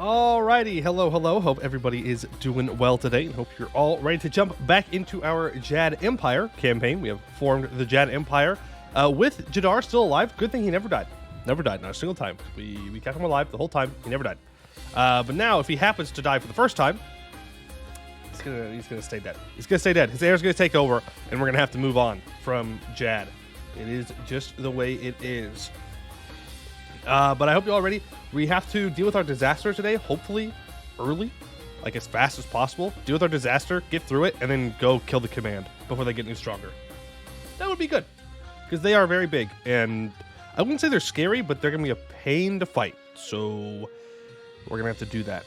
Alrighty, hello, hope everybody is doing well today, and hope you're all ready to jump back into our Jad Empire campaign. We have formed the Jad Empire with Jadar still alive. Good thing he never died. Never died, not a single time. We kept him alive the whole time. He never died. But now, if he happens to die for the first time, he's gonna stay dead. He's gonna stay dead. His heir's gonna take over, and we're gonna have to move on from Jad. It is just the way it is. But I hope you're all ready. We have to deal with our disaster today, hopefully early, like as fast as possible. Deal with our disaster, get through it, and then go kill the command before they get any stronger. That would be good, because they are very big, and I wouldn't say they're scary, but they're going to be a pain to fight. So we're going to have to do that.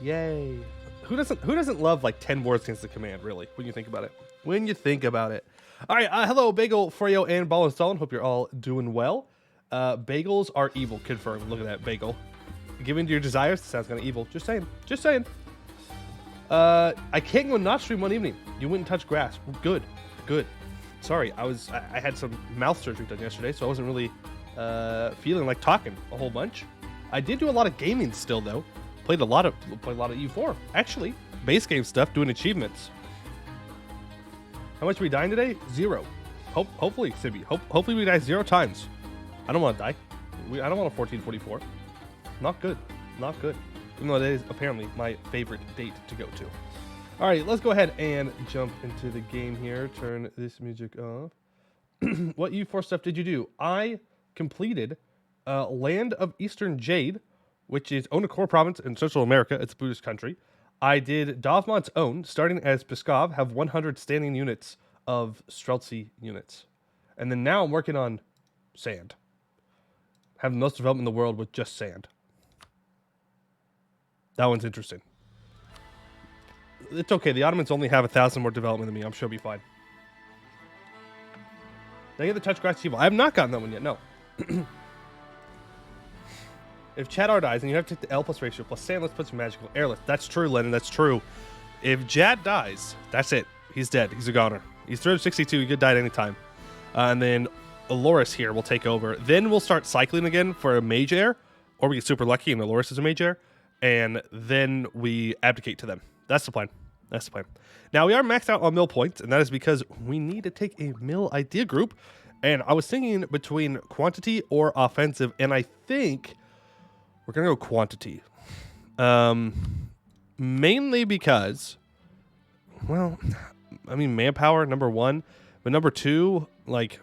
Yay. Who doesn't love like 10 wars against the command, really, when you think about it? When you think about it. All right, hello, Bagel, Freyo, and Ball and Stalin. Hope you're all doing well. Bagels are evil, confirmed. Look at that, Bagel. Give in to your desires. Sounds kind of evil. Just saying. Just saying. I can't go not stream one evening. You wouldn't touch grass. Good. Good. Sorry, I had some mouth surgery done yesterday, so I wasn't really feeling like talking a whole bunch. I did do a lot of gaming still, though. Played a lot of E4. Actually, base game stuff, doing achievements. How much are we dying today? 0. Hopefully, Sibby. Hopefully we die 0 times. I don't want to die. I don't want a 1444. Not good. Not good. Even though that is apparently my favorite date to go to. All right, let's go ahead and jump into the game here. Turn this music off. What E4 stuff did you do? I completed Land of Eastern Jade, which is own a core province in Central America. It's a Buddhist country. I did Dovmod's own, starting as Pskov, have 100 standing units of Streltsy units. And then now I'm working on Sand. Have the most development in the world with just sand. That one's interesting. It's okay. The Ottomans only have 1,000 more development than me. I'm sure it'll be fine. Did I get the touch grass evil? I have not gotten that one yet. No. If Jadar dies, then you have to take the L plus ratio plus sand. Let's put some magical airlift. That's true, Lennon. That's true. If Jad dies, that's it. He's dead. He's a goner. He's 362. He could die at any time. And then Aloris here will take over. Then we'll start cycling again for a mage heir, or we get super lucky and Aloris is a mage heir, and then we abdicate to them. That's the plan. That's the plan. Now we are maxed out on mill points, and that is because we need to take a mill idea group. And I was thinking between quantity or offensive, and I think we're gonna go quantity. Mainly because, well, I mean manpower number 1, but number 2, like,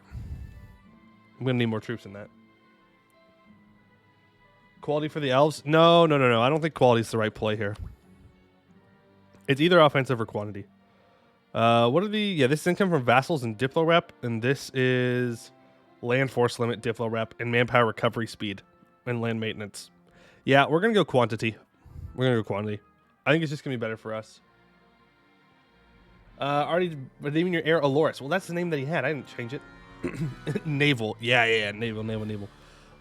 I'm going to need more troops than that. Quality for the elves? No. I don't think quality is the right play here. It's either offensive or quantity. What are the... Yeah, this is income from vassals and Diplo rep, and this is land force limit, Diplo rep, and manpower recovery speed, and land maintenance. Yeah, we're going to go quantity. We're going to go quantity. I think it's just going to be better for us. Already naming your heir Aloris. Well, that's the name that he had. I didn't change it. Naval. Yeah. Naval.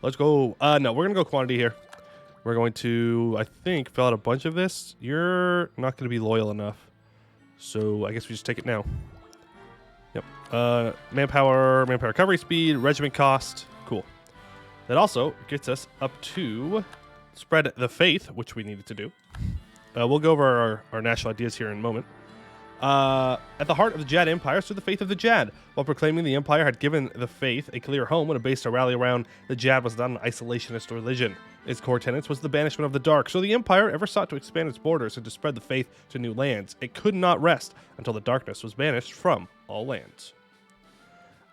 Let's go. No, we're going to go quantity here. We're going to, I think, fill out a bunch of this. You're not going to be loyal enough. So I guess we just take it now. Yep. Manpower recovery speed, regiment cost. Cool. That also gets us up to spread the faith, which we needed to do. We'll go over our national ideas here in a moment. At the heart of the Jad Empire stood the faith of the Jad. While proclaiming the Empire had given the faith a clear home and a base to rally around, the Jad was not an isolationist religion. Its core tenets was the banishment of the dark, so the Empire ever sought to expand its borders and to spread the faith to new lands. It could not rest until the darkness was banished from all lands.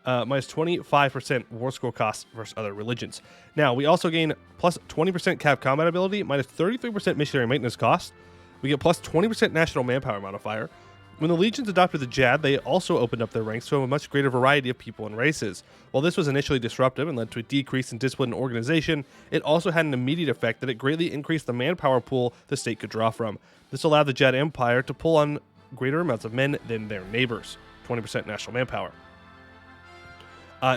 Minus 25% war score cost versus other religions. Now, we also gain plus 20% cav combat ability, minus 33% missionary maintenance cost. We get plus 20% national manpower modifier. When the legions adopted the Jad, they also opened up their ranks to a much greater variety of people and races. While this was initially disruptive and led to a decrease in discipline and organization, it also had an immediate effect that it greatly increased the manpower pool the state could draw from. This allowed the Jad Empire to pull on greater amounts of men than their neighbors. 20% national manpower.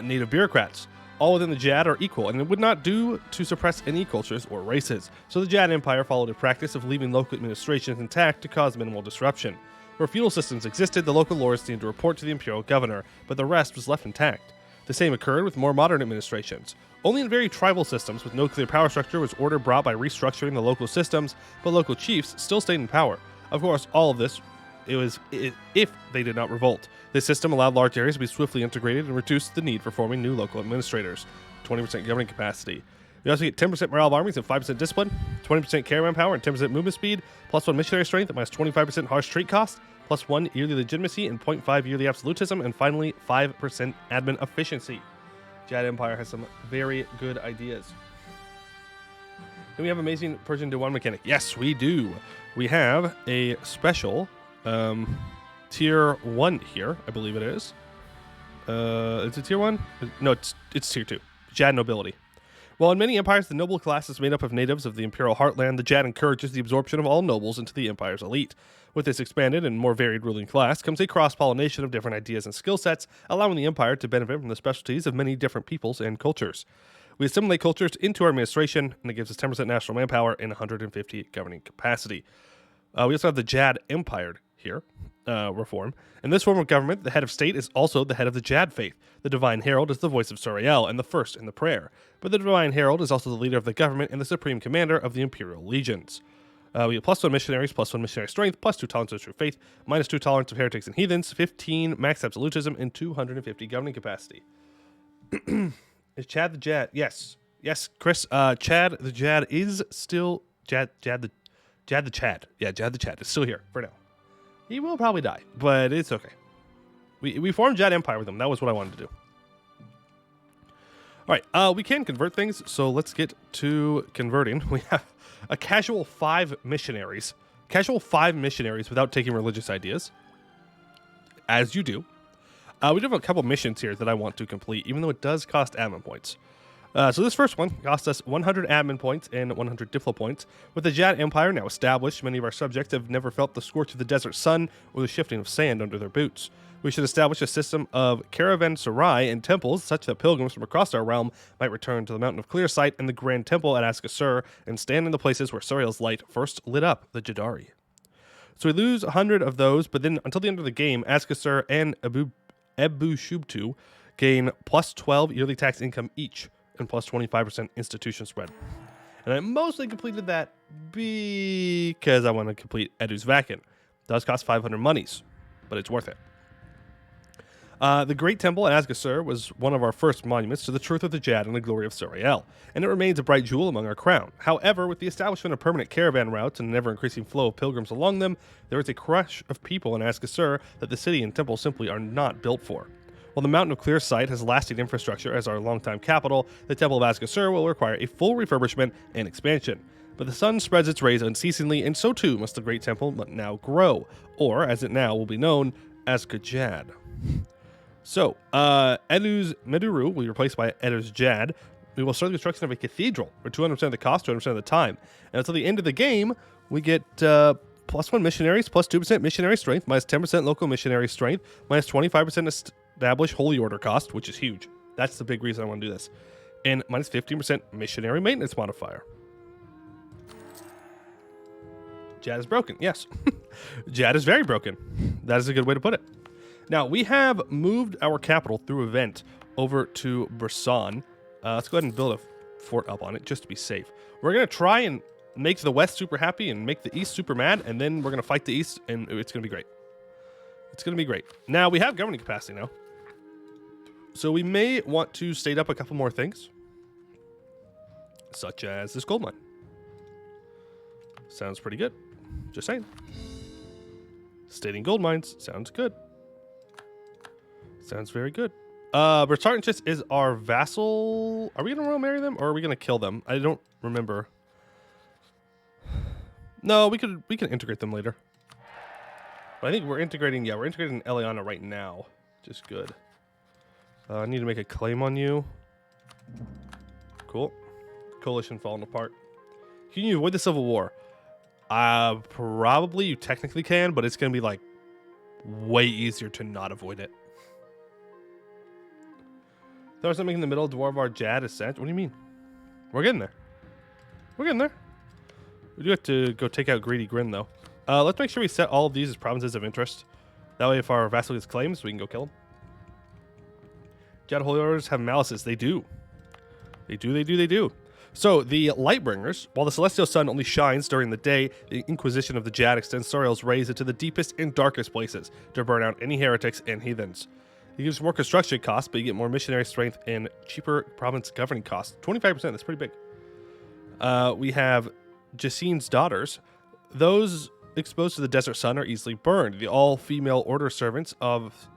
Native bureaucrats. All within the Jad are equal, and it would not do to suppress any cultures or races. So the Jad Empire followed a practice of leaving local administrations intact to cause minimal disruption. Where feudal systems existed, the local lords needed to report to the imperial governor, but the rest was left intact. The same occurred with more modern administrations. Only in very tribal systems with no clear power structure was order brought by restructuring the local systems, but local chiefs still stayed in power. Of course, all of this if they did not revolt. This system allowed large areas to be swiftly integrated and reduced the need for forming new local administrators. 20% governing capacity. We also get 10% morale of armies and 5% discipline, 20% caravan power and 10% movement speed, plus 1 missionary strength and minus 25% harsh trait cost, plus 1 yearly legitimacy and 0.5 yearly absolutism, and finally 5% admin efficiency. Jad Empire has some very good ideas. Then we have amazing Persian Diwan mechanic. Yes, we do. We have a special tier 1 here, I believe it is. Is it tier 1? No, it's tier 2. Jad nobility. While in many empires the noble class is made up of natives of the imperial heartland, the Jad encourages the absorption of all nobles into the empire's elite. With this expanded and more varied ruling class comes a cross-pollination of different ideas and skill sets, allowing the empire to benefit from the specialties of many different peoples and cultures. We assimilate cultures into our administration, and it gives us 10% national manpower and 150 governing capacity. We also have the Jad Empire here, reform. In this form of government, the head of state is also the head of the Jad faith. The Divine Herald is the voice of SURAEL and the first in the prayer. But the Divine Herald is also the leader of the government and the supreme commander of the Imperial Legions. We have plus 1 missionaries, plus 1 missionary strength, plus 2 tolerance of true faith, minus 2 tolerance of heretics and heathens, 15 max absolutism, and 250 governing capacity. Is Chad the Jad? Yes. Yes, Chris. Chad the Jad is still... Jad the Chad. Yeah, Jad the Chad is still here for now. He will probably die, but it's okay. We formed Jad Empire with him. That was what I wanted to do. All right, we can convert things, so let's get to converting. We have a casual 5 missionaries. Casual 5 missionaries without taking religious ideas. As you do. We do have a couple missions here that I want to complete, even though it does cost admin points. So this first one cost us 100 admin points and 100 diplo points. With the Jad Empire now established, many of our subjects have never felt the scorch of the desert sun or the shifting of sand under their boots. We should establish a system of caravanserai and temples such that pilgrims from across our realm might return to the Mountain of Clear Sight and the Grand Temple at Askasur and stand in the places where SURAEL's light first lit up the Jaddari. So we lose 100 of those, but then until the end of the game, Askasur and Ebu Shubtu gain plus 12 yearly tax income each and plus 25% institution spread. And I mostly completed that because I want to complete Edu's Vakin. It does cost 500 monies, but it's worth it. The Great Temple at Asgasur was one of our first monuments to the truth of the Jad and the glory of SURAEL, and it remains a bright jewel among our crown. However, with the establishment of permanent caravan routes and an ever-increasing flow of pilgrims along them, there is a crush of people in Asgasur that the city and temple simply are not built for. While the Mountain of Clear Sight has lasting infrastructure as our longtime capital, the Temple of Asgasur will require a full refurbishment and expansion. But the sun spreads its rays unceasingly, and so too must the Great Temple now grow, or as it now will be known, Asgajad. So, Edu's Meduru will be replaced by Edu's Jad. We will start the construction of a cathedral for 200% of the cost, 200% of the time. And until the end of the game, we get plus 1 missionaries, plus 2% missionary strength, minus 10% local missionary strength, minus 25% established holy order cost, which is huge. That's the big reason I want to do this. And minus 15% missionary maintenance modifier. Jad is broken, yes. Jad is very broken. That is a good way to put it. Now, we have moved our capital through event over to Brissan. Let's go ahead and build a fort up on it just to be safe. We're going to try and make the West super happy and make the East super mad, and then we're going to fight the East, and it's going to be great. It's going to be great. Now, we have governing capacity now. So we may want to state up a couple more things, such as this gold mine. Sounds pretty good. Just saying. Stating gold mines sounds good. Sounds very good. Bertartanchus is our vassal. Are we going to royal marry them, or are we going to kill them? I don't remember. No, we can integrate them later. But I think we're integrating. Yeah, we're integrating Eliana right now. Just good. I need to make a claim on you. Cool. Coalition falling apart. Can you avoid the civil war? Probably you technically can, but it's going to be like way easier to not avoid it. Throw something in the middle, Dwarvar Jad Ascent. What do you mean? We're getting there. We're getting there. We do have to go take out Greedy Grin, though. Let's make sure we set all of these as provinces of interest. That way, if our vassal gets claims, we can go kill him. Jad Holy Orders have malices. They do. They do. So the Lightbringers, while the Celestial Sun only shines during the day, the Inquisition of the Jad extends SURAEL's rays into the deepest and darkest places to burn out any heretics and heathens. It gives more construction costs, but you get more missionary strength and cheaper province governing costs. 25%, that's pretty big. We have Jacine's Daughters. Those exposed to the desert sun are easily burned. The all-female order serves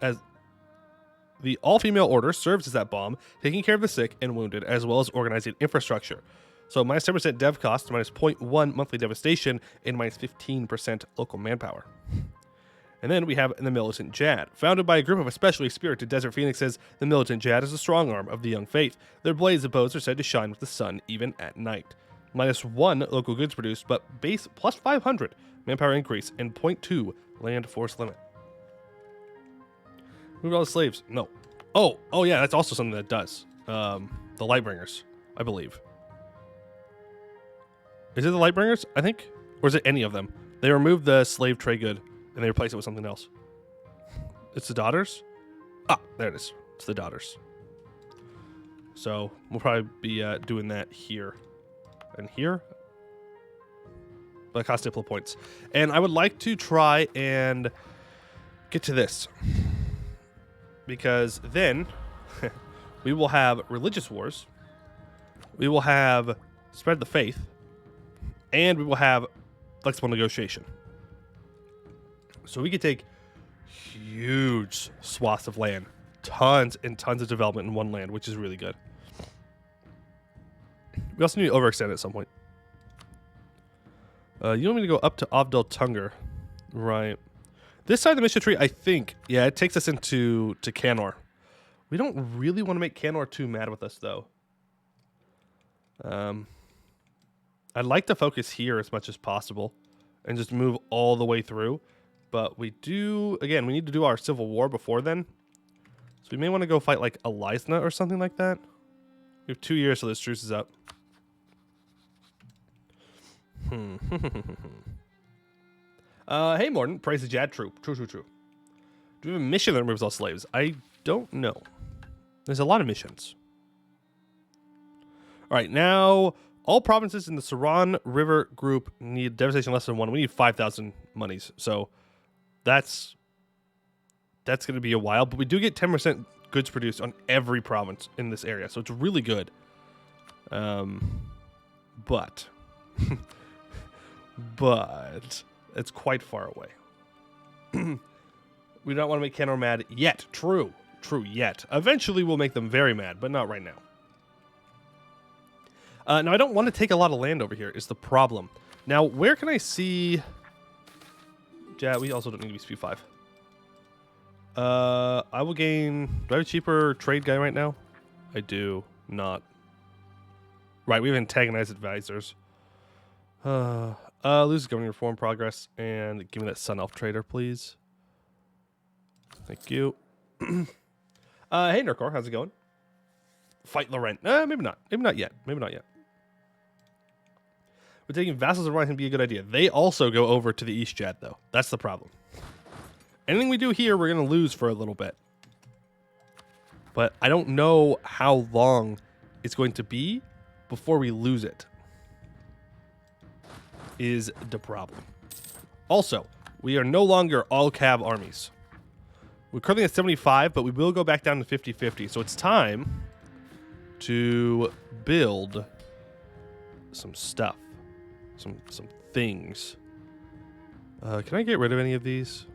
as that bomb, taking care of the sick and wounded, as well as organizing infrastructure. So minus 10% dev cost, minus 0.1 monthly devastation, and minus 15% local manpower. And then we have the Militant Jad. Founded by a group of especially spirited desert phoenixes, the Militant Jad is a strong arm of the young faith. Their blades of bows are said to shine with the sun even at night. Minus 1 local goods produced, but base plus 500 manpower increase and 0.2 land force limit. Move all the slaves. No. Oh yeah, that's also something that does. The Lightbringers, I believe. Is it the Lightbringers, I think? Or is it any of them? They remove the slave trade good and they replace it with something else. It's the Daughters? Ah, there it is. It's the Daughters. So we'll probably be doing that here and here. But it costs diplo points. And I would like to try and get to this. Because then we will have religious wars. We will have spread the faith. And we will have flexible negotiation. So we could take huge swaths of land. Tons and tons of development in one land, which is really good. We also need to overextend at some point. You want me to go up to Avdel Tunger. Right. This side of the mission tree, I think, yeah, it takes us into Canor. We don't really want to make Canor too mad with us, though. I'd like to focus here as much as possible and just move all the way through. But we do, again, we need to do our civil war before then. So we may want to go fight like Elisna or something like that. We have 2 years till this truce is up. Hey, Morton. Praise the Jad troop. True. Do we have a mission that removes all slaves? I don't know. There's a lot of missions. All right, now all provinces in the Saran River group need devastation less than 1. We need 5,000 monies. So that's going to be a while. But we do get 10% goods produced on every province in this area. So it's really good. But it's quite far away. We don't want to make Canor mad yet. True, yet. Eventually we'll make them very mad, but not right now. Now, I don't want to take a lot of land over here is the problem. Now, where can I see... Jad, we also don't need to be speed 5. I will gain... Do I have a cheaper trade guy right now? I do not. Right, we have antagonized advisors. Lose governing reform progress and give me that Sun Elf trader, please. Thank you. Hey, Nurkor, how's it going? Fight Laurent. Maybe not. Maybe not yet. But taking vassals and Ryan can be a good idea. They also go over to the East Jad, though. That's the problem. Anything we do here, we're going to lose for a little bit. But I don't know how long it's going to be before we lose it. Is the problem. Also, we are no longer all cav armies. We're currently at 75, but we will go back down to 50-50. So it's time to build some stuff. Some things. Can I get rid of any of these?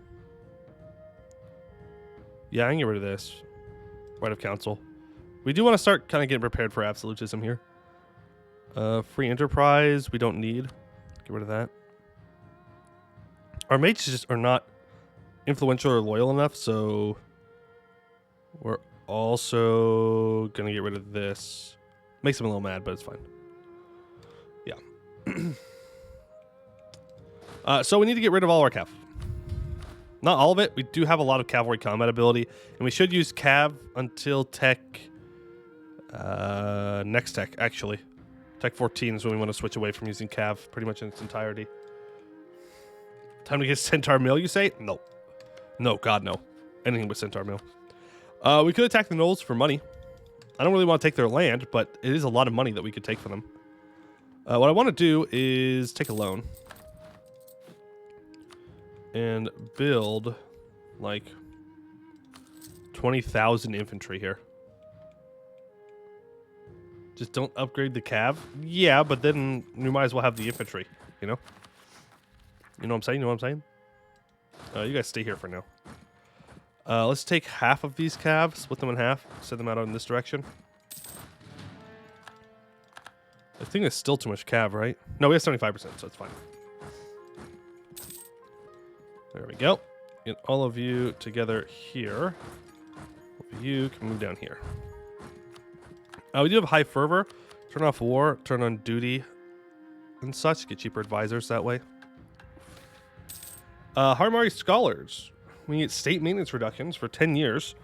Yeah, I can get rid of this. Right of council. We do want to start kind of getting prepared for absolutism here. Free enterprise, we don't need. Get rid of that. Our mages just are not influential or loyal enough, so we're also going to get rid of this. Makes them a little mad, but it's fine. Yeah. So we need to get rid of all our cav. Not all of it. We do have a lot of cavalry combat ability, and we should use cav until tech... next tech, actually. Tech 14 is when we want to switch away from using cav pretty much in its entirety. Time to get Centaur Mill, you say? No. No, God, no. Anything but Centaur Mill. We could attack the Knolls for money. I don't really want to take their land, but it is a lot of money that we could take from them. What I want to do is take a loan. And build, like, 20,000 infantry here. Just don't upgrade the cav. Yeah, but then you might as well have the infantry, you know? You know what I'm saying? You know what I'm saying? You guys stay here for now. Let's take half of these calves, split them in half, send them out in this direction. I think it's still too much cav, right? No, we have 75%, so it's fine. There we go. Get all of you together here. You can move down here. We do have high fervor. Turn off war, turn on duty and such. Get cheaper advisors that way. Harmari scholars. We get state maintenance reductions for 10 years.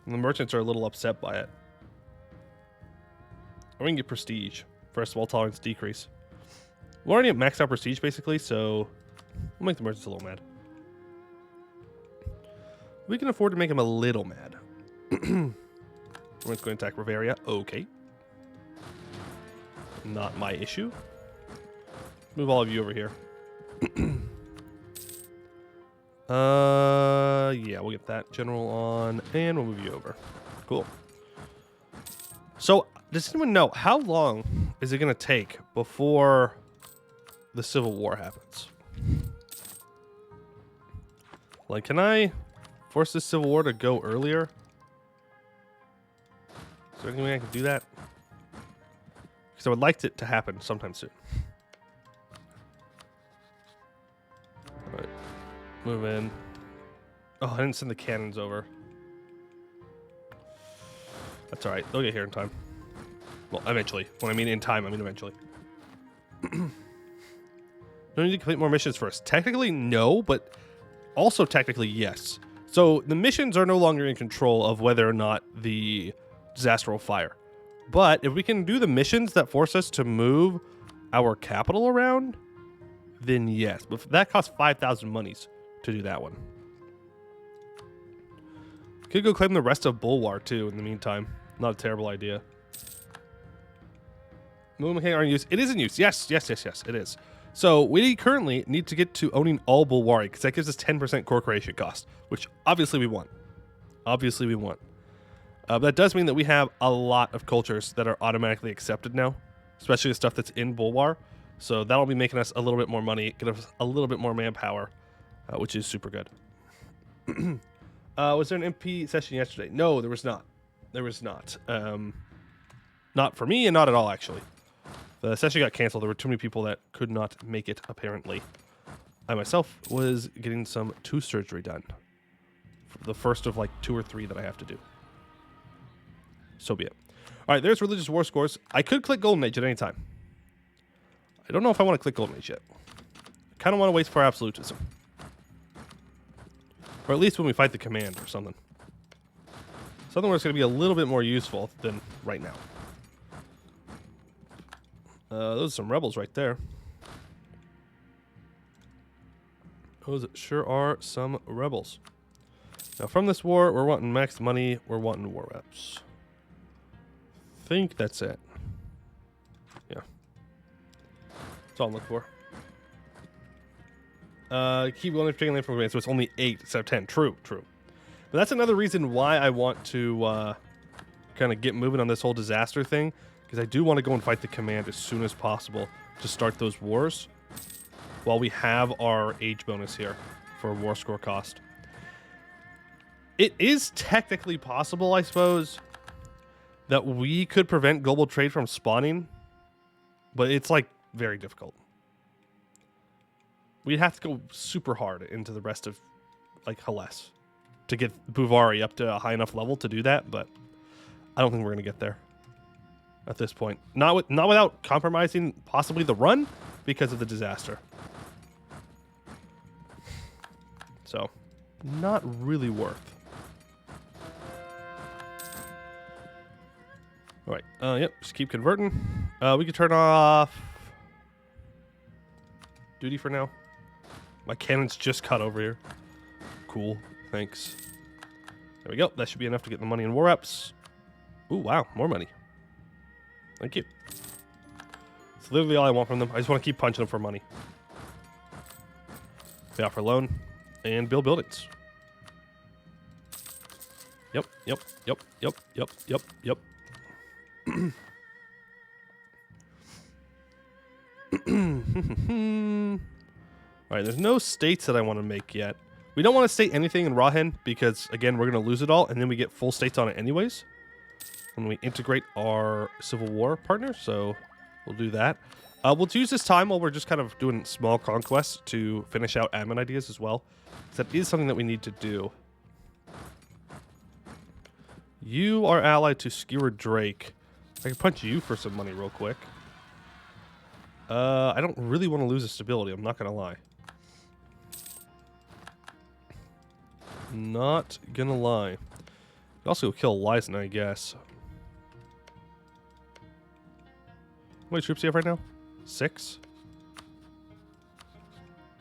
And the merchants are a little upset by it. Or we can get prestige. First of all, tolerance decrease. We're already at maxed out prestige basically, so we'll make the merchants a little mad. We can afford to make them a little mad. We're just going to attack Riveria. Okay. Not my issue. Move all of you over here. Yeah, we'll get that general on, and we'll move you over. Cool. So, does anyone know how long is it going to take before the Civil War happens? Like, can I force this Civil War to go earlier? Is there any way I can do that? Because I would like it to happen sometime soon. Alright. Move in. Oh, I didn't send the cannons over. That's alright. They'll get here in time. Well, eventually. When I mean in time, I mean eventually. Don't need to complete more missions first. Technically, no, but also technically, yes. So the missions are no longer in control of whether or not the disaster will fire. But if we can do the missions that force us to move our capital around, then yes. But that costs 5,000 monies to do that one. Could go claim the rest of Bulwar too in the meantime. Not a terrible idea. Movement mechanic are in use. It is in use. Yes, it is. So we currently need to get to owning all Bulwari because that gives us 10% core creation cost, which obviously we want. But that does mean that we have a lot of cultures that are automatically accepted now, especially the stuff that's in Bulwar. So that'll be making us a little bit more money, get us a little bit more manpower, which is super good. Was there an MP session yesterday? No, there was not. There was not. Not for me and not at all, actually. The session got canceled. There were too many people that could not make it, apparently. I myself was getting some tooth surgery done. The first of like 2 or 3 that I have to do. So be it. All right, there's religious war scores. I could click Golden Age at any time. I don't know if I want to click Golden Age yet. I kind of want to wait for absolutism. Or at least when we fight the command or something. Something where it's going to be a little bit more useful than right now. Those are some rebels right there. Those sure are some rebels. Now from this war, we're wanting max money. We're wanting war reps. Think that's it. Yeah. That's all I'm looking for. Keep going taking land from command, so it's only 8 instead of 10. True. But that's another reason why I want to kind of get moving on this whole disaster thing, because I do want to go and fight the command as soon as possible to start those wars while we have our age bonus here for war score cost. It is technically possible, I suppose, that we could prevent global trade from spawning, but it's like very difficult. We'd have to go super hard into the rest of like Hellas to get Buvari up to a high enough level to do that, but I don't think we're going to get there at this point. Not without compromising possibly the run because of the disaster. So, not really worth. All right. Yep. Just keep converting. We can turn off duty for now. My cannons just cut over here. Cool. Thanks. There we go. That should be enough to get the money in war reps. Ooh, wow. More money. Thank you. It's literally all I want from them. I just want to keep punching them for money. Pay off for loan and build buildings. Yep. Alright, there's no states that I want to make yet. We don't want to state anything in Rahen because, again, we're going to lose it all, and then we get full states on it anyways when we integrate our Civil War partner, so we'll do that. We'll use this time while we're just kind of doing small conquests to finish out admin ideas as well. That is something that we need to do. You are allied to Skewer Drake. I can punch you for some money real quick. I don't really want to lose the stability, I'm not going to lie. Not gonna lie. Could also kill Lysen, I guess. How many troops do you have right now? 6?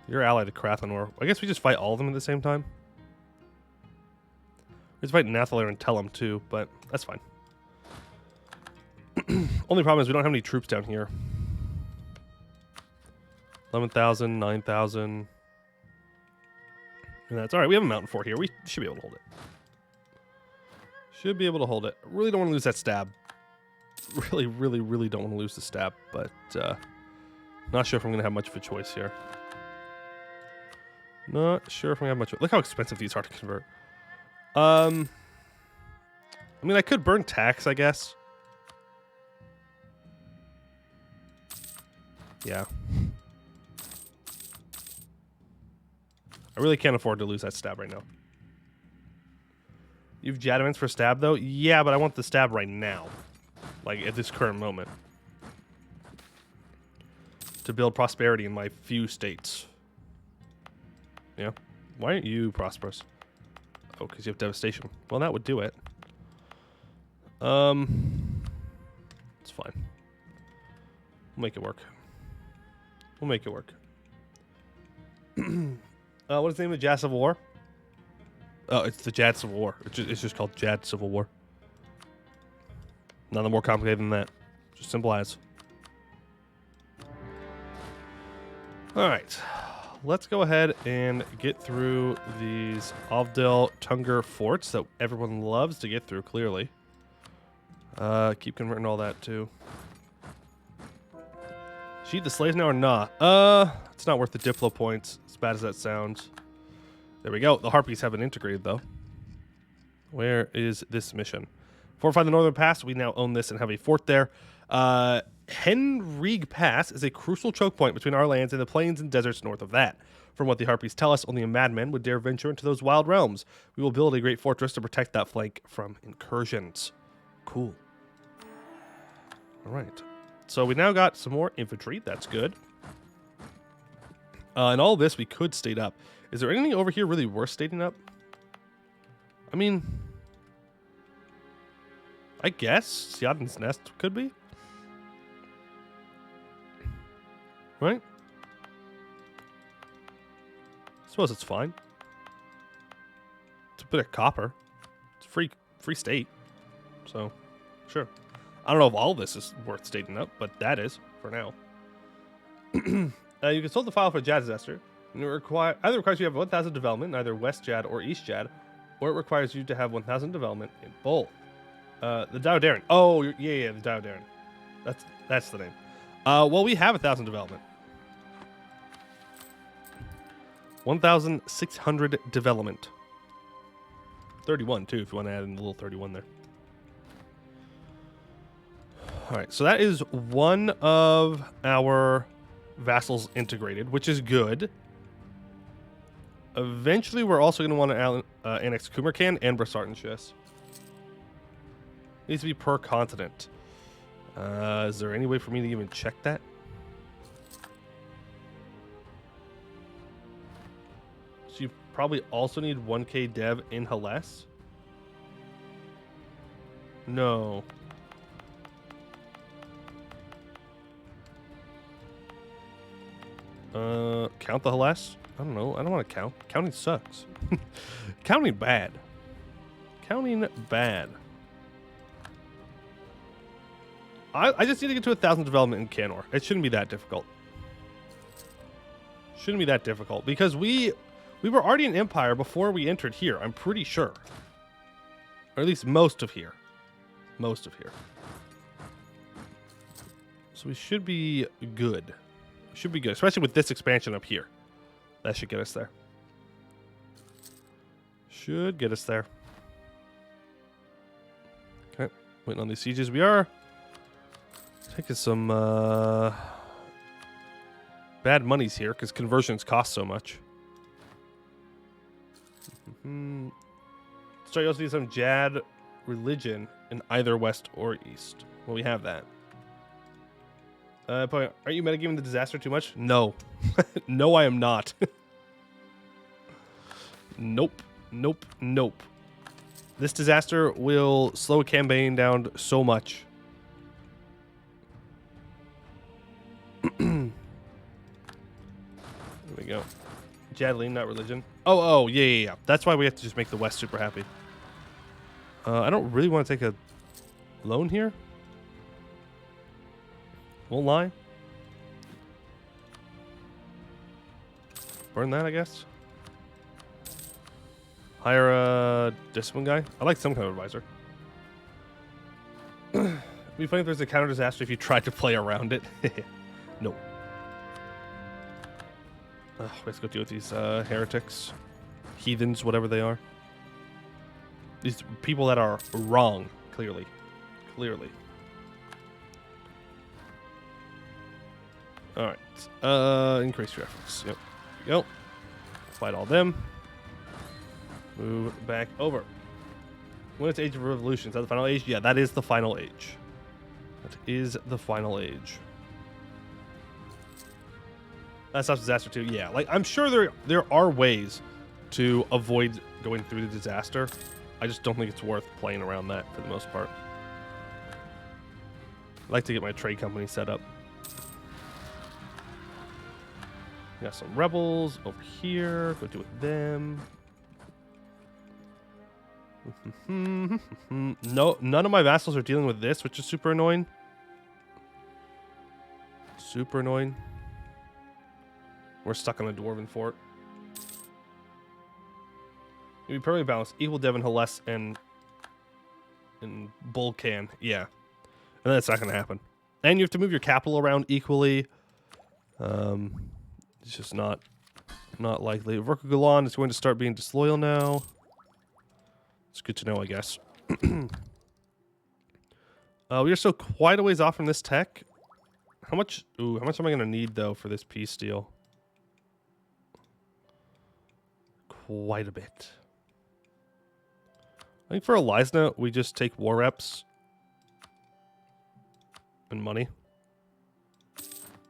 You're allied to Krathenor. I guess we just fight all of them at the same time. We just fight Nathalar and Tellum too, but that's fine. Only problem is we don't have any troops down here. 11,000, 9,000. And that's alright. We have a mountain fort here. We should be able to hold it. Should be able to hold it. Really don't want to lose that stab. Really don't want to lose the stab, but not sure if I'm going to have much of a choice here. Not sure if I'm going to have much. Look how expensive these are to convert. I mean, I could burn tax, I guess. Yeah. I really can't afford to lose that stab right now. You've Jadaments for stab, though? Yeah, but I want the stab right now. Like, at this current moment. To build prosperity in my few states. Yeah. Why aren't you prosperous? Oh, because you have devastation. Well, that would do it. It's fine. We'll make it work. We'll make it work. What is the name of the Jad Civil War? Oh, it's the Jad Civil War. It's just called Jad Civil War. Nothing more complicated than that. Just simple as. Alright. Let's go ahead and get through these Avdel Tunger forts that everyone loves to get through, clearly. Keep converting all that, too. Sheet the slaves now or not? It's not worth the Diplo points, as bad as that sounds. There we go. The Harpies have been integrated, though. Where is this mission? Fortify the Northern Pass. We now own this and have a fort there. Henrig Pass is a crucial choke point between our lands and the plains and deserts north of that. From what the Harpies tell us, only a madman would dare venture into those wild realms. We will build a great fortress to protect that flank from incursions. Cool. All right. So we now got some more infantry. That's good. And all this we could state up. Is there anything over here really worth stating up? I mean, I guess Siaden's Nest could be. Right? I suppose it's fine. It's a bit of copper. It's free state. So, sure. I don't know if all this is worth stating up, but that is for now. You can solve the file for Jad Zester. And it either requires you to have 1,000 development in either West Jad or East Jad, or it requires you to have 1,000 development in both. The Daudaren. Oh, yeah, the Daudaren. That's the name. Well, we have 1,000 development. 1,600 development. 31 too, if you want to add in the little 31 there. All right, so that is one of our vassals integrated, which is good. Eventually, we're also going to want to annex Kumarkan and Brasartanshus. Needs to be per continent. Is there any way for me to even check that? So you probably also need 1k dev in Hellas. No. Count the Hellas? I don't know. I don't want to count. Counting sucks. Counting bad. Counting bad. I just need to get to 1,000 development in Canor. It shouldn't be that difficult. Shouldn't be that difficult because we were already an empire before we entered here. I'm pretty sure, or at least most of here. Most of here. So we should be good. Should be good, especially with this expansion up here. That should get us there. Should get us there. Okay, waiting on these sieges. We are taking some bad monies here because conversions cost so much. So you also need some Jad religion in either west or east. Well, we have that. Are you metagaming the disaster too much? No. No, I am not. Nope. Nope. Nope. This disaster will slow a campaign down so much. There we go. Jadlene, not religion. Oh, yeah. That's why we have to just make the West super happy. I don't really want to take a loan here. Won't lie. Burn that, I guess. Hire a discipline guy. I like some kind of advisor. It'd be funny if there's a counter disaster if you tried to play around it. No. Let's go deal with these heretics, heathens, whatever they are. These people that are wrong, clearly. All right. Increase your efforts. Yep. Here we go. Fight all them. Move back over. When it's Age of Revolution, is that the final age? Yeah, that is the final age. That is the final age. That stops disaster too. Yeah, like I'm sure there are ways to avoid going through the disaster. I just don't think it's worth playing around that for the most part. I like to get my trade company set up. Got some rebels over here. Go deal with them. No, none of my vassals are dealing with this, which is super annoying. Super annoying. We're stuck on a dwarven fort. It'd be perfectly balanced. Equal Devon, Helles, and Bulkan. Yeah. And that's not going to happen. And you have to move your capital around equally. It's just not likely. Verkogulan is going to start being disloyal now. It's good to know, I guess. We are still quite a ways off from this tech. How much am I going to need, though, for this peace deal? Quite a bit. I think for Elisna, we just take war reps and money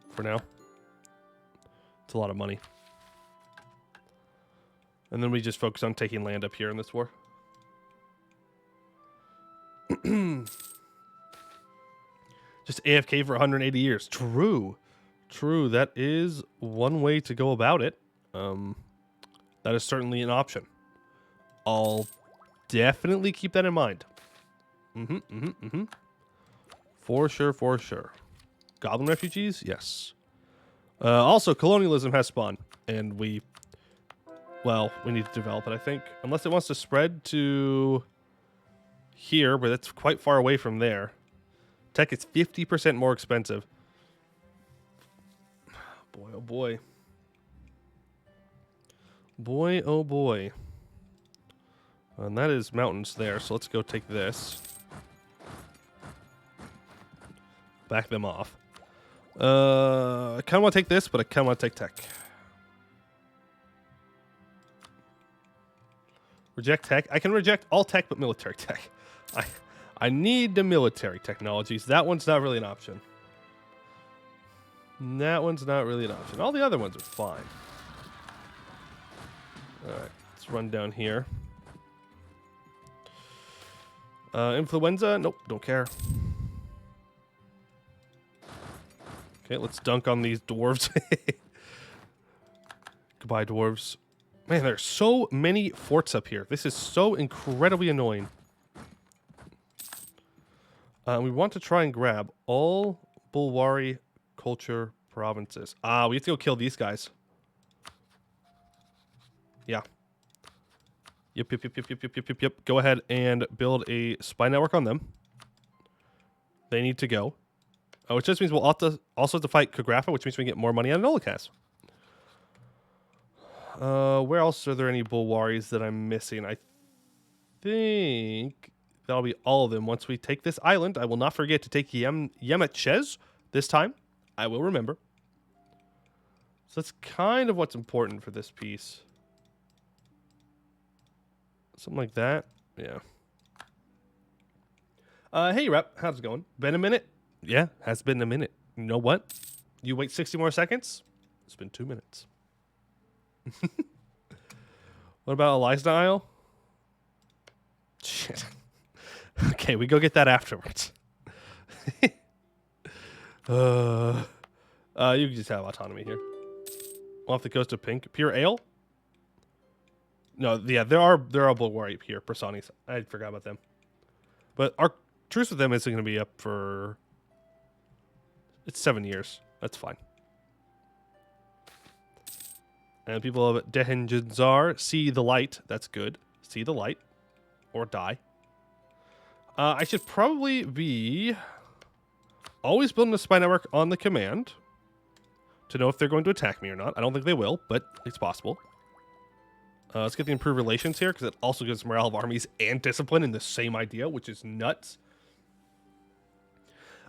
for now. It's a lot of money. And then we just focus on taking land up here in this war. Just AFK for 180 years. True. That is one way to go about it. That is certainly an option. I'll definitely keep that in mind. For sure. Goblin refugees? Yes. Also, colonialism has spawned, and we need to develop it, I think. Unless it wants to spread to here, but that's quite far away from there. Tech is 50% more expensive. Boy, oh boy. Boy, oh boy. And that is mountains there, so let's go take this. Back them off. I kind of want to take this, but I kind of want to take tech. Reject tech. I can reject all tech but military tech. I need the military technologies. That one's not really an option. All the other ones are fine. Alright, let's run down here. Influenza? Nope, don't care. Okay, let's dunk on these dwarves. Goodbye, dwarves. Man, there's so many forts up here. This is so incredibly annoying. We want to try and grab all Bulwari culture provinces. We have to go kill these guys. Yeah. Yep. Go ahead and build a spy network on them. They need to go. Which just means we'll also have to fight Kagrafa, which means we get more money on Nolikas. Where else are there any Bulwaris that I'm missing? I think that'll be all of them. Once we take this island, I will not forget to take Yemachez this time. I will remember. So that's kind of what's important for this piece. Something like that. Yeah. Hey, Rep. How's it going? Been a minute? Yeah, has been a minute. You know what? You wait 60 more seconds? It's been 2 minutes. What about Eliza Isle? Shit. Okay, we go get that afterwards. You can just have autonomy here. Off the coast of Pink. Pure Ale? No, yeah, there are Bulwari here, Persanis. I forgot about them. But our truce with them isn't going to be up for... It's 7 years. That's fine. And people of Dehenjadzar see the light. That's good. See the light. Or die. I should probably be always building a spy network on the command to know if they're going to attack me or not. I don't think they will, but it's possible. Let's get the improved relations here, because it also gives morale of armies and discipline in the same idea, which is nuts.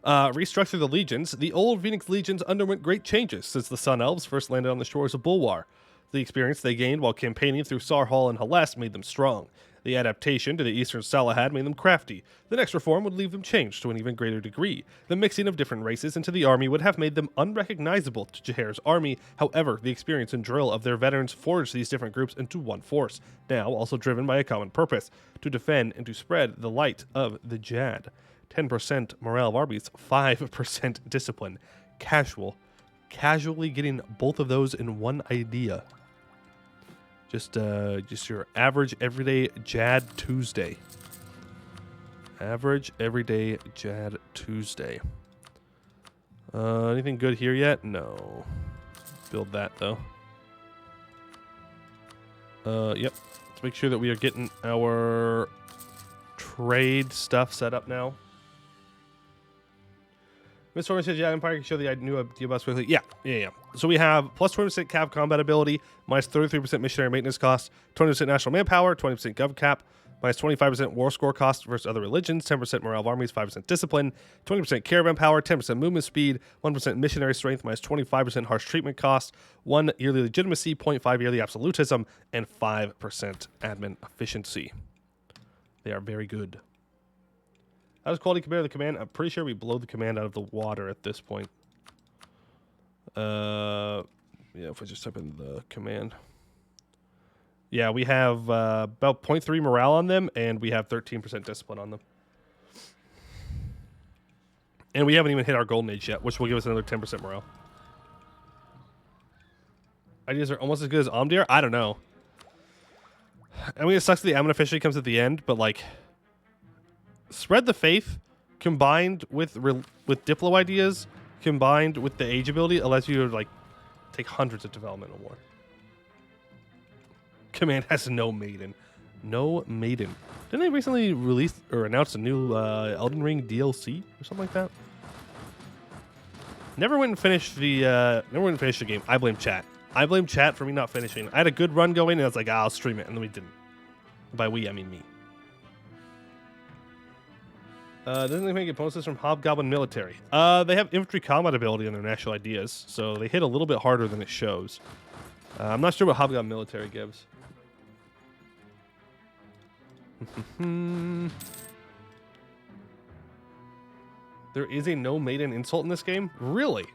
Restructure the legions. The old Phoenix legions underwent great changes since the Sun Elves first landed on the shores of Bulwar. The experience they gained while campaigning through Sarhal and Halest made them strong. The adaptation to the Eastern Salahad made them crafty. The next reform would leave them changed to an even greater degree. The mixing of different races into the army would have made them unrecognizable to Jahar's army. However, the experience and drill of their veterans forged these different groups into one force, now also driven by a common purpose, to defend and to spread the light of the Jad. 10% morale of armies, 5% discipline. Casually getting both of those in one idea. Just your average everyday Jad Tuesday. Average everyday Jad Tuesday. Anything good here yet? No. Build that though. Yep. Let's make sure that we are getting our trade stuff set up now. Miss Storm says Jad Empire can show the new idea bus quickly. Yeah. So we have plus 20% cav combat ability, minus 33% missionary maintenance cost, 20% national manpower, 20% gov cap, minus 25% war score cost versus other religions, 10% morale of armies, 5% discipline, 20% caravan power, 10% movement speed, 1% missionary strength, minus 25% harsh treatment cost, 1 yearly legitimacy, 0.5 yearly absolutism, and 5% admin efficiency. They are very good. How does quality compare to the command? I'm pretty sure we blow the command out of the water at this point. Yeah, if I just type in the command. Yeah, we have about 0.3 morale on them, and we have 13% discipline on them. And we haven't even hit our golden age yet, which will give us another 10% morale. Ideas are almost as good as Omdir? I don't know. I mean, it sucks that the admin officially comes at the end, but like... Spread the Faith combined with Diplo ideas combined with the age ability allows you to like take hundreds of development or more. Command has no maiden. No maiden. Didn't they recently release or announce a new Elden Ring DLC or something like that? Never went and finished the game. I blame chat. I blame chat for me not finishing. I had a good run going and I was like, I'll stream it, and then we didn't. By we, I mean me. Doesn't anybody get bonuses from Hobgoblin Military? They have infantry combat ability on their national ideas, so they hit a little bit harder than it shows. I'm not sure what Hobgoblin Military gives. There is a no maiden insult in this game? Really?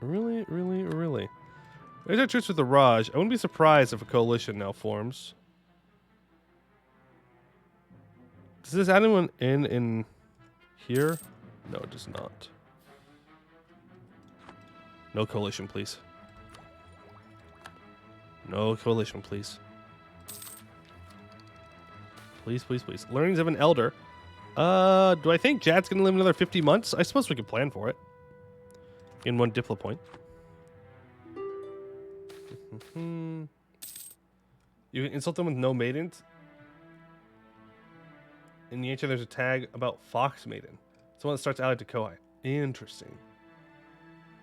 Really? There's our truce with the Raj. I wouldn't be surprised if a coalition now forms. Does this anyone in here? No, it does not. No coalition, please. No coalition, please. Please, please, please. Learnings of an elder. Do I think Jad's gonna live another 50 months? I suppose we could plan for it. In 1 diplo point. You can insult them with no maidens. In the answer, there's a tag about Fox Maiden. It's the one that starts allied to Kohai. Interesting.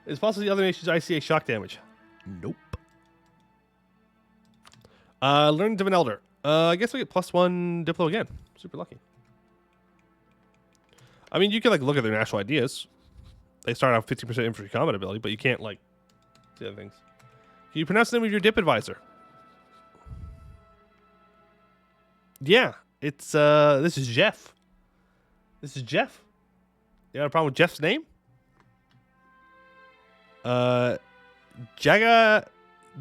It's possible the other nation's ICA shock damage. Nope. Learnings of an elder. I guess we get +1 diplo again. Super lucky. I mean, you can like look at their national ideas. They start out 50% infantry combat ability, but you can't like the other things. Can you pronounce the name of your dip advisor? Yeah, it's this is Jeff. This is Jeff. You got a problem with Jeff's name? Jagad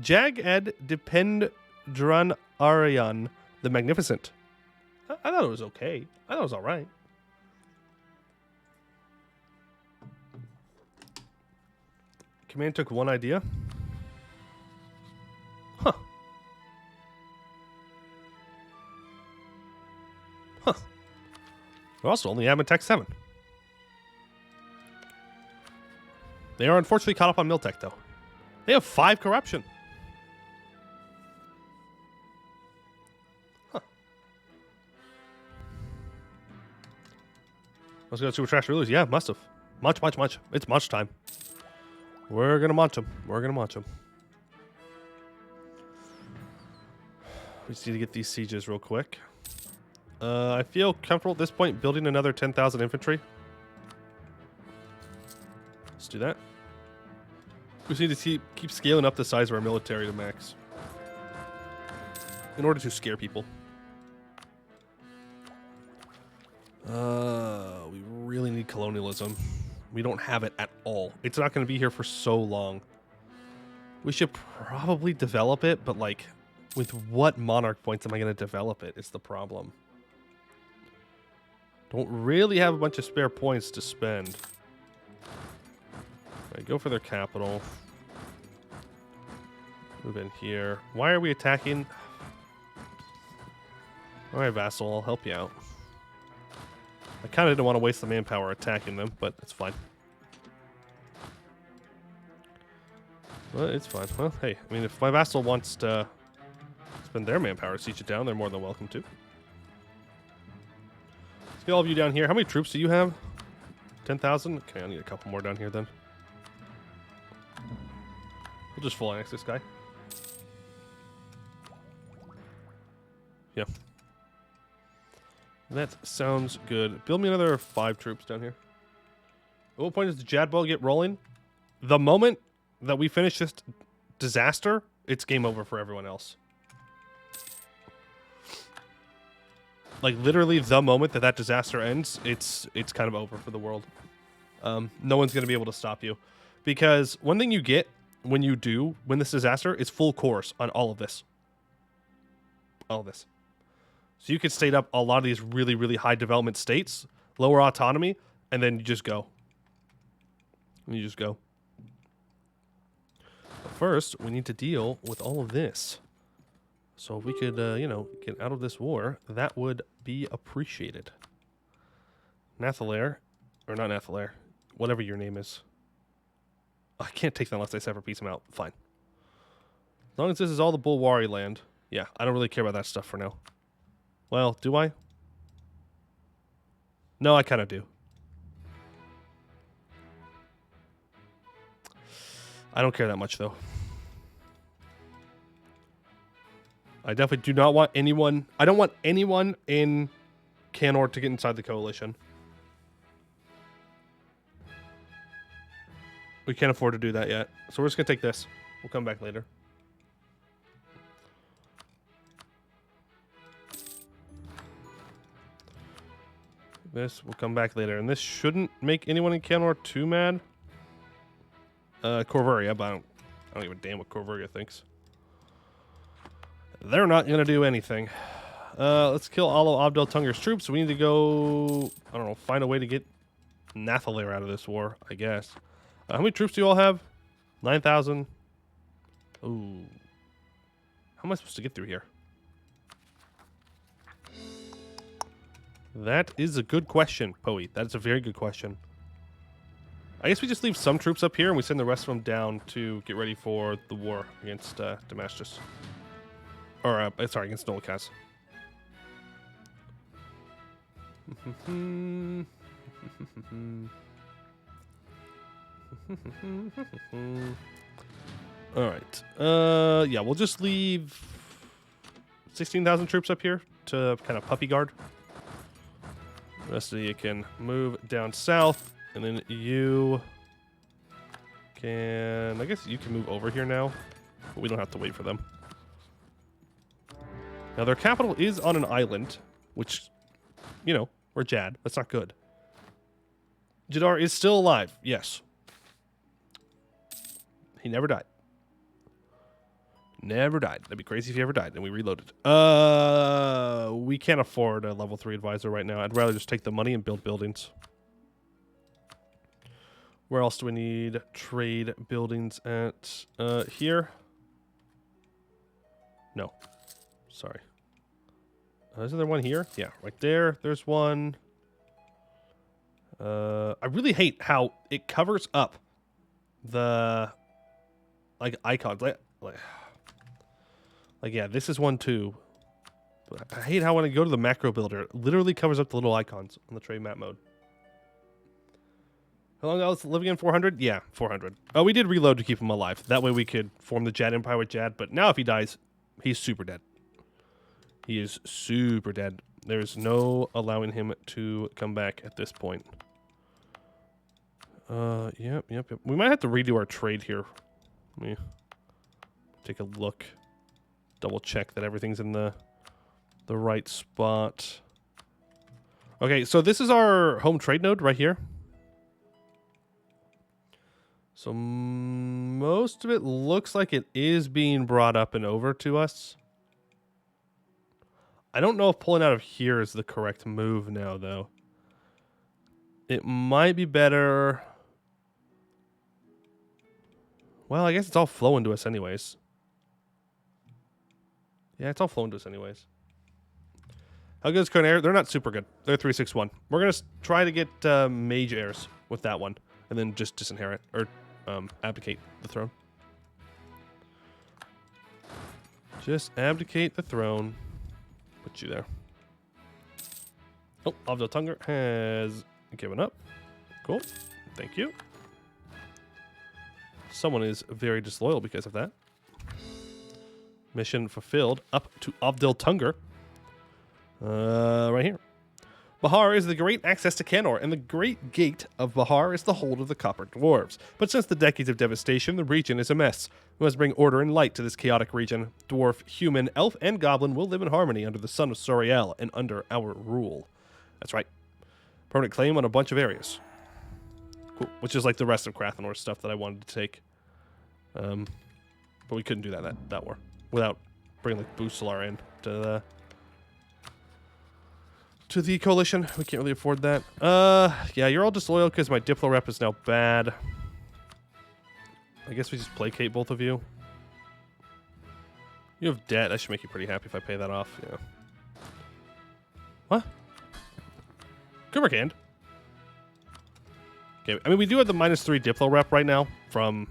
Dependran Aryan the Magnificent. I thought it was okay. I thought it was all right. Command took 1 idea. Huh. Huh. We're also only at Tech 7. They are unfortunately caught up on Miltech, though. They have 5 corruption. Huh. Let's go super trash rulers. Yeah, must have. Much. It's much time. We're gonna munch them. We're gonna munch them. We just need to get these sieges real quick. I feel comfortable at this point building another 10,000 infantry. Let's do that. We just need to keep scaling up the size of our military to max. In order to scare people. We really need colonialism. We don't have it at all. It's not going to be here for so long. We should probably develop it, but like, with what monarch points am I going to develop it? It's the problem. Don't really have a bunch of spare points to spend. Alright, go for their capital. Move in here. Why are we attacking? Alright, vassal, I'll help you out. I kind of didn't want to waste the manpower attacking them, but it's fine. Well, it's fine. Well, hey, I mean, if my vassal wants to spend their manpower to siege it down, they're more than welcome to. Let's get all of you down here. How many troops do you have? 10,000? Okay, I need a couple more down here then. We'll just full annex this guy. Yeah. That sounds good. Build me another 5 troops down here. At what point does the Jad bow get rolling? The moment that we finish this disaster, it's game over for everyone else. Like literally the moment that that disaster ends, it's kind of over for the world. No one's going to be able to stop you. Because one thing you get when you do win this disaster is full course on all of this. All of this. So you could state up a lot of these really, really high development states, lower autonomy, and then you just go. And you just go. But first, we need to deal with all of this. So if we could, you know, get out of this war, that would be appreciated. Nathalair, or not Nathalair, whatever your name is. I can't take that unless I separate piece them out. Fine. As long as this is all the Bulwari land. Yeah, I don't really care about that stuff for now. Well, do I? No, I kind of do. I don't care that much, though. I definitely do not want anyone... I don't want anyone in Canor to get inside the coalition. We can't afford to do that yet. So we're just going to take this. We'll come back later. This will come back later. And this shouldn't make anyone in Canor too mad. Corvuria, but I don't give a damn what Corvuria thinks. They're not going to do anything. Let's kill all of Abdel Tunger's troops. We need to go, I don't know, find a way to get Nathalair out of this war, I guess. How many troops do you all have? 9,000. Ooh. How am I supposed to get through here? That is a good question, Poey. That is a very good question. I guess we just leave some troops up here and we send the rest of them down to get ready for the war against Damascus. Or, sorry, against Nolakaz. Alright. Yeah, we'll just leave 16,000 troops up here to kind of puppy guard. The rest of you can move down south, and then you can... I guess you can move over here now, but we don't have to wait for them. Now, their capital is on an island, which, you know, we're Jad. That's not good. Jadar is still alive, yes. He never died. Never died. That'd be crazy if he ever died. And we reloaded. We can't afford a level 3 advisor right now. I'd rather just take the money and build buildings. Where else do we need trade buildings at? Here? No. Sorry. Isn't there one here? Yeah, right there. There's one. I really hate how it covers up the like icons. Like, yeah, this is one too. But I hate how when I go to the macro builder, it literally covers up the little icons on the trade map mode. How long I was living in 400? Yeah, 400. Oh, we did reload to keep him alive. That way we could form the Jad Empire with Jad. But now if he dies, he's super dead. He is super dead. There's no allowing him to come back at this point. Yep. We might have to redo our trade here. Let me take a look. Double check that everything's in the right spot. Okay, so this is our home trade node right here. So most of it looks like it is being brought up and over to us. I don't know if pulling out of here is the correct move now, though. It might be better... Well, I guess it's all flowing to us anyways. Yeah, it's all flowing to us anyways. How good is current heir? They're not super good. They're 361. We're going to try to get mage heirs with that one. And then just disinherit. Or abdicate the throne. Just abdicate the throne. Put you there. Oh, Avdel Tunger has given up. Cool. Thank you. Someone is very disloyal because of that. Mission fulfilled. Up to Avdel Tunger. Right here. Bahar is the great access to Canor, and the great gate of Bahar is the hold of the Copper Dwarves. But since the decades of devastation, the region is a mess. We must bring order and light to this chaotic region. Dwarf, human, elf, and goblin will live in harmony under the sun of SURAEL and under our rule. That's right. Permanent claim on a bunch of areas. Cool. Which is like the rest of Crathanor's stuff that I wanted to take. But we couldn't do that war without bringing like Busalar in to the coalition. We can't really afford that. Yeah, you're all disloyal because my Diplo rep is now bad. I guess we just placate both of you. You have debt. That should make you pretty happy if I pay that off. Yeah. What? Good work, hand. Okay, I mean, we do have the -3 Diplo rep right now from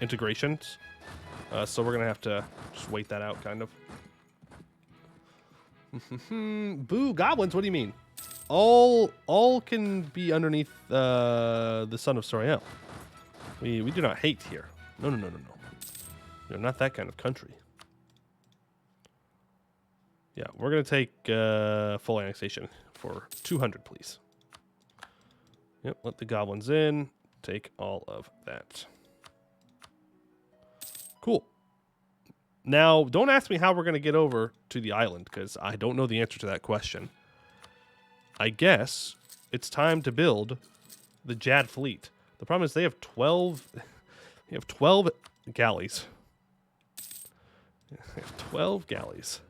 integrations. So we're going to have to just wait that out, kind of. Boo, goblins, what do you mean? All can be underneath the Son of SURAEL. We do not hate here. No. We're not that kind of country. Yeah, we're going to take full annexation for 200, please. Yep, let the goblins in. Take all of that. Cool. Now, don't ask me how we're going to get over to the island, because I don't know the answer to that question. I guess it's time to build the Jad fleet. The problem is they have 12... They have 12 galleys. They have 12 galleys.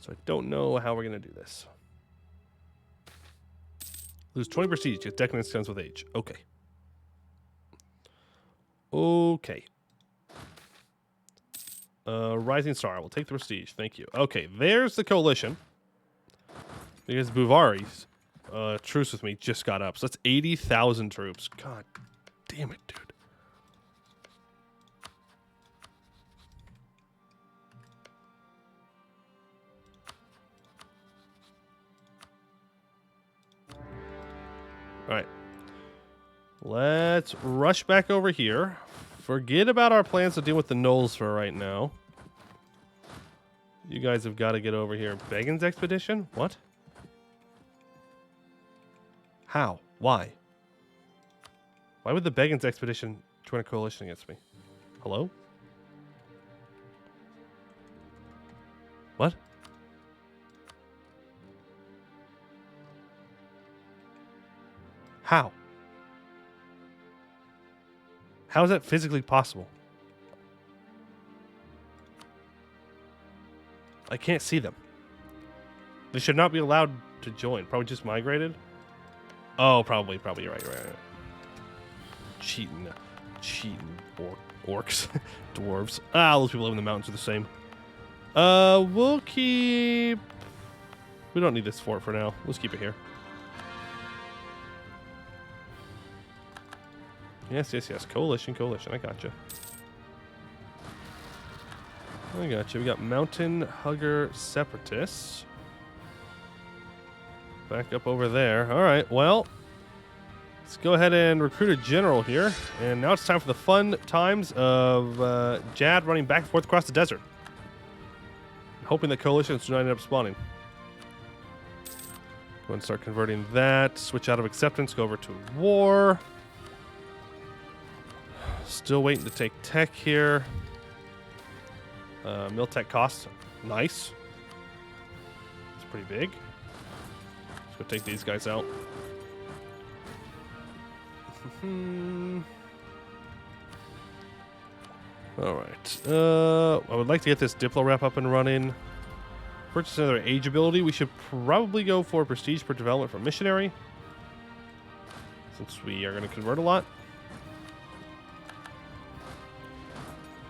So I don't know how we're going to do this. Lose 20 prestige. Get decadence comes with age. Okay. Okay. Rising Star. We'll take the prestige. Thank you. Okay, there's the coalition. Because Buvari's truce with me just got up. So that's 80,000 troops. God damn it, dude. All right. Let's rush back over here. Forget about our plans to deal with the gnolls for right now. You guys have got to get over here. Begin's expedition? What? How? Why? Why would the Begin's expedition join a coalition against me? Hello? What? How? How is that physically possible? I can't see them. They should not be allowed to join. Probably just migrated. Oh, probably. You're right. Cheating orcs, dwarves. Those people live in the mountains are the same. We'll keep. We don't need this fort for now. Let's keep it here. Yes. Coalition. I gotcha. We got Mountain Hugger Separatists. Back up over there. All right, well, let's go ahead and recruit a general here. And now it's time for the fun times of Jad running back and forth across the desert. Hoping that coalitions do not end up spawning. Go and start converting that. Switch out of acceptance, go over to war. Still waiting to take tech here. Mill tech costs. Nice. It's pretty big. Let's go take these guys out. Alright. I would like to get this Diplo rep up and running. Purchase another age ability. We should probably go for prestige per development for missionary, since we are going to convert a lot.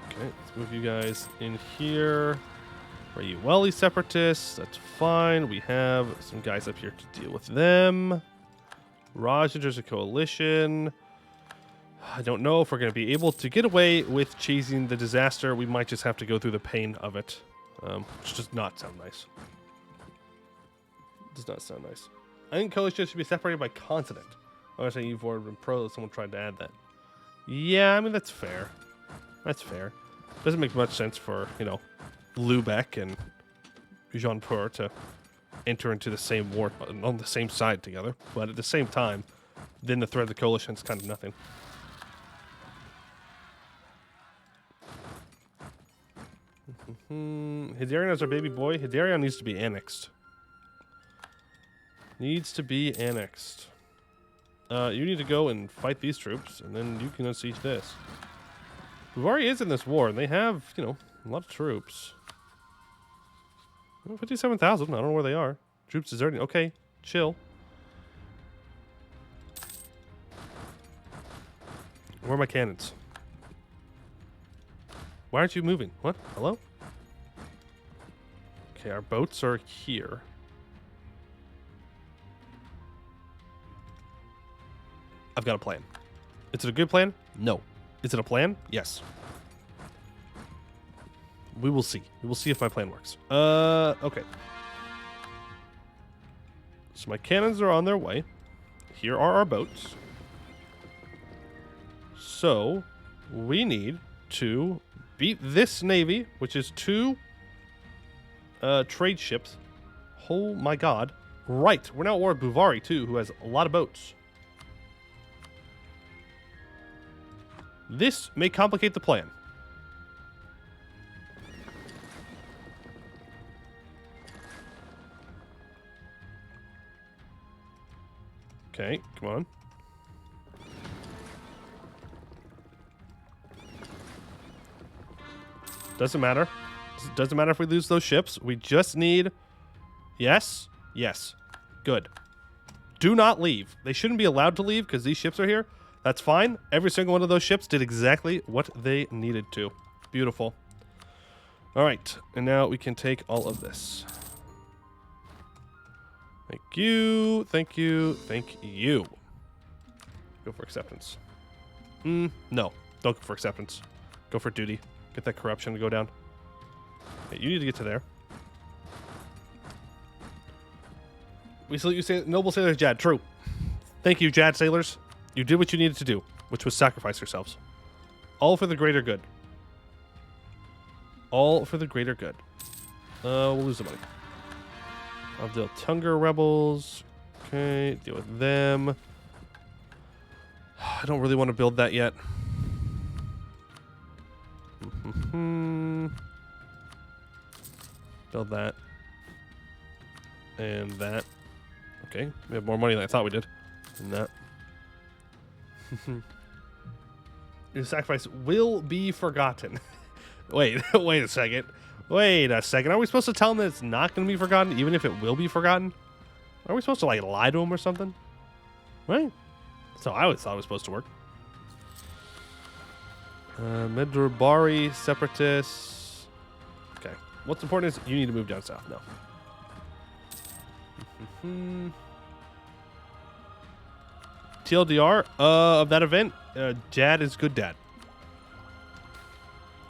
Okay, let's move you guys in here. Are you Welly separatists? That's fine. We have some guys up here to deal with them. Raj enters a coalition. I don't know if we're going to be able to get away with chasing the disaster. We might just have to go through the pain of it, which does not sound nice. Does not sound nice. I think coalition should be separated by continent. I was saying you've been pro that someone tried to add that. Yeah, I mean, that's fair. That's fair. Doesn't make much sense for, you know, Lubeck and Jaunpur to enter into the same war on the same side together. But at the same time, then the threat of the coalition is kind of nothing. Hidarion is our baby boy. Hidarion needs to be annexed. Needs to be annexed. You need to go and fight these troops, and then you can unsiege this. Buvari is in this war, and they have, you know, a lot of troops. 57,000. I don't know where they are. Troops deserting. Okay, chill. Where are my cannons? Why aren't you moving? What? Hello? Okay, our boats are here. I've got a plan. Is it a good plan? No. Is it a plan? Yes. We will see. We will see if my plan works. Okay. So my cannons are on their way. Here are our boats. So we need to beat this navy, which is 2 trade ships. Oh my god. Right. We're now at war with Buvari too, who has a lot of boats. This may complicate the plan. Okay, come on. Doesn't matter. Doesn't matter if we lose those ships. We just need... Yes? Yes. Good. Do not leave. They shouldn't be allowed to leave because these ships are here. That's fine. Every single one of those ships did exactly what they needed to. Beautiful. All right, and now we can take all of this. Thank you, thank you, thank you. Go for acceptance. No, don't go for acceptance. Go for duty. Get that corruption to go down. Okay, you need to get to there. We salute you, noble sailors, Jad. True. Thank you, Jad sailors. You did what you needed to do, which was sacrifice yourselves. All for the greater good. All for the greater good. We'll lose the money. I'll deal Tunger rebels. Okay, deal with them. I don't really want to build that yet. Build that. And that. Okay, we have more money than I thought we did. And that. Your sacrifice will be forgotten. Wait a second. Wait a second. Are we supposed to tell him that it's not going to be forgotten, even if it will be forgotten? Are we supposed to, like, lie to him or something? Right? So I always thought it was supposed to work. Medrabari, separatists. Okay. What's important is you need to move down south. No. TLDR of that event, Jad is good dad.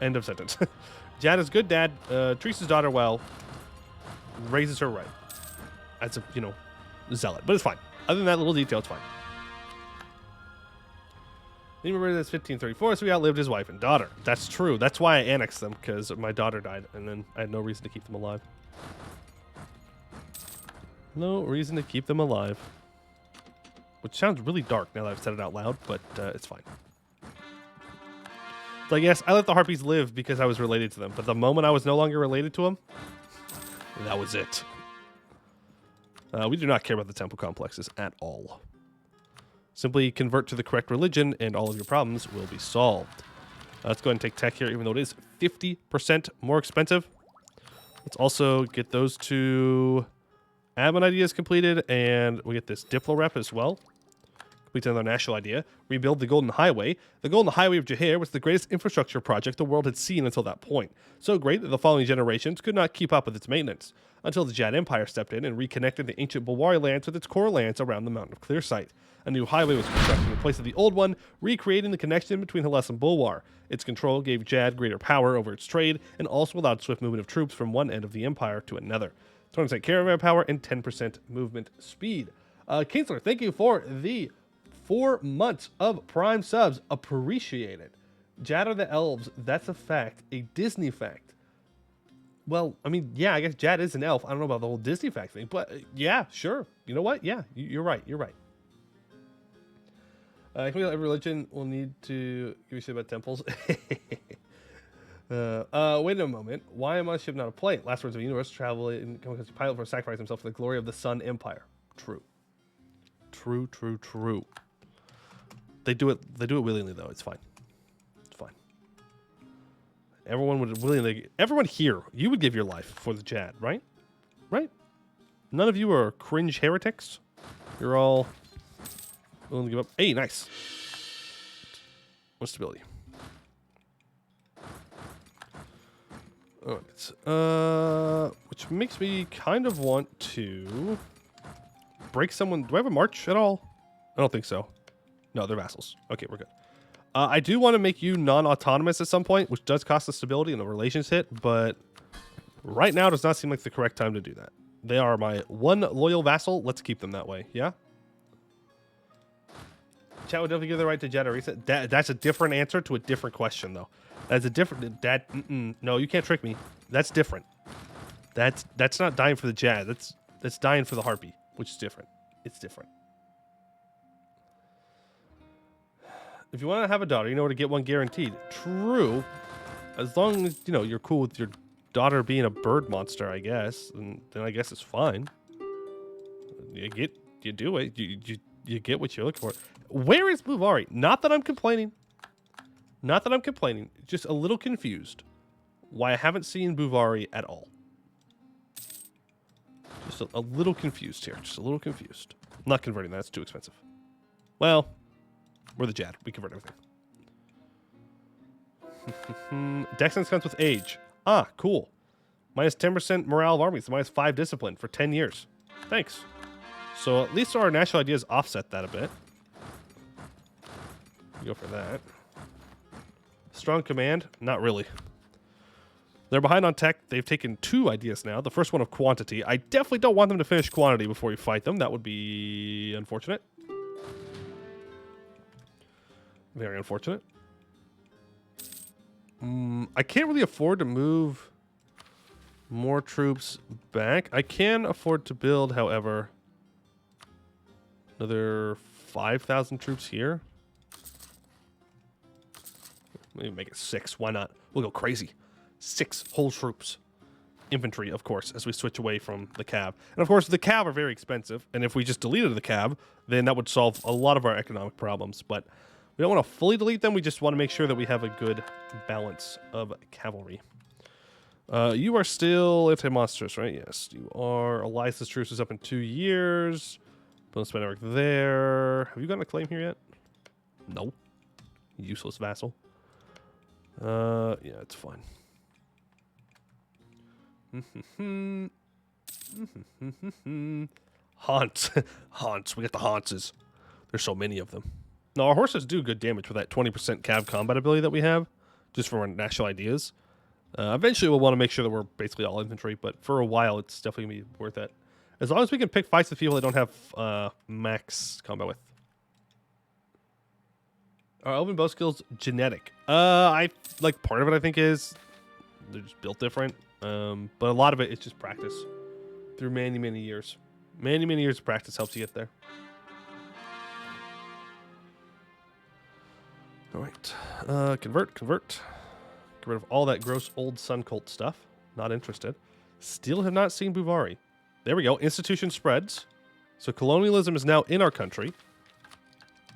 End of sentence. Jad is good dad, treats his daughter well, raises her right. That's a, zealot. But it's fine. Other than that little detail, it's fine. He remembered that's 1534, so he outlived his wife and daughter. That's true. That's why I annexed them, because my daughter died, and then I had no reason to keep them alive. No reason to keep them alive. Which sounds really dark now that I've said it out loud, but it's fine. So yes, I let the harpies live because I was related to them, but the moment I was no longer related to them, that was it. We do not care about the temple complexes at all. Simply convert to the correct religion and all of your problems will be solved. Let's go ahead and take tech here, even though it is 50% more expensive. Let's also get those two admin ideas completed, and we get this Diplo rep as well. Complete another national idea. Rebuild the Golden Highway. The Golden Highway of Jahir was the greatest infrastructure project the world had seen until that point. So great that the following generations could not keep up with its maintenance, until the Jad Empire stepped in and reconnected the ancient Bulwari lands with its core lands around the Mountain of Clearsight. A new highway was constructed in place of the old one, recreating the connection between Hellas and Bulwar. Its control gave Jad greater power over its trade, and also allowed swift movement of troops from one end of the empire to another. 20% caravan power and 10% movement speed. Kingsler, thank you for the 4 months of Prime subs. Appreciate it. Jad are the elves. That's a fact. A Disney fact. Well, I mean, yeah, I guess Jad is an elf. I don't know about the whole Disney fact thing, but yeah, sure. You know what? Yeah, you're right. You're right. Every religion will need to give you shit about temples. Wait a moment. Why am I ship not a plane? Last words of the universe. Travel in conquest pilot for sacrifice himself for the glory of the Sun Empire. True. True, true, true. They do it willingly though. It's fine. It's fine. Everyone would willingly, everyone here, you would give your life for the Jad, right? Right? None of you are cringe heretics. You're all willing to give up. Hey, nice. What stability? Alright. Which makes me kind of want to break someone. Do I have a march at all? I don't think so. No, they're vassals. Okay, we're good. I do want to make you non-autonomous at some point, which does cost us stability and the relations hit, but right now does not seem like the correct time to do that. They are my one loyal vassal. Let's keep them that way, yeah? Chat would definitely give the right to Jaddari. That's a different answer to a different question, though. That's a different... No, you can't trick me. That's different. That's not dying for the Jad. That's dying for the Harpy, which is different. It's different. If you want to have a daughter, you know where to get one guaranteed. True. As long as, you're cool with your daughter being a bird monster, I guess. And then I guess it's fine. You do it. You get what you're looking for. Where is Bulwari? Not that I'm complaining. Not that I'm complaining. Just a little confused why I haven't seen Bulwari at all. Just a little confused here. Just a little confused. I'm not converting that. It's too expensive. Well, we're the Jad. We convert everything. Dexterity comes with age. Ah, cool. Minus 10% morale of armies, minus 5 discipline for 10 years. Thanks. So at least our national ideas offset that a bit. Go for that. Strong command? Not really. They're behind on tech. They've taken 2 ideas now. The first one of quantity. I definitely don't want them to finish quantity before you fight them. That would be unfortunate. Very unfortunate. I can't really afford to move more troops back. I can afford to build, however, another 5,000 troops here. Maybe make it 6. Why not? We'll go crazy. 6 whole troops. Infantry, of course, as we switch away from the cab. And of course, the cab are very expensive. And if we just deleted the cab, then that would solve a lot of our economic problems. But we don't want to fully delete them. We just want to make sure that we have a good balance of cavalry. You are still anti-monstrous, right? Yes, you are. Elias's truce is up in 2 years. Bonus by network there. Have you gotten a claim here yet? No. Useless vassal. Yeah, it's fine. Haunts. Haunts. We got the Hauntses. There's so many of them. Now, our horses do good damage with that 20% cav combat ability that we have, just from our national ideas. Eventually, we'll want to make sure that we're basically all infantry, but for a while, it's definitely going to be worth it. As long as we can pick fights with people that don't have max combat with. Our elven bow skills genetic. I like part of it. I think is they're just built different. But a lot of it is just practice through many years. Many years of practice helps you get there. All right, convert. Get rid of all that gross old sun cult stuff. Not interested. Still have not seen Buvari. There we go. Institution spreads. So colonialism is now in our country.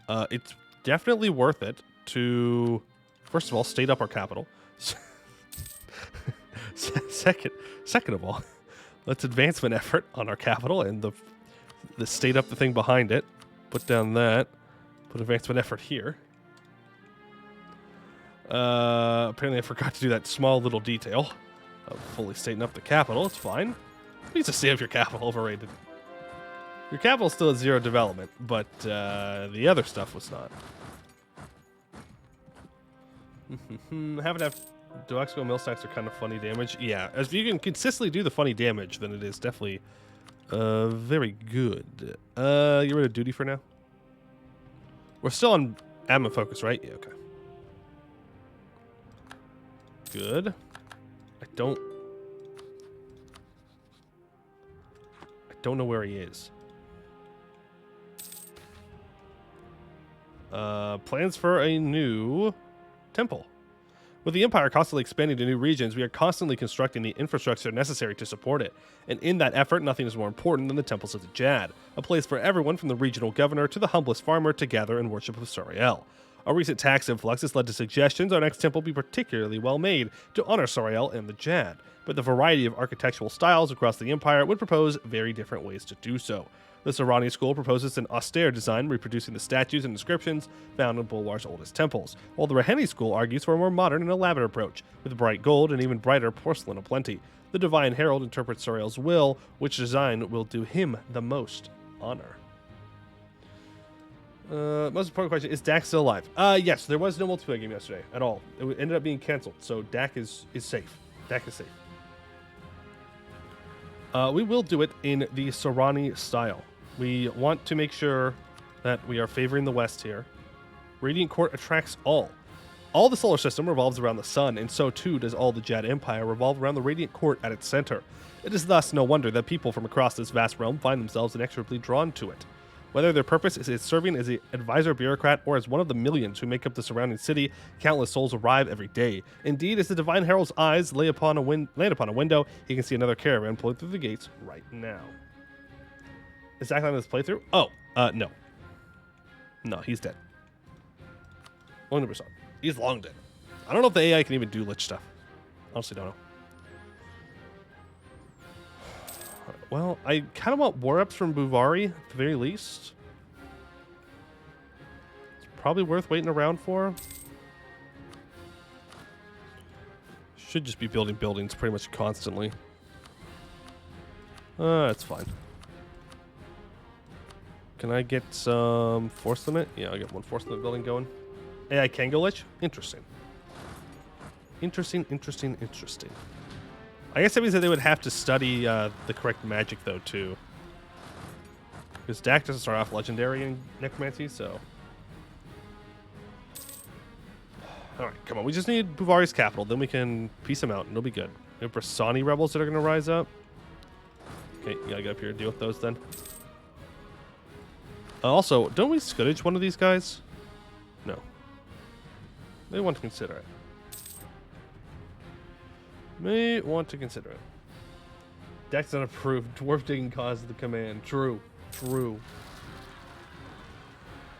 It's definitely worth it to, first of all, state up our capital. Second of all, let's advancement effort on our capital and the state up the thing behind it. Put down that. Put advancement effort here. Apparently I forgot to do that small little detail of fully stating up the capital. It's fine. It needs to save your capital. Overrated. Your capital's still at 0 development, but the other stuff was not. Having to have Deluxico mill stacks are kind of funny damage. Yeah, if you can consistently do the funny damage, then it is definitely very good. Get rid of duty for now. We're still on admin focus, right? Yeah, okay. Good. I don't know where he is. Plans for a new temple. With the Empire constantly expanding to new regions, we are constantly constructing the infrastructure necessary to support it. And in that effort, nothing is more important than the temples of the Jad, a place for everyone from the regional governor to the humblest farmer to gather and worship of SURAEL. A recent tax influx has led to suggestions our next temple be particularly well made to honor SURAEL and the Jad, but the variety of architectural styles across the Empire would propose very different ways to do so. The Sorani school proposes an austere design reproducing the statues and inscriptions found in Bulwar's oldest temples, while the Raheni school argues for a more modern and elaborate approach, with bright gold and even brighter porcelain aplenty. The Divine Herald interprets SURAEL's will, which design will do him the most honor. Most important question, is Dak still alive? Yes, there was no multiplayer game yesterday at all. It ended up being canceled, so Dak is safe. Dak is safe. We will do it in the Sorani style. We want to make sure that we are favoring the West here. Radiant Court attracts all. All the solar system revolves around the sun, and so too does all the Jad Empire revolve around the Radiant Court at its center. It is thus no wonder that people from across this vast realm find themselves inexorably drawn to it. Whether their purpose is serving as an advisor bureaucrat or as one of the millions who make up the surrounding city, countless souls arrive every day. Indeed, as the Divine Herald's eyes land upon a window, he can see another caravan pulling through the gates right now. Is Zach on this playthrough? Oh, no. No, he's dead. 100%. He's long dead. I don't know if the AI can even do lich stuff. Honestly, don't know. Well, I kind of want war ups from Buvari, at the very least. It's probably worth waiting around for. Should just be building buildings pretty much constantly. That's fine. Can I get some force limit? Yeah, I'll get one force limit building going. AI can go lich? Interesting. Interesting. I guess that means that they would have to study the correct magic, though, too. Because Dak doesn't start off legendary in necromancy, so... Alright, come on. We just need Buvari's capital. Then we can piece him out, and it'll be good. We have Brasani rebels that are going to rise up. Okay, you gotta get up here and deal with those, then. Also, don't we Scourge one of these guys? No. May want to consider it. May want to consider it. Dex unapproved. Dwarf digging caused the command. True. True.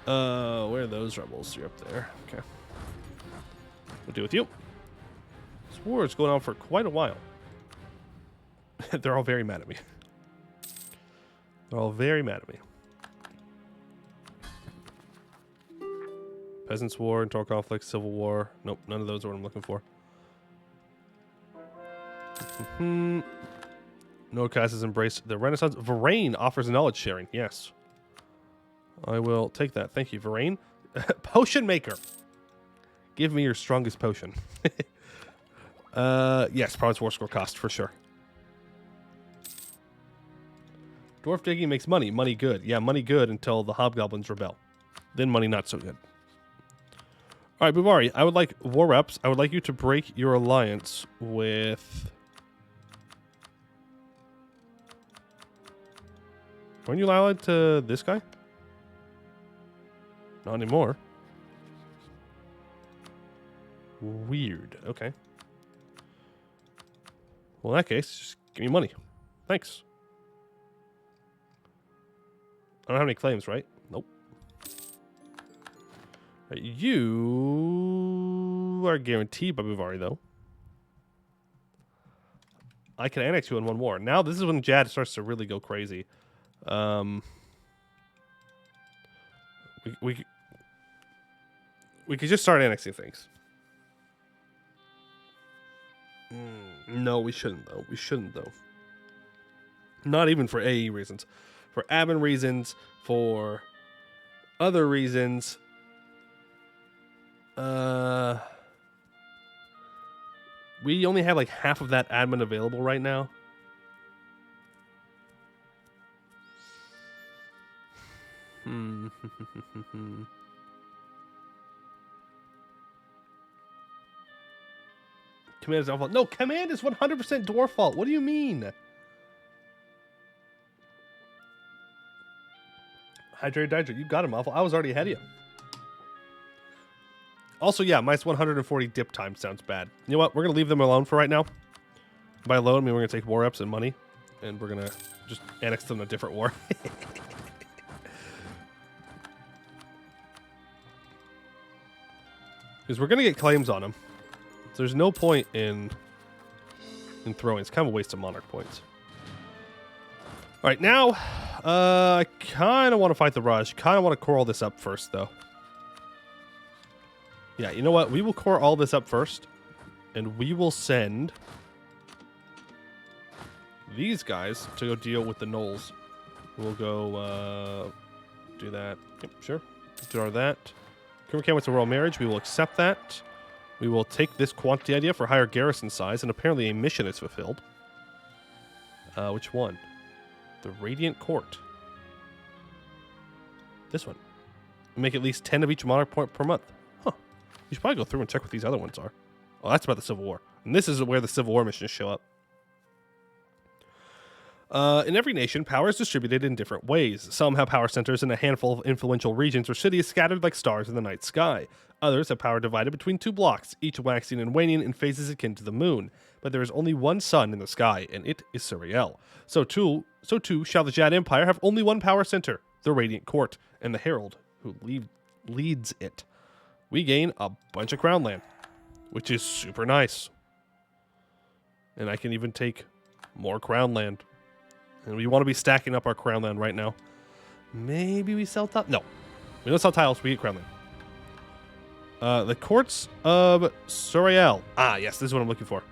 Where are those rebels? You're up there. Okay. We'll deal with you. This war is going on for quite a while. They're all very mad at me. They're all very mad at me. Peasants' War, internal conflict, civil war. Nope, none of those are what I'm looking for. Nordcast has embraced the Renaissance. Varain offers knowledge sharing. Yes. I will take that. Thank you, Varain. Potion maker. Give me your strongest potion. Yes, province war score cost for sure. Dwarf digging makes money. Money good. Yeah, money good until the hobgoblins rebel. Then money not so good. All right, Buvari, I would like war reps. I would like you to break your alliance with... Weren't you allied to this guy? Not anymore. Weird. Okay. Well, in that case, just give me money. Thanks. I don't have any claims, right? Nope. Right, you are guaranteed by Buvari, though. I can annex you in one more. Now, this is when Jad starts to really go crazy. We could just start annexing things. No, we shouldn't, though. We shouldn't, though. Not even for AE reasons. For admin reasons, for other reasons. We only have like half of that admin available right now. Command is our fault. No, command is 100% dwarf fault. What do you mean? Hydrated, you got him, Alpha. I was already ahead of you. Also, yeah, minus 140 dip time sounds bad. You know what? We're going to leave them alone for right now. By alone, I mean we're going to take war reps and money. And we're going to just annex them to a different war. Because we're going to get claims on them. So there's no point in throwing. It's kind of a waste of monarch points. All right, now, I kind of want to fight the Raj. Kind of want to core all this up first, though. Yeah, you know what? We will core all this up first, and we will send these guys to go deal with the gnolls. We'll go do that. Yep, sure. Do that. Current candidates a royal marriage. We will accept that. We will take this quantity idea for higher garrison size, and apparently a mission is fulfilled. Which one? The Radiant Court. This one. Make at least 10 of each monarch point per month. Huh. You should probably go through and check what these other ones are. Oh, that's about the Civil War. And this is where the Civil War missions show up. In every nation, power is distributed in different ways. Some have power centers in a handful of influential regions or cities scattered like stars in the night sky. Others have power divided between two blocks, each waxing and waning in phases akin to the moon. But there is only one sun in the sky, and it is SURAEL. So too shall the Jad Empire have only one power center, the Radiant Court, and the Herald who leads it. We gain a bunch of crown land, which is super nice. And I can even take more crown land. And we want to be stacking up our crown land right now. Maybe we sell tiles? No. We don't sell tiles, we get crown land. The Courts of SURAEL. Ah, yes, this is what I'm looking for.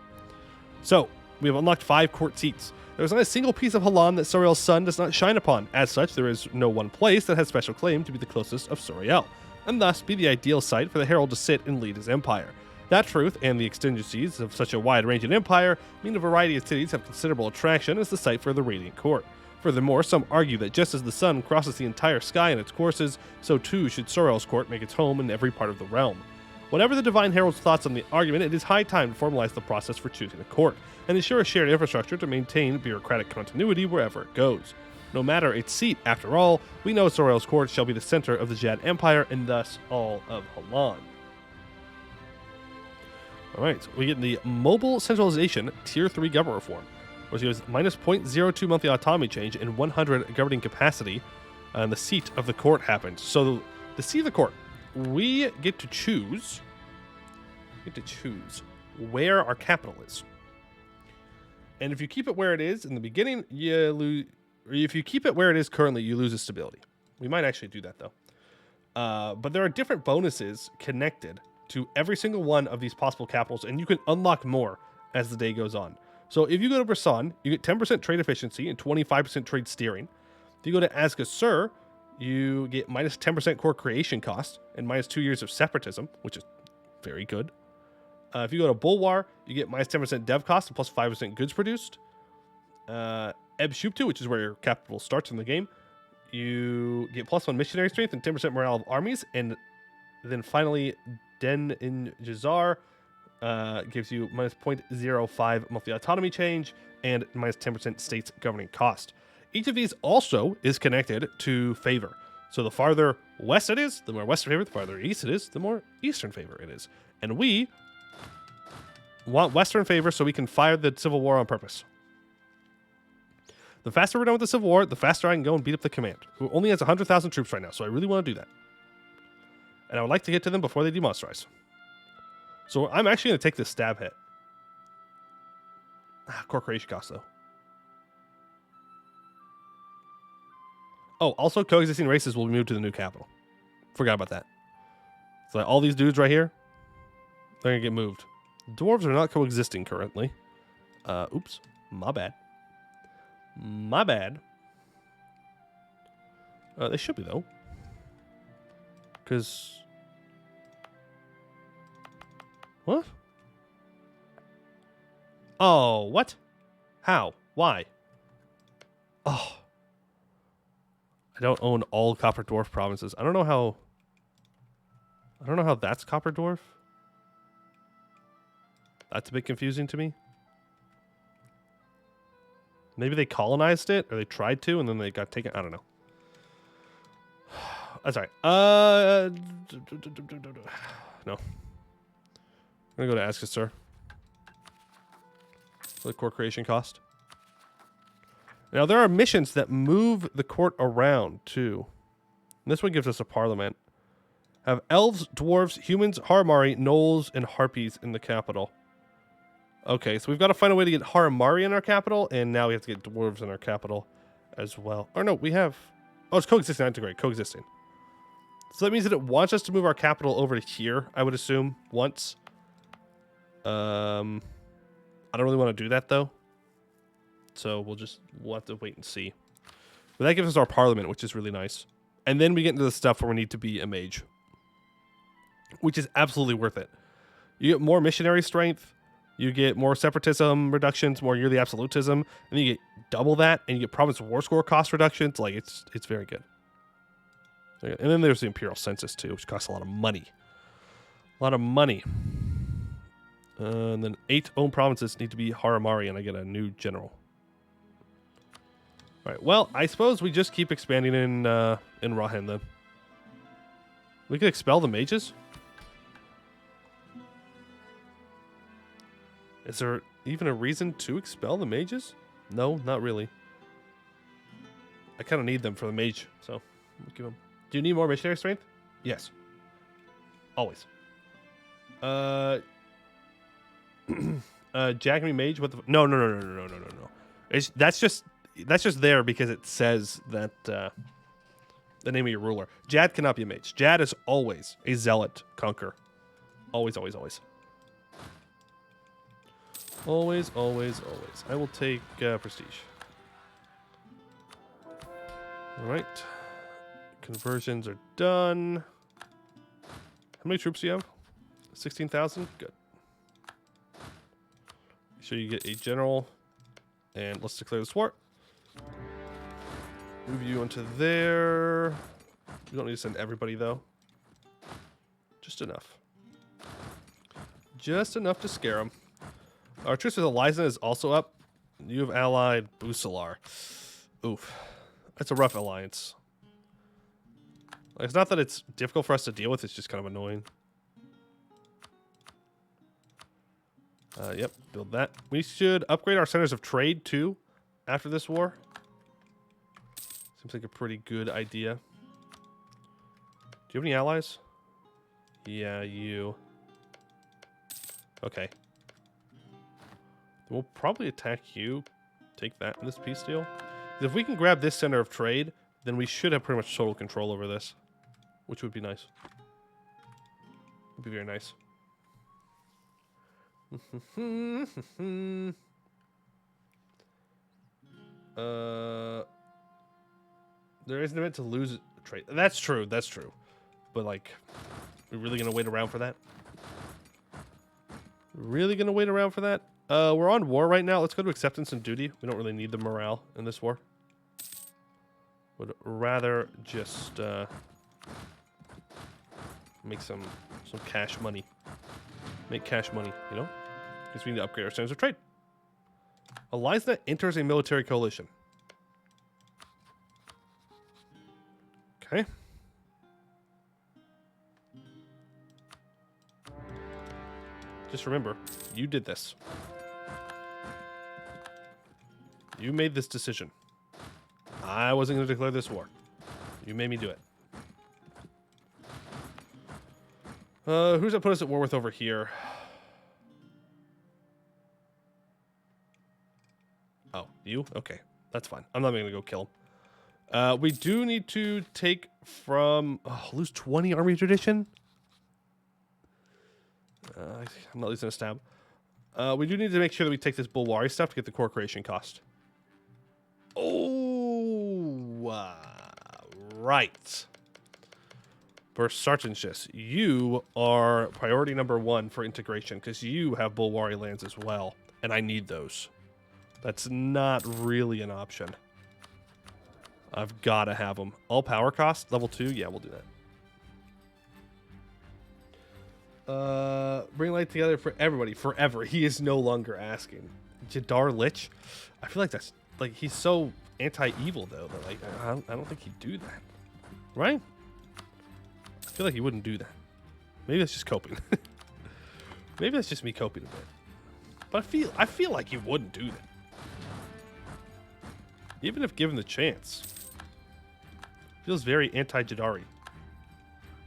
So, we have unlocked 5 court seats. There is not a single piece of Halan that SURAEL's sun does not shine upon. As such, there is no one place that has special claim to be the closest of SURAEL, and thus be the ideal site for the herald to sit and lead his empire. That truth and the exigencies of such a wide-ranging empire mean a variety of cities have considerable attraction as the site for the Radiant Court. Furthermore, some argue that just as the sun crosses the entire sky in its courses, so too should SURAEL's court make its home in every part of the realm. Whatever the Divine Herald's thoughts on the argument, it is high time to formalize the process for choosing a court, and ensure a shared infrastructure to maintain bureaucratic continuity wherever it goes. No matter its seat, after all, we know SURAEL's court shall be the center of the Jad Empire, and thus all of Halan. Alright, so we get the Mobile Centralization Tier 3 Government Reform, which gives minus 0.02 monthly autonomy change and 100 governing capacity, and the seat of the court happens. So the seat of the court, we get to choose where our capital is. And if you keep it where it is in the beginning, you lose. Or if you keep it where it is currently, you lose its stability. We might actually do that though. But there are different bonuses connected to every single one of these possible capitals, and you can unlock more as the day goes on. So if you go to Brisson, you get 10% trade efficiency and 25% trade steering. If you go to Asgasur, you get minus 10% core creation cost and minus 2 years of separatism, which is very good. If you go to Bulwar, you get minus 10% dev cost and plus 5% goods produced. Ebshuptu, which is where your capital starts in the game, you get plus 1 missionary strength and 10% morale of armies. And then finally, Den in Jadar gives you minus 0.05 monthly autonomy change and minus 10% state's governing cost. Each of these also is connected to favor. So the farther west it is, the more western favor. The farther east it is, the more eastern favor it is. And we want western favor so we can fire the civil war on purpose. The faster we're done with the civil war, the faster I can go and beat up the command, who only has 100,000 troops right now, so I really want to do that. And I would like to get to them before they demonsterize. So I'm actually going to take this stab hit. Core creation cost, though. Oh, also coexisting races will be moved to the new capital. Forgot about that. So all these dudes right here, they're going to get moved. Dwarves are not coexisting currently. Oops. My bad. My bad. They should be, though. Because... What? Oh, what? How? Why? Oh. I don't own all Copper Dwarf provinces. I don't know how that's Copper Dwarf. That's a bit confusing to me. Maybe they colonized it, or they tried to, and then they got taken. I don't know. That's all right. No. I'm going to go to Asgasur. For the core creation cost. Now, there are missions that move the court around, too. And this one gives us a parliament. Have elves, dwarves, humans, Haramari, gnolls, and harpies in the capital. Okay, so we've got to find a way to get Haramari in our capital, and now we have to get dwarves in our capital as well. Or no, we have... Oh, it's coexisting, not integrate. Coexisting. So that means that it wants us to move our capital over to here, I would assume, once. I don't really want to do that, though. So we'll have to wait and see. But that gives us our parliament, which is really nice. And then we get into the stuff where we need to be a mage. Which is absolutely worth it. You get more missionary strength. You get more separatism reductions, more yearly absolutism. And you get double that. And you get province war score cost reductions. Like, it's very good. And then there's the imperial census, too, which costs a lot of money. A lot of money. And then 8 owned provinces need to be Haramari, and I get a new general. All right. Well, I suppose we just keep expanding in Rahan then. We can expel the mages. Is there even a reason to expel the mages? No, not really. I kind of need them for the mage, so we'll give them. Do you need more missionary strength? Yes. Always. Jaggery Mage. What the? No. That's just there because it says that the name of your ruler. Jad cannot be a mage. Jad is always a zealot conqueror. Always. Always, always, always. I will take prestige. All right. Conversions are done. How many troops do you have? 16,000? Good. Make sure you get a general. And let's declare this war. Move you into there. We don't need to send everybody, though. Just enough. Just enough to scare them. Our truce with Eliza is also up. You have allied Busalar. Oof. That's a rough alliance. Like, it's not that it's difficult for us to deal with, it's just kind of annoying. Yep, build that. We should upgrade our centers of trade, too, after this war. Seems like a pretty good idea. Do you have any allies? Yeah, you. Okay. We'll probably attack you. Take that in this peace deal. If we can grab this center of trade, then we should have pretty much total control over this. Which would be nice. Would be very nice. There is an event to lose trade. That's true. That's true. But like, we're really gonna wait around for that? Really gonna wait around for that? We're on war right now. Let's go to acceptance and duty. We don't really need the morale in this war. Would rather just make some cash money. Make cash money, you know? Because we need to upgrade our standards of trade. Eliza enters a military coalition. Okay. Just remember, you did this. You made this decision. I wasn't going to declare this war. You made me do it. Who's that put us at war with over here? Oh, you? Okay, that's fine. I'm not even going to go kill him. We do need to take from... Oh, lose 20 army tradition? I'm not losing a stab. We do need to make sure that we take this Bulwari stuff to get the core creation cost. Oh, right. For Sargentshus, you are priority number 1 for integration because you have Bulwari lands as well, and I need those. That's not really an option. I've got to have them. All power cost, level 2? Yeah, we'll do that. Bring light together for everybody, forever. He is no longer asking. Jadar Lich? I feel like that's, like, he's so anti-evil, though, that, like, I don't think he'd do that. Right? I feel like he wouldn't do that. Maybe that's just coping. Maybe that's just me coping a bit. But I feel like he wouldn't do that. Even if given the chance. Feels very anti-Jaddari.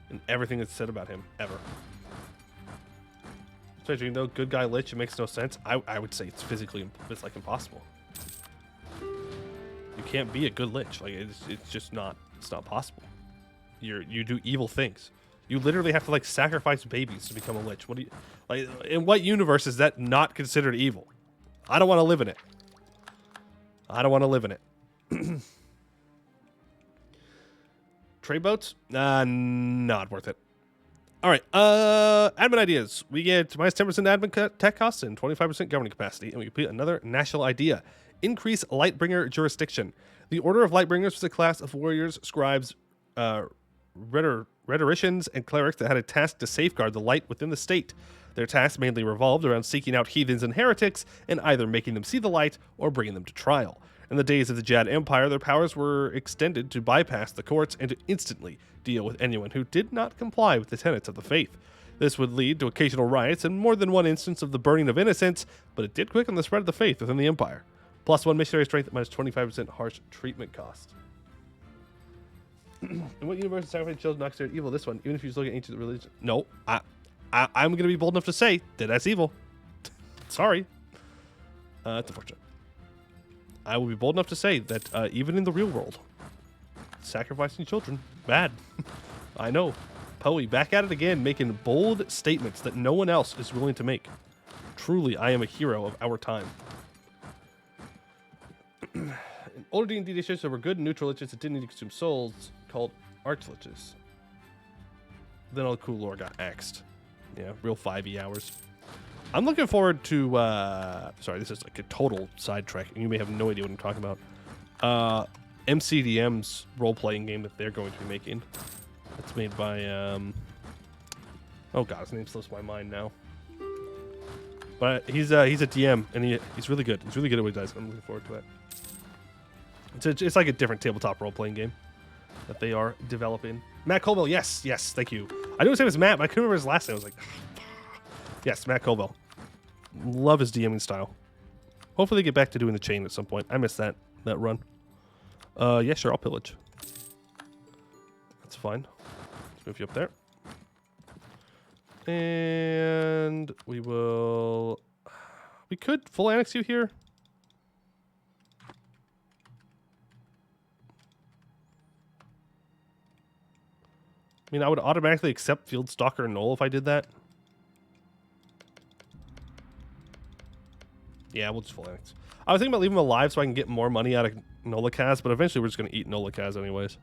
In everything that's said about him, ever. Especially though, good guy Lich, it makes no sense. I would say it's physically, it's like impossible. You can't be a good Lich. Like, it's just not, it's not possible. You do evil things. You literally have to, like, sacrifice babies to become a Lich. What do you, like, in what universe is that not considered evil? I don't want to live in it. I don't want to live in it. Trade boats? Not worth it. All right. Admin ideas. We get minus 10% admin tech costs and 25% governing capacity, and we complete another national idea. Increase Lightbringer jurisdiction. The Order of Lightbringers was a class of warriors, scribes, rhetoricians, and clerics that had a task to safeguard the light within the state. Their tasks mainly revolved around seeking out heathens and heretics and either making them see the light or bringing them to trial. In the days of the Jad Empire, their powers were extended to bypass the courts and to instantly deal with anyone who did not comply with the tenets of the faith. This would lead to occasional riots and more than one instance of the burning of innocents, but it did quicken the spread of the faith within the Empire. +1 missionary strength, minus 25% harsh treatment cost. In what universe is sacrificing children not considered evil? This one, even if you just look at ancient religion. No, I'm going to be bold enough to say that that's evil. Sorry. It's unfortunate. I will be bold enough to say that even in the real world, sacrificing children, bad. I know. Poey, back at it again, making bold statements that no one else is willing to make. Truly, I am a hero of our time. In older D&D dishes, there were good neutral liches that didn't need to consume souls, called archliches. Then all the cool lore got axed. Yeah, real 5e hours. I'm looking forward to, sorry, this is like a total sidetrack, and you may have no idea what I'm talking about. MCDM's role-playing game that they're going to be making. It's made by, oh god, his name slips my mind now. But he's a DM, and he's really good. He's really good at what he does. I'm looking forward to it. It's like a different tabletop role-playing game that they are developing. Matt Colville, yes, thank you. I knew his name was Matt, but I couldn't remember his last name. I was like, yes, Matt Colville. Love his DMing style. Hopefully they get back to doing the chain at some point. I missed that run. Yeah, sure, I'll pillage. That's fine. Let's move you up there. And we could full annex you here. I mean, I would automatically accept Field Stalker and Knoll if I did that. Yeah, we'll just full annex. I was thinking about leaving him alive so I can get more money out of Nolikaz, but eventually we're just going to eat Nolikaz anyways.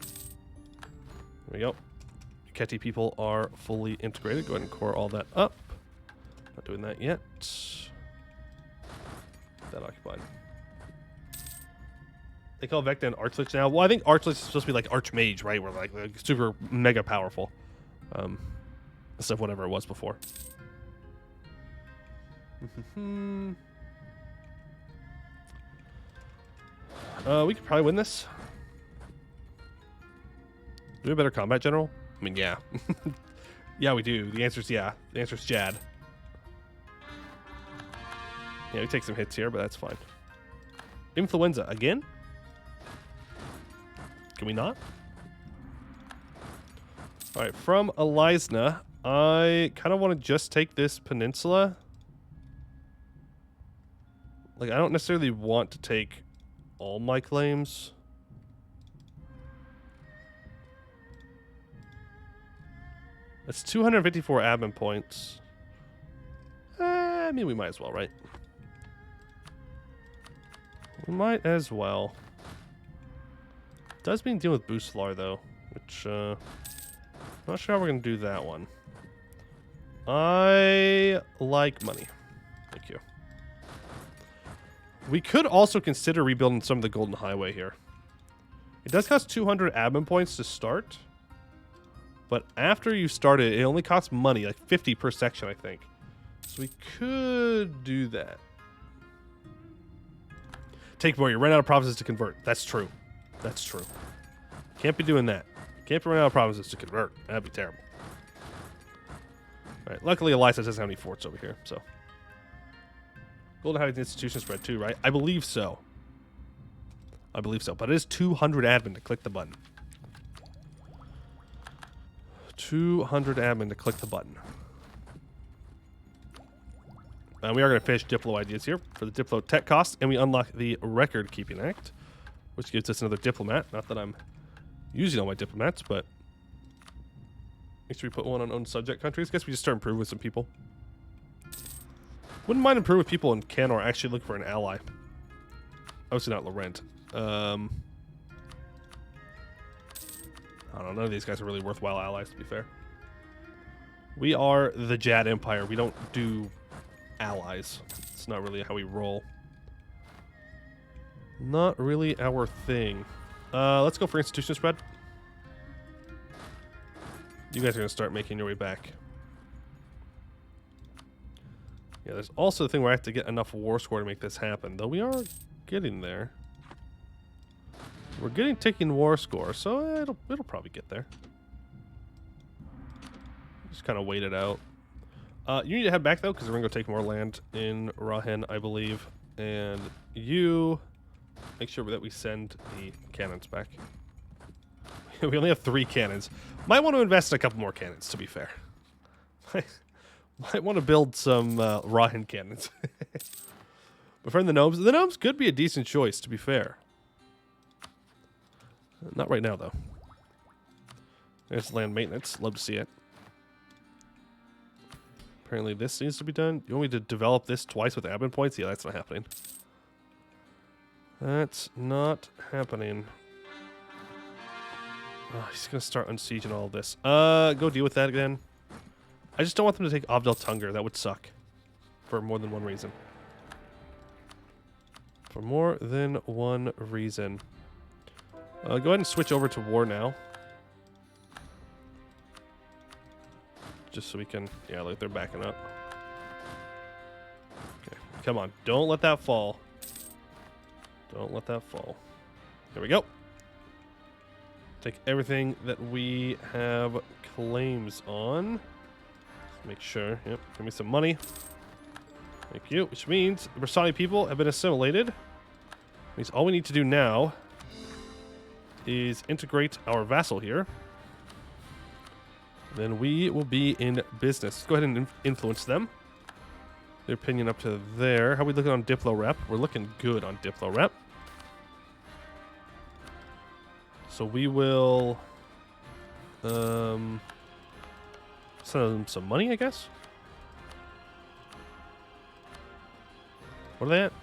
There we go. Keti people are fully integrated. Go ahead and core all that up. Not doing that yet. That occupied. They call Vecta an Archlich now. Well, I think Archlich is supposed to be like Archmage, right? Where like super mega powerful. Instead of whatever it was before. We could probably win this. Do we have a better combat general? I mean, yeah. Yeah, we do. The answer's yeah. The answer's Jad. Yeah, we take some hits here, but that's fine. Influenza again? Can we not? Alright, from Elisna, I kind of want to just take this peninsula. Like, I don't necessarily want to take all my claims. That's 254 admin points. I mean, we might as well, right? We might as well. Does mean deal with Boostlar, though, which, not sure how we're going to do that one. I like money. Thank you. We could also consider rebuilding some of the Golden Highway here. It does cost 200 admin points to start. But after you start it, it only costs money, like 50 per section, I think. So we could do that. Take more. You run out of provinces to convert. That's true. That's true. Can't be doing that. Can't be running out of provinces to convert. That'd be terrible. All right. Luckily, Elias doesn't have any forts over here, so. Golden Highway institution spread too, right? I believe so. I believe so. But it is 200 admin to click the button. 200 admin to click the button. And we are going to finish Diplo ideas here for the Diplo tech cost, and we unlock the Record Keeping Act, which gives us another diplomat. Not that I'm using all my diplomats, but make sure we put one on own subject countries. Guess we just start improving with some people. Wouldn't mind improving with people in Canor. Actually look for an ally. Obviously not Laurent. I don't know. None of these guys are really worthwhile allies, to be fair. We are the Jad Empire. We don't do allies. It's not really how we roll. Not really our thing. Let's go for institution spread. You guys are going to start making your way back. Yeah, there's also the thing where I have to get enough war score to make this happen, though we are getting there. We're getting ticking war score, so it'll probably get there. Just kind of wait it out. You need to head back, though, because we're going to go take more land in Rahen, I believe. And you make sure that we send the cannons back. We only have 3 cannons. Might want to invest in a couple more cannons, to be fair. Might want to build some Rahen cannons. But for the gnomes could be a decent choice, to be fair. Not right now, though. There's land maintenance. Love to see it. Apparently this needs to be done. You want me to develop this twice with admin points? Yeah, that's not happening. That's not happening. Oh, he's going to start unsieging all of this. Go deal with that again. I just don't want them to take Abdel Tunger. That would suck. For more than one reason. For more than one reason. Go ahead and switch over to war now. Just so we can... Yeah, look, they're backing up. Okay, come on. Don't let that fall. Don't let that fall. There we go. Take everything that we have claims on. Make sure. Yep, give me some money. Thank you. Which means the Bristani people have been assimilated. Means all we need to do now is integrate our vassal here. Then we will be in business. Let's go ahead and influence them. Their opinion up to there. How are we looking on Diplo Rep? We're looking good on Diplo Rep. So we will send them some money, I guess. What are they at?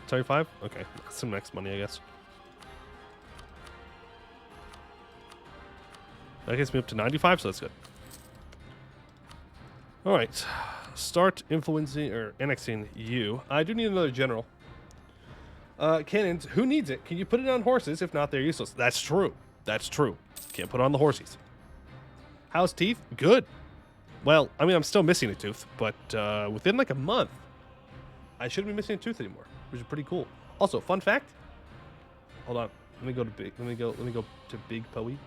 75? Okay, some next money, I guess. That gets me up to 95, so that's good. All right, start influencing or annexing you. I do need another general. Cannons, who needs it? Can you put it on horses? If not, they're useless. That's true. That's true. Can't put it on the horses. How's teeth? Good. Well, I mean, I'm still missing a tooth, but within like a month, I shouldn't be missing a tooth anymore, which is pretty cool. Also, fun fact. Hold on. Let me go to big. Let me go to Big Poey.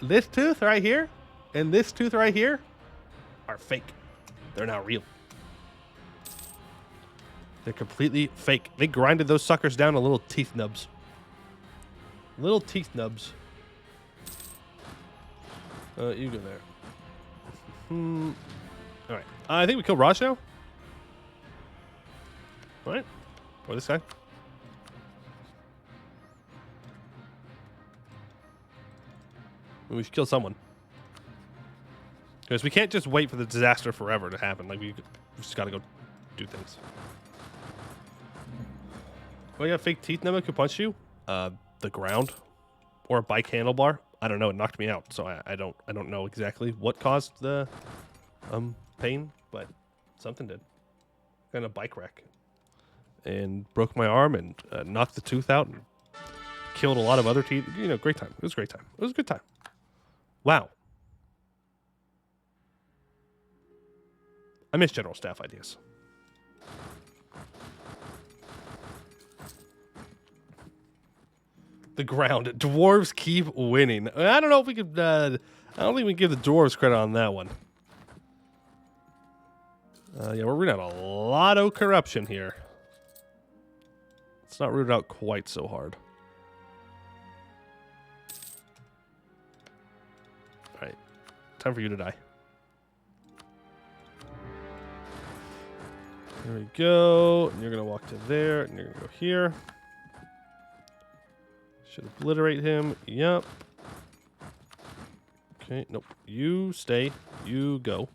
This tooth right here and this tooth right here are fake. They're not real. They're completely fake. They grinded those suckers down to little teeth nubs. Little teeth nubs. You go there. All right. I think we kill Raj now. All right. Or this guy. We should kill someone. Because we can't just wait for the disaster forever to happen. Like, we just gotta go do things. Oh, you got fake teeth nub could punch you? The ground. Or a bike handlebar. I don't know. It knocked me out. So I don't know exactly what caused the pain, but something did. Kind of bike wreck. And broke my arm and knocked the tooth out and killed a lot of other teeth. You know, great time. It was a great time. It was a good time. Wow. I miss general staff ideas. The ground. Dwarves keep winning. I don't know if we could... I don't think we can give the dwarves credit on that one. Yeah, we're rooting out a lot of corruption here. It's not rooted out quite so hard. Alright. Time for you to die. There we go. And you're going to walk to there. And you're going to go here. Should obliterate him. Yep. Okay. Nope. You stay. You go.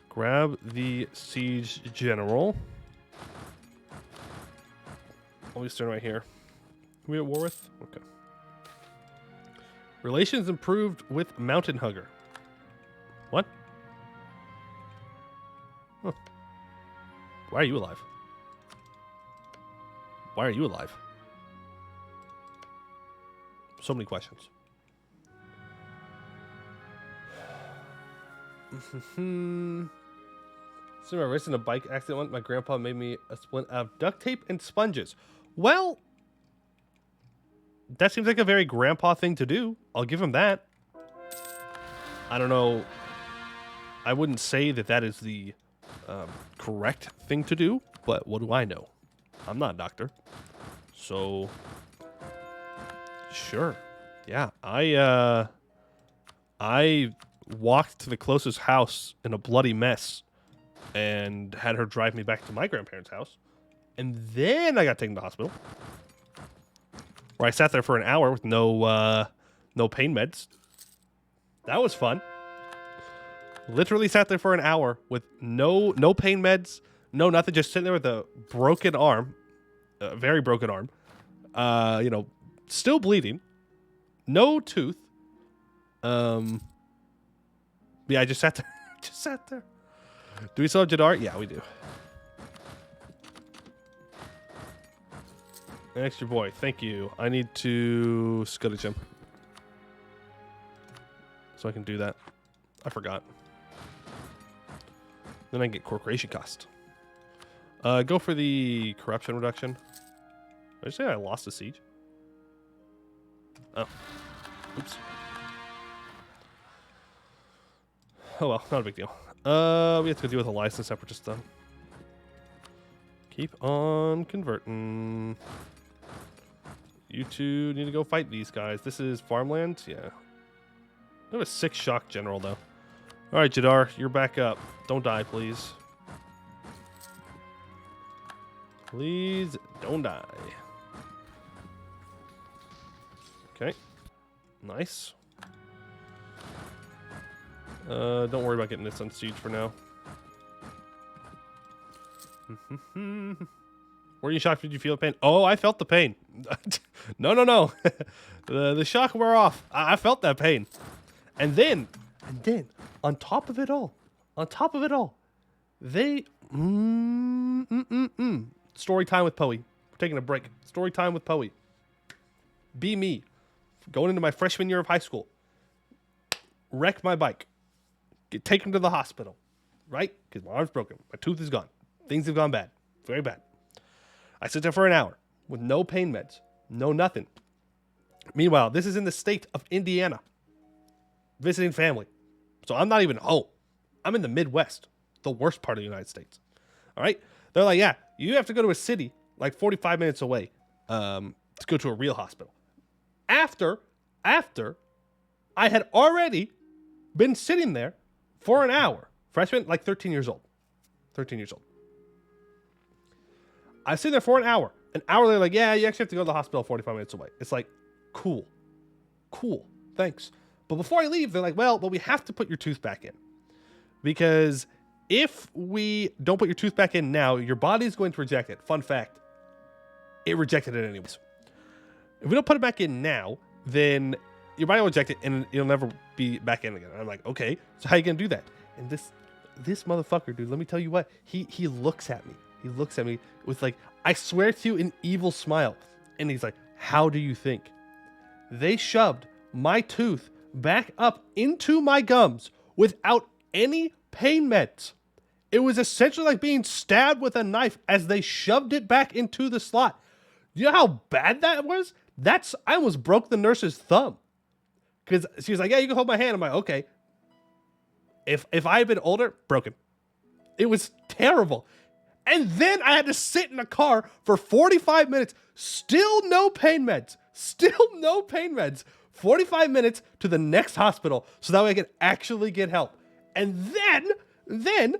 Grab the siege general. Always turn right here. Who are we at war with? Okay. Relations improved with Mountain Hugger. What? Huh. Why are you alive? Why are you alive? So many questions. See my wrist in a bike accident once. My grandpa made me a splint out of duct tape and sponges. Well, that seems like a very grandpa thing to do. I'll give him that. I don't know. I wouldn't say that that is the correct thing to do, but what do I know? I'm not a doctor. So, sure. Yeah, I walked to the closest house in a bloody mess and had her drive me back to my grandparents' house. And then I got taken to the hospital, where I sat there for an hour with no pain meds. That was fun. Literally sat there for an hour with no pain meds, no nothing, just sitting there with a broken arm, a very broken arm, you know, still bleeding, no tooth. Yeah, I just sat there. Just sat there. Do we still have Jadar? Yeah, we do. Next, your boy. Thank you. I need to scuttage him. So I can do that. I forgot. Then I get corporation cost. Go for the corruption reduction. Did I say I lost a siege? Oh. Oops. Oh well, not a big deal. We have to deal with a license separatist though. Keep on converting. You two need to go fight these guys. This is farmland? Yeah. I have a 6 shock general though. Alright, Jadar, you're back up. Don't die, please. Please don't die. Okay. Nice. Don't worry about getting this on siege for now. Were you shocked? Did you feel the pain? Oh, I felt the pain. No. The shock wore off. I felt that pain. And then, on top of it all, they... Story time with Poey. We're taking a break. Story time with Poey. Be me. Going into my freshman year of high school. Wreck my bike. Get taken to the hospital. Right? Because my arm's broken. My tooth is gone. Things have gone bad. Very bad. I sit there for an hour with no pain meds. No nothing. Meanwhile, this is in the state of Indiana. Visiting family. So I'm not even home. I'm in the Midwest. The worst part of the United States. All right? They're like, yeah, you have to go to a city like 45 minutes away to go to a real hospital. After I had already been sitting there for an hour. Freshman, like 13 years old. 13 years old. I was sitting there for an hour. An hour later, like, yeah, you actually have to go to the hospital 45 minutes away. It's like, cool. Thanks. But before I leave, they're like, well, but we have to put your tooth back in. Because if we don't put your tooth back in now, your body's going to reject it. Fun fact, it rejected it anyways. If we don't put it back in now, then your body will reject it and it'll never be back in again. And I'm like, okay, so how are you going to do that? And this motherfucker, dude, let me tell you what, he looks at me. He looks at me with like, I swear to you, an evil smile. And he's like, how do you think? They shoved my tooth back up into my gums without any pain meds. It was essentially like being stabbed with a knife as they shoved it back into the slot. You know how bad that was? I almost broke the nurse's thumb. Because she was like, yeah, you can hold my hand. I'm like, okay. If I had been older, broken. It was terrible. And then I had to sit in a car for 45 minutes. Still no pain meds. 45 minutes to the next hospital so that way I could actually get help. And then,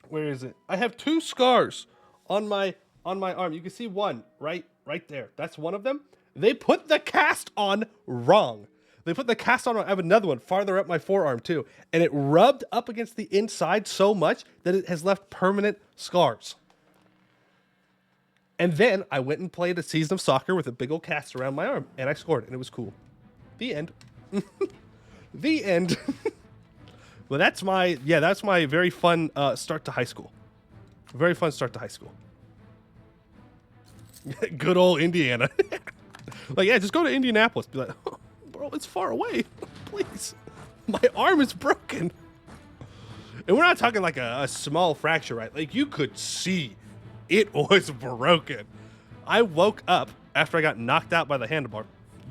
where is it? I have 2 scars on my arm. You can see one right there. That's one of them. They put the cast on wrong. I have another one farther up my forearm too. And it rubbed up against the inside so much that it has left permanent scars. And then I went and played a season of soccer with a big old cast around my arm. And I scored, and it was cool. The end. The end. Well, that's my very fun start to high school. Very fun start to high school. Good old Indiana. Like, yeah, just go to Indianapolis. Be like, oh, bro, it's far away. Please. My arm is broken. And we're not talking like a small fracture, right? Like, you could see it was broken. I woke up after I got knocked out by the handlebar.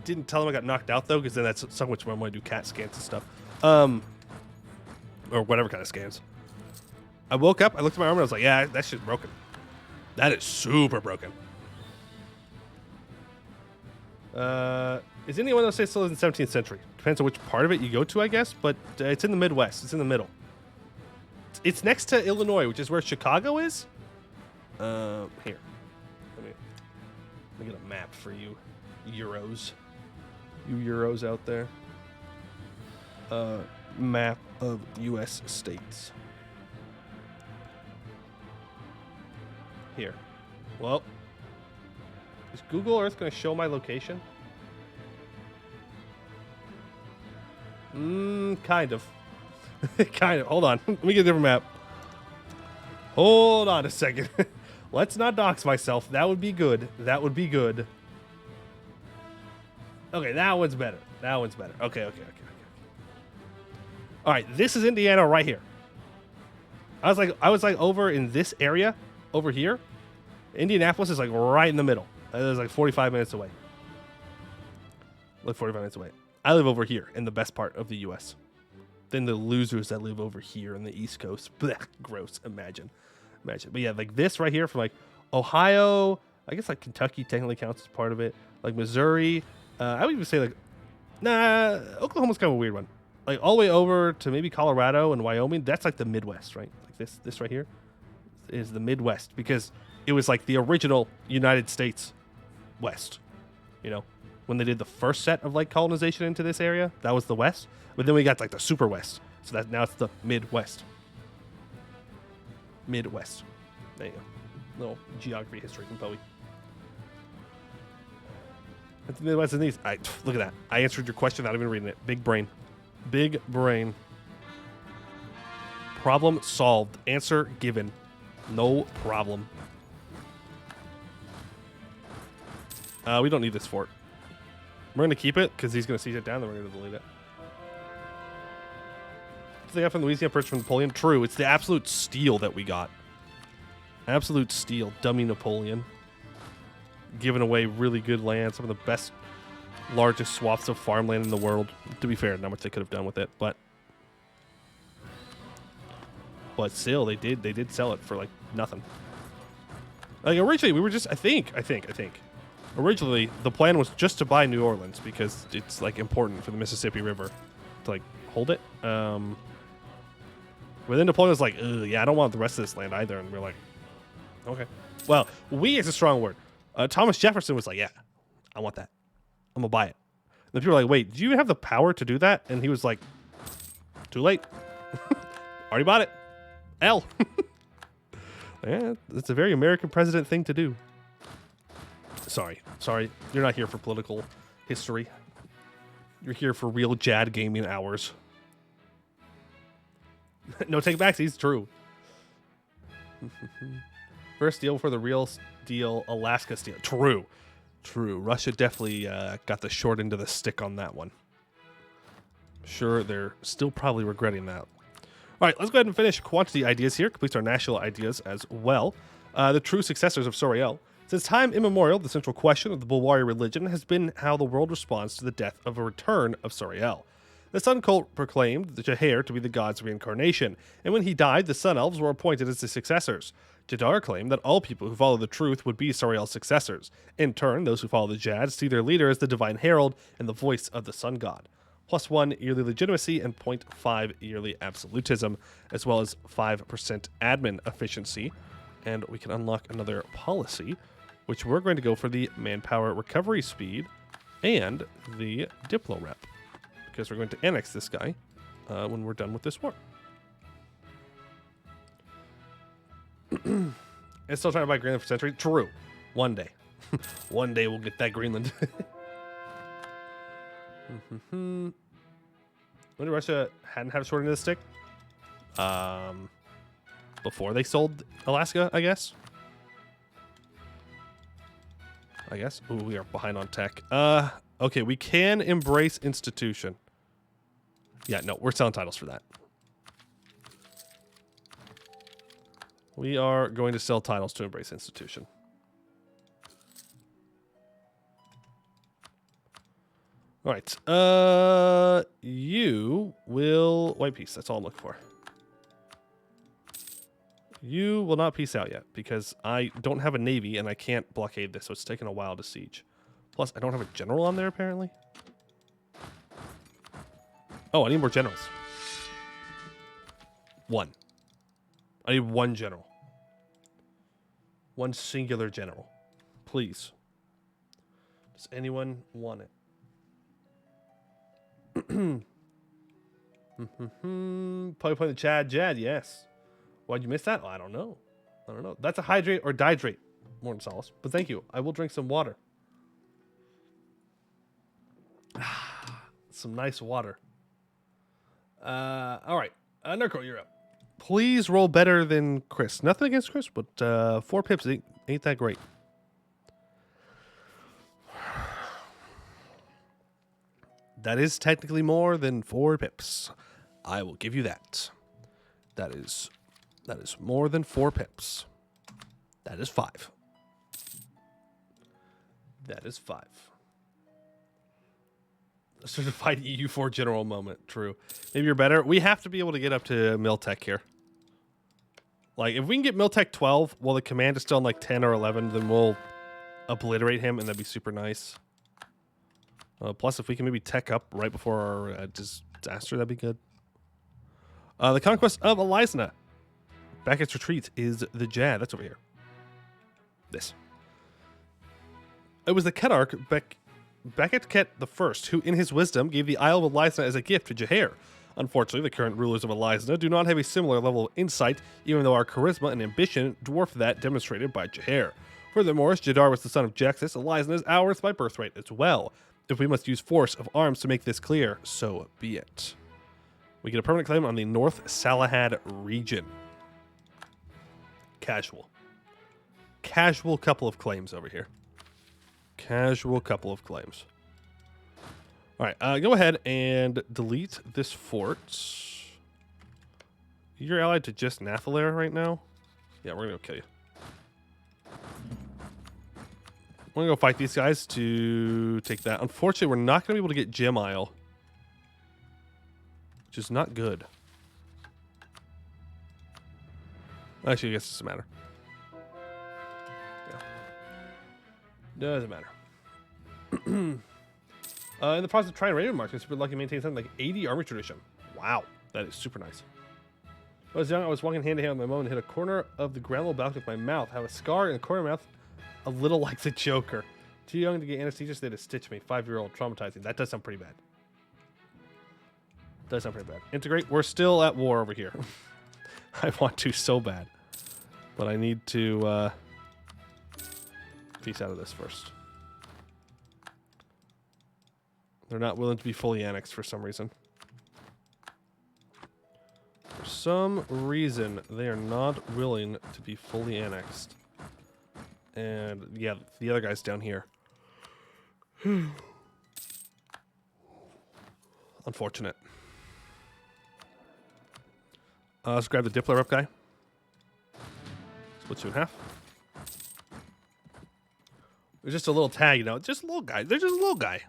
Didn't tell him I got knocked out, though, because then that's so much more I'm going to do CAT scans and stuff. Or whatever kind of scans. I woke up, I looked at my arm, and I was like, yeah, that shit's broken. That is super broken. Is anyone else say still in the 17th century? Depends on which part of it you go to, I guess, but it's in the Midwest. It's in the middle. It's next to Illinois, which is where Chicago is. Here. Let me get a map for you Euros. You Euros out there. Map of U.S. states. Here. Well, is Google Earth going to show my location? Kind of. Kind of. Hold on. Let me get a different map. Hold on a second. Let's not dox myself. That would be good. That would be good. Okay, that one's better. That one's better. Okay. All right, this is Indiana right here. I was like over in this area over here. Indianapolis is like right in the middle. It was like 45 minutes away. Like 45 minutes away. I live over here in the best part of the U.S. Then the losers that live over here on the East Coast. Blech, gross. Imagine. But yeah, like this right here from like Ohio. I guess like Kentucky technically counts as part of it. Like Missouri. I would even say like, nah, Oklahoma's kind of a weird one. Like all the way over to maybe Colorado and Wyoming. That's like the Midwest, right? Like this right here is the Midwest because it was like the original United States West, you know, when they did the first set of like colonization into this area, that was the West. But then we got like the Super West. So that now it's the Midwest. Midwest. There you go. Little geography history from Poey. That's the Midwest and these. Look at that. I answered your question without even reading it. Big brain. Big brain. Problem solved. Answer given. No problem. We don't need this fort. We're going to keep it because he's going to siege it down, then we're going to delete it. They got from Louisiana purchase from Napoleon. True. It's the absolute steal that we got. Absolute steal. Dummy Napoleon. Giving away really good land. Some of the best, largest swaths of farmland in the world. To be fair, not much they could have done with it, but still, they did sell it for like nothing. Like originally, we were just I think. Originally, the plan was just to buy New Orleans because it's like important for the Mississippi River to like hold it. But then Napoleon was like, yeah, I don't want the rest of this land either. And we're like, okay. Well, we is a strong word. Thomas Jefferson was like, yeah, I want that. I'm going to buy it. And then people were like, wait, do you have the power to do that? And he was like, too late. Already bought it. L. Yeah, it's a very American president thing to do. Sorry. You're not here for political history. You're here for real Jad gaming hours. No take backs. He's true. First deal for the real deal, Alaska steel. True. Russia definitely got the short end of the stick on that one. Sure, they're still probably regretting that. All right, let's go ahead and finish quantity ideas here. Completes our national ideas as well. The true successors of SURAEL. Since time immemorial, the central question of the Bulwari religion has been how the world responds to the death of a return of SURAEL. The Sun Cult proclaimed the Jadar to be the god's reincarnation, and when he died, the Sun Elves were appointed as the successors. Jadar claimed that all people who follow the truth would be SURAEL's successors. In turn, those who follow the Jad see their leader as the divine herald and the voice of the Sun God. +1 yearly legitimacy and 0.5 yearly absolutism, as well as 5% admin efficiency. And we can unlock another policy, which we're going to go for the manpower recovery speed and the Diplo rep, because we're going to annex this guy when we're done with this war. It's still trying to buy Greenland for century. True. One day. One day we'll get that Greenland. When did Russia hadn't had a short end of the stick? Before they sold Alaska, I guess. Ooh, we are behind on tech. Okay, we can embrace institution. Yeah, no, we're selling titles for that. We are going to sell titles to embrace institution. All right. You will white peace. That's all I'm looking for. You will not peace out yet because I don't have a navy and I can't blockade this, so it's taking a while to siege. Plus, I don't have a general on there apparently. Oh, I need more generals. One. I need one general. One singular general. Please. Does anyone want it? Probably playing the Jad, yes. Why'd you miss that? Oh, I don't know. That's a hydrate or dihydrate. More than solace. But thank you. I will drink some water. Some nice water. All right. Nurko, you're up. Please roll better than Chris. Nothing against Chris, but 4 pips ain't that great. That is technically more than 4 pips. I will give you that. That is more than 4 pips. That is 5. That is 5. A certified EU4 general moment. True. Maybe you're better. We have to be able to get up to Miltech here. Like, if we can get Miltech 12 while the command is still in like 10 or 11, then we'll obliterate him, and that'd be super nice. Plus, if we can maybe tech up right before our disaster, that'd be good. The conquest of Alizna. Back at retreat is the Jad. That's over here. This. It was the Kedarch Becket the First, who in his wisdom gave the Isle of Alizna as a gift to Jahair. Unfortunately, the current rulers of Alizna do not have a similar level of insight, even though our charisma and ambition dwarf that demonstrated by Jahair. Furthermore, Jadar was the son of Jaxus. Alizna is ours by birthright as well. If we must use force of arms to make this clear, so be it. We get a permanent claim on the North Salahad region. Casual. Casual couple of claims over here. Casual couple of claims. All right, go ahead and delete this fort. You're allied to just Nathalar right now? Yeah, we're going to kill you. We're going to go fight these guys to take that. Unfortunately, we're not going to be able to get Gem Isle, which is not good. Actually, I guess it doesn't matter. Yeah. Doesn't matter. In the process of trying radio marks, super lucky to maintain something like 80 army tradition. Wow, that is super nice. When I was young, I was walking hand in hand with my mom and hit a corner of the ground level balcony with my mouth. I have a scar in the corner of my mouth, a little like the Joker. Too young to get anesthesia, so they had to stitch me. 5-year-old, traumatizing. That does sound pretty bad. Does sound pretty bad. Integrate. We're still at war over here. I want to so bad, but I need to piece out of this first. They're not willing to be fully annexed for some reason. For some reason, they are not willing to be fully annexed. And yeah, the other guy's down here. Unfortunate. Let's grab the Dippler up guy. Split you in half. There's just a little tag, you know. Just a little guy. They're just a little guy.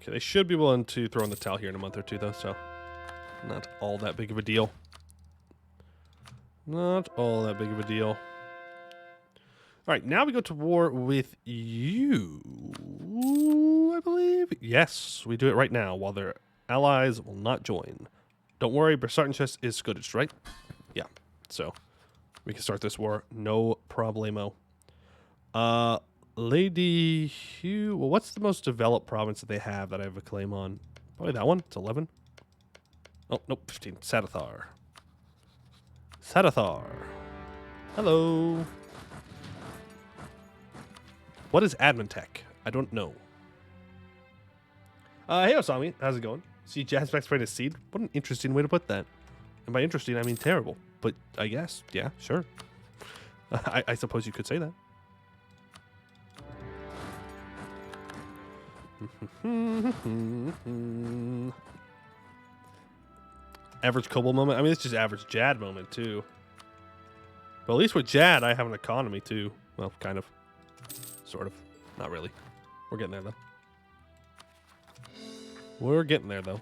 Okay, they should be willing to throw in the towel here in a month or two, though, so not all that big of a deal. Not all that big of a deal. All right, now we go to war with you, I believe. Yes, we do it right now while their allies will not join. Don't worry, Bersartan chest is Scottish, right? Yeah, so we can start this war, no problemo. Lady Hugh, well, what's the most developed province that they have that I have a claim on? Probably that one. It's 11. Oh, nope, 15. Sadathar. Sadathar. Hello. What is admin tech? I don't know. Hey, Osami. How's it going? See Jazzback spraying a seed? What an interesting way to put that. And by interesting, I mean terrible. But I guess, yeah, sure. I suppose you could say that. Average Kobold moment. I mean, it's just average Jad moment, too. But at least with Jad, I have an economy, too. Well, kind of. Sort of. Not really. We're getting there, though. We're getting there, though.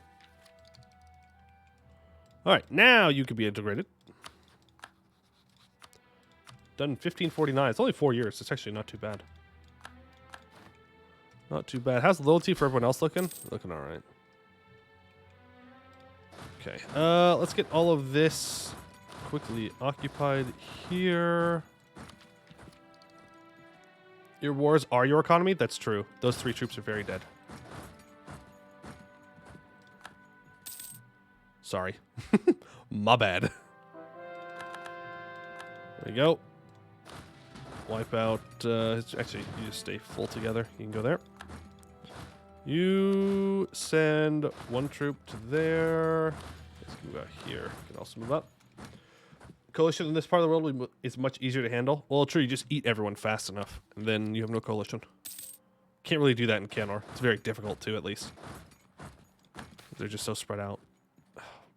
Alright, now you can be integrated. Done in 1549. It's only 4 years. It's actually not too bad. Not too bad. How's loyalty for everyone else looking? Looking alright. Okay. Let's get all of this quickly occupied here. Your wars are your economy? That's true. Those 3 troops are very dead. Sorry. My bad. There you go. Wipe out. Actually, you just stay full together. You can go there. You send one troop to there. Let's move out here. You can also move up. Coalition in this part of the world is much easier to handle. Well, true, you just eat everyone fast enough, and then you have no coalition. Can't really do that in Canor. It's very difficult to, at least. They're just so spread out.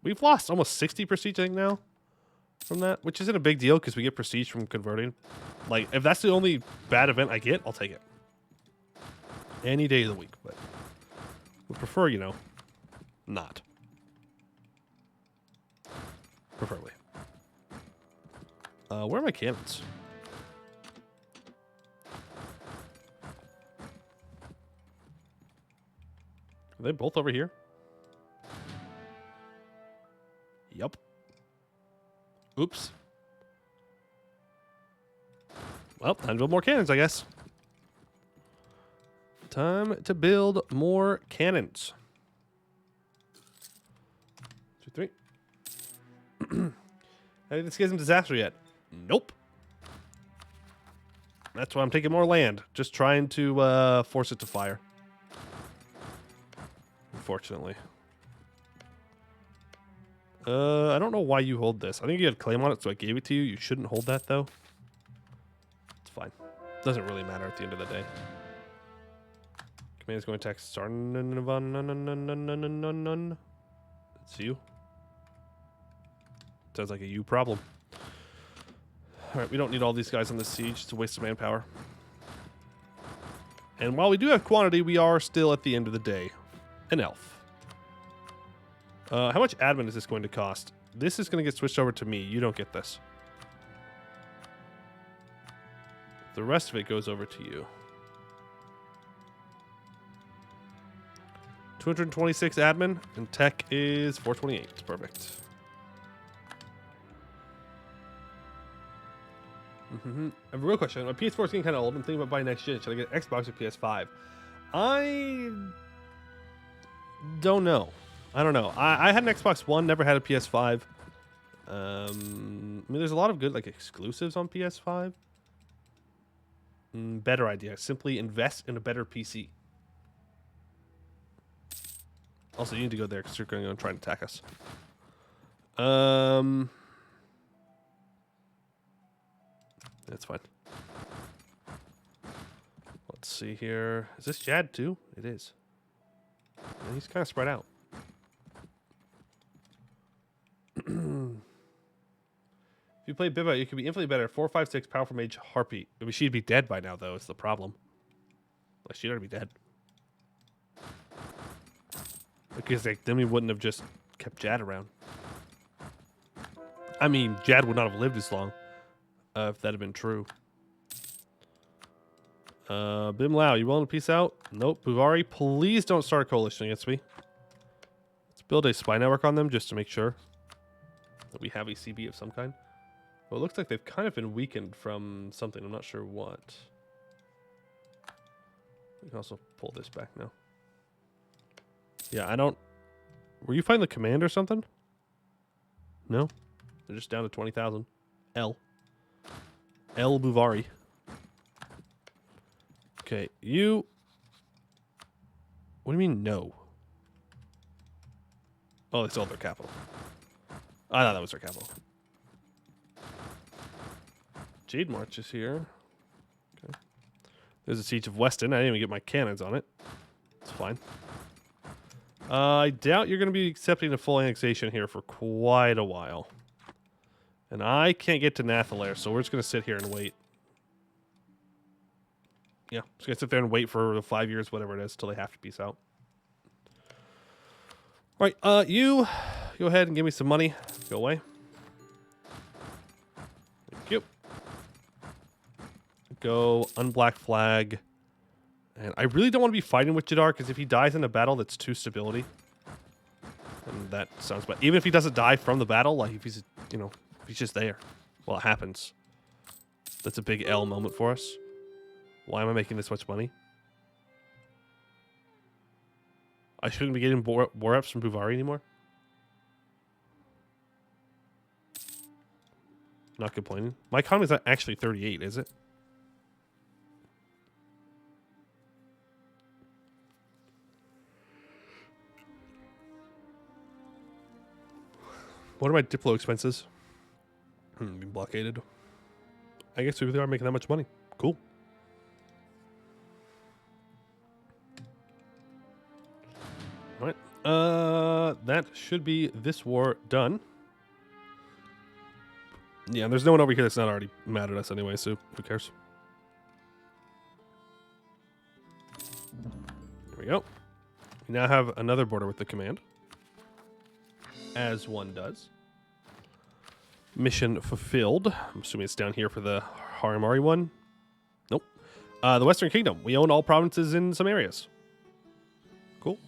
We've lost almost 60 prestige, I think, now from that, which isn't a big deal because we get prestige from converting. Like, if that's the only bad event I get, I'll take it. Any day of the week, but would prefer, you know, not. Preferably. Where are my cannons? Are they both over here? Yup. Oops. Well, time to build more cannons, I guess. Time to build more cannons. 2, 3. I think this isn't disaster yet. Nope. That's why I'm taking more land. Just trying to force it to fire. Unfortunately. I don't know why you hold this. I think you had claim on it, so I gave it to you. You shouldn't hold that, though. It's fine. Doesn't really matter at the end of the day. Command is going to attack Star. It's you. Sounds like a you problem. Alright, we don't need all these guys on the siege. It's a waste of manpower. And while we do have quantity, we are still, at the end of the day, an elf. How much admin is this going to cost? This is going to get switched over to me. You don't get this. The rest of it goes over to you. 226 admin, and tech is 428. It's perfect. I have a real question. My PS4 is getting kind of old. I'm thinking about buying next gen. Should I get an Xbox or PS5? I don't know. I don't know. I had an Xbox One, never had a PS5. I mean, there's a lot of good like exclusives on PS5. Better idea. Simply invest in a better PC. Also, you need to go there because you're going to try and attack us. That's fine. Let's see here. Is this Jad too? It is. And he's kind of spread out. If you play Biba, you could be infinitely better. 4, 5, 6, powerful mage, harpy. I mean, she'd be dead by now, though. It's the problem. Like, she'd already be dead. Because like, then we wouldn't have just kept Jad around. I mean, Jad would not have lived as long if that had been true. Bim Lao, you willing to peace out? Nope. Buvari, please don't start a coalition against me. Let's build a spy network on them just to make sure that we have a CB of some kind. Well, it looks like they've kind of been weakened from something. I'm not sure what. We can also pull this back now. Yeah, I don't... Were you fighting the command or something? No? They're just down to 20,000. L Buvari. Okay, you... What do you mean, no? Oh, they sold their capital. I thought that was their capital. Jade March is here. Okay. There's a siege of Weston. I didn't even get my cannons on it. It's fine. I doubt you're going to be accepting a full annexation here for quite a while. And I can't get to Nathalair, so we're just going to sit here and wait. Yeah, just going to sit there and wait for the 5 years, whatever it is, till they have to peace out. All right, you go ahead and give me some money. Go away. Thank you. Go unblack flag. And I really don't want to be fighting with Jadar, because if he dies in a battle, that's 2 stability. And that sounds bad. Even if he doesn't die from the battle, like if he's, you know, if he's just there. Well, it happens. That's a big L moment for us. Why am I making this much money? I shouldn't be getting war reps from Buvari anymore. Not complaining. My economy's not actually 38, is it? What are my Diplo expenses? Being blockaded. I guess we really are making that much money. Cool. All right. That should be this war done. Yeah, there's no one over here that's not already mad at us anyway, so who cares? There we go. We now have another border with the command. As one does. Mission fulfilled. I'm assuming it's down here for the Haramari one. Nope. The Western Kingdom. We own all provinces in some areas. Cool.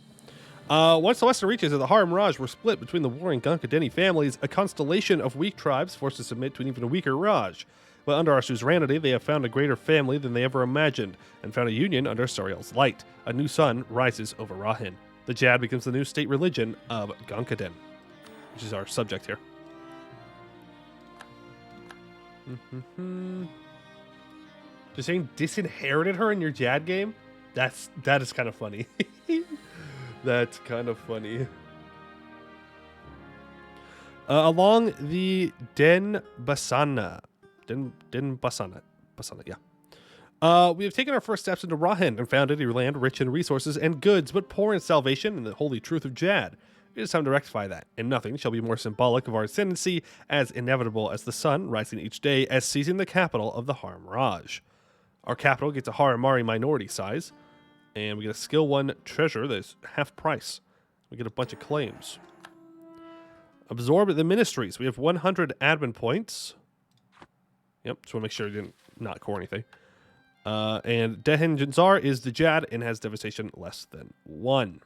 Once the western reaches of the Haram Raj were split between the warring Gungadeni families, a constellation of weak tribes forced to submit to an even weaker Raj. But under our suzerainty, they have found a greater family than they ever imagined, and found a union under SURAEL's light. A new sun rises over Rahin. The Jad becomes the new state religion of Gungaden, which is our subject here. Just saying disinherited her in your Jad game? That is kind of funny. That's kind of funny. Along the Basana, yeah. We have taken our first steps into Rahin and founded a land rich in resources and goods, but poor in salvation and the holy truth of Jad. It is time to rectify that, and nothing shall be more symbolic of our ascendancy, as inevitable as the sun rising each day, as seizing the capital of the Haram Raj. Our capital gets a Haramari minority size, and we get a skill 1 treasure that is half price. We get a bunch of claims. Absorb the ministries. We have 100 admin points. Yep, just want to make sure I didn't not core anything. And Dehenjanzar is the Jad and has devastation less than 1.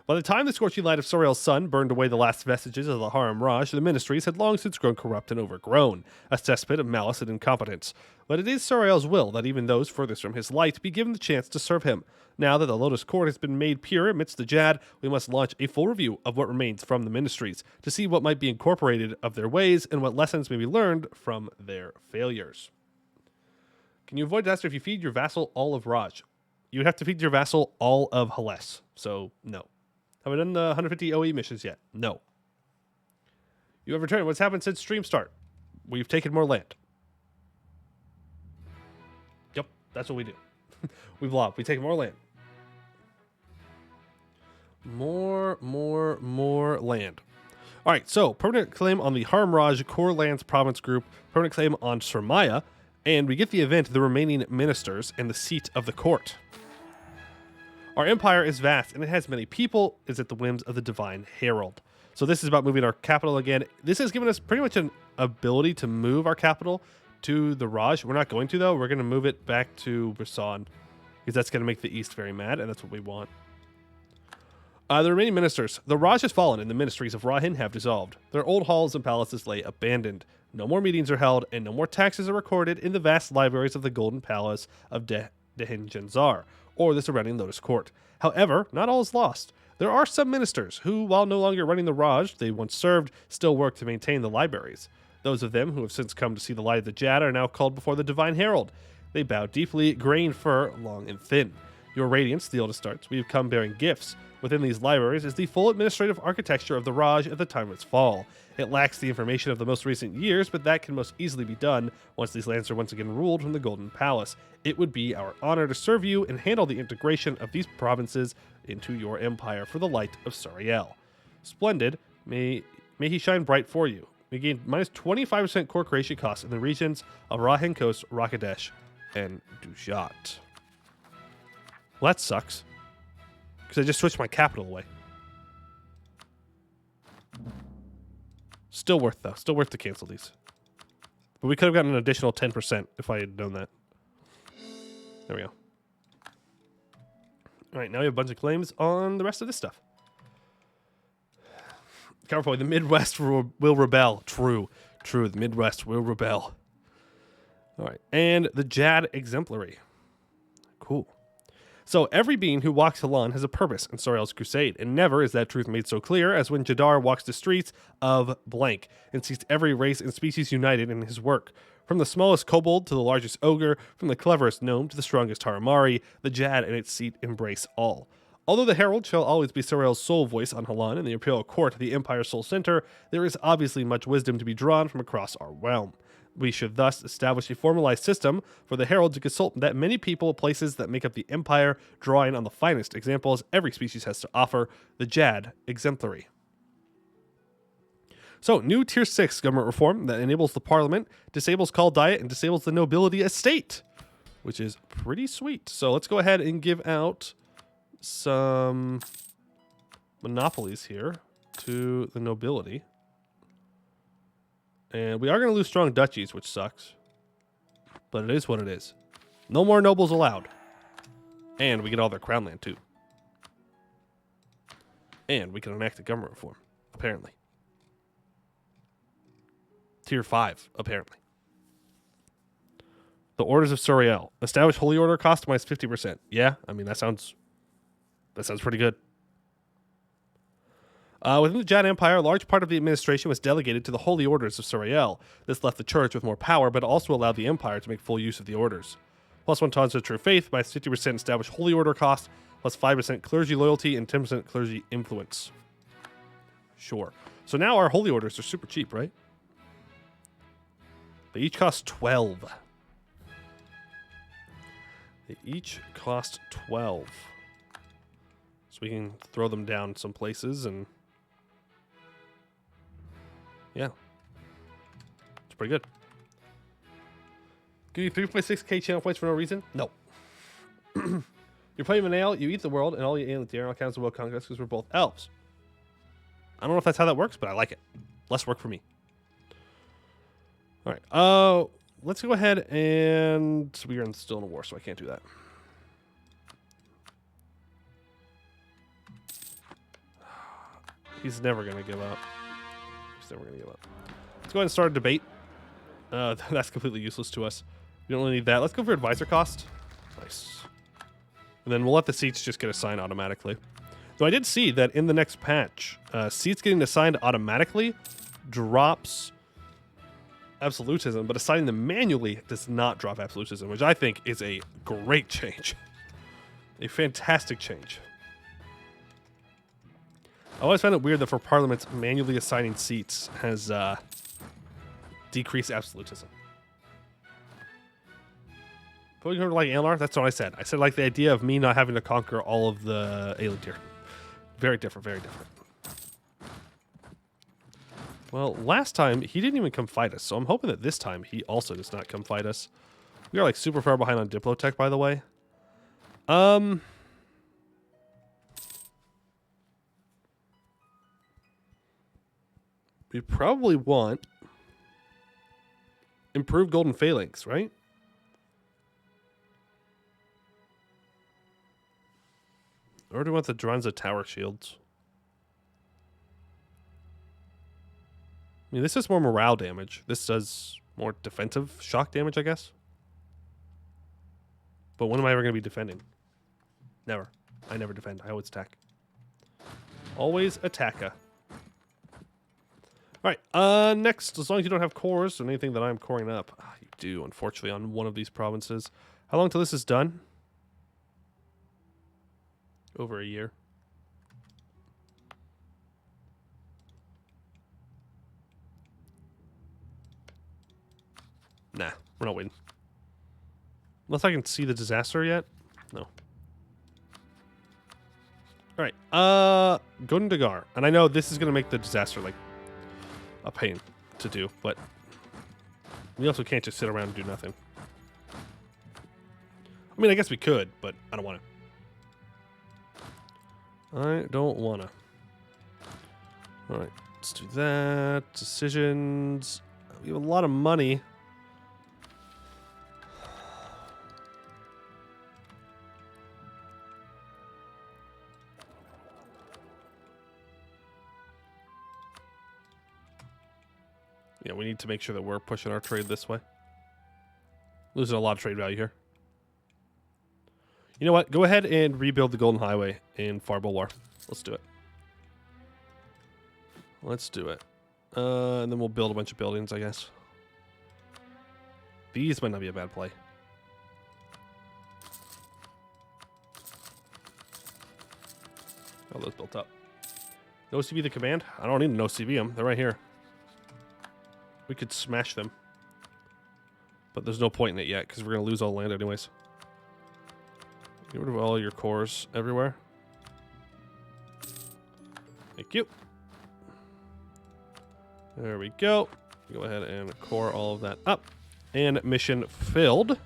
By the time the scorching light of SURAEL's sun burned away the last vestiges of the Haram Raj, the ministries had long since grown corrupt and overgrown, a cesspit of malice and incompetence. But it is SURAEL's will that even those furthest from his light be given the chance to serve him. Now that the Lotus Court has been made pure amidst the Jad, we must launch a full review of what remains from the ministries, to see what might be incorporated of their ways and what lessons may be learned from their failures. Can you avoid disaster if you feed your vassal all of Raj? You would have to feed your vassal all of Hales, so no. Have I done the 150 OE missions yet? No. You have returned. What's happened since stream start? We've taken more land. Yep, that's what we do. We've lobbed. We take more land. More land. All right, so permanent claim on the Haram Raj Core Lands Province Group, permanent claim on Surmaya, and we get the event, the remaining ministers, and the seat of the court. Our empire is vast, and it has many people, is at the whims of the Divine Herald. So this is about moving our capital again. This has given us pretty much an ability to move our capital to the Raj. We're not going to, though. We're going to move it back to Rasan, because that's going to make the East very mad, and that's what we want. The remaining ministers. The Raj has fallen, and the ministries of Rahin have dissolved. Their old halls and palaces lay abandoned. No more meetings are held, and no more taxes are recorded in the vast libraries of the Golden Palace of Dehenjanzar, or the surrounding Lotus Court. However, not all is lost. There are some ministers who, while no longer running the Raj they once served, still work to maintain the libraries. Those of them who have since come to see the light of the Jad are now called before the Divine Herald. They bow deeply, gray in fur, long and thin. Your Radiance, the oldest starts, we have come bearing gifts. Within these libraries is the full administrative architecture of the Raj at the time of its fall. It lacks the information of the most recent years, but that can most easily be done once these lands are once again ruled from the Golden Palace. It would be our honor to serve you and handle the integration of these provinces into your empire for the light of SURAEL. Splendid. May he shine bright for you. We gain minus 25% core creation costs in the regions of Rahin Coast, Rakadesh, and Dujat. Well, that sucks. Because I just switched my capital away. Still worth, though. Still worth to cancel these. But we could have gotten an additional 10% if I had known that. There we go. All right, now we have a bunch of claims on the rest of this stuff. Counterpoint, the Midwest will rebel. True. The Midwest will rebel. All right, and the Jad Exemplary. Cool. So every being who walks Halan has a purpose in SURAEL's crusade, and never is that truth made so clear as when Jadar walks the streets of blank and sees every race and species united in his work. From the smallest kobold to the largest ogre, from the cleverest gnome to the strongest Haramari, the Jad and its seat embrace all. Although the Herald shall always be SURAEL's sole voice on Halan and the Imperial Court, the Empire's sole center, there is obviously much wisdom to be drawn from across our realm. We should thus establish a formalized system for the Herald to consult that many people, places that make up the Empire, drawing on the finest examples every species has to offer, the Jad exemplary. So, new Tier 6 government reform that enables the Parliament, disables Call Diet, and disables the Nobility Estate, which is pretty sweet. So, let's go ahead and give out some monopolies here to the Nobility. And we are going to lose strong duchies, which sucks. But it is what it is. No more nobles allowed. And we get all their crown land, too. And we can enact a government reform, apparently. Tier 5, apparently. The Orders of SURAEL. Establish Holy Order, customize 50%. Yeah, I mean, that sounds pretty good. Within the Jad Empire, a large part of the administration was delegated to the Holy Orders of SURAEL. This left the Church with more power, but also allowed the Empire to make full use of the orders. Plus 1 tons of true faith, minus 50% established Holy Order cost, plus 5% clergy loyalty, and 10% clergy influence. Sure. So now our Holy Orders are super cheap, right? They each cost 12. They each cost 12. So we can throw them down some places and... yeah. It's pretty good. Give you 3.6k channel points for no reason? No. You're playing Manale, you eat the world, and all you alien Daryl counts the world conquest because we're both elves. I don't know if that's how that works, but I like it. Less work for me. Alright, let's go ahead and... we are still in a war, so I can't do that. He's never going to give up. He's never going to give up. Let's go ahead and start a debate. That's completely useless to us. We don't really need that. Let's go for advisor cost. Nice. And then we'll let the seats just get assigned automatically. Though I did see that in the next patch, seats getting assigned automatically drops absolutism, but assigning them manually does not drop absolutism, which I think is a great change. A fantastic change. I always find it weird that for parliaments, manually assigning seats has decreased absolutism. But we can like Anbennar, that's what I said. I said like the idea of me not having to conquer all of the alien tier. Very different, very different. Well, last time, he didn't even come fight us, so I'm hoping that this time he also does not come fight us. We are, like, super far behind on Diplotech, by the way. We probably want improved golden phalanx, right? Or do we want the Dranza tower shields? I mean, this does more morale damage. This does more defensive shock damage, I guess. But when am I ever going to be defending? Never. I never defend. I always attack. Always attacker. Alright, next, as long as you don't have cores or anything that I'm coring up. You do, unfortunately, on one of these provinces. How long till this is done? Over a year. Nah, we're not waiting. Unless I can see the disaster yet? No. Alright, Gundagar. And I know this is going to make the disaster, like, a pain to do, but we also can't just sit around and do nothing. I mean, I guess we could, but I don't want to. I don't want to. Alright, let's do that. Decisions. We have a lot of money. Yeah, we need to make sure that we're pushing our trade this way. Losing a lot of trade value here. You know what? Go ahead and rebuild the Golden Highway in Far Bulwar. Let's do it. Let's do it. And then we'll build a bunch of buildings, I guess. These might not be a bad play. Oh, those built up. No CV the command? I don't need to no CV them. They're right here. We could smash them. But there's no point in it yet, because we're going to lose all the land anyways. Get rid of all your cores everywhere. Thank you. There we go. Go ahead and core all of that up. And mission filled.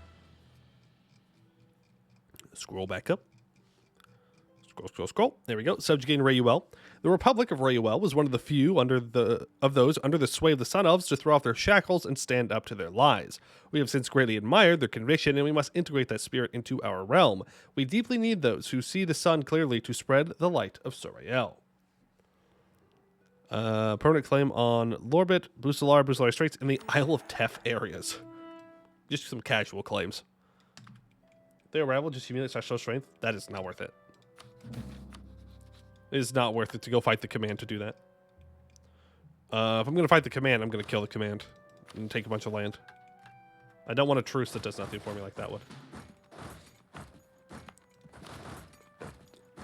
Scroll back up. Scroll, scroll, scroll. There we go. Subjugating Rayuel. The Republic of Rayuel was one of the few of those under the sway of the Sun Elves to throw off their shackles and stand up to their lies. We have since greatly admired their conviction, and we must integrate that spirit into our realm. We deeply need those who see the sun clearly to spread the light of SURAEL. Permanent claim on Lorbit, Busalar Straits, and the Isle of Tef areas. Just some casual claims. They arrival just humiliate / show strength. That is not worth it. It is not worth it to go fight the command to do that. If I'm going to fight the command, I'm going to kill the command and take a bunch of land. I don't want a truce that does nothing for me like that would.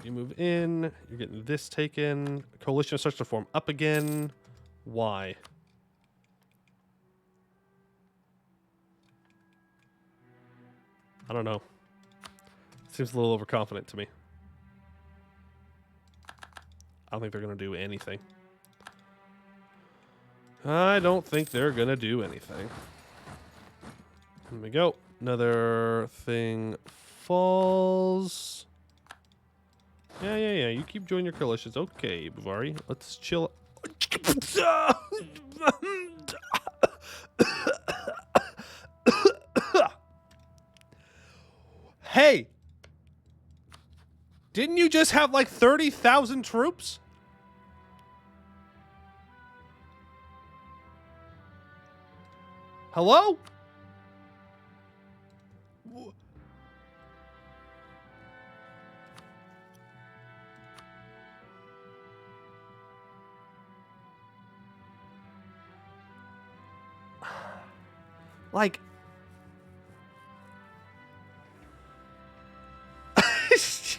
You move in. You're getting this taken. Coalition starts to form up again. Why? I don't know. Seems a little overconfident to me. I don't think they're going to do anything. I don't think they're going to do anything. Here we go. Another thing falls. Yeah. You keep joining your coalitions. Okay, Bavari. Let's chill. Hey! Didn't you just have like 30,000 troops? Hello? Like...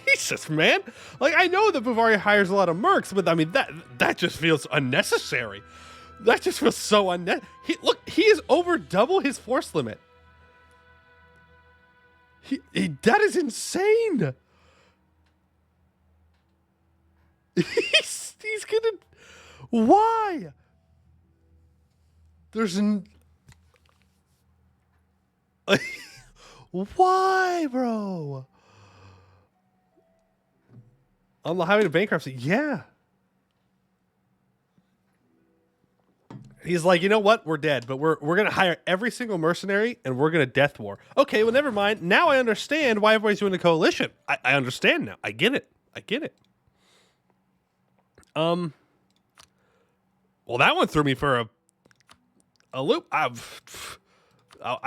Jesus, man. Like, I know that Bavaria hires a lot of mercs, but I mean, that just feels unnecessary. That just feels so unnecessary. Look, he is over double his force limit. That is insane. He's gonna... Why? There's... Why, bro? On the highway to bankruptcy, yeah. He's like, you know what? We're dead, but we're gonna hire every single mercenary and we're gonna death war. Okay, well, never mind. Now I understand why everybody's doing a coalition. I understand now. I get it. Well, that one threw me for a loop. I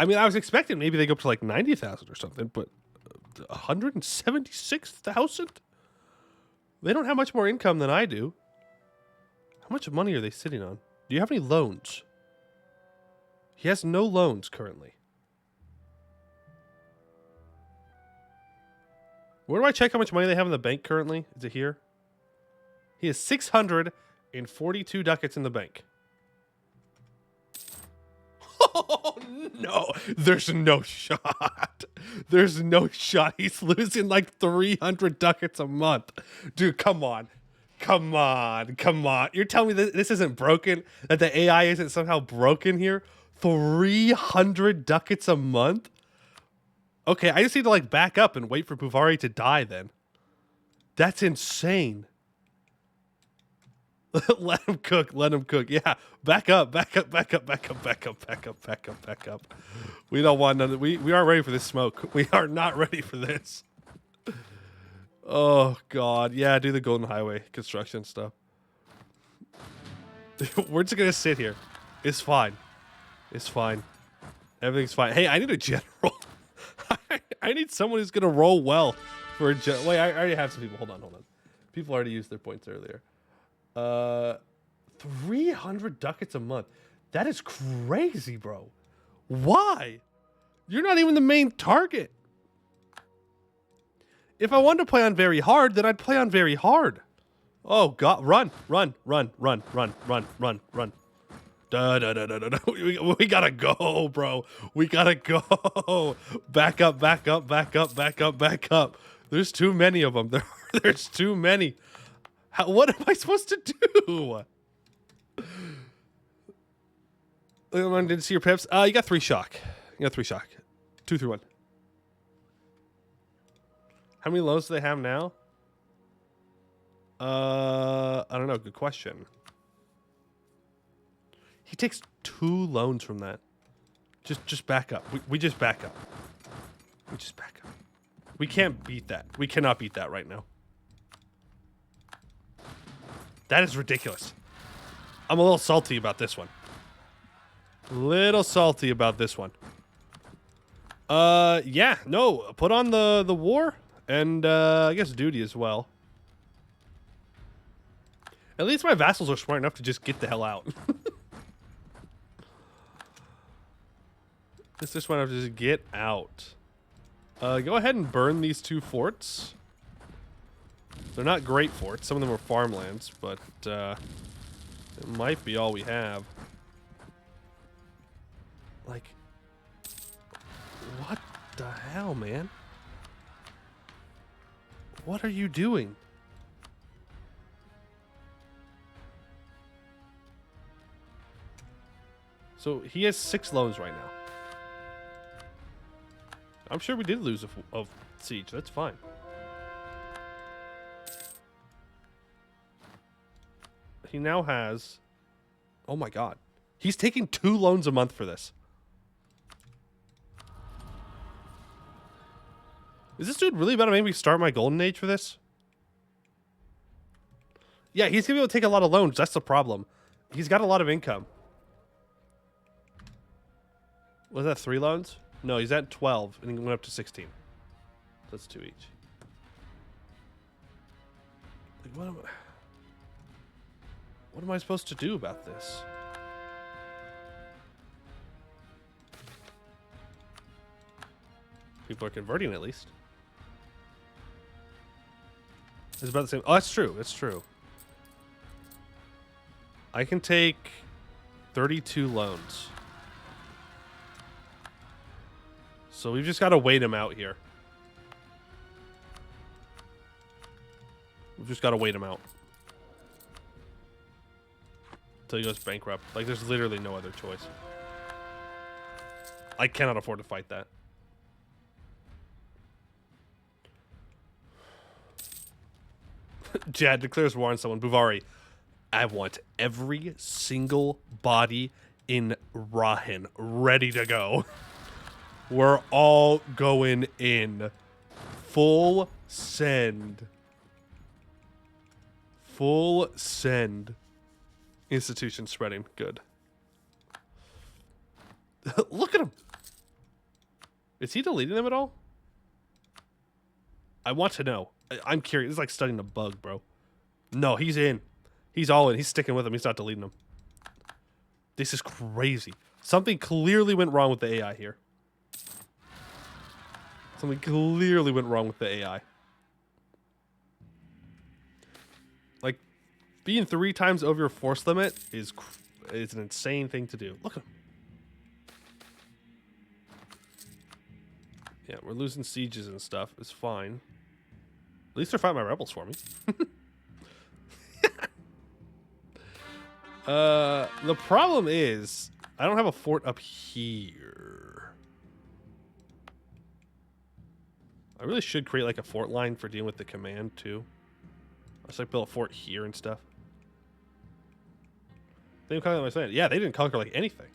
mean, I was expecting maybe they go up to like 90,000 or something, but 176,000. They don't have much more income than I do. How much money are they sitting on? Do you have any loans? He has no loans currently. Where do I check how much money they have in the bank currently? Is it here? He has 642 ducats in the bank. Oh, no. There's no shot. There's no shot. He's losing like 300 ducats a month. Dude, come on. Come on. You're telling me that this isn't broken? That the AI isn't somehow broken here? 300 ducats a month? Okay, I just need to like back up and wait for Buvari to die then. That's insane. Let him cook. Yeah, back up. We don't want none of, we aren't ready for this smoke. We are not ready for this. Oh god, yeah, do the Golden Highway construction stuff. We're just gonna sit here. It's fine. Everything's fine. Hey, I need a general. I need someone who's gonna roll well for a wait. I already have some people. Hold on. People already used their points earlier. 300 ducats a month. That is crazy, bro. Why? You're not even the main target. If I wanted to play on very hard, then I'd play on very hard. Oh God! Run! We gotta go, bro. We gotta go. Back up. There's too many of them. There's too many. What am I supposed to do? Didn't see your pips. You got 3 shock. 2 through 1. How many loans do they have now? I don't know. Good question. He takes 2 loans from that. Just back up. We just back up. We can't beat that. We cannot beat that right now. That is ridiculous. I'm a little salty about this one. Yeah, no. Put on the war and I guess duty as well. At least my vassals are smart enough to just get the hell out. Just want to just get out. Go ahead and burn these 2 forts. They're not great forts. Some of them are farmlands, but it might be all we have. Like, what the hell, man? What are you doing? So he has 6 loans right now. I'm sure we did lose a siege. That's fine. He now has... Oh my God. He's taking 2 loans a month for this. Is this dude really about to make me start my golden age for this? Yeah, he's going to be able to take a lot of loans. That's the problem. He's got a lot of income. Was that 3 loans? No, he's at 12, and he went up to 16. That's 2 each. Like, what am I supposed to do about this? People are converting at least. It's about the same. Oh, that's true. That's true. I can take 32 loans. So we've just got to wait him out here. We've just got to wait him out. Until he goes bankrupt. Like, there's literally no other choice. I cannot afford to fight that. Jad declares war on someone. Buvari, I want every single body in Rahin ready to go. We're all going in. Full send. Full send. Institution spreading. Good. Look at him. Is he deleting them at all? I want to know. I'm curious. It's like studying a bug, bro. No, he's in. He's all in. He's sticking with them. He's not deleting them. This is crazy. Something clearly went wrong with the AI here. Something clearly went wrong with the AI. Like, being 3 times over your force limit is an insane thing to do. Look at him. Yeah, we're losing sieges and stuff. It's fine. At least they're fighting my rebels for me. The problem is, I don't have a fort up here. I really should create like a fort line for dealing with the command too. I should like build a fort here and stuff. They didn't conquer my land. Yeah, they didn't conquer like anything.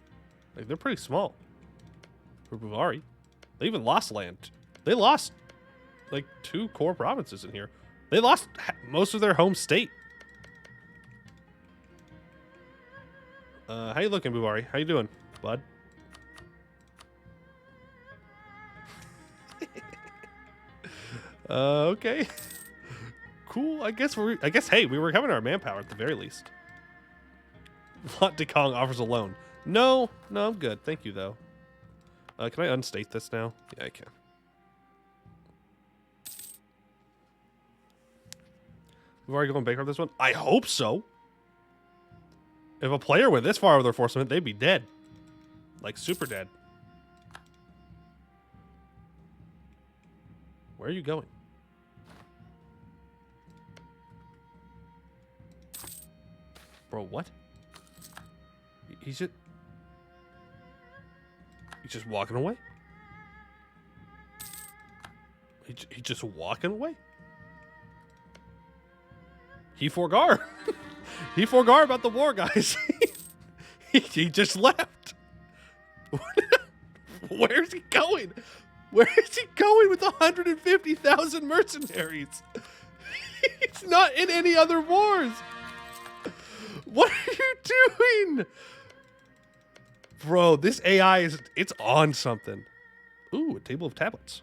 Like, they're pretty small. For Buvari. They even lost land. They lost like 2 core provinces in here. They lost most of their home state. How you looking, Buvari? How you doing, bud? Okay. Cool. I guess hey, we were covering our manpower at the very least. Lot Dekong offers a loan. No, I'm good. Thank you though. Can I unstate this now? Yeah, I can. We've already gone bankrupt this one? I hope so. If a player went this far with their enforcement, they'd be dead. Like, super dead. Where are you going? Bro, what? He's just walking away? He's just walking away? He forgar. He forgar about the war, guys. he just left. Where's he going? Where is he going with 150,000 mercenaries? He's not in any other wars. What are you doing? Bro, this AI it's on something. Ooh, a table of tablets.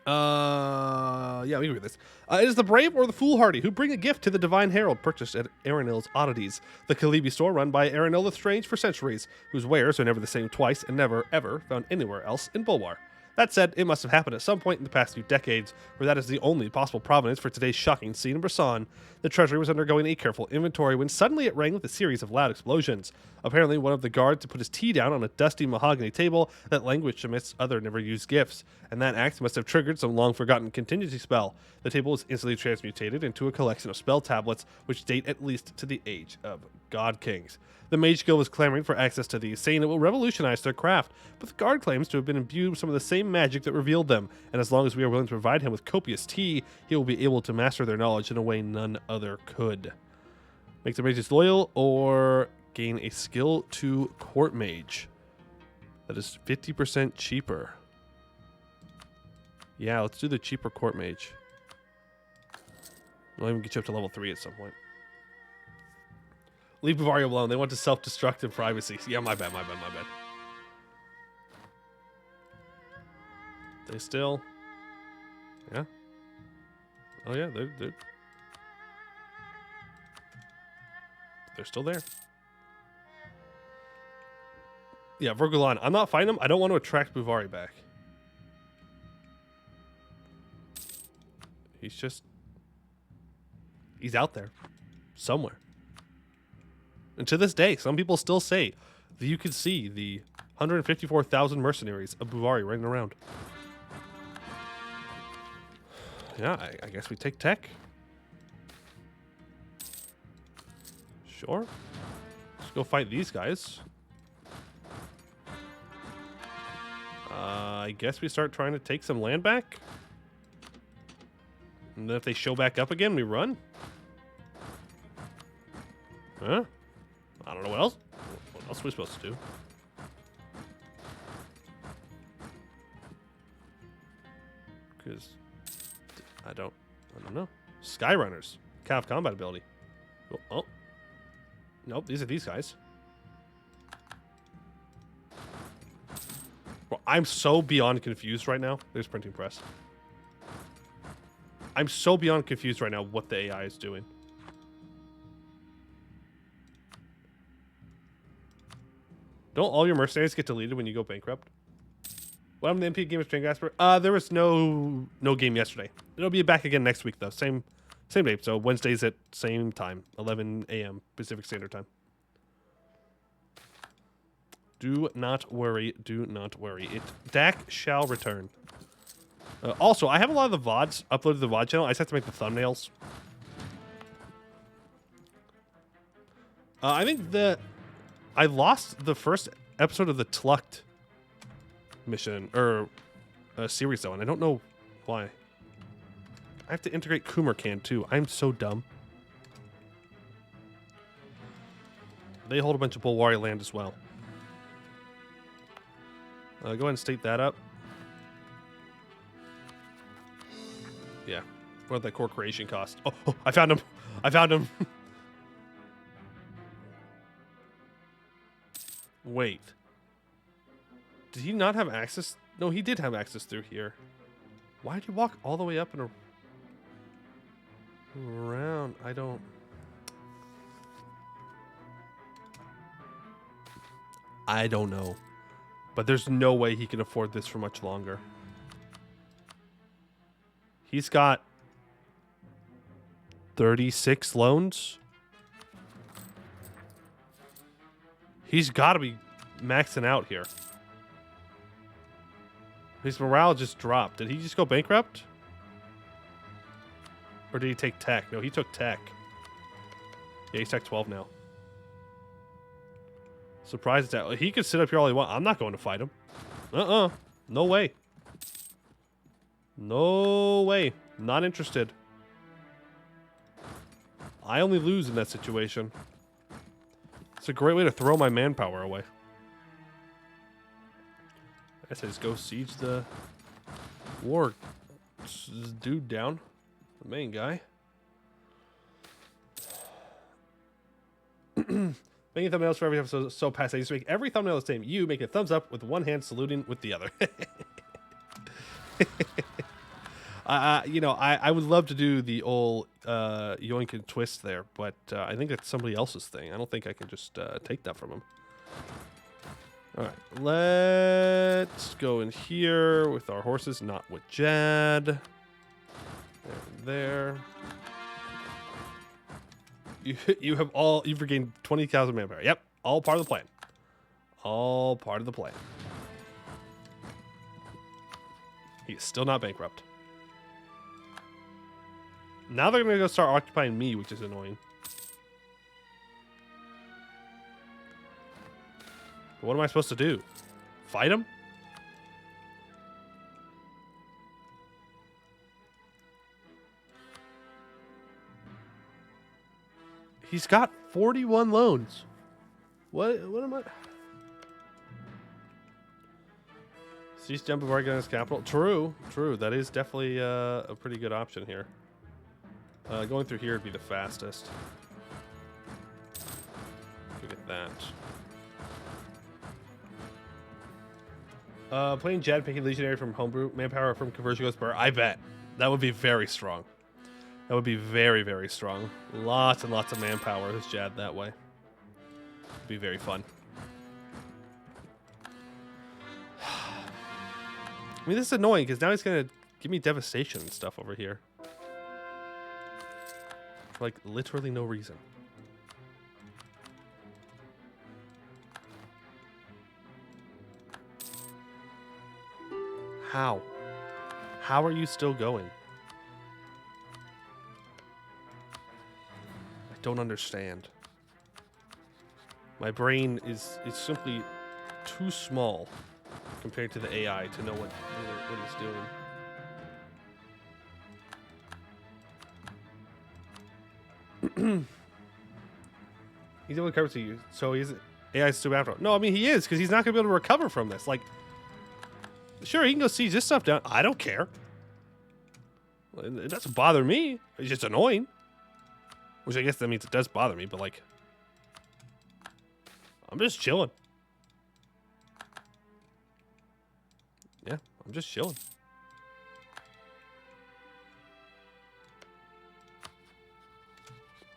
Yeah, we can read this. It is the brave or the foolhardy who bring a gift to the Divine Herald purchased at Aranil's Oddities, the Kalibi store run by Aranil the Strange for centuries, whose wares are never the same twice and never, ever found anywhere else in Bulwar. That said, it must have happened at some point in the past few decades, where that is the only possible provenance for today's shocking scene in Brisson. The treasury was undergoing a careful inventory when suddenly it rang with a series of loud explosions. Apparently, one of the guards had put his tea down on a dusty mahogany table that languished amidst other never-used gifts, and that act must have triggered some long-forgotten contingency spell. The table was instantly transmutated into a collection of spell tablets, which date at least to the age of God Kings. The Mage Guild was clamoring for access to these, saying it will revolutionize their craft, but the guard claims to have been imbued with some of the same magic that revealed them, and as long as we are willing to provide him with copious tea, he will be able to master their knowledge in a way none other could. Make the mages loyal, or gain a skill to court mage. That is 50% cheaper. Yeah, let's do the cheaper court mage. I'll even get you up to level 3 at some point. Leave Bavaria alone. They want to self-destruct in privacy. Yeah, my bad. They still... Yeah. Oh, yeah, they're still there. Yeah, Vergulan. I'm not fighting him. I don't want to attract Buvari back. He's out there. Somewhere. And to this day, some people still say that you can see the 154,000 mercenaries of Buvari running around. Yeah, I guess we take tech. Sure. Let's go fight these guys. I guess we start trying to take some land back. And then if they show back up again, we run. Huh? I don't know what else. What else are we supposed to do? Because I don't know. Skyrunners. Calf combat ability. Oh. Nope, these are these guys. Well, I'm so beyond confused right now. There's printing press. I'm so beyond confused right now what the AI is doing. Don't all your mercenaries get deleted when you go bankrupt? What happened to the MP game of String Gasper? There was no game yesterday. It'll be back again next week though. Same day. So Wednesdays at same time, 11 a.m. Pacific Standard Time. Do not worry. Do not worry. Dak shall return. Also, I have a lot of the VODs uploaded to the VOD channel. I just have to make the thumbnails. I think that I lost the first episode of the Tlucked mission, or series though, and I don't know why. I have to integrate Kumarkan too. I'm so dumb. They hold a bunch of Bulwari land as well. Go ahead and state that up. Yeah. What did that core creation cost? Oh, I found him. I found him. Wait. Did he not have access? No, he did have access through here. Why'd you walk all the way up and around? I don't know. But there's no way he can afford this for much longer. He's got 36 loans. He's got to be maxing out here. His morale just dropped. Did he just go bankrupt? Or did he take tech? No, he took tech. Yeah, he's tech 12 now. Surprised that he could sit up here all he wants. I'm not going to fight him. No way. No way. Not interested. I only lose in that situation. It's a great way to throw my manpower away. I guess I just go siege the war dude down. The main guy. Making thumbnails for every episode so past. I used to make every thumbnail the same. You make a thumbs up with one hand, saluting with the other. You know, I would love to do the old yoink and twist there, but I think that's somebody else's thing. I don't think I can just take that from him. All right, let's go in here with our horses, not with Jad. There. You've regained 20,000 manpower. Yep, all part of the plan. All part of the plan. He's still not bankrupt. Now they're gonna go start occupying me, which is annoying. But what am I supposed to do? Fight him? He's got 41 loans. What am I? Cease jump of organized capital. True. That is definitely a pretty good option here. Going through here would be the fastest. Look at that. Playing Jad, picking Legionary from Homebrew, manpower from Conversion goes per. I bet. That would be very strong. That would be very, very strong. Lots and lots of manpower as Jad that way. It'd be very fun. I mean, this is annoying because now he's going to give me devastation and stuff over here. For like literally no reason. How? How are you still going? I don't understand. My brain is simply too small compared to the AI to know what he's doing. He's able to recover to you, so he's AI is too after. No, I mean he is because he's not going to be able to recover from this. Like, sure, he can go siege this stuff down. I don't care. It doesn't bother me. It's just annoying. Which I guess that means it does bother me, but like, I'm just chilling. Yeah, I'm just chilling.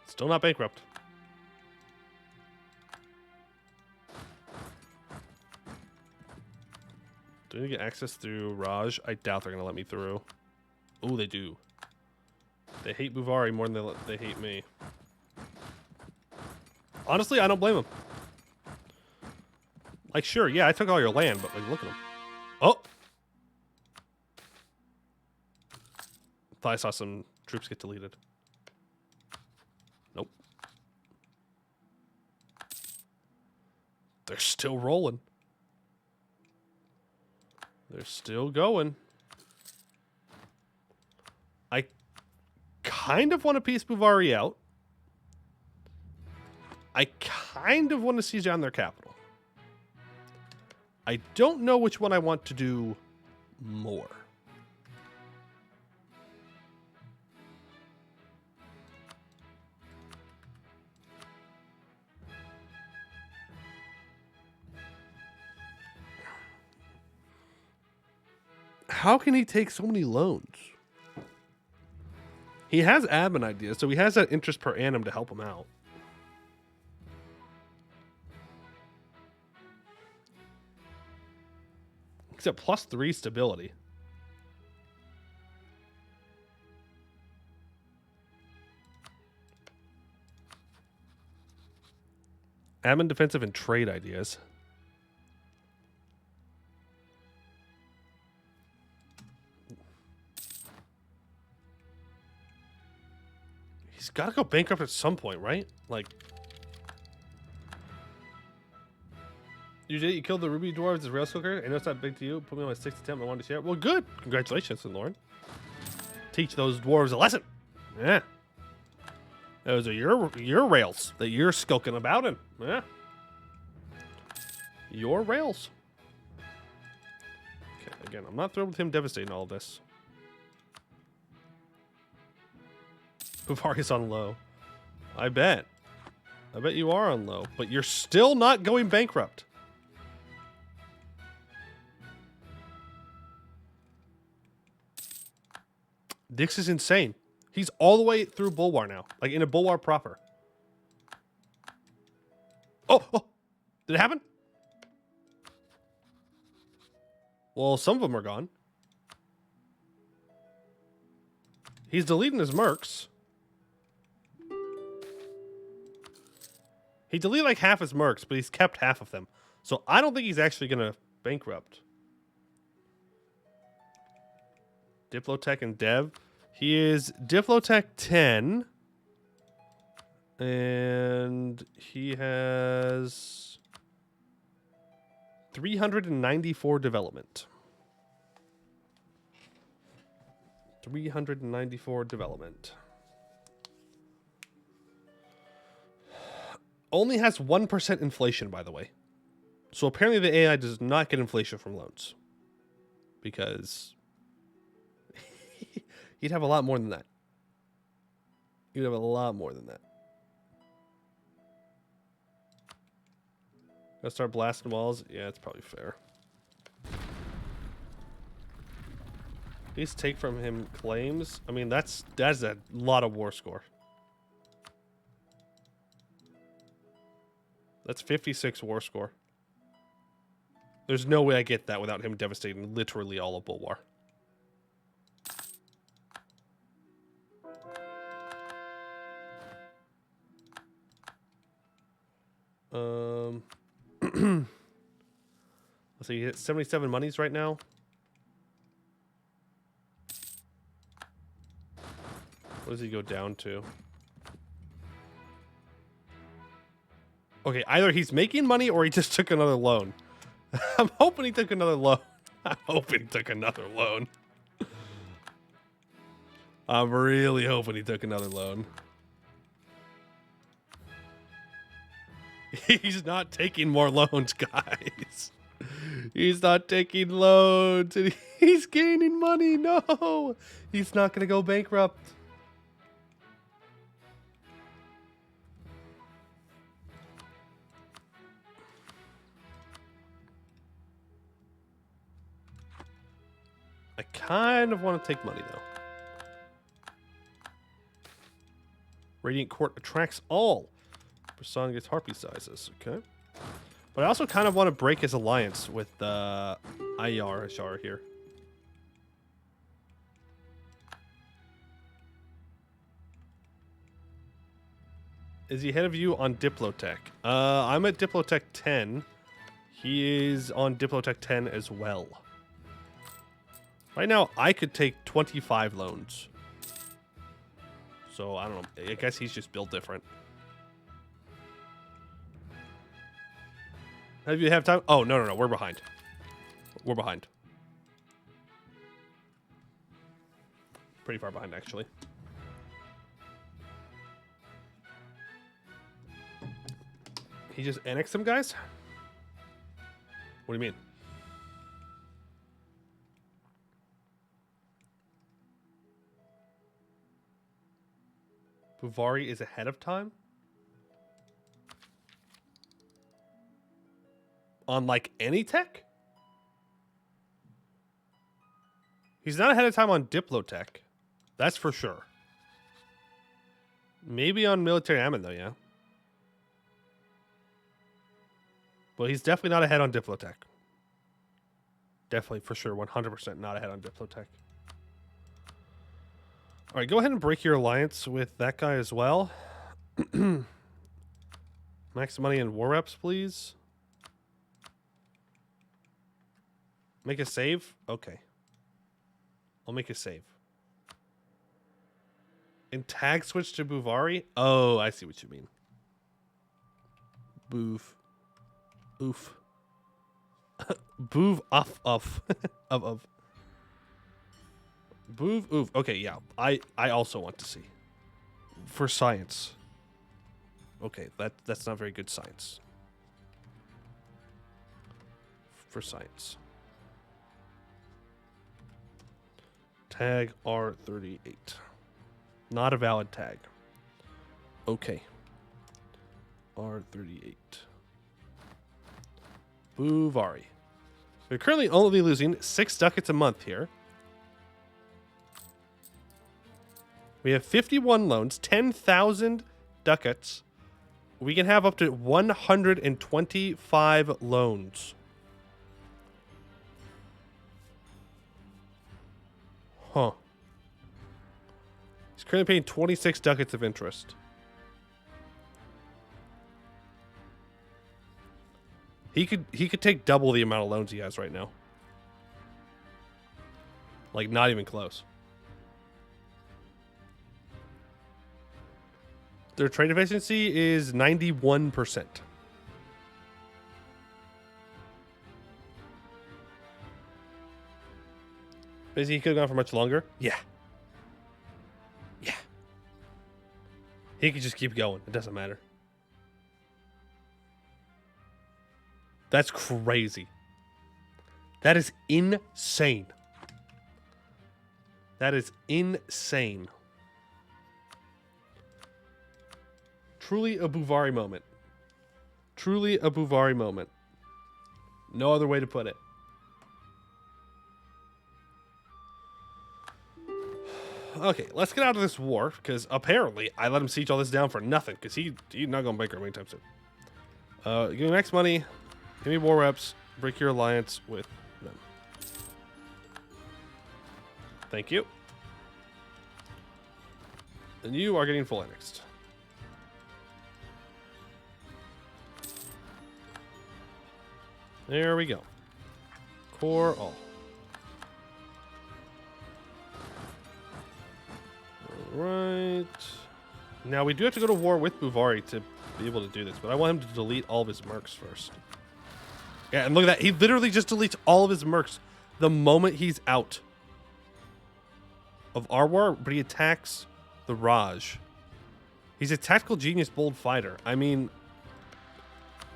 Still not bankrupt. Do I get access through Raj? I doubt they're going to let me through. Oh, they do. They hate Buvari more than they hate me. Honestly, I don't blame them. Like, sure, yeah, I took all your land, but like, look at them. Oh! Thought I saw some troops get deleted. Nope. They're still rolling. They're still going. I kind of want to piece Buvari out. I kind of want to siege down their capital. I don't know which one I want to do more. How can he take so many loans? He has admin ideas, so he has that interest per annum to help him out. He's at +3 stability. Admin, defensive, and trade ideas. He's got to go bankrupt at some point, right? Like, you did. You killed the Ruby Dwarves as rail skulker. I know it's not big to you. Put me on my 6th attempt. I wanted to share. Well, good. Congratulations, Lauren. Teach those dwarves a lesson. Yeah. Those are your rails that you're skulking about in. Yeah. Your rails. Okay, again, I'm not thrilled with him devastating all of this. Bavaria's on low. I bet you are on low, but you're still not going bankrupt. Dix is insane. He's all the way through Bulwar now, like in a Bulwar proper. Oh, did it happen? Well, some of them are gone. He's deleting his mercs. He deleted like half his mercs, but he's kept half of them. So I don't think he's actually going to bankrupt. Diplotech and Dev. He is Diplotech 10. And he has 394 development. 394 development. Only has 1% inflation, by the way. So apparently the AI does not get inflation from loans. Because he'd have a lot more than that. You'd have a lot more than that. Gonna start blasting walls? Yeah, it's probably fair. Please take from him claims. I mean, that's a lot of war score. That's 56 war score. There's no way I get that without him devastating literally all of Bulwar. Let's see, he hit 77 monies right now. What does he go down to? Okay, either he's making money or he just took another loan. I'm hoping he took another loan. I'm hoping he took another loan. I'm really hoping he took another loan. He's not taking more loans, guys. He's not taking loans. And he's gaining money. No, he's not going to go bankrupt. I kind of want to take money, though. Radiant Court attracts all. Persona gets harpy sizes. Okay. But I also kind of want to break his alliance with IR here. Is he ahead of you on Diplotech? I'm at Diplotech 10. He is on Diplotech 10 as well. Right now, I could take 25 loans. So, I don't know. I guess he's just built different. Have you have time? Oh, no. We're behind. We're behind. Pretty far behind, actually. He just annexed some guys? What do you mean? Buvari is ahead of time? On, like, any tech? He's not ahead of time on Diplotech. That's for sure. Maybe on military admin, though, yeah. Well, he's definitely not ahead on Diplotech. Definitely, for sure, 100% not ahead on Diplotech. All right, go ahead and break your alliance with that guy as well. Max money and war reps, please. Make a save? Okay. I'll make a save. And tag switch to Buvari? Oh, I see what you mean. Boof. Oof. Boov off of. of. Boov oof. Okay, yeah. I also want to see. For science. Okay, that's not very good science. For science. Tag R38. Not a valid tag. Okay. R38. Buvari. We're currently only losing 6 ducats a month here. We have 51 loans, 10,000 ducats. We can have up to 125 loans. Huh. He's currently paying 26 ducats of interest. He could take double the amount of loans he has right now. Like, not even close. Their trade efficiency is 91%. Basically, he could have gone for much longer. Yeah. Yeah. He could just keep going. It doesn't matter. That's crazy. That is insane. That is insane. Truly a Buvari moment. Truly a Buvari moment. No other way to put it. Okay, let's get out of this war, because apparently I let him siege all this down for nothing, because he's not going to bankrupt anytime soon. Give me max money. Give me war reps. Break your alliance with them. Thank you. And you are getting full annexed. There we go. Core all. Alright. Now we do have to go to war with Buvari to be able to do this, but I want him to delete all of his mercs first. Yeah, and look at that. He literally just deletes all of his mercs the moment he's out of our war, but he attacks the Raj. He's a tactical genius, bold fighter. I mean,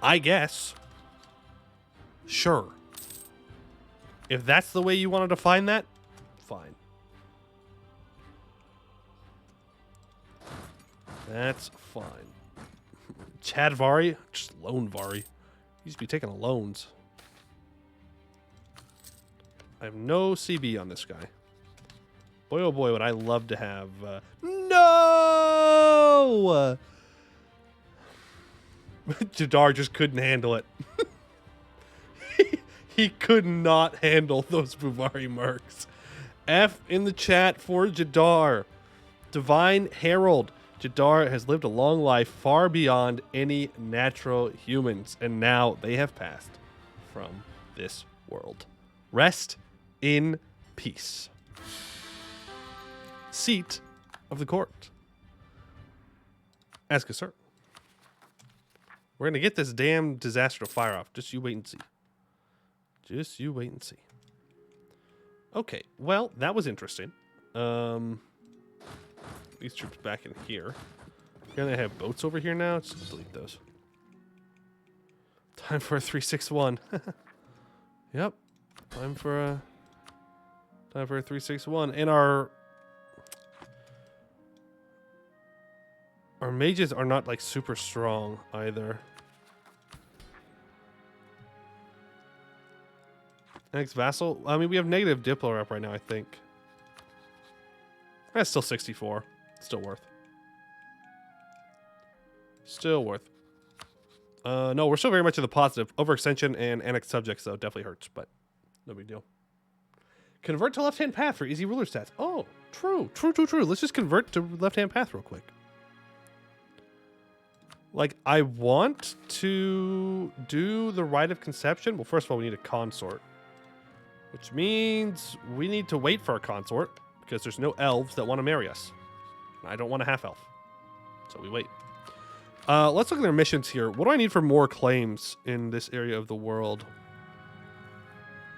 I guess. Sure. If that's the way you want to define that, fine. That's fine. Jadvari? Just loan Vari. He used to be taking loans. I have no CB on this guy. Boy, oh boy, would I love to have... No! Jadar just couldn't handle it. He could not handle those Buvari mercs. F in the chat for Jadar. Divine Herald. Jadar has lived a long life far beyond any natural humans, and now they have passed from this world. Rest in peace. Seat of the court. Ask a sir. We're going to get this damn disaster to fire off. Just you wait and see. Just you wait and see. Okay, well, that was interesting. These troops back in here. Gonna have boats over here now. Just delete those. Time for a 361. Yep. Time for a 361. And our mages are not like super strong either. Next vassal. I mean, we have negative Diplo rep right now, I think. That's still 64. Still worth. Still worth. No, we're still very much in the positive. Overextension and annexed subjects, though, definitely hurts, but no big deal. Convert to left-hand path for easy ruler stats. Oh, true. Let's just convert to left-hand path real quick. Like, I want to do the rite of conception. Well, first of all, we need a consort, which means we need to wait for a consort because there's no elves that want to marry us. I don't want a half-elf, so we wait. Let's look at their missions here. What do I need for more claims in this area of the world?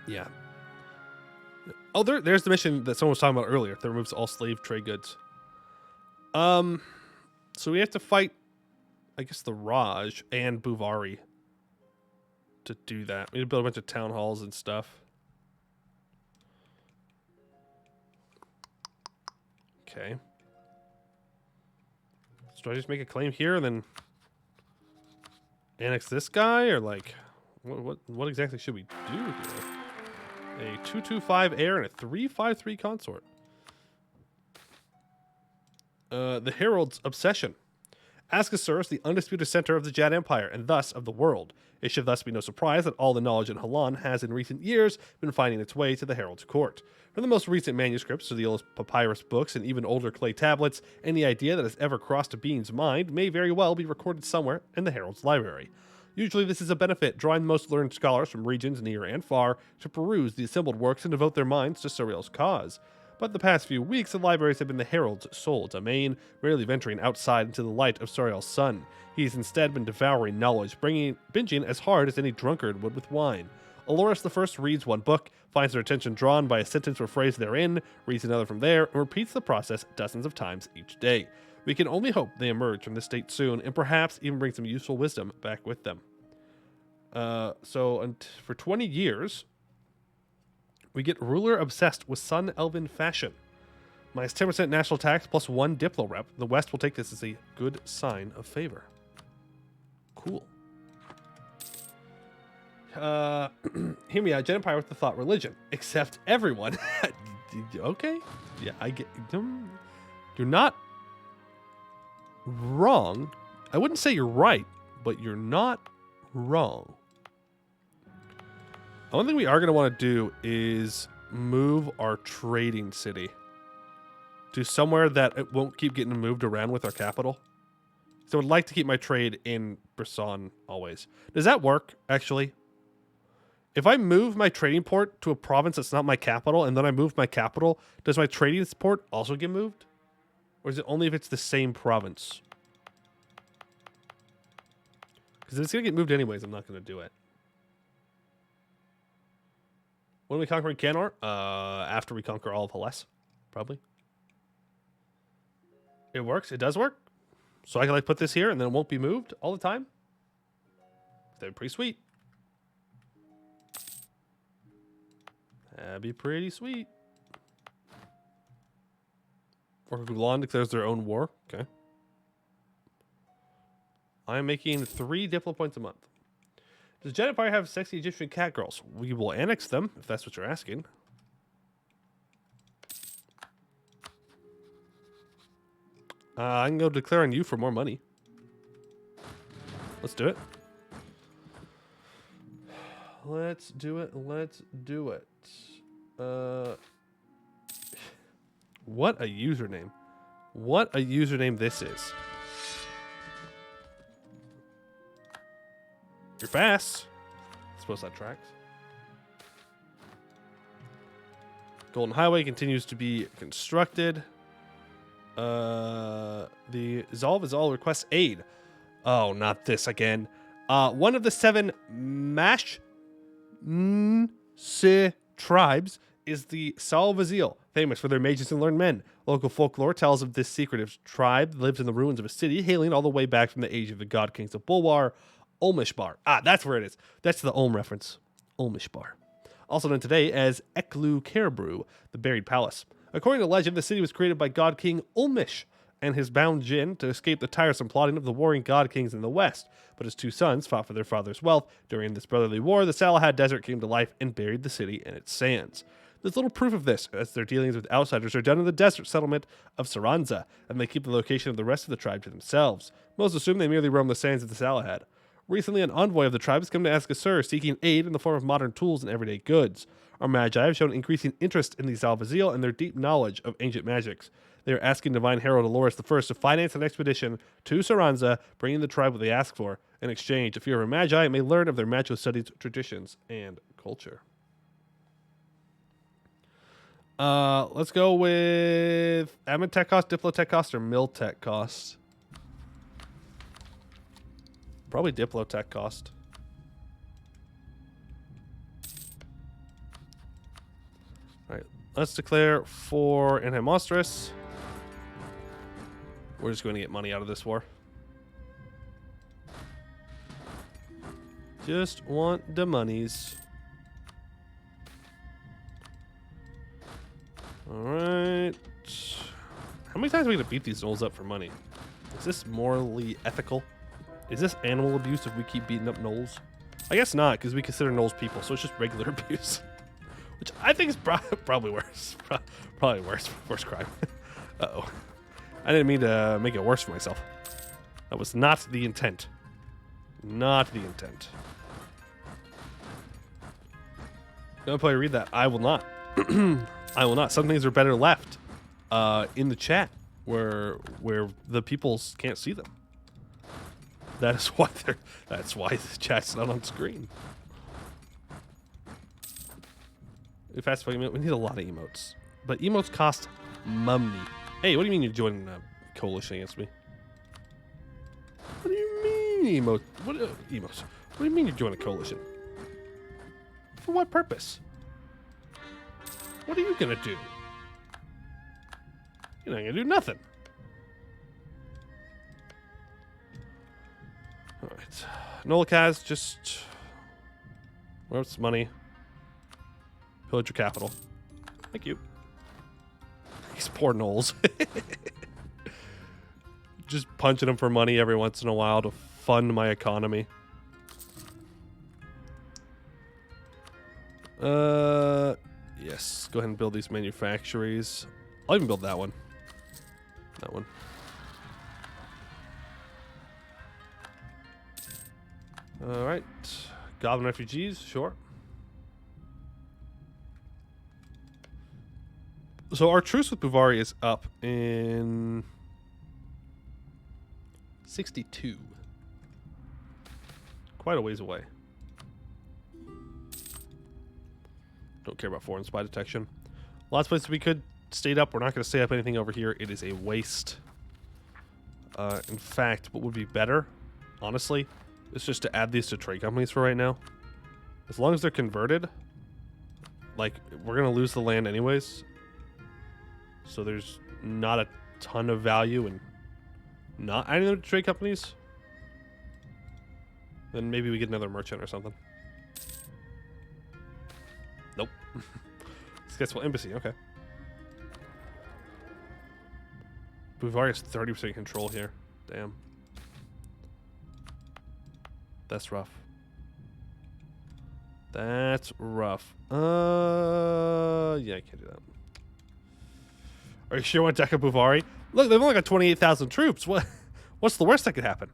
Yeah. Oh, there's the mission that someone was talking about earlier that removes all slave trade goods. So we have to fight, I guess, the Raj and Buvari to do that. We need to build a bunch of town halls and stuff. Okay. So do I just make a claim here and then annex this guy, or like, what exactly should we do here? A 225 heir and a 353 consort. The Herald's obsession. Aska serves the undisputed center of the Jad Empire, and thus of the world. It should thus be no surprise that all the knowledge in Halan has in recent years been finding its way to the Herald's court. From the most recent manuscripts to the oldest papyrus books and even older clay tablets, any idea that has ever crossed a being's mind may very well be recorded somewhere in the Herald's library. Usually this is a benefit, drawing the most learned scholars from regions near and far to peruse the assembled works and devote their minds to SURAEL's cause. But the past few weeks, the libraries have been the Herald's sole domain, rarely venturing outside into the light of SURAEL's sun. He's instead been devouring knowledge, binging as hard as any drunkard would with wine. Aloris I reads one book, finds their attention drawn by a sentence or phrase therein, reads another from there, and repeats the process dozens of times each day. We can only hope they emerge from this state soon, and perhaps even bring some useful wisdom back with them. For 20 years, we get ruler obsessed with Sun Elven fashion. Minus 10% national tax plus 1 Diplo rep. The West will take this as a good sign of favor. Cool. Hear me out. Jad Empire with the thought religion. Accept everyone. Okay. Yeah, I get. You're not wrong. I wouldn't say you're right, but you're not wrong. The one thing we are going to want to do is move our trading city to somewhere that it won't keep getting moved around with our capital. So I would like to keep my trade in Brisson always. Does that work, actually? If I move my trading port to a province that's not my capital, and then I move my capital, does my trading port also get moved? Or is it only if it's the same province? Because if it's going to get moved anyways, I'm not going to do it. When are we conquering Canor? After we conquer all of Hellas, probably. It works. It does work. So I can like put this here and then it won't be moved all the time. That'd be pretty sweet. That'd be pretty sweet. Or Gulan declares their own war. Okay. I'm making 3 Diplo points a month. Does Jad Empire have sexy Egyptian cat girls? We will annex them, if that's what you're asking. I can go declare on you for more money. Let's do it. Let's do it. Let's do it. What a username. What a username this is. You're fast. I suppose that tracks. Golden Highway continues to be constructed. The Zalv is all requests aid. Oh, not this again. One of the 7 Mash tribes is the Salvazil, famous for their mages and learned men. Local folklore tells of this secretive tribe that lives in the ruins of a city, hailing all the way back from the age of the god kings of Bulwar, Olmishbar. Ah, that's where it is. That's the Olm reference. Olmishbar. Also known today as Eklu Kerbru, the buried palace. According to legend, the city was created by god king Olmish and his bound Jinn to escape the tiresome plotting of the warring god kings in the west. But his 2 sons fought for their father's wealth. During this brotherly war, the Salahad Desert came to life and buried the city in its sands. There's little proof of this, as their dealings with outsiders are done in the desert settlement of Saranza, and they keep the location of the rest of the tribe to themselves. Most assume they merely roam the sands of the Salahad. Recently, an envoy of the tribe has come to ask Assur, seeking aid in the form of modern tools and everyday goods. Our Magi have shown increasing interest in the Zalvazil and their deep knowledge of ancient magics. They are asking Divine Herald Aloris I to finance an expedition to Saranza, bringing the tribe what they ask for. In exchange, if you are a Magi, may learn of their magical studies, traditions, and culture. Let's go with admin tech cost, diplo tech cost, or mill tech cost. Probably diplo tech cost. All right, let's declare for anti-monstrous. We're just going to get money out of this war. Just want the monies. Alright. How many times are we going to beat these gnolls up for money? Is this morally ethical? Is this animal abuse if we keep beating up gnolls? I guess not, because we consider gnolls people, so it's just regular abuse. Which I think is probably worse. Probably worse. Worse crime. Uh-oh. I didn't mean to make it worse for myself. That was not the intent. Not the intent. No player read that. I will not. I will not. Some things are better left in the chat where the peoples can't see them. That is why that's why the chat's not on screen. Fast we need a lot of emotes. But emotes cost money. Hey, what do you mean you're joining a coalition against me? What do you mean emotes? What emotes? What do you mean you're joining a coalition? For what purpose? What are you gonna do? You're not gonna do nothing. Alright. Nolikaz, just where's money? Pillage your capital. Thank you. These poor gnolls. Just punching them for money every once in a while to fund my economy. Yes. Go ahead and build these manufactories. I'll even build that one. That one. Alright. Goblin refugees, sure. So our truce with Buvari is up in 62. Quite a ways away. Don't care about foreign spy detection. Lots of places we could stay up. We're not going to stay up anything over here. It is a waste. In fact, what would be better, honestly, is just to add these to trade companies for right now. As long as they're converted, like, we're going to lose the land anyways. So there's not a ton of value in not adding them to trade companies. Then maybe we get another merchant or something. Nope. Successful embassy, okay. Buvari has 30% control here. Damn. That's rough. That's rough. Yeah, I can't do that. Are you sure you want Deca Buvari? Look, they've only got 28,000 troops. What's the worst that could happen?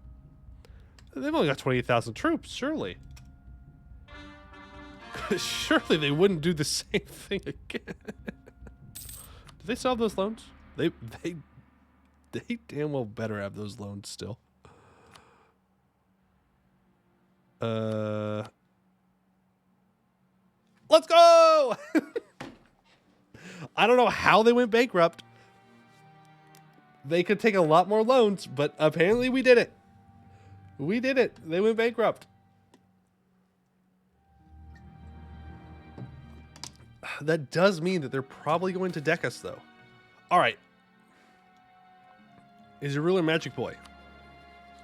They've only got 28,000 troops, surely. Surely they wouldn't do the same thing again. Do they still have those loans? They damn well better have those loans still. Let's go! I don't know how they went bankrupt. They could take a lot more loans, but apparently we did it. We did it. They went bankrupt. That does mean that they're probably going to deck us, though. All right. Is your ruler Magic Boy?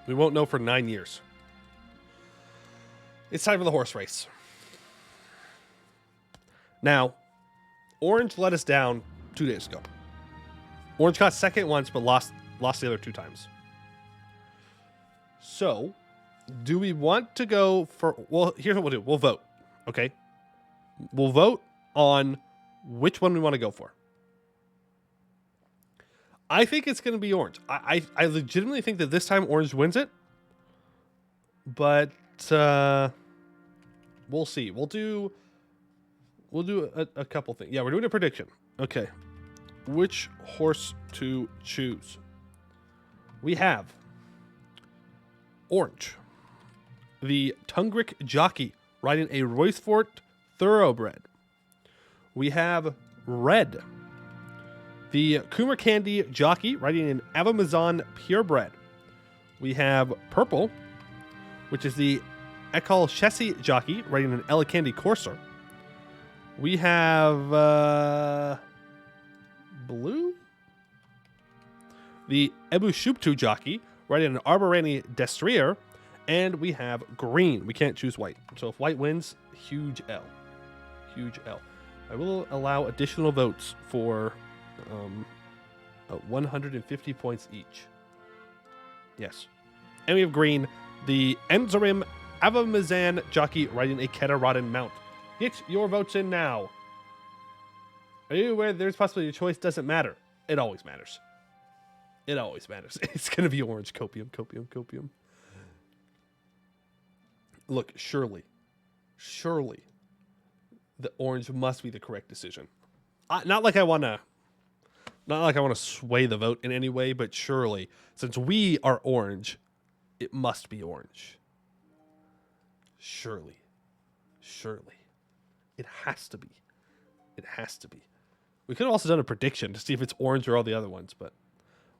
We won't know for 9 years. It's time for the horse race. Now, Orange let us down 2 days ago. Orange got second once, but lost the other 2 times. So, do we want to go for... Well, here's what we'll do. We'll vote, okay? We'll vote on which one we want to go for. I think it's going to be orange. I legitimately think that this time orange wins it. But we'll see. We'll do a couple things. Yeah, we're doing a prediction. Okay. Which horse to choose? We have orange, the Tungrick jockey riding a Roycefort thoroughbred. We have red, the Kumar Candy jockey riding an Avamazon purebred. We have purple, which is the Ekal Chessie jockey riding an Elikandi courser. We have blue, the Ebu Shuptu jockey riding an Arborani Destrier, and we have green. We can't choose white. So if white wins, huge L. Huge L. I will allow additional votes for 150 points each. Yes. And we have green, the Enzarim Avamazan jockey riding a Ketaradan mount. Get your votes in now. Are you aware there's possibly a choice doesn't matter? It always matters. It always matters. It's going to be orange. Copium, copium, copium. Look, surely, the orange must be the correct decision. Not like I want to sway the vote in any way, but surely, since we are orange, it must be orange. Surely. It has to be. It has to be. We could have also done a prediction to see if it's orange or all the other ones, but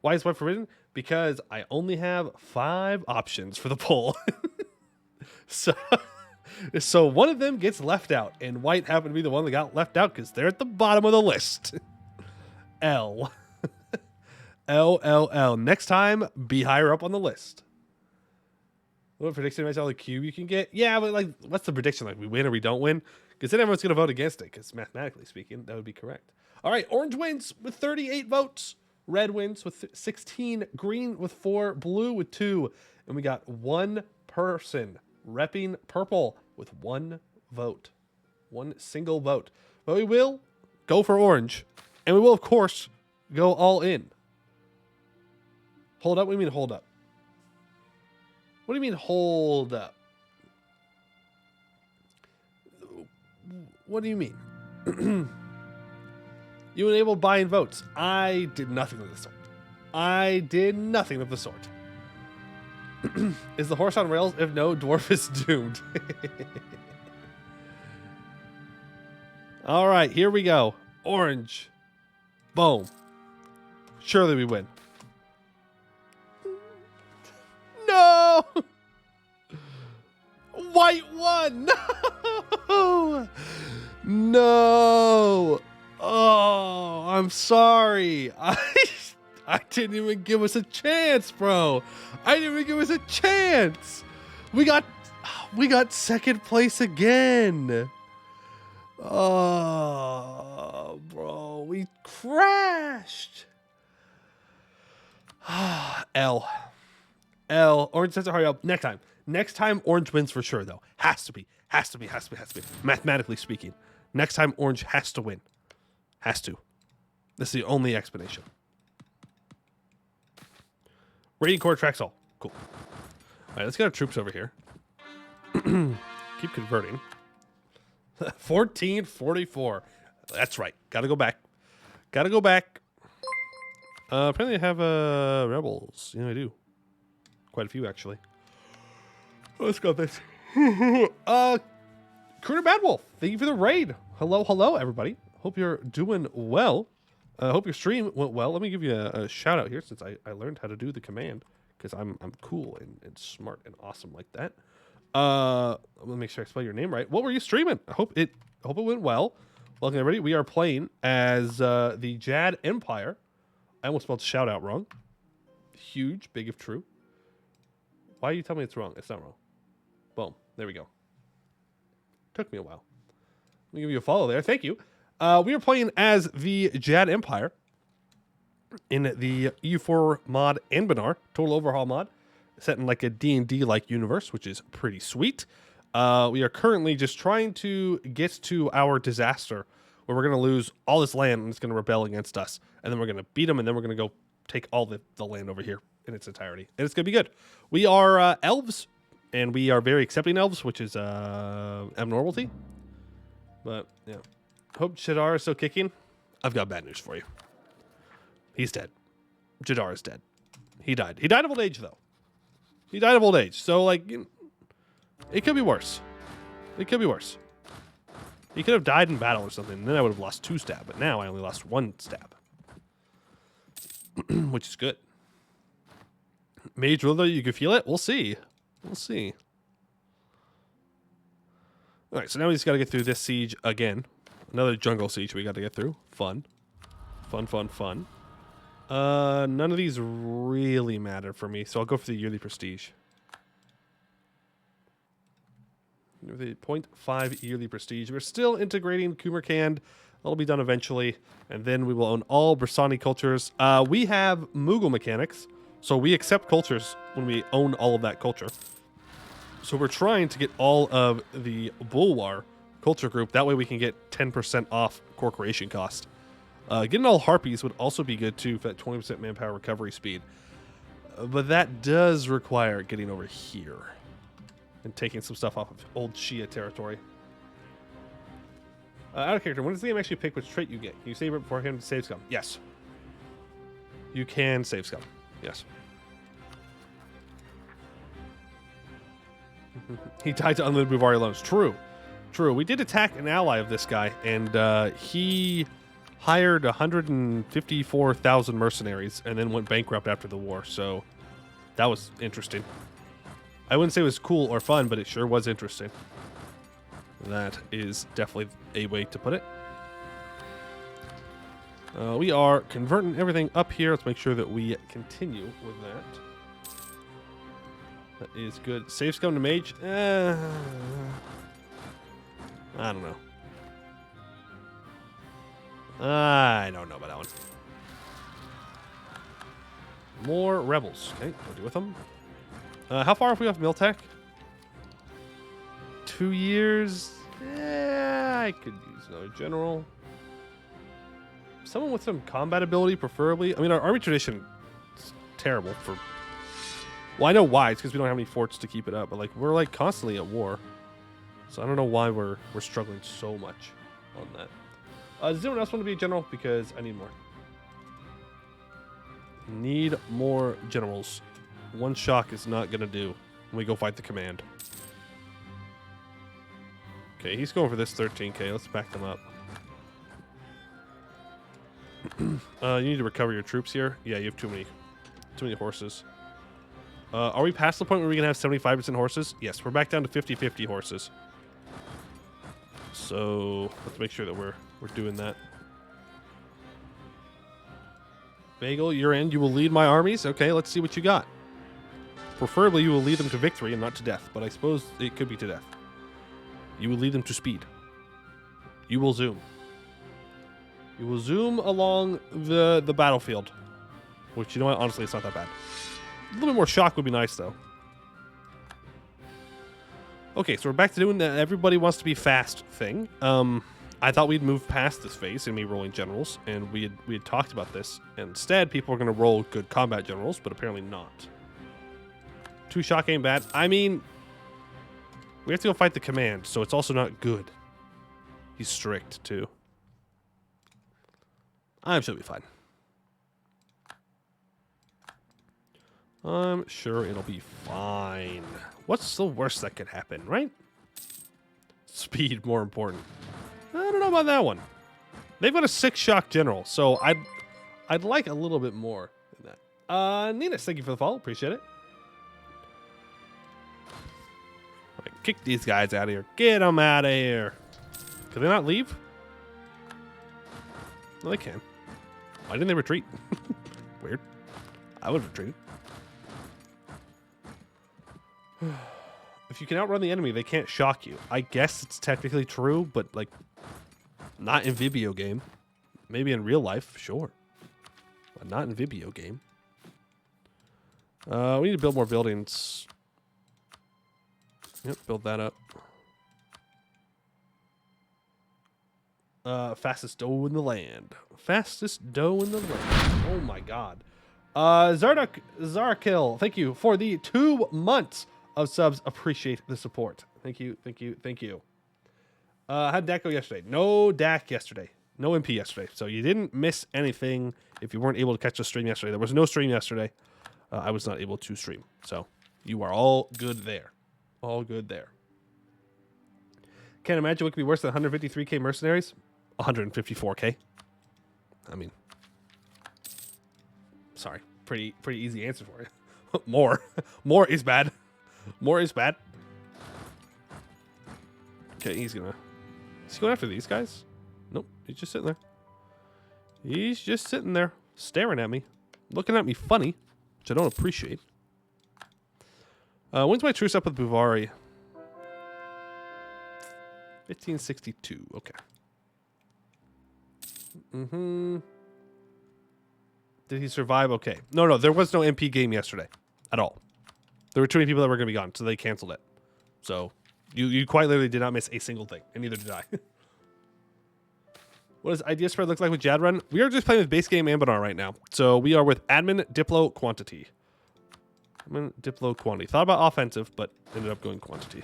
why is white forbidden? Because I only have 5 options for the poll. So one of them gets left out, and white happened to be the one that got left out because they're at the bottom of the list. L. L. Next time, be higher up on the list. What prediction match all the cube you can get? Yeah, but like, what's the prediction? Like, we win or we don't win? Because then everyone's going to vote against it, because mathematically speaking, that would be correct. All right, orange wins with 38 votes. Red wins with 16. Green with 4. Blue with 2. And we got one person repping purple with 1 vote. 1 single vote. But we will go for orange. And we will, of course, go all in. Hold up? What do you mean hold up? What do you mean hold up? What do you mean? You enabled buying votes. I did nothing of the sort. Is the horse on rails? If no, dwarf is doomed. All right, here we go. Orange. Boom. Surely we win. No! White won! No! No! Oh, I'm sorry. I didn't even give us a chance, bro. I didn't even give us a chance. We got second place again. Oh, bro, we crashed. L. Orange says to hurry up. Next time, orange wins for sure, though. Has to be. Mathematically speaking. Next time, orange has to win. Has to. This is the only explanation. Raiding core tracks all. Cool. All right, let's get our troops over here. Keep converting. 1444. That's right. Gotta go back. Apparently I have rebels. Yeah, I do. Quite a few, actually. Let's go this. Crooner Badwolf, thank you for the raid. Hello, everybody. Hope you're doing well. Hope your stream went well. Let me give you a shout out here since I learned how to do the command because I'm cool and smart and awesome like that. Let me make sure I spell your name right. What were you streaming? I hope it went well. Welcome everybody. We are playing as the Jad Empire. I almost spelled shout out wrong. Huge, big if true. Why are you telling me it's wrong? It's not wrong. Boom. There we go. Took me a while. Let me give you a follow there. Thank you. We are playing as the Jad Empire in the EU4 mod Anbennar, total overhaul mod, set in like a D&D like universe, which is pretty sweet. We are currently just trying to get to our disaster, where we're going to lose all this land and it's going to rebel against us. And then we're going to beat them, and then we're going to go take all the land over here in its entirety. And it's going to be good. We are elves, and we are very accepting elves, which is abnormality. But, yeah. Hope Jadar is still kicking. I've got bad news for you. He's dead. Jadar is dead. He died. He died of old age, though. He died of old age. So, like, it could be worse. It could be worse. He could have died in battle or something, and then I would have lost 2 stab. But now I only lost 1 stab. Which is good. Mage Ruler, you can feel it? We'll see. We'll see. Alright, so now we just got to get through this siege again. Another jungle siege we got to get through. Fun. Fun, fun, fun. None of these really matter for me, so I'll go for the yearly prestige. The 0.5 yearly prestige. We're still integrating Kumerkand. That'll be done eventually, and then we will own all Brasani cultures. We have Mughal mechanics, so we accept cultures when we own all of that culture. So we're trying to get all of the Bulwar culture group. That way we can get 10% off core creation cost. Getting all Harpies would also be good too for that 20% manpower recovery speed. But that does require getting over here and taking some stuff off of old Shia territory. Out of character, when does the game actually pick which trait you get? Can you save it beforehand to save scum? Yes. You can save scum. Yes. He died to unlimited Buvari loans. True. True. We did attack an ally of this guy, and he hired 154,000 mercenaries and then went bankrupt after the war. So that was interesting. I wouldn't say it was cool or fun, but it sure was interesting. That is definitely a way to put it. We are converting everything up here. Let's make sure that we continue with that. That is good. Save scum to mage. I don't know. I don't know about that one. More rebels. Okay, we'll deal with them. How far have we off Miltech? 2 years? I could use another general. Someone with some combat ability, preferably. I mean, our army tradition is terrible for... Well, I know why. It's because we don't have any forts to keep it up. But, like, we're, like, constantly at war. So I don't know why we're struggling so much on that. Does anyone else want to be a general? Because I need more. Need more generals. One shock is not going to do when we go fight the command. Okay, he's going for this 13k. Let's back them up. You need to recover your troops here. Yeah, you have too many horses. Are we past the point where we can have 75% horses? Yes, we're back down to 50-50 horses. So let's make sure that we're doing that. Bagel, you're in. You will lead my armies. Okay, let's see what you got. Preferably, you will lead them to victory and not to death. But I suppose it could be to death. You will lead them to speed. You will zoom. You will zoom along the battlefield. Which, you know what? Honestly, it's not that bad. A little bit more shock would be nice, though. Okay, so we're back to doing the everybody wants to be fast thing. I thought we'd move past this phase and me rolling generals, and we had talked about this. And instead, people are going to roll good combat generals, but apparently not. 2 shock ain't bad. I mean, we have to go fight the command, so it's also not good. He's strict, too. I'm sure it'll be fine. I'm sure it'll be fine. What's the worst that could happen, right? Speed, more important. I don't know about that one. They've got a 6 shock general, so I'd like a little bit more than that. Ninus, thank you for the follow. Appreciate it. All right, kick these guys out of here. Get them out of here. Can they not leave? No, they can. Why didn't they retreat? Weird. I would have retreated. If you can outrun the enemy, they can't shock you. I guess it's technically true, but, like, not in Vibio game. Maybe in real life, sure. But not in Vibio game. We need to build more buildings. Yep, build that up. Fastest dough in the land. Fastest dough in the land. Oh my god. Zarkill, thank you for the 2 months of subs. Appreciate the support. Thank you, thank you, thank you. How'd that go yesterday? No DAC yesterday. No MP yesterday. So you didn't miss anything if you weren't able to catch the stream yesterday. There was no stream yesterday. I was not able to stream. So you are all good there. All good there. Can't imagine what could be worse than 153k mercenaries. 154k. I mean, sorry. Pretty easy answer for you. More. More is bad. More is bad. Okay, is he going after these guys? Nope, he's just sitting there. He's just sitting there, staring at me, looking at me funny, which I don't appreciate. When's my truce up with Buvari? 1562, okay. Did he survive? Okay. No, there was no MP game yesterday at all. There were too many people that were going to be gone, so they canceled it. So you quite literally did not miss a single thing, and neither did I. What does idea spread look like with Jadar? We are just playing with base game Anbennar right now. So we are with admin, diplo, quantity. Admin, diplo, quantity. Thought about offensive, but ended up going quantity.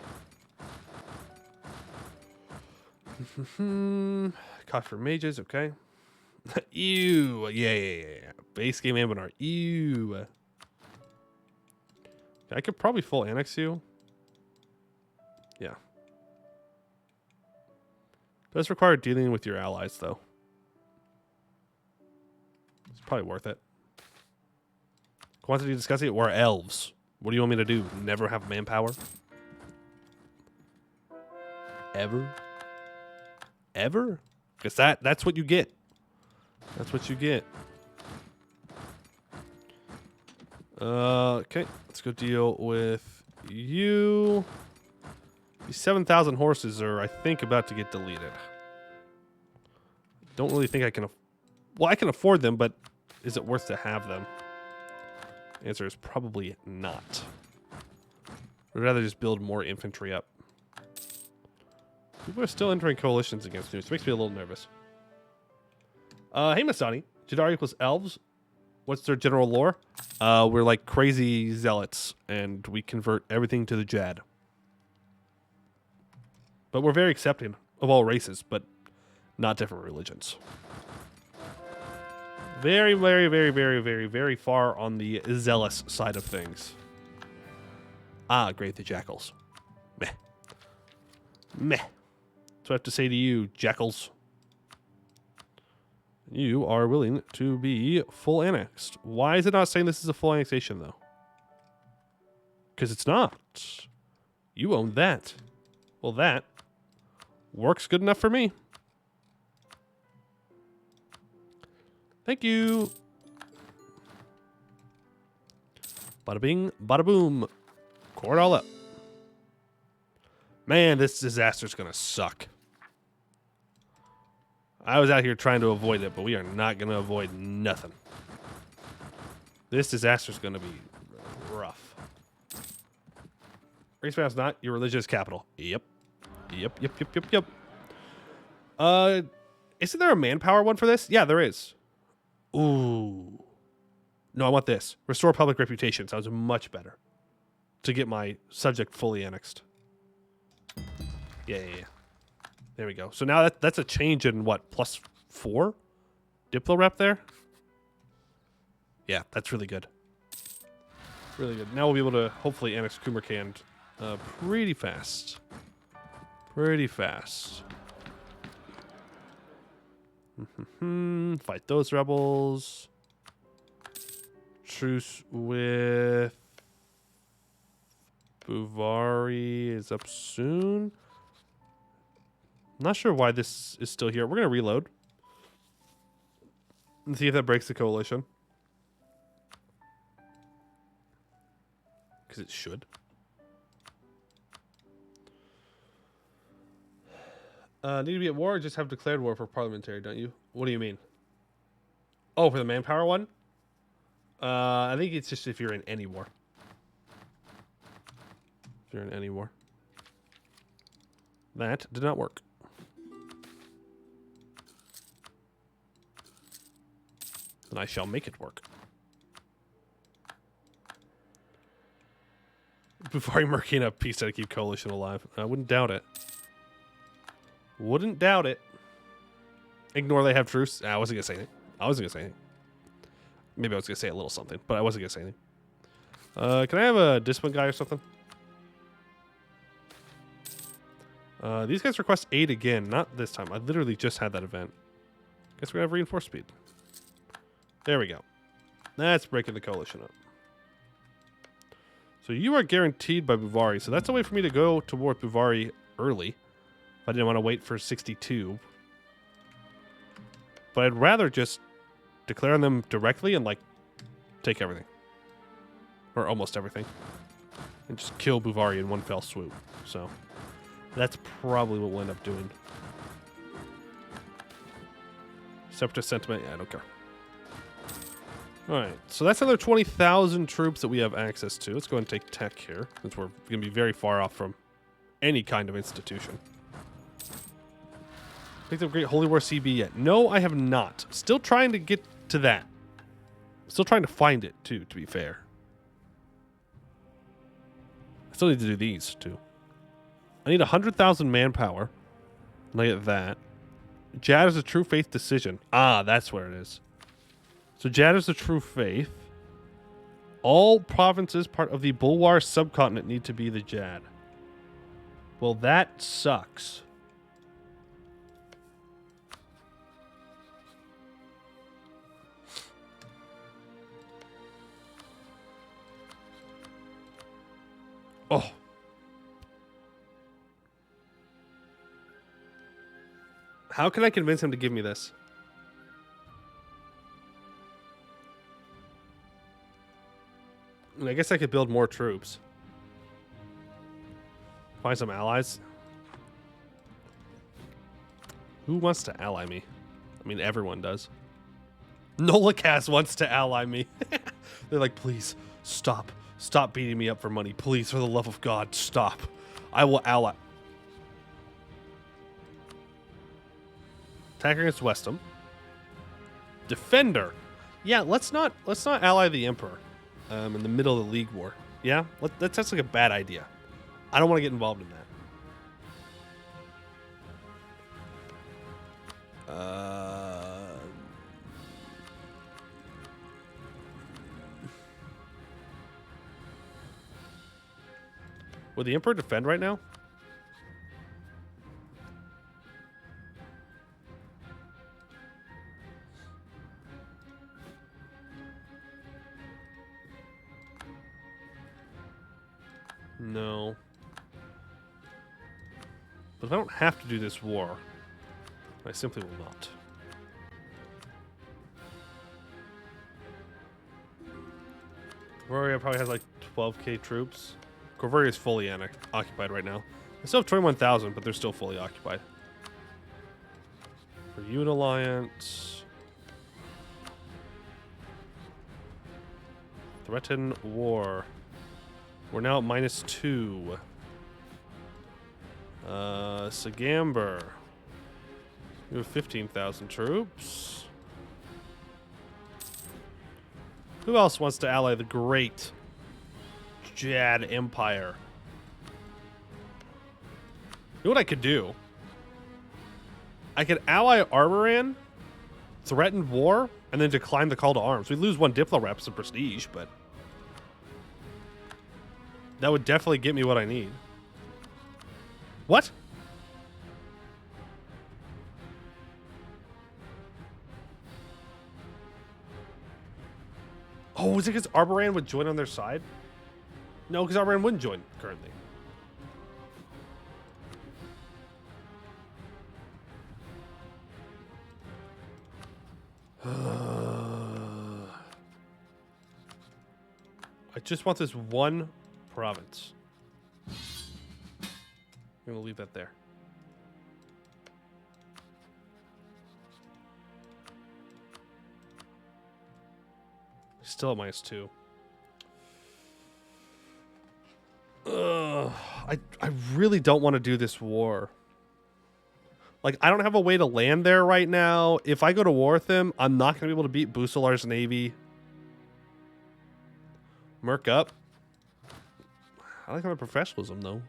Cost for mages, okay. Ew. Yeah. Base game Anbennar. Ew. I could probably full annex you. Yeah. Does require dealing with your allies, though. It's probably worth it. Quantity discussing it or elves. What do you want me to do? Never have manpower? Ever? Ever? Because that's what you get. That's what you get. Okay, let's go deal with you. These 7,000 horses are, I think, about to get deleted. Don't really think I can... Well, I can afford them, but is it worth to have them? The answer is probably not. I'd rather just build more infantry up. People are still entering coalitions against me, which makes me a little nervous. Hey, Masani. Jadar equals elves. What's their general lore? We're like crazy zealots, and we convert everything to the Jad. But we're very accepting of all races, but not different religions. Very, very, very, very, very, very far on the zealous side of things. Ah, great, the jackals. Meh. Meh. So I have to say to you, jackals. You are willing to be full annexed. Why is it not saying this is a full annexation, though? Because it's not. You own that. Well, that works good enough for me. Thank you. Bada bing, bada boom. Core it all up. Man, this disaster's gonna suck. I was out here trying to avoid it, but we are not gonna avoid nothing. This disaster's gonna be rough. Racepath's not your religious capital. Yep. Yep. Isn't there a manpower one for this? Yeah, there is. Ooh. No, I want this. Restore public reputation. Sounds much better. To get my subject fully annexed. Yeah. There we go. So now that's a change in what? +4? Diplo rep there? Yeah, that's really good. Really good. Now we'll be able to hopefully annex Kumarkand pretty fast. Pretty fast. Fight those rebels. Truce with Buvari is up soon. Not sure why this is still here. We're going to reload. And see if that breaks the coalition. Because it should. Need to be at war or just have declared war for parliamentary, don't you? What do you mean? Oh, for the manpower one? I think it's just if you're in any war. If you're in any war. That did not work. and I shall make it work. Before murking a peace to keep coalition alive. I wouldn't doubt it. Wouldn't doubt it. Ignore they have truce. I wasn't gonna say anything. I wasn't gonna say anything. Maybe I was gonna say a little something, but I wasn't gonna say anything. Can I have a discipline guy or something? These guys request aid again. Not this time. I literally just had that event. Guess we're gonna have reinforced speed. There we go. That's breaking the coalition up. So you are guaranteed by Buvari. So that's a way for me to go toward Buvari early. If I didn't want to wait for 62. But I'd rather just declare on them directly and, like, take everything. Or almost everything. And just kill Buvari in one fell swoop. So that's probably what we'll end up doing. Separatist sentiment, yeah, I don't care. Alright, so that's another 20,000 troops that we have access to. Let's go ahead and take tech here, since we're going to be very far off from any kind of institution. Picked up Great Holy War CB yet? No, I have not. Still trying to get to that. Still trying to find it, too, to be fair. I still need to do these, too. I need 100,000 manpower. And I get that. Jad is a true faith decision. Ah, that's where it is. So Jad is the true faith. All provinces part of the Bulwar subcontinent need to be the Jad. Well, that sucks. Oh. How can I convince him to give me this? I guess I could build more troops. Find some allies. Who wants to ally me? I mean, everyone does. Nolacast wants to ally me. They're like, please, stop. Stop beating me up for money. Please, for the love of God, stop. I will ally. Attack against Westham. Defender. Yeah, let's not ally the Emperor. In the middle of the League War. Yeah? That's like a bad idea. I don't want to get involved in that. Would the Emperor defend right now? No. But if I don't have to do this war, I simply will not. Corvaria probably has like 12k troops. Corvaria is fully occupied right now. They still have 21,000, but they're still fully occupied. For Unit Alliance. Threaten war. We're now at -2. Sagamber. We have 15,000 troops. Who else wants to ally the great Jad Empire? You know what I could do? I could ally Armoran, threaten war, and then decline the call to arms. We lose 1 Diplo reps of prestige, but that would definitely get me what I need. What? Oh, is it because Arboran would join on their side? No, because Arboran wouldn't join currently. I just want this one province. I'm going to leave that there. Still at -2. I really don't want to do this war. Like, I don't have a way to land there right now. If I go to war with him, I'm not going to be able to beat Busalar's navy. Merc up. I like my professionalism, though.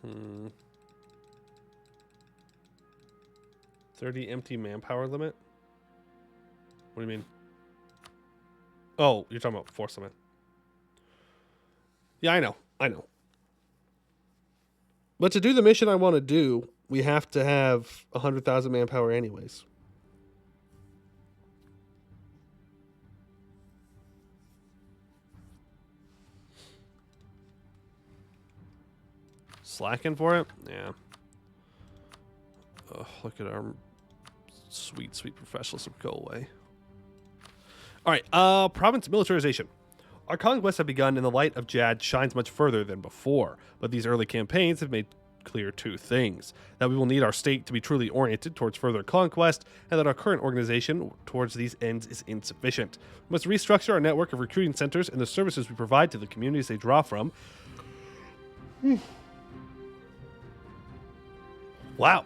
Hmm. 30 empty manpower limit? What do you mean? Oh, you're talking about force limit. Yeah, I know. I know. But to do the mission I want to do, we have to have 100,000 manpower anyways. Slacking for it? Yeah. Oh, look at our sweet, sweet professionalism go away. All right, province militarization. Our conquests have begun in the light of Jad shines much further than before, but these early campaigns have made clear two things: that we will need our state to be truly oriented towards further conquest, and that our current organization towards these ends is insufficient. We must restructure our network of recruiting centers and the services we provide to the communities they draw from. Wow.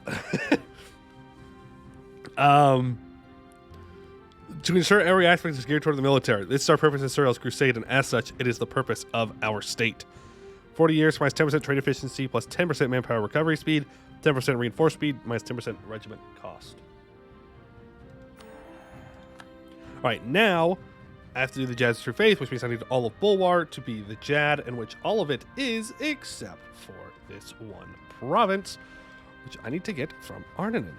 To ensure every aspect is geared toward the military. This is our purpose in SURAEL's crusade, and as such, it is the purpose of our state. 40 years minus 10% trade efficiency plus 10% manpower recovery speed, 10% reinforced speed, minus 10% regiment cost. Alright, now I have to do the Jad's True Faith, which means I need all of Bulwar to be the Jad, in which all of it is except for this one province, which I need to get from Arnanen.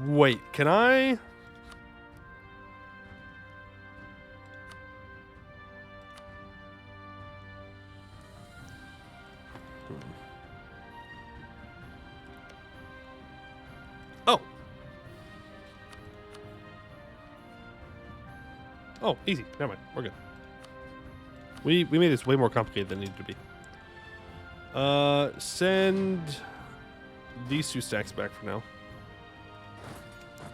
Wait, can I? Oh. Oh, easy. Never mind. We're good. We made this way more complicated than it needed to be. Send these 2 stacks back for now.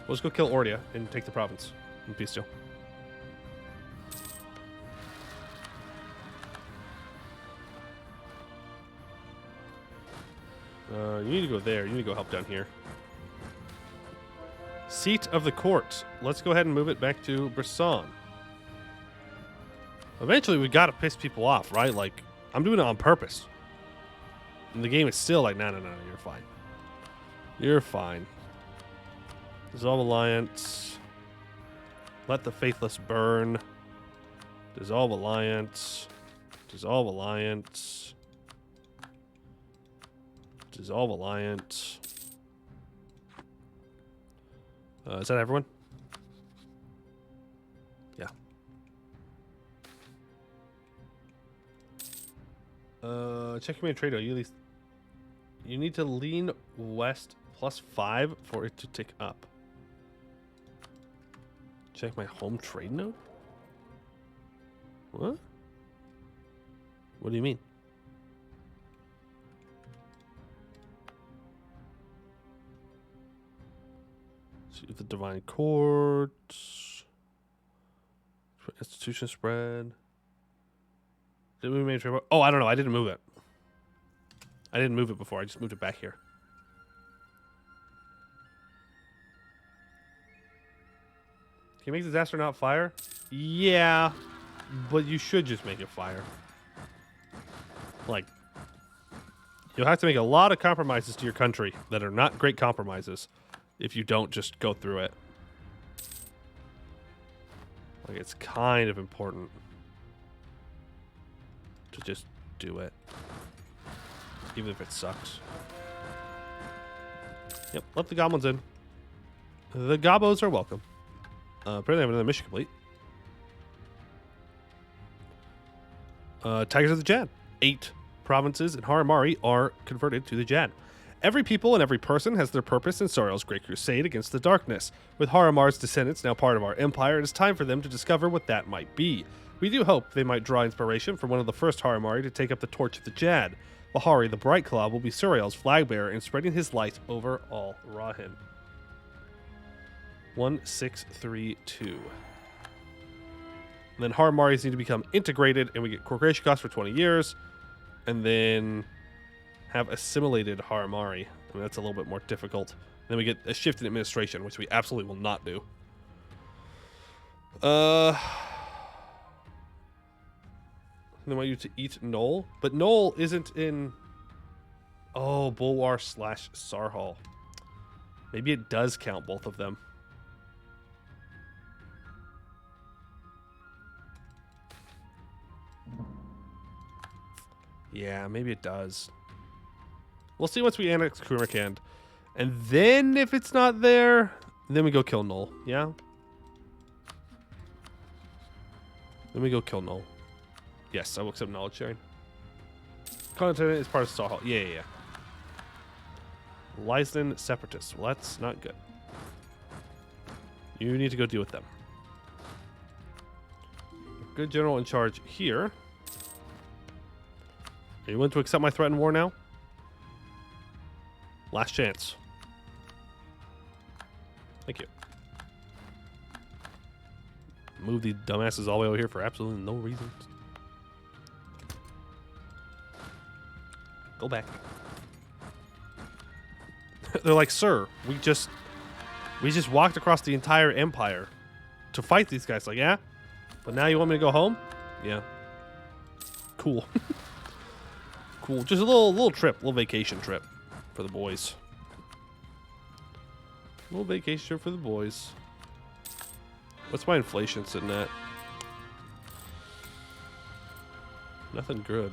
Let's go kill Ordia and take the province in peace deal. You need to go there. You need to go help down here. Seat of the court. Let's go ahead and move it back to Brisson. Eventually, we gotta piss people off, right? Like, I'm doing it on purpose. And the game is still like, no, you're fine. You're fine. Dissolve alliance. Let the faithless burn. Dissolve alliance. Dissolve alliance. Dissolve alliance. Is that everyone? Yeah. Checkmate trade. You need to lean west +5 for it to tick up. Check my home trade node? What? What do you mean? See the divine courts. Institution spread. Did we make trade? Oh, I don't know. I didn't move it. I didn't move it before. I just moved it back here. Can you make disaster not fire? Yeah, but you should just make it fire. Like, you'll have to make a lot of compromises to your country that are not great compromises if you don't just go through it. Like, it's kind of important to just do it, even if it sucks. Yep, let the goblins in. The gobos are welcome. Apparently I have another mission complete. Tigers of the Jad. 8 provinces in Haramari are converted to the Jad. Every people and every person has their purpose in SURAEL's great crusade against the darkness. With Haramar's descendants now part of our empire, it is time for them to discover what that might be. We do hope they might draw inspiration from one of the first Haramari to take up the torch of the Jad. Bahari the Bright Claw will be SURAEL's flag bearer in spreading his light over all Rahin. 1632. And then Haramaris need to become integrated, and we get corporation costs for 20 years. And then have assimilated Haramari. I mean, that's a little bit more difficult. And then we get a shift in administration, which we absolutely will not do. They want you to eat Knoll, but Knoll isn't in. Oh, Bulwar / Sarhal. Maybe it does count both of them. Yeah, maybe it does. We'll see once we annex Kurmakand. And then if it's not there, then we go kill Knoll. Yeah? Then we go kill Knoll. Yes, I will accept knowledge sharing. Continent is part of Sawhall. Yeah. Lysden Separatists. Well, that's not good. You need to go deal with them. Good general in charge here. Are you willing to accept my threat in war now? Last chance. Thank you. Move these dumbasses all the way over here for absolutely no reason. Go back. They're like, sir, we just walked across the entire empire to fight these guys. Like, yeah? But now you want me to go home? Yeah. Cool. Cool. Just a little trip, little vacation trip for the boys. Little vacation trip for the boys. What's my inflation sitting at? Nothing good.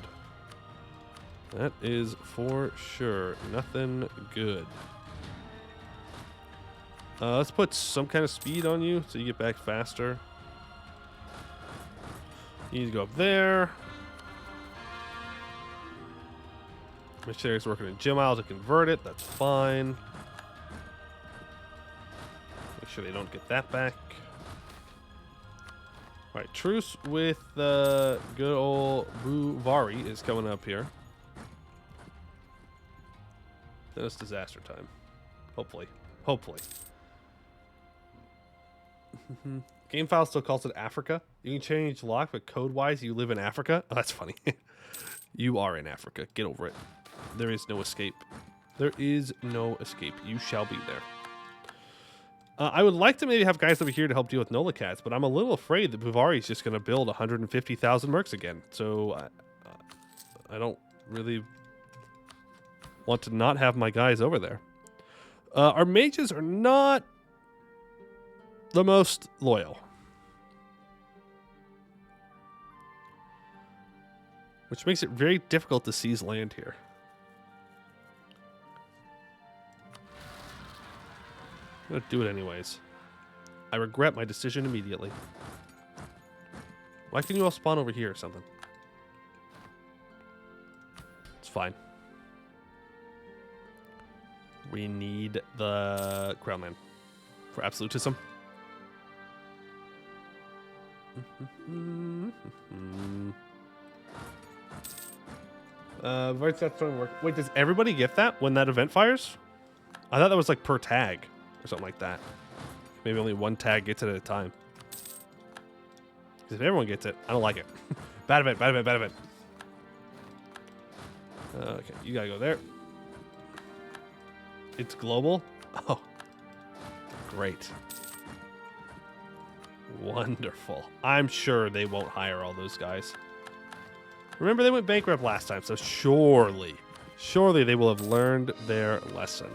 That is for sure. Nothing good. Let's put some kind of speed on you so you get back faster. You need to go up there. Missionaries working in gym aisle to convert it. That's fine. Make sure they don't get that back. All right, truce with the good old Buvari is coming up here. Then it's disaster time. Hopefully. Hopefully. Game file still calls it Africa. You can change lock, but code-wise, you live in Africa. Oh, that's funny. You are in Africa. Get over it. There is no escape. There is no escape. You shall be there. I would like to maybe have guys over here to help deal with Nolacats, but I'm a little afraid that Buvari is just going to build 150,000 mercs again. So I don't really want to not have my guys over there. Our mages are not the most loyal. Which makes it very difficult to seize land here. I'm going to do it anyways. I regret my decision immediately. Why can you all spawn over here or something? It's fine. We need the crown land for absolutism. Wait, does everybody get that when that event fires? I thought that was like per tag or something like that. Maybe only one tag gets it at a time. Because if everyone gets it, I don't like it. Bad event, bad event, bad event. Okay, you gotta go there. It's global? Oh, great. Wonderful. I'm sure they won't hire all those guys. Remember, they went bankrupt last time, so surely they will have learned their lesson.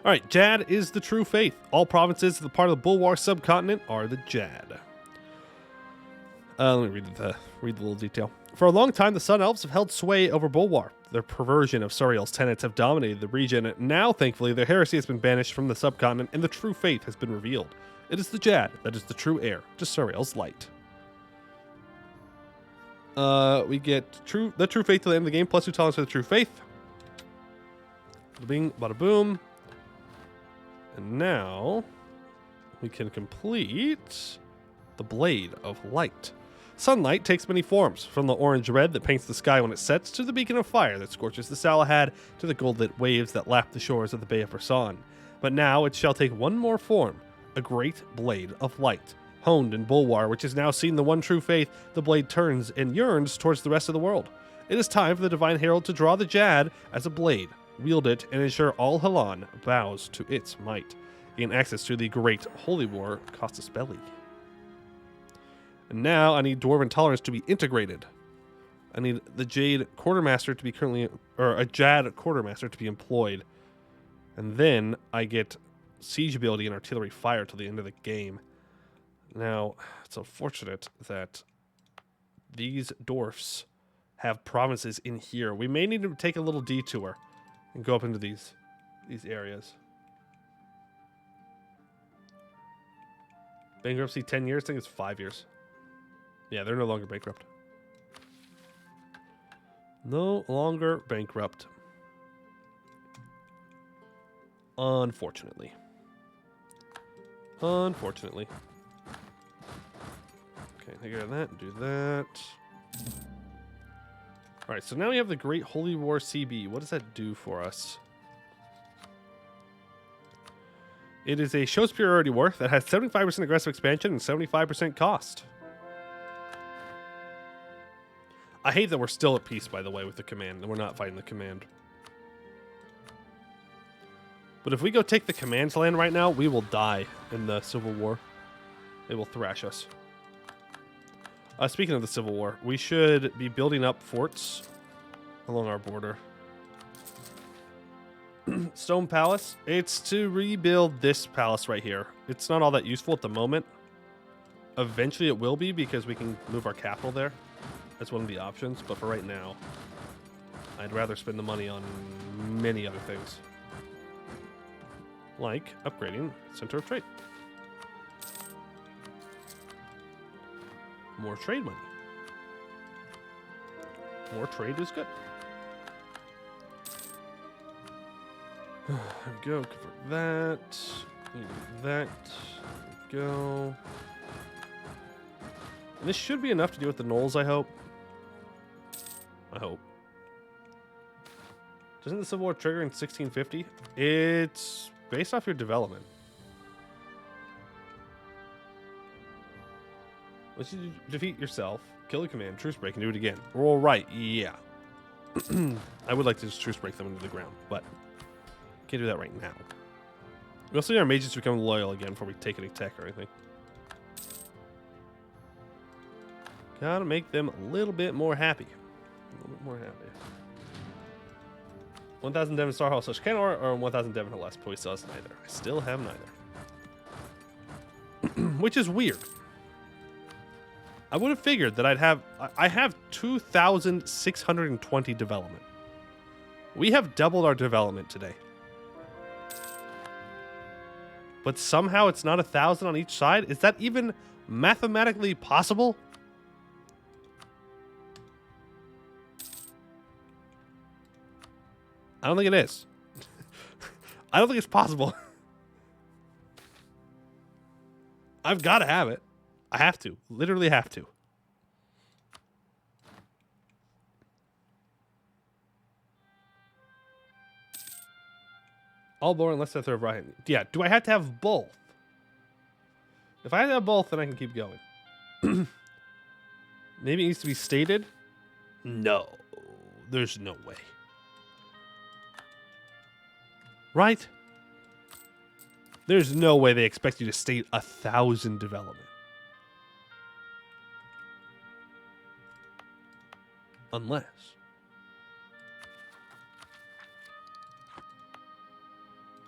All right, Jad is the true faith. All provinces of the part of the Bulwar subcontinent are the Jad. Let me read the little detail. For a long time, the Sun Elves have held sway over Bulwar. Their perversion of SURAEL's tenets have dominated the region. Now, thankfully, their heresy has been banished from the subcontinent, and the true faith has been revealed. It is the Jad that is the true heir to SURAEL's light. We get the true faith to the end of the game, plus 2 tolerance for the true faith. Bada bing, bada boom. And now we can complete the Blade of Light. Sunlight takes many forms, from the orange red that paints the sky when it sets, to the beacon of fire that scorches the Salahad, to the gold-lit waves that lap the shores of the Bay of Rasan. But now it shall take one more form, a great Blade of Light. Honed in Bulwar, which has now seen the one true faith, the blade turns and yearns towards the rest of the world. It is time for the Divine Herald to draw the Jad as a blade, wield it, and ensure all Halan bows to its might. Gain access to the Great Holy War Costas Belli. And now I need Dwarven Tolerance to be integrated. I need the Jade Quartermaster to be a Jad Quartermaster to be employed. And then I get Siege Ability and Artillery Fire till the end of the game. Now, it's unfortunate that these dwarfs have provinces in here. We may need to take a little detour and go up into these areas. Bankruptcy 10 years? I think it's 5 years. Yeah, they're no longer bankrupt. No longer bankrupt. Unfortunately. Unfortunately. Okay, take care of that. Do that. Alright, so now we have the Great Holy War CB. What does that do for us? It is a show superiority war that has 75% aggressive expansion and 75% cost. I hate that we're still at peace, by the way, with the command, and we're not fighting the command. But if we go take the command's land right now, we will die in the Civil War. They will thrash us. Speaking of the Civil War, we should be building up forts along our border. Stone Palace. It's to rebuild this palace right here. It's not all that useful at the moment. Eventually it will be because we can move our capital there. That's one of the options. But for right now, I'd rather spend the money on many other things. Like upgrading Center of Trade. More trade money. More trade is good. There we go. Convert that. That. There we go. And this should be enough to deal with the gnolls, I hope. I hope. Doesn't the Civil War trigger in 1650? It's based off your development. Once you defeat yourself, kill the command, truce break, and do it again. All right, yeah. I would like to just truce break them into the ground, but can't do that right now. We also need our mages to become loyal again before we take any tech or anything. Gotta make them a little bit more happy. A little bit more happy. 1,000 Devon Star Hall / Canor or 1,000 Devon or less. Probably still has neither. I still have neither. Which is weird. I would have figured that I have 2,620 development. We have doubled our development today. But somehow it's not 1,000 on each side? Is that even mathematically possible? I don't think it is. I don't think it's possible. I've got to have it. I have to. Literally have to. All boring unless I throw right. Yeah, do I have to have both? If I have to have both, then I can keep going. Maybe it needs to be stated? No. There's no way. Right? There's no way they expect you to state 1,000 development. Unless.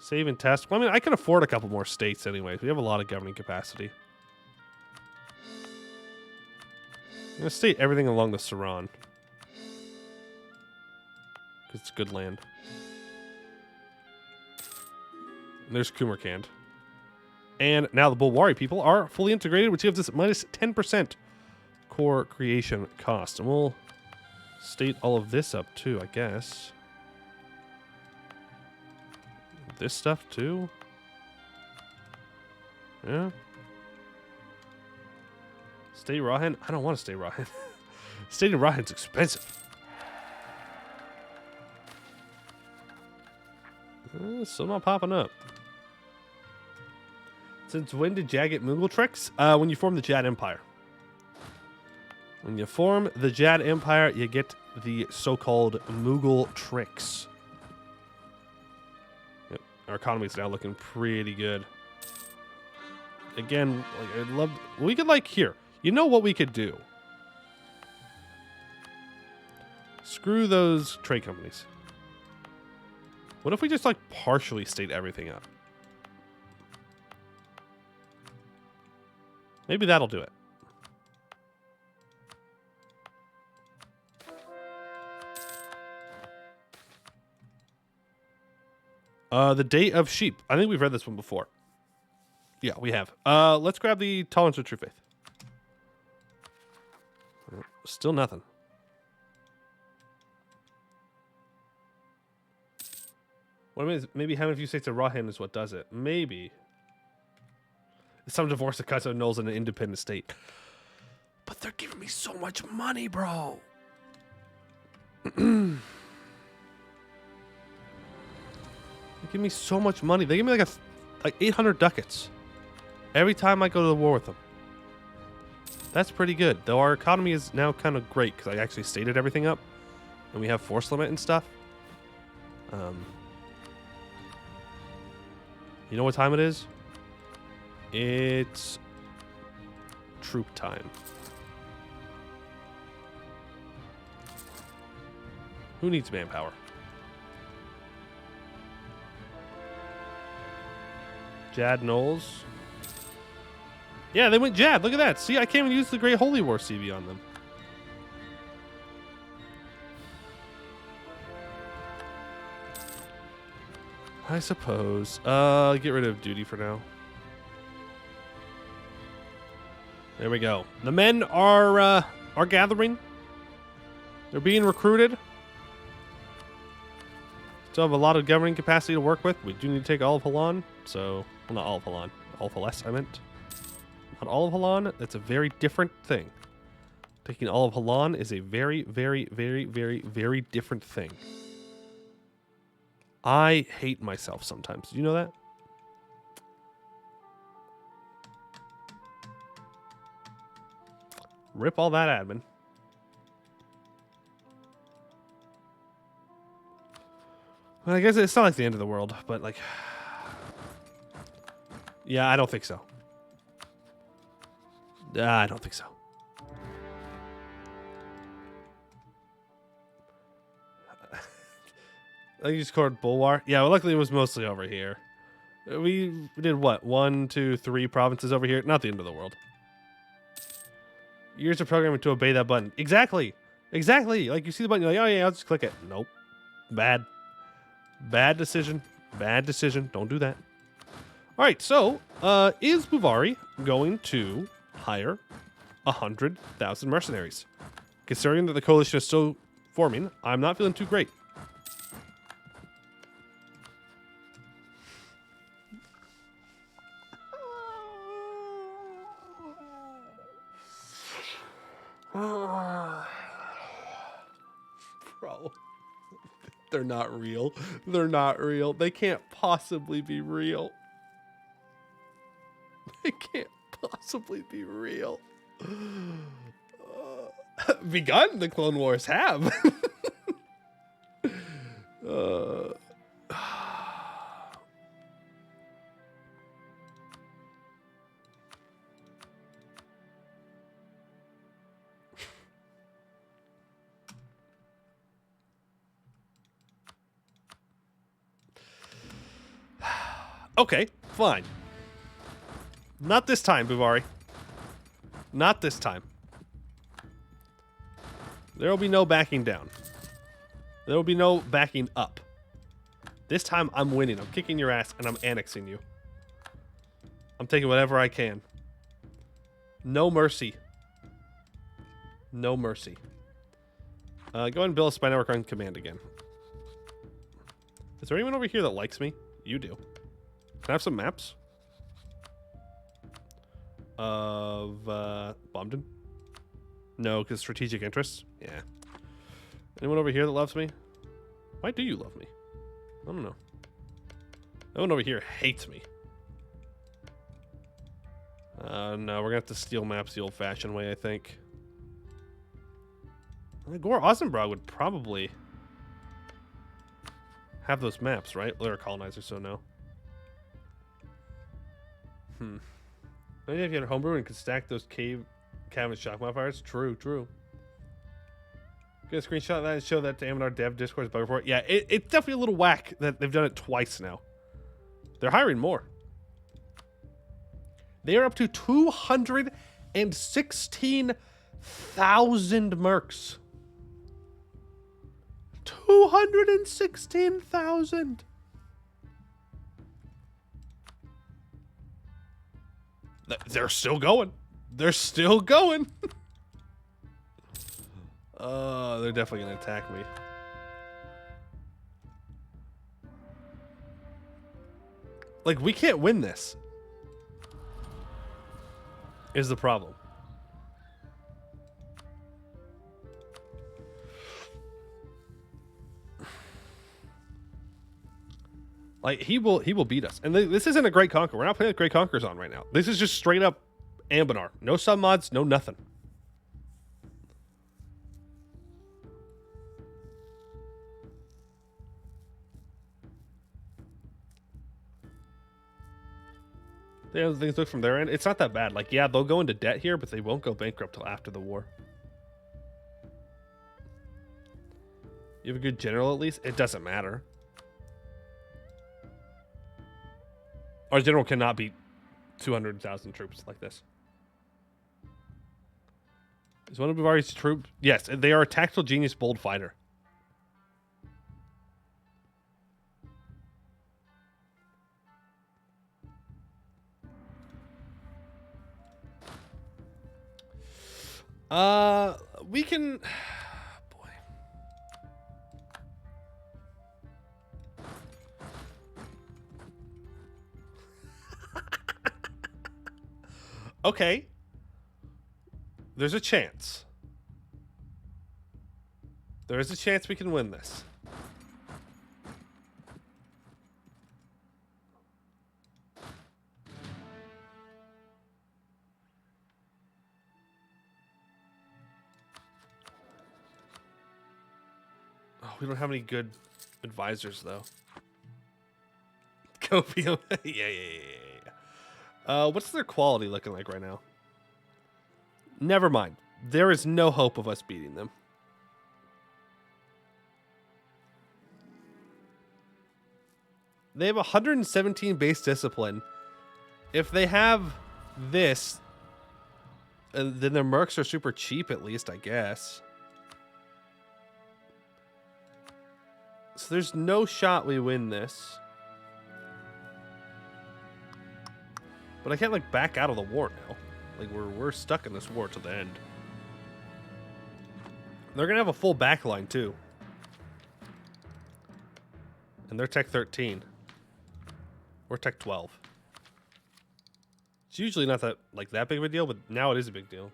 Save and test. Well, I mean, I can afford a couple more states anyways. We have a lot of governing capacity. I'm going to state everything along the Saran. Because it's good land. And there's Kumarkand. And now the Bulwari people are fully integrated, which gives us minus 10% core creation cost. And we'll state all of this up too, I guess. this stuff too. Yeah. Stay Rahan? I don't want to stay Rahan. Staying in Rahan's expensive. Still not popping up. Since when did Jad get Mughal tricks? When you form the Jad Empire. When you form the Jad Empire, you get the so-called Mughal tricks. Yep. Our economy is now looking pretty good. Again, like, I'd love... We could, like, here. You know what we could do? Screw those trade companies. What if we just, like, partially state everything up? Maybe that'll do it. The Day of Sheep. I think we've read this one before. Yeah, we have. Let's grab the Tolerance of True Faith. Still nothing. What I mean is, maybe having a few states of Rahim is what does it. Maybe. Some divorce that cuts out nulls in an independent state. But they're giving me so much money, bro. They give me so much money. They give me like 800 ducats every time I go to the war with them. That's pretty good. Though our economy is now kind of great because I actually stated everything up. And we have force limit and stuff. You know what time it is? It's troop time. Who needs manpower? Jad Knowles. Yeah, they went Jad. Look at that. See, I can't even use the Great Holy War CV on them. I suppose. Get rid of duty for now. There we go. The men are gathering. They're being recruited. Still have a lot of governing capacity to work with. We do need to take all of Halan. So, well, not all of Halan. All of Haless, I meant. Not all of Halan. That's a very different thing. Taking all of Halan is a very, very, very, very, very different thing. I hate myself sometimes. Do you know that? Rip all that admin. Well, I guess it's not like the end of the world, but like... Yeah, I don't think so. I don't think so. I think you scored Bulwar. Yeah, well, luckily it was mostly over here. We did what? 1, 2, 3 provinces over here. Not the end of the world. Years of programming to obey that button. Exactly. Exactly. Like you see the button, you're like, oh yeah, I'll just click it. Nope. Bad. Bad decision. Bad decision. Don't do that. All right. So, is Buvari going to hire 100,000 mercenaries? Considering that the coalition is still forming, I'm not feeling too great. Bro, they're not real. They're not real. They can't possibly be real. They can't possibly be real. Begun, the Clone Wars have. Okay, fine. Not this time, Buvari. Not this time. There will be no backing down. There will be no backing up. This time, I'm winning. I'm kicking your ass, and I'm annexing you. I'm taking whatever I can. No mercy. No mercy. Go ahead and build a spy network on command again. Is there anyone over here that likes me? You do. Can I have some maps? Of Bomden? No, because strategic interests. Yeah. Anyone over here that loves me? Why do you love me? I don't know. No one over here hates me. No, we're gonna have to steal maps the old-fashioned way, I think. Gore Ozenbrog would probably have those maps, right? They're a colonizer, so no. Maybe if you had a homebrew and could stack those cabin shock modifiers. True, true. Get a screenshot of that and show that to Anbennar dev Discord bug report. Yeah, it's definitely a little whack that they've done it twice now. They're hiring more. They are up to 216,000 mercs. 216,000. They're still going. They're still going. They're definitely gonna attack me. Like, we can't win this. Is the problem. Like, he will beat us. And this isn't a Great Conquer. We're not playing with Great Conquerors on right now. This is just straight up Anbennar. No submods, no nothing. The other things look from their end. It's not that bad. Like, yeah, they'll go into debt here, but they won't go bankrupt till after the war. You have a good general at least? It doesn't matter. Our general cannot beat 200,000 troops like this. Is one of Bavari's troops? Yes, they are a tactical genius, bold fighter. We can... Boy. Okay. There's a chance. There is a chance we can win this. We don't have any good advisors, though. Copium. Yeah. What's their quality looking like right now? Never mind. There is no hope of us beating them. They have 117 base discipline. If they have this, then their mercs are super cheap, at least, I guess. So there's no shot we win this. But I can't, like, back out of the war now. Like, we're stuck in this war to the end. They're gonna have a full backline too. And they're tech 13. We're tech 12. It's usually not that that big of a deal, but now it is a big deal.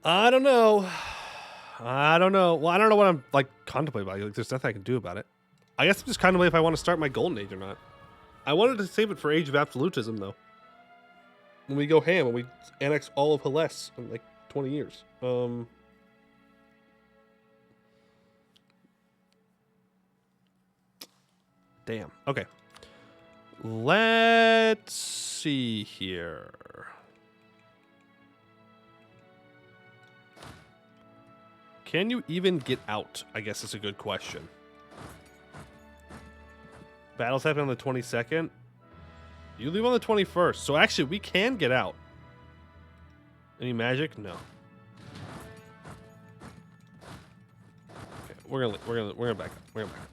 I don't know. Well, I don't know what I'm contemplating about. Like, there's nothing I can do about it. I guess I'm just contemplating if I want to start my golden age or not. I wanted to save it for Age of Absolutism, though. When we go ham, when we annex all of Hellas in like 20 years. Damn. Okay. Let's see here. Can you even get out? I guess is a good question. Battles happen on the 22nd. You leave on the 21st. So actually, we can get out. Any magic? No. Okay, we're gonna back up. We're gonna back up.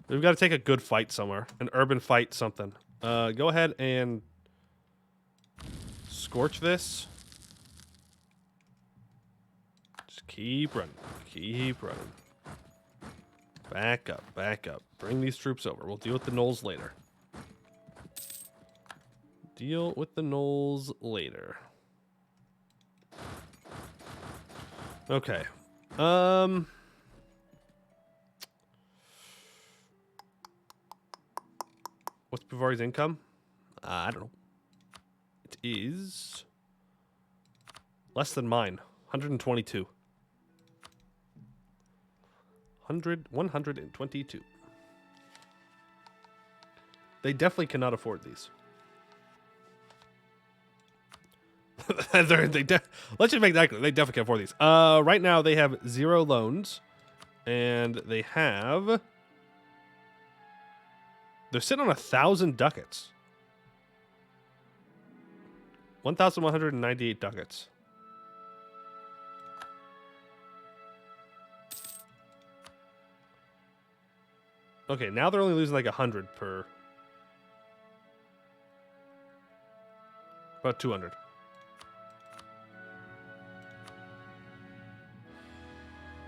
We've got to take a good fight somewhere. An urban fight, something. Go ahead and scorch this. Just Keep running. Keep running. Back up. Back up. Bring these troops over. We'll deal with the gnolls later. Deal with the gnolls later. Okay. What's Bavari's income? I don't know. It is less than mine. 122. 122. They definitely cannot afford these. Let's just make that clear. They definitely can afford these. Right now they have 0 loans, and they have. They're sitting on 1,000 ducats. 1,198 ducats. Okay, now they're only losing like 100 per. About 200.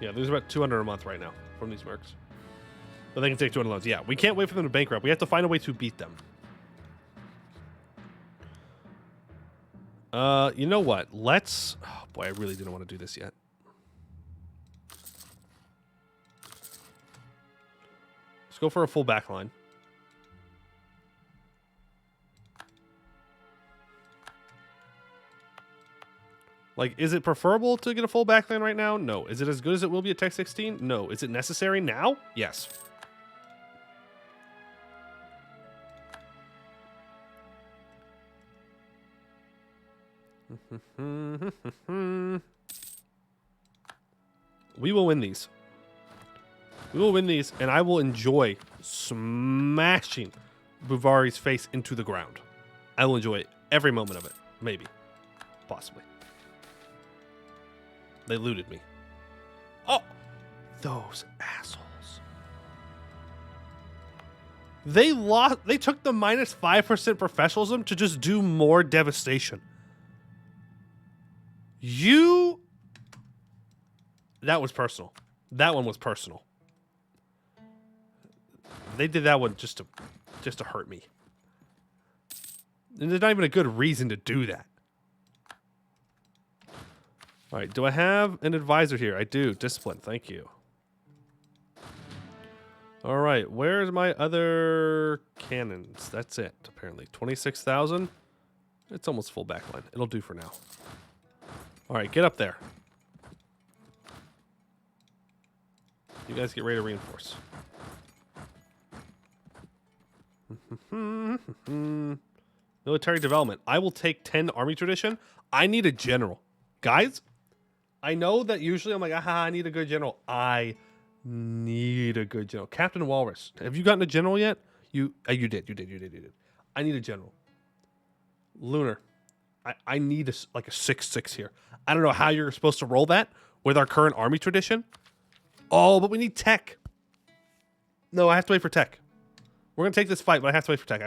Yeah, there's about 200 a month right now from these mercs. But they can take 200 loans. Yeah, we can't wait for them to bankrupt. We have to find a way to beat them. You know what? Let's... Oh, boy, I really didn't want to do this yet. Let's go for a full backline. Like, is it preferable to get a full backline right now? No. Is it as good as it will be at Tech 16? No. Is it necessary now? Yes. We will win these. We will win these, and I will enjoy smashing Buvari's face into the ground. I will enjoy every moment of it. Maybe. Possibly. They looted me. Oh! Those assholes. They lost. They took the minus 5% professionalism to just do more devastation. That was personal. That one was personal. They did that one just to hurt me. And there's not even a good reason to do that. All right, do I have an advisor here? I do. Discipline, thank you. All right, where's my other cannons? That's it, apparently. 26,000. It's almost full backline. It'll do for now. All right, get up there. You guys get ready to reinforce. Military development. I will take 10 army tradition. I need a general. Guys, I know that usually I'm like, I need a good general. I need a good general. Captain Walrus. Have you gotten a general yet? You did. I need a general. Lunar. I need a 6/6 here. I don't know how you're supposed to roll that with our current army tradition. Oh, but we need tech. No, I have to wait for tech. We're going to take this fight, but I have to wait for tech.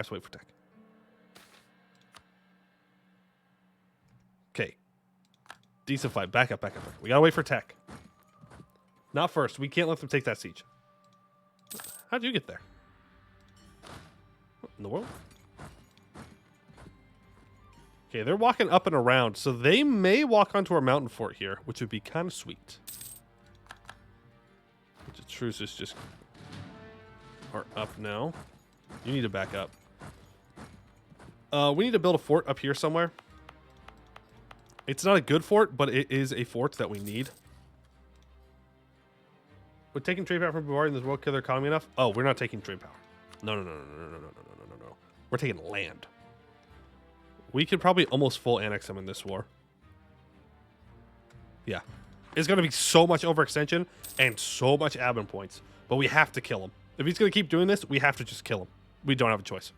Okay. Decent fight. Back up. We got to wait for tech. Not first. We can't let them take that siege. How'd you get there? What in the world? Okay, they're walking up and around, so they may walk onto our mountain fort here, which would be kind of sweet. The truces just are up now. You need to back up. We need to build a fort up here somewhere. It's not a good fort, but it is a fort that we need. We're taking trade power from Bavaria in this world kill their economy enough? Oh, we're not taking trade power. No. We're taking land. We could probably almost full annex them in this war. Yeah. It's going to be so much overextension and so much admin points. But we have to kill him. If he's going to keep doing this, we have to just kill him. We don't have a choice.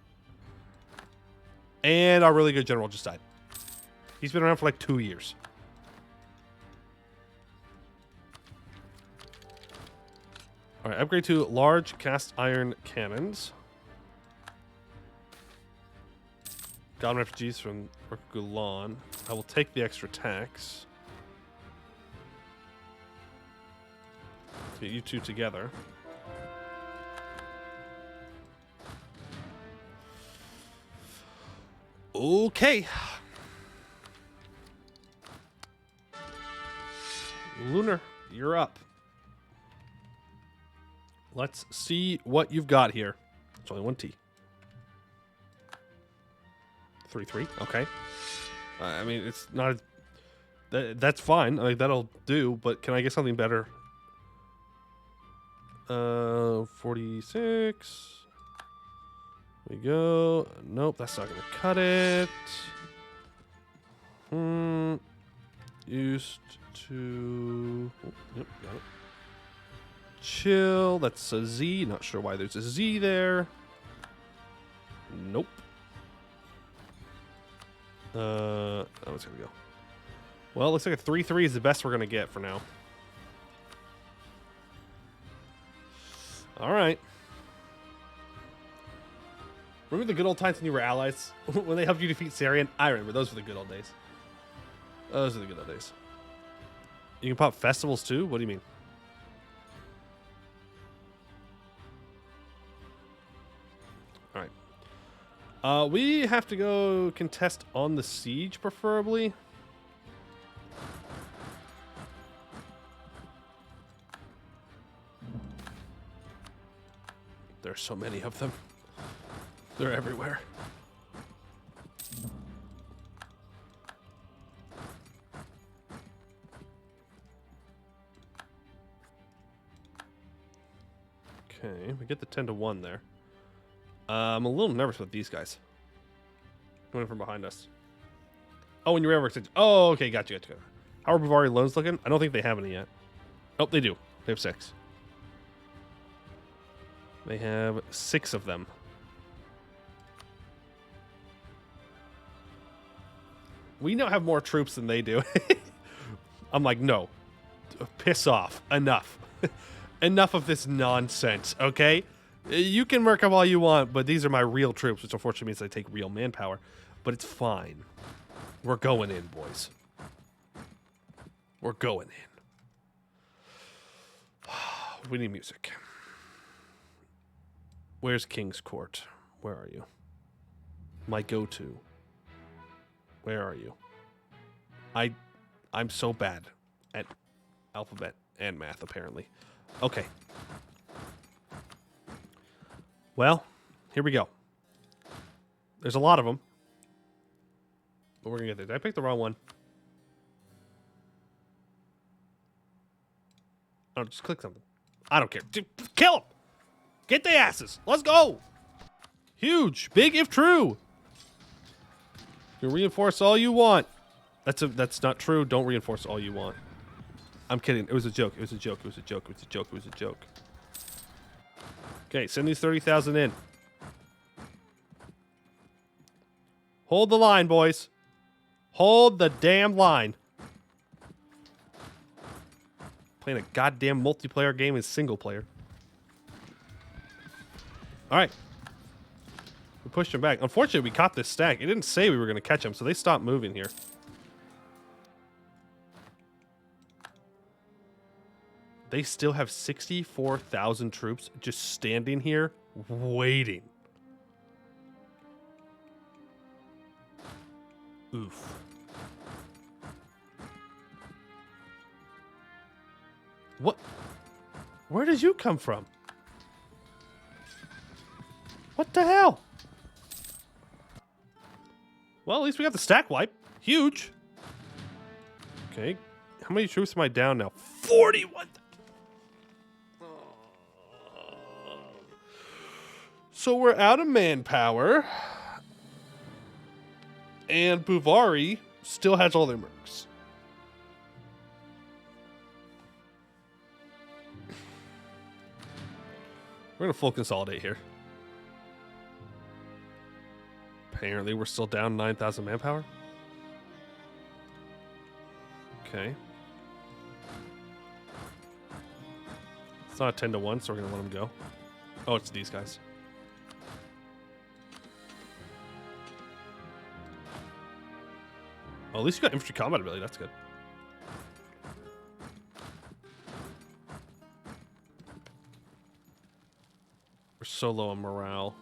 And our really good general just died. He's been around for like 2 years. All right, upgrade to large cast iron cannons. Goblin refugees from Gulan. I will take the extra tax. Get you two together. Okay. Lunar, you're up. Let's see what you've got here. It's only one T. 3-3. Okay. I mean, it's not. That's fine. Like that'll do. But can I get something better? 46. There we go. Nope, that's not gonna cut it. Used to. Oh, yep, got it. Chill. That's a Z. Not sure why there's a Z there. Nope. Oh, it's gonna go. Well, it looks like a 3-3 is the best we're gonna get for now. All right. Remember the good old times when you were allies? When they helped you defeat Syrian? I remember. Those were the good old days. Those are the good old days. You can pop festivals too? What do you mean? All right. We have to go contest on the siege, preferably. There's so many of them. They're everywhere. Okay, we get the 10-1 there. I'm a little nervous with these guys. Coming from behind us. Oh, and your ever extension. Oh, okay, gotcha. How are Bavari loans looking? I don't think they have any yet. Oh, they do. They have 6. They have 6 of them. We now have more troops than they do. I'm like, no. Piss off. Enough. Enough of this nonsense, okay? You can merc up all you want, but these are my real troops, which unfortunately means I take real manpower. But it's fine. We're going in, boys. We're going in. We need music. Where's King's Court? Where are you? My go-to. Where are you? I'm so bad at alphabet and math, apparently. Okay. Well, here we go. There's a lot of them. But we're going to get there. Did I pick the wrong one? Oh, just click something. I don't care. Kill them! Get the asses! Let's go! Huge! Big if true! You can reinforce all you want. That's not true. Don't reinforce all you want. I'm kidding. It was a joke. It was a joke. It was a joke. It was a joke. It was a joke. Okay, send these 30,000 in. Hold the line, boys. Hold the damn line. Playing a goddamn multiplayer game is single player. All right. We pushed him back. Unfortunately, we caught this stack. It didn't say we were going to catch him, so they stopped moving here. They still have 64,000 troops just standing here, waiting. Oof. What? Where did you come from? What the hell? Well, at least we got the stack wipe. Huge. Okay. How many troops am I down now? 41. So we're out of manpower. And Bavari still has all their mercs. We're going to full consolidate here. Apparently, we're still down 9,000 manpower. Okay. It's not a 10-1, so we're going to let them go. Oh, it's these guys. Well, at least you got infantry combat ability. That's good. so low on morale.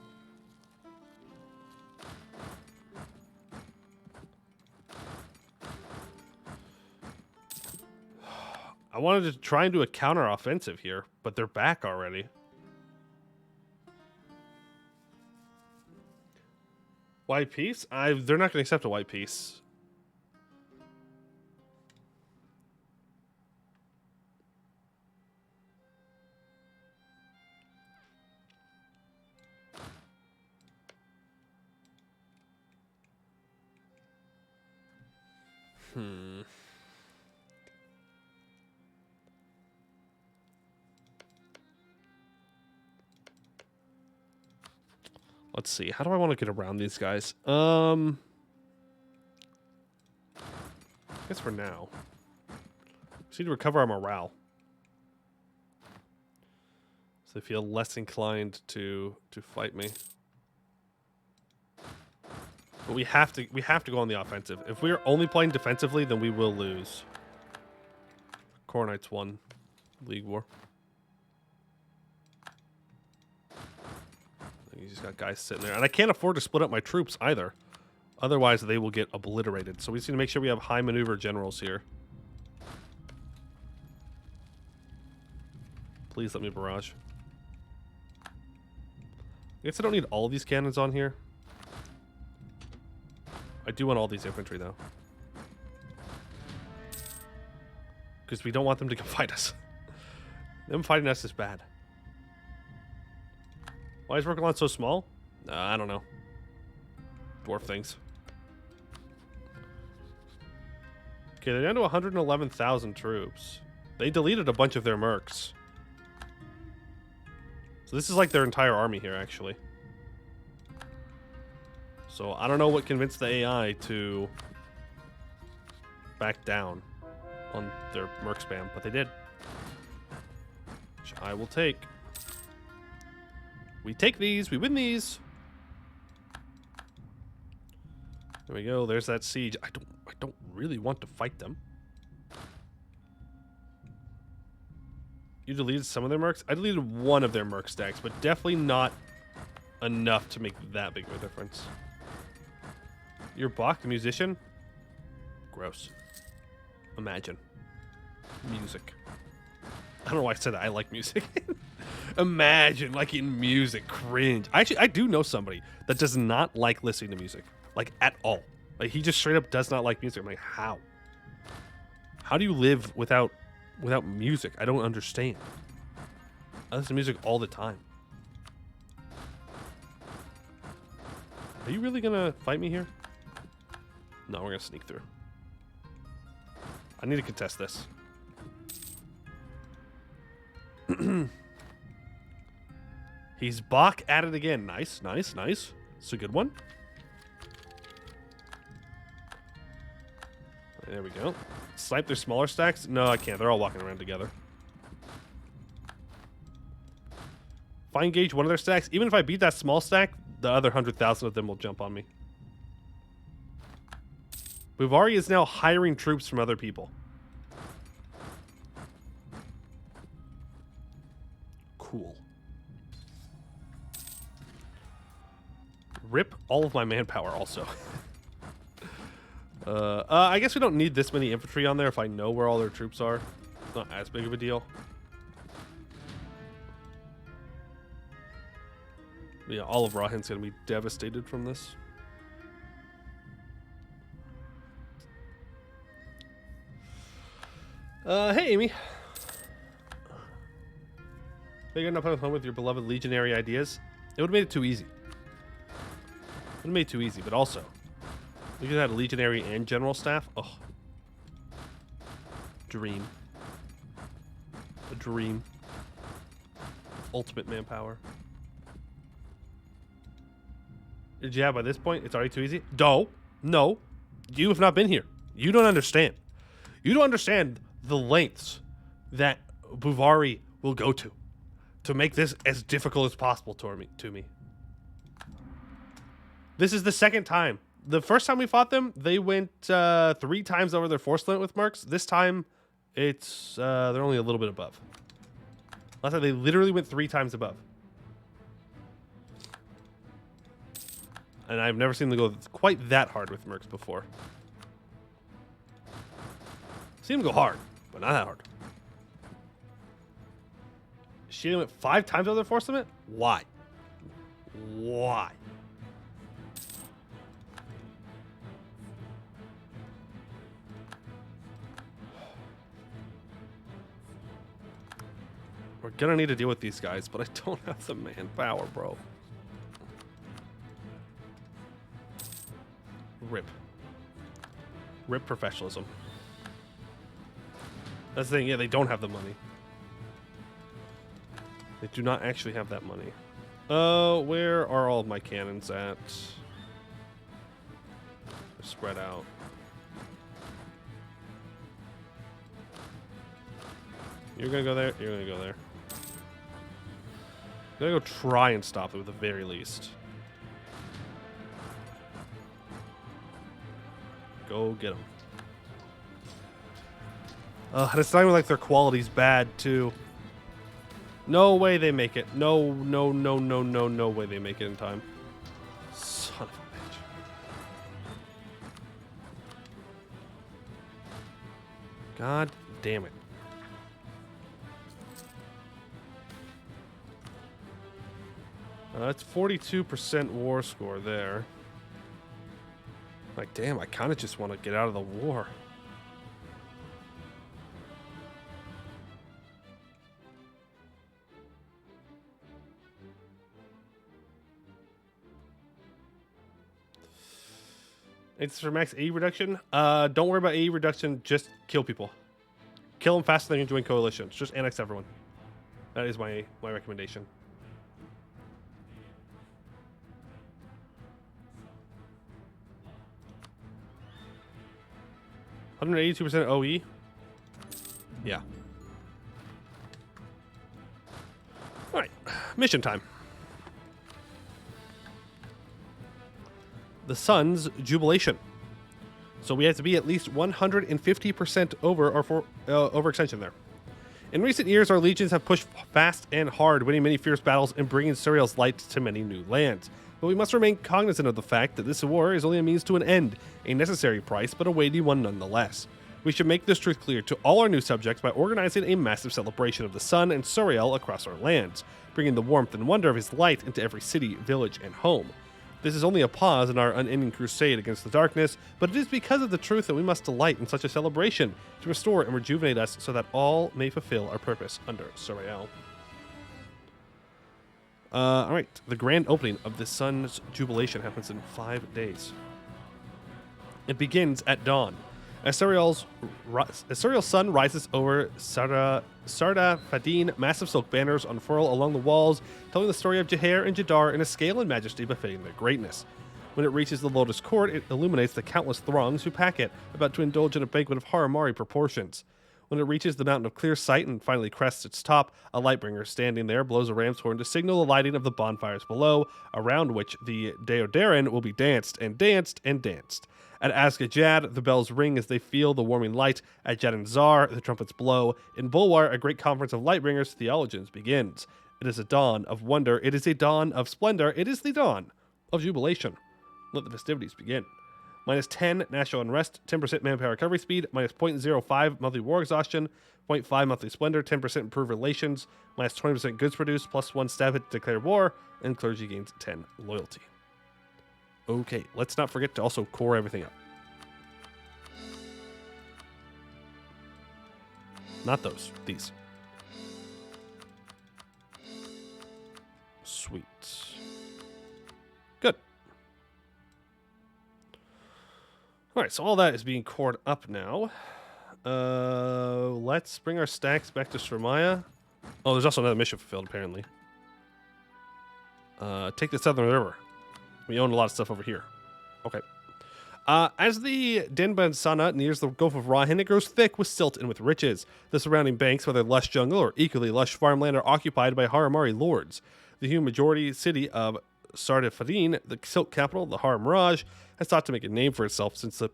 I wanted to try and do a counter-offensive here, but they're back already. White peace? They're not going to accept a white peace. Let's see. How do I want to get around these guys? I guess for now. Just need to recover our morale. So they feel less inclined to fight me. But we have to go on the offensive. If we're only playing defensively, then we will lose. Core Knights won League War. You just got guys sitting there. And I can't afford to split up my troops either. Otherwise, they will get obliterated. So we just need to make sure we have high maneuver generals here. Please let me barrage. I guess I don't need all of these cannons on here. I do want all these infantry, though. Because we don't want them to come fight us. Them fighting us is bad. Why is Roqueland so small? I don't know. Dwarf things. Okay, they're down to 111,000 troops. They deleted a bunch of their mercs. So this is like their entire army here, actually. So I don't know what convinced the AI to back down on their merc spam, but they did. Which I will take. We take these, we win these. There we go, there's that siege. I don't really want to fight them. You deleted some of their mercs? I deleted one of their merc stacks, but definitely not enough to make that big of a difference. You're Bach, the musician? Gross. Imagine. Music. I don't know why I said that. I like music. Imagine liking music. Cringe. Actually, I do know somebody that does not like listening to music. Like, at all. Like, he just straight up does not like music. I'm like, how? How do you live without music? I don't understand. I listen to music all the time. Are you really gonna fight me here? No, we're gonna sneak through. I need to contest this. He's Bach at it again. Nice, nice, nice. It's a good one. There we go. Snipe their smaller stacks? No, I can't. They're all walking around together. If I engage one of their stacks, even if I beat that small stack, the other 100,000 of them will jump on me. Buvari is now hiring troops from other people. Cool. Rip all of my manpower also. I guess we don't need this many infantry on there if I know where all their troops are. It's not as big of a deal. Yeah, all of Rahin's gonna be devastated from this. Hey, Amy. You're not playing home with your beloved legionary ideas? It would have made it too easy. It would have made it too easy, but also, we could have had legionary and general staff. Oh. Dream. A dream. Ultimate manpower. Yeah, by this point, it's already too easy. No. You have not been here. You don't understand. You don't understand the lengths that Buvari will go to make this as difficult as possible to me. This is the second time. The first time we fought them, they went 3 times over their force limit with mercs. This time, it's they're only a little bit above. Last time they literally went 3 times above. And I've never seen them go quite that hard with mercs before. Seen them go hard, but not that hard. She limit 5 times other force limit? Why? Why? We're gonna need to deal with these guys, but I don't have the manpower, bro. Rip. Rip professionalism. That's the thing, yeah, they don't have the money. They do not actually have that money. Where are all of my cannons at? They're spread out. You're gonna go there, you're gonna go there. I'm gonna go try and stop them at the very least. Go get them. And it's not even like their quality's bad, too. No way they make it. No way they make it in time. Son of a bitch. God damn it. That's 42% war score there. Like, damn, I kind of just want to get out of the war. It's for max AE reduction. Don't worry about AE reduction. Just kill people. Kill them faster than you join coalitions. Just annex everyone. That is my recommendation. $182% OE. Yeah. All right. Mission time. The sun's jubilation. So we have to be at least 150% over our overextension there. In recent years, our legions have pushed fast and hard, winning many fierce battles and bringing SURAEL's light to many new lands. But we must remain cognizant of the fact that this war is only a means to an end, a necessary price, but a weighty one nonetheless. We should make this truth clear to all our new subjects by organizing a massive celebration of the sun and SURAEL across our lands, bringing the warmth and wonder of his light into every city, village, and home. This is only a pause in our unending crusade against the darkness, but it is because of the truth that we must delight in such a celebration to restore and rejuvenate us so that all may fulfill our purpose under SURAEL. Alright, the grand opening of the sun's jubilation happens in 5 days. It begins at dawn. As SURAEL's sun rises over Sarda Fadin, massive silk banners unfurl along the walls, telling the story of Jadar and Jadar in a scale and majesty befitting their greatness. When it reaches the Lotus Court, it illuminates the countless throngs who pack it, about to indulge in a banquet of Haramari proportions. When it reaches the mountain of clear sight and finally crests its top, a lightbringer standing there blows a ram's horn to signal the lighting of the bonfires below, around which the Daudaren will be danced and danced and danced. At Azgajad, the bells ring as they feel the warming light. At Jad the trumpets blow. In Bulwar, a great conference of lightbringers theologians begins. It is a dawn of wonder. It is a dawn of splendor. It is the dawn of jubilation. Let the festivities begin. Minus 10 national unrest, 10% manpower recovery speed, minus 0.05 monthly war exhaustion, 0.5 monthly splendor, 10% improved relations, minus 20% goods produced, plus 1 stab hit to declare war, and clergy gains 10 loyalty. Okay, let's not forget to also core everything up. Not those, these. Sweet. Good. Alright, so all that is being cored up now. Let's bring our stacks back to Sramaya. Oh, there's also another mission fulfilled, apparently. Take the Southern River. We own a lot of stuff over here. Okay. As the Denban Sana nears the Gulf of Rahin, it grows thick with silt and with riches. The surrounding banks, whether lush jungle or equally lush farmland, are occupied by Haramari lords. The human majority city of Sarda Fadin, the silk capital of the Haram Raj, has sought to make a name for itself since the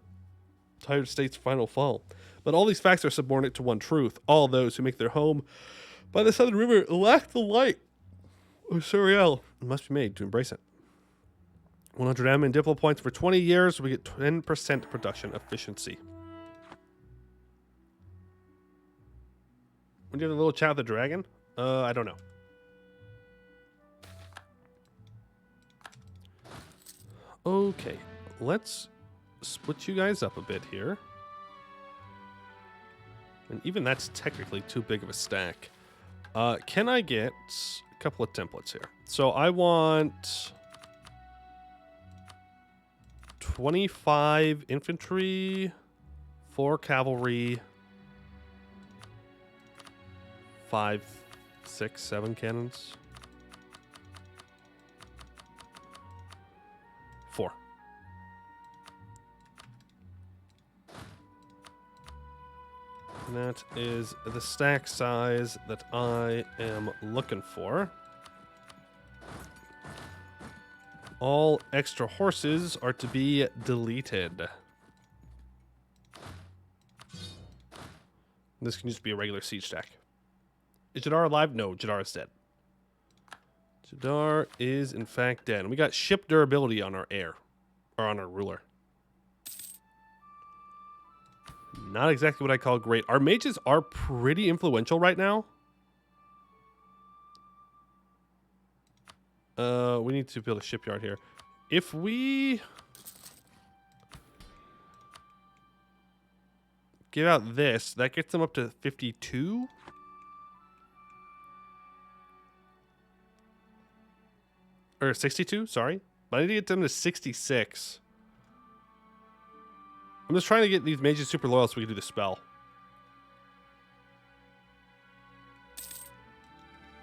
Tired State's final fall. But all these facts are subordinate to one truth. All those who make their home by the Southern River lack the light of SURAEL and must be made to embrace it. 100 admin diplo points for 20 years. We get 10% production efficiency. When you have a little chat with the dragon? I don't know. Okay, let's split you guys up a bit here. And even that's technically too big of a stack. Can I get a couple of templates here? So I want 25 infantry, 4 cavalry, 5, 6, 7 cannons. 4. And that is the stack size that I am looking for. All extra horses are to be deleted. This can just be a regular siege stack. Is Jadar alive? No, Jadar is dead. Jadar is in fact dead. And we got ship durability on our heir. Or on our ruler. Not exactly what I call great. Our mages are pretty influential right now. We need to build a shipyard here. If we give out this, that gets them up to 52. Or 62, sorry. But I need to get them to 66. I'm just trying to get these mages super loyal so we can do the spell.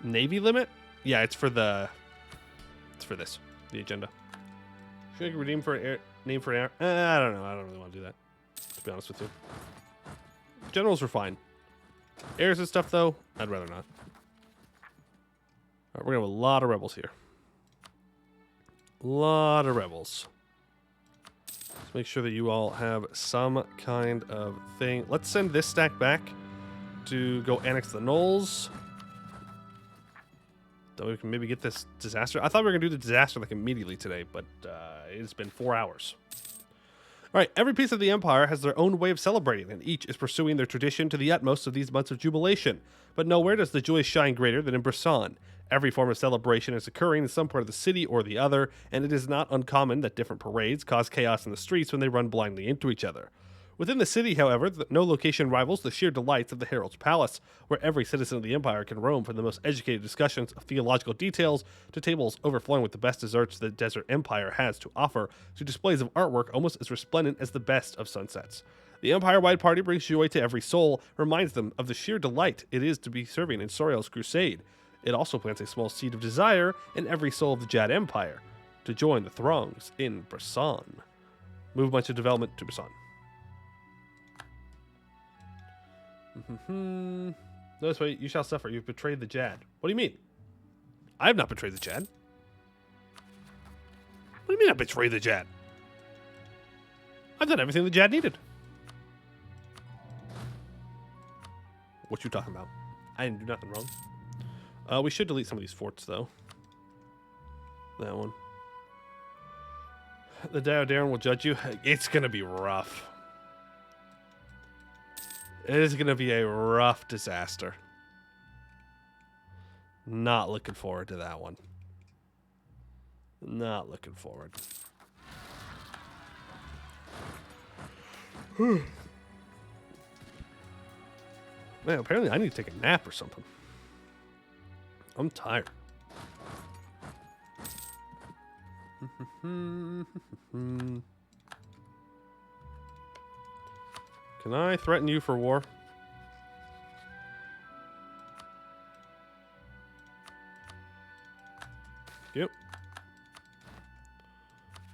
Navy limit? Yeah, it's for the... It's for this. The agenda. Should I redeem for an name for an air? I don't know. I don't really want to do that. To be honest with you. Generals are fine. Heirs and stuff, though, I'd rather not. Alright, we're going to have a lot of rebels here. A lot of rebels. Let's make sure that you all have some kind of thing. Let's send this stack back to go annex the Knolls. Then we can maybe get this disaster. I thought we were going to do the disaster like immediately today, but it's been 4 hours. All right, every piece of the Empire has their own way of celebrating, and each is pursuing their tradition to the utmost of these months of jubilation. But nowhere does the joy shine greater than in Brisson. Every form of celebration is occurring in some part of the city or the other, and it is not uncommon that different parades cause chaos in the streets when they run blindly into each other. Within the city, however, no location rivals the sheer delights of the Herald's Palace, where every citizen of the Empire can roam from the most educated discussions of theological details to tables overflowing with the best desserts the Desert Empire has to offer, to displays of artwork almost as resplendent as the best of sunsets. The Empire-wide party brings joy to every soul, reminds them of the sheer delight it is to be serving in SURAEL's crusade. It also plants a small seed of desire in every soul of the Jad Empire, to join the throngs in Brisson. Move bunch of development to Brisson. Notice what you shall suffer. You've betrayed the Jad. What do you mean? I have not betrayed the Jad. What do you mean I betrayed the Jad? I've done everything the Jad needed. What you talking about? I didn't do nothing wrong. We should delete some of these forts, though. That one. The Daudaren will judge you. It's going to be rough. It is going to be a rough disaster. Not looking forward to that one. Not looking forward. Man, apparently I need to take a nap or something. I'm tired. Can I threaten you for war? Yep.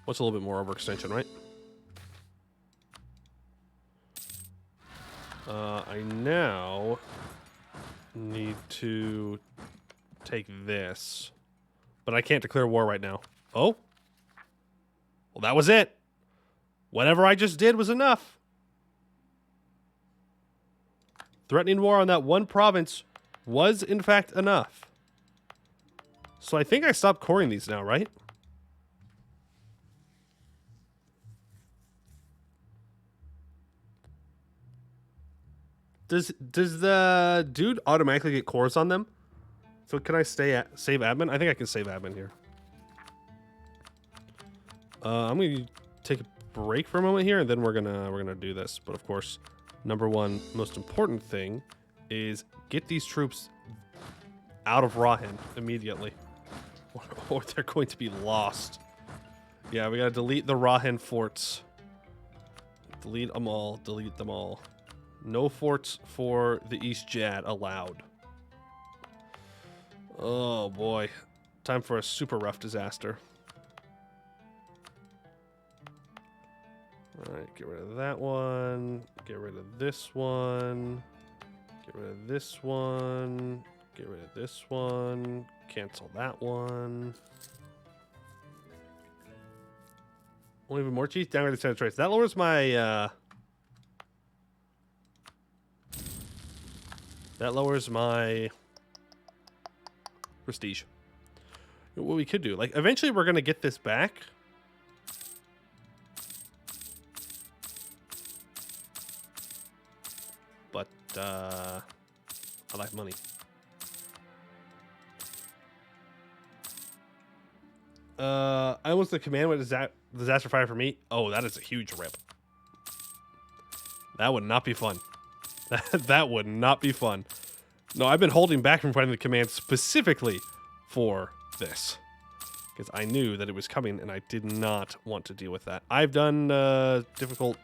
What's a little bit more overextension, right? I now need to take this, but I can't declare war right now. Oh? Well, that was it. Whatever I just did was enough. Threatening war on that one province was, in fact, enough. So I think I stopped coring these now, right? Does the dude automatically get cores on them? So can I save admin? I think I can save admin here. I'm gonna take a break for a moment here, and then we're gonna do this. But of course, number one most important thing is get these troops out of Rahin immediately, or they're going to be lost. Yeah, we gotta delete the Rahin forts. Delete them all. Delete them all. No forts for the East Jad allowed. Oh boy. Time for a super rough disaster. Alright, get rid of that one. Get rid of this one. Get rid of this one. Get rid of this one. Cancel that one. Only even more cheese? Downgrade the center traits. That lowers my prestige. What we could do, like, eventually we're gonna get this back. But I like money. I almost the command with disaster fire for me. Oh, that is a huge rip. That would not be fun. That would not be fun. No, I've been holding back from finding the command specifically for this, because I knew that it was coming and I did not want to deal with that. I've done difficult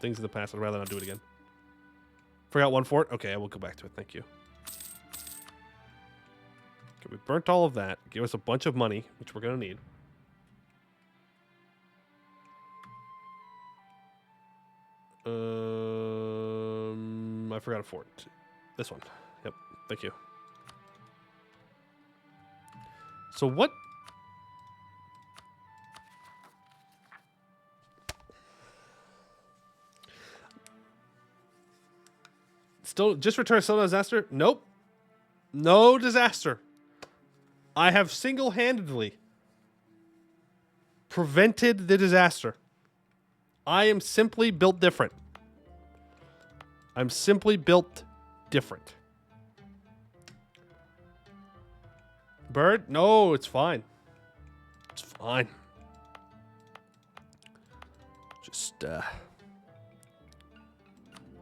things in the past. I'd rather not do it again. Forgot one fort? Okay, I will go back to it. Thank you. Okay, we burnt all of that. Give us a bunch of money, which we're going to need. I forgot a fort. This one. Yep. Thank you. So what? Still, just return still no disaster? Nope. No disaster. I have single-handedly prevented the disaster. I am simply built different. I'm simply built different. Bird? No, it's fine. It's fine. Just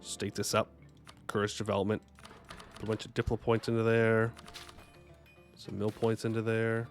state this up. Courage development. Put a bunch of diplo points into there. Some mill points into there.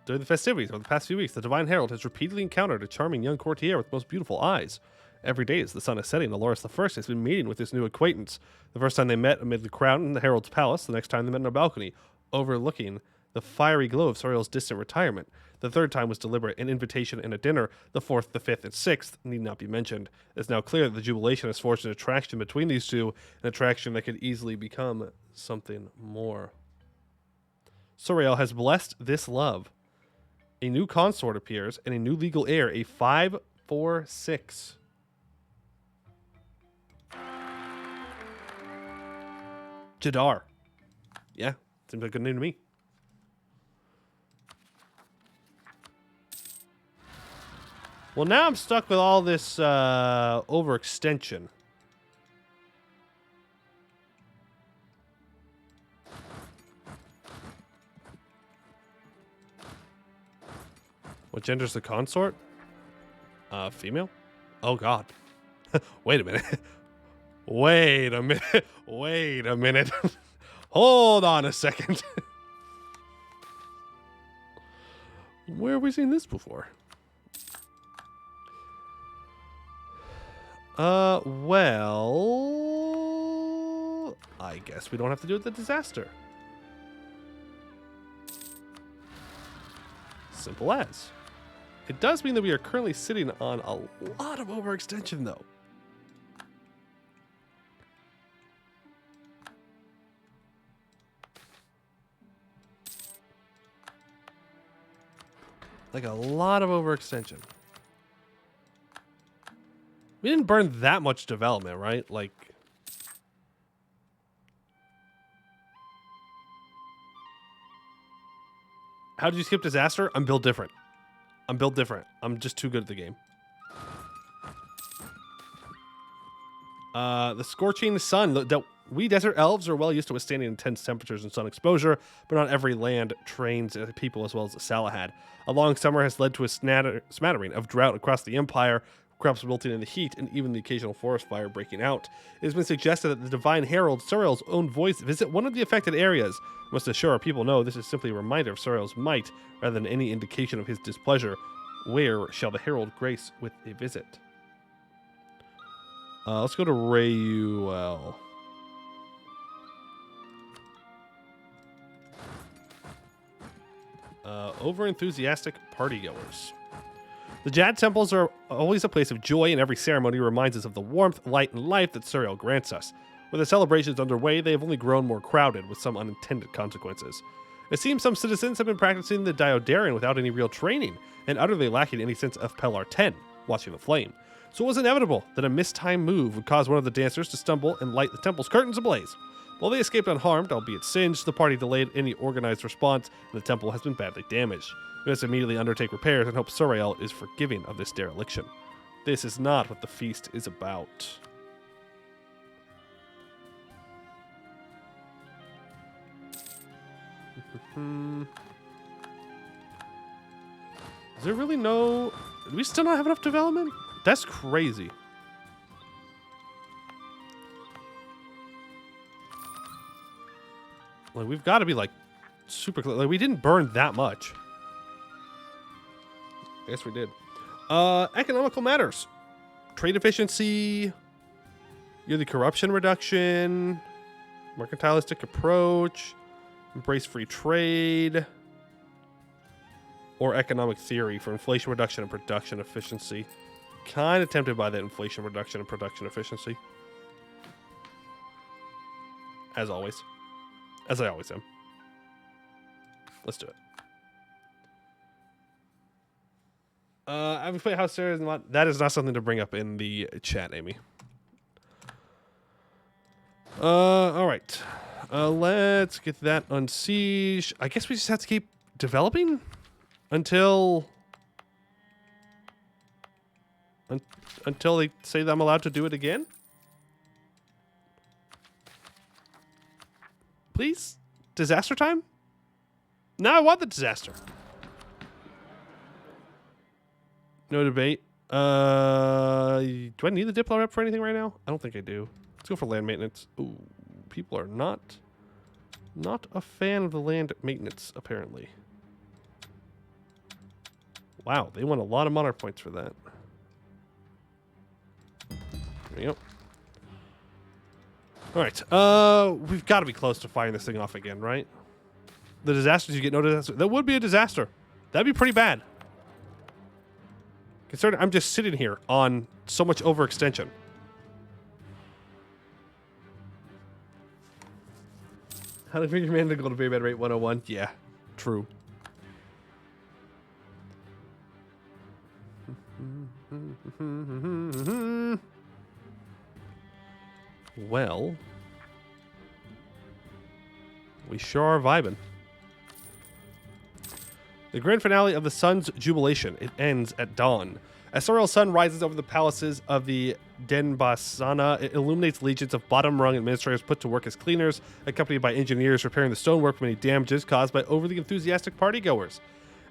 During the festivities of the past few weeks, the Divine Herald has repeatedly encountered a charming young courtier with most beautiful eyes. Every day as the sun is setting, Aloris I has been meeting with this new acquaintance. The first time they met amid the crowd in the Herald's palace, the next time they met on a balcony, overlooking the fiery glow of SURAEL's distant retirement. The third time was deliberate, an invitation and a dinner. The fourth, the fifth, and sixth need not be mentioned. It's now clear that the jubilation has forged an attraction between these two, an attraction that could easily become something more. SURAEL has blessed this love. A new consort appears, and a new legal heir, a 5-4-6. Jadar. Yeah, seems like a good name to me. Well, now I'm stuck with all this overextension. What gender's the consort? Female? Oh, God. Wait a minute. Wait a minute. Wait a minute. Hold on a second. Where have we seen this before? Well, I guess we don't have to do with the disaster. Simple as. It does mean that we are currently sitting on a lot of overextension, though. Like a lot of overextension. We didn't burn that much development, right? Like, how did you skip disaster? I'm built different. I'm built different. I'm just too good at the game. The scorching sun. We desert elves are well used to withstanding intense temperatures and sun exposure, but not every land trains people as well as the Salahad. A long summer has led to a smattering of drought across the Empire, crops wilting in the heat, and even the occasional forest fire breaking out. It has been suggested that the Divine Herald, SURAEL's own voice, visit one of the affected areas. We must assure our people know this is simply a reminder of SURAEL's might, rather than any indication of his displeasure. Where shall the Herald grace with a visit? Let's go to Reuel. Over-enthusiastic partygoers. The Jad temples are always a place of joy, and every ceremony reminds us of the warmth, light, and life that SURAEL grants us. With the celebrations underway, they have only grown more crowded, with some unintended consequences. It seems some citizens have been practicing the Daudaren without any real training, and utterly lacking any sense of Pelar 10, watching the flame. So it was inevitable that a mistimed move would cause one of the dancers to stumble and light the temple's curtains ablaze. While they escaped unharmed, albeit singed, the party delayed any organized response, and the temple has been badly damaged. We must immediately undertake repairs and hope SURAEL is forgiving of this dereliction. This is not what the feast is about. Is there really no... Do we still not have enough development? That's crazy. Like, we've got to be, like, super close. Like, we didn't burn that much. I guess we did. Economical matters. Trade efficiency. Yearly corruption reduction. Mercantilistic approach. Embrace free trade. Or economic theory for inflation reduction and production efficiency. Kind of tempted by that inflation reduction and production efficiency. As always. As I always am. Let's do it. I've played House Sarah. That is not something to bring up in the chat, Amy. All right. Let's get that on siege. I guess we just have to keep developing until they say that I'm allowed to do it again. Please? Disaster time? No, I want the disaster. No debate. Do I need the Diplo rep for anything right now? I don't think I do. Let's go for land maintenance. Ooh, people are not a fan of the land maintenance, apparently. Wow, they want a lot of monarch points for that. There we go. All right, we've got to be close to firing this thing off again, right? The disasters you get, no disaster. That would be a disaster. That'd be pretty bad. Considering I'm just sitting here on so much overextension. How to bring your man to go to bed rate 101? Yeah, true. Well, we sure are vibing. The grand finale of the sun's jubilation. It ends at dawn. As SURAEL's sun rises over the palaces of the Denbasana, it illuminates legions of bottom-rung administrators put to work as cleaners, accompanied by engineers repairing the stonework from any damages caused by overly enthusiastic partygoers.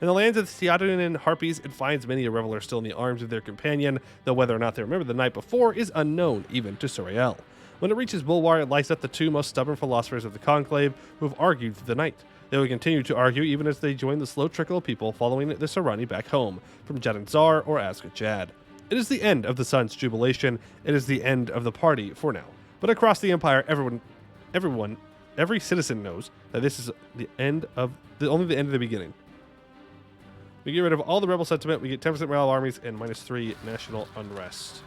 In the lands of the Theodorian Harpies, it finds many a reveler still in the arms of their companion, though whether or not they remember the night before is unknown even to SURAEL. When it reaches Bulwar, it lights up the two most stubborn philosophers of the Conclave who have argued through the night. They will continue to argue even as they join the slow trickle of people following the Sarani back home, from Jadar or Ascot Jad. It is the end of the sun's jubilation. It is the end of the party for now. But across the Empire, every citizen knows that this is the end of only the end of the beginning. We get rid of all the rebel sentiment. We get 10% morale armies and -3 national unrest.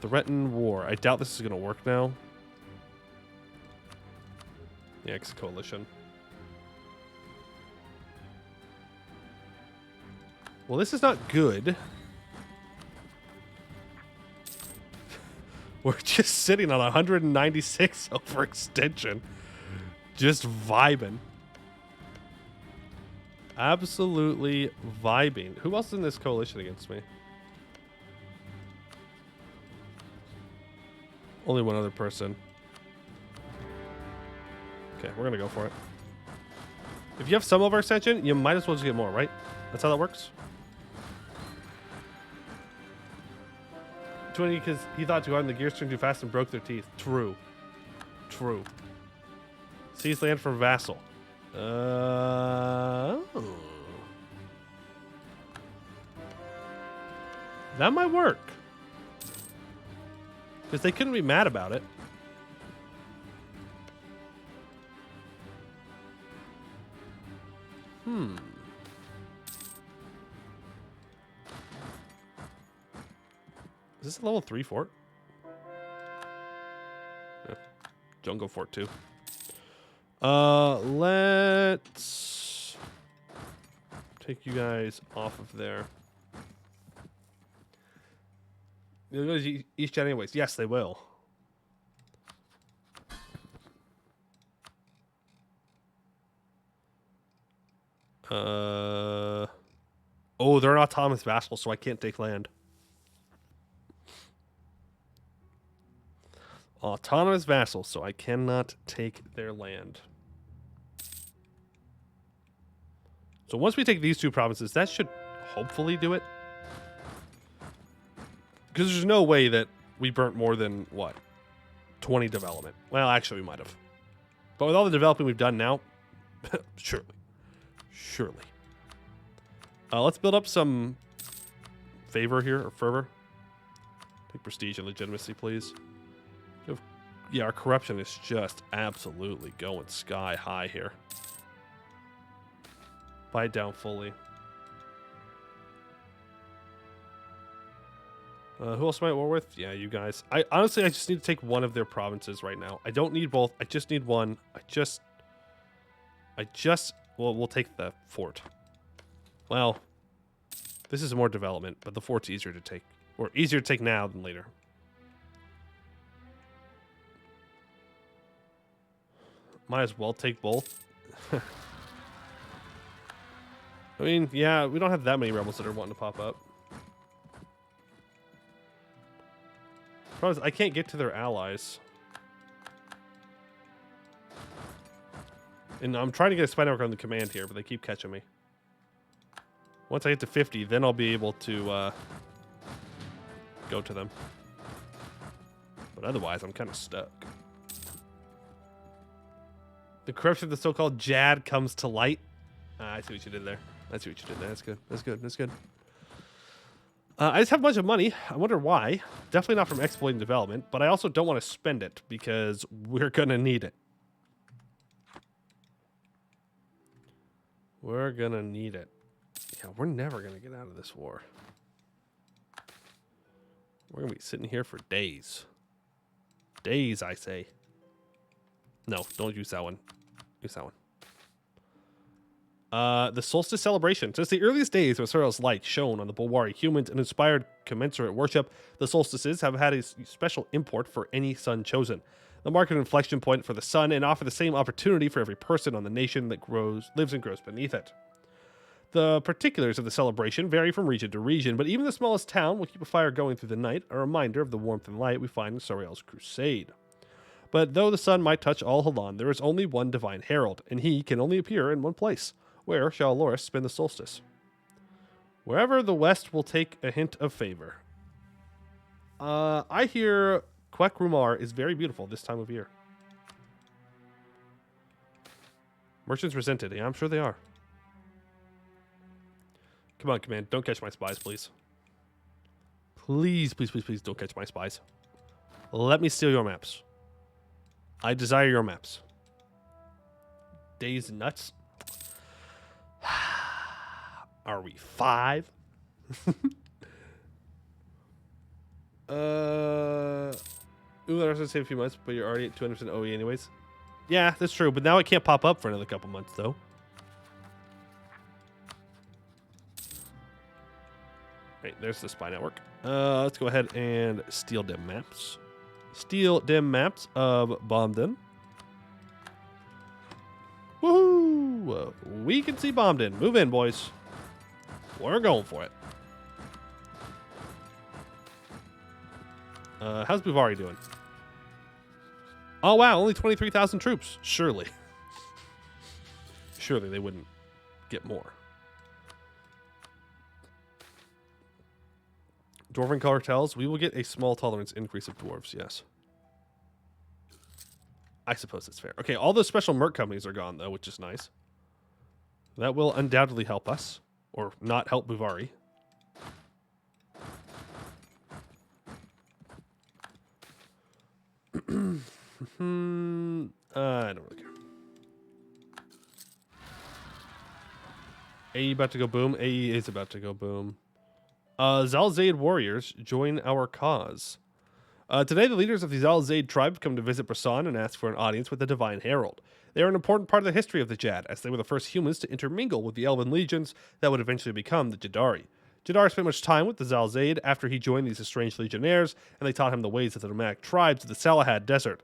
Threaten war. I doubt this is going to work now. The X coalition. Well, this is not good. We're just sitting on 196 overextension. Just vibing. Absolutely vibing. Who else is in this coalition against me? Only one other person. Okay, we're gonna go for it. If you have some over extension, you might as well just get more, right? That's how that works. 20 because he thought too hard and the gears turned too fast and broke their teeth. True. True. Seize land from vassal. That might work. Because they couldn't be mad about it. Is this a level 3 fort? Yeah. Jungle fort too. Let's take you guys off of there. They'll go to East Jet anyways. Yes, they will. Oh, they're an autonomous vassal, so I can't take land. Autonomous vassal, so I cannot take their land. So once we take these two provinces, that should hopefully do it. Because there's no way that we burnt more than, what, 20 development. Well, actually, we might have. But with all the developing we've done now, surely. Surely. Let's build up some favor here, or fervor. Take prestige and legitimacy, please. Yeah, our corruption is just absolutely going sky high here. Buy it down fully. Who else am I at war with? Yeah, you guys. I just need to take one of their provinces right now. I don't need both. I just need one. Well, we'll take the fort. Well, this is more development, but the fort's easier to take. Or easier to take now than later. Might as well take both. I mean, yeah, we don't have that many rebels that are wanting to pop up. Problem is, I can't get to their allies. And I'm trying to get a spy network on the command here, but they keep catching me. Once I get to 50, then I'll be able to go to them. But otherwise, I'm kind of stuck. The corruption of the so-called Jad comes to light. I see what you did there. I see what you did there. That's good. That's good. That's good. I just have a bunch of money. I wonder why. Definitely not from exploiting development, but I also don't want to spend it because we're going to need it. We're going to need it. Yeah, we're never going to get out of this war. We're going to be sitting here for days. Days, I say. No, don't use that one. Use that one. The solstice celebration. Since the earliest days of SURAEL's light shone on the Bulwari humans and inspired commensurate worship, the solstices have had a special import for any sun chosen. The mark an inflection point for the sun and offer the same opportunity for every person on the nation that lives and grows beneath it. The particulars of the celebration vary from region to region, but even the smallest town will keep a fire going through the night, a reminder of the warmth and light we find in SURAEL's crusade. But though the sun might touch all Halan, there is only one divine herald, and he can only appear in one place. Where shall Loris spend the solstice? Wherever the west will take a hint of favor. I hear Quek Rumar is very beautiful this time of year. Merchants resented. Yeah, I'm sure they are. Come on, command. Don't catch my spies, please. Please, please, please, please don't catch my spies. Let me steal your maps. I desire your maps. Days nuts. Are we 5? Ooh, that was gonna save a few months, but you're already at 200% OE anyways. Yeah, that's true, but now it can't pop up for another couple months, though. Right, there's the spy network. Let's go ahead and steal them maps. Steal them maps of Bomden. Woohoo! to we can see bombed in. Move in, boys. We're going for it. How's Buvari doing? Oh, wow. Only 23,000 troops. Surely. Surely they wouldn't get more. Dwarven cartels. We will get a small tolerance increase of dwarves. Yes. I suppose it's fair. Okay, all those special merc companies are gone, though, which is nice. That will undoubtedly help us. Or not help Buvari. I don't really care. AE about to go boom. AE is about to go boom. Zalzaid warriors join our cause. Today, the leaders of the Zalzaid tribe come to visit Brasan and ask for an audience with the Divine Herald. They are an important part of the history of the Jad, as they were the first humans to intermingle with the Elven legions that would eventually become the Jaddari. Jadar spent much time with the Zalzaid after he joined these estranged legionnaires, and they taught him the ways of the nomadic tribes of the Salahad Desert.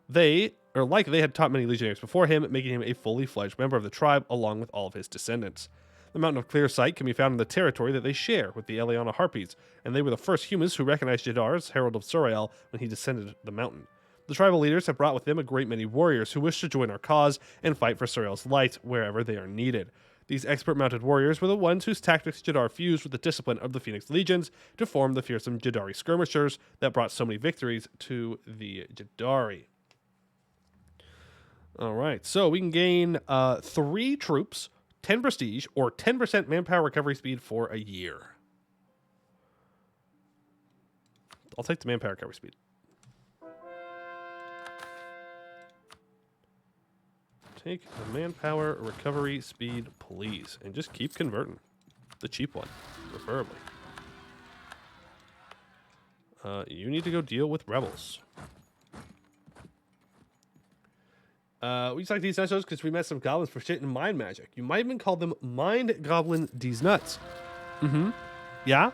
They had taught many legionnaires before him, making him a fully fledged member of the tribe along with all of his descendants. The Mountain of Clear Sight can be found in the territory that they share with the Eliana Harpies, and they were the first humans who recognized Jadar as Herald of SURAEL when he descended the mountain. The tribal leaders have brought with them a great many warriors who wish to join our cause and fight for SURAEL's light wherever they are needed. These expert mounted warriors were the ones whose tactics Jadar fused with the discipline of the Phoenix Legions to form the fearsome Jaddari skirmishers that brought so many victories to the Jaddari. Alright, so we can gain 3 troops, 10 prestige, or 10% manpower recovery speed for a year. I'll take the manpower recovery speed. Take the manpower recovery speed, please. And just keep converting. The cheap one, preferably. You need to go deal with rebels. We just like these episodes because we met some goblins for shit in mind magic. You might even call them mind goblin these nuts. Mm-hmm. Yeah?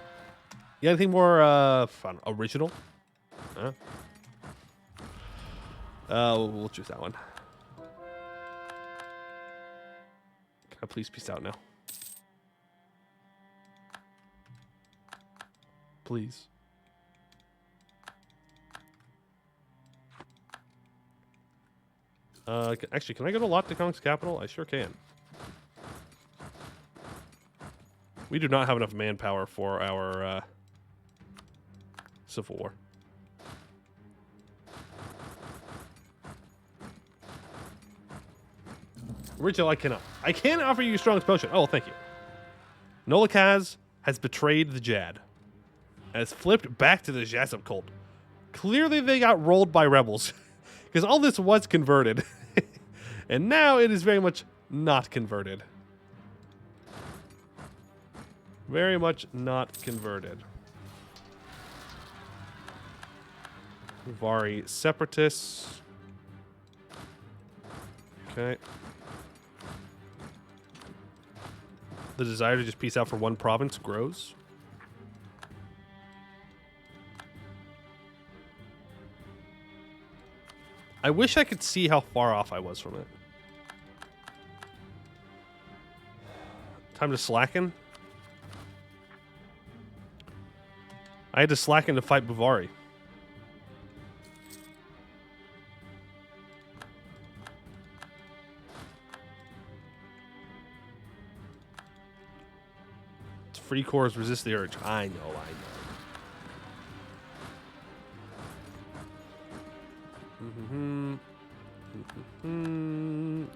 You got anything more fun, original? Huh? We'll choose that one. Can I please peace out now? Please. Actually, can I go to Lot de Kong's capital? I sure can. We do not have enough manpower for our civil war. Rachel, I cannot. I can offer you strongest potion. Oh, thank you. Nolikaz has betrayed the Jad. Has flipped back to the Jasm cult. Clearly they got rolled by rebels. Because all this was converted. And now it is very much not converted. Very much not converted. Vari separatists. Okay. The desire to just peace out for one province grows. I wish I could see how far off I was from it. Time to slacken. I had to slacken to fight Buvari. Free cores resist the urge. I know.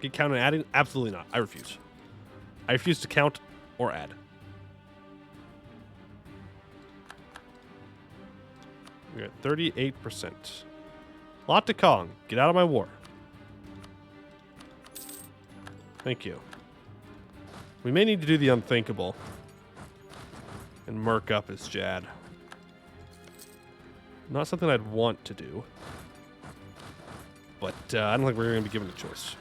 Get count and adding? Absolutely not. I refuse. I refuse to count or add. We're at 38%. Lot de Kong, get out of my war. Thank you. We may need to do the unthinkable and murk up his Jad. Not something I'd want to do. But I don't think we're going to be given a choice.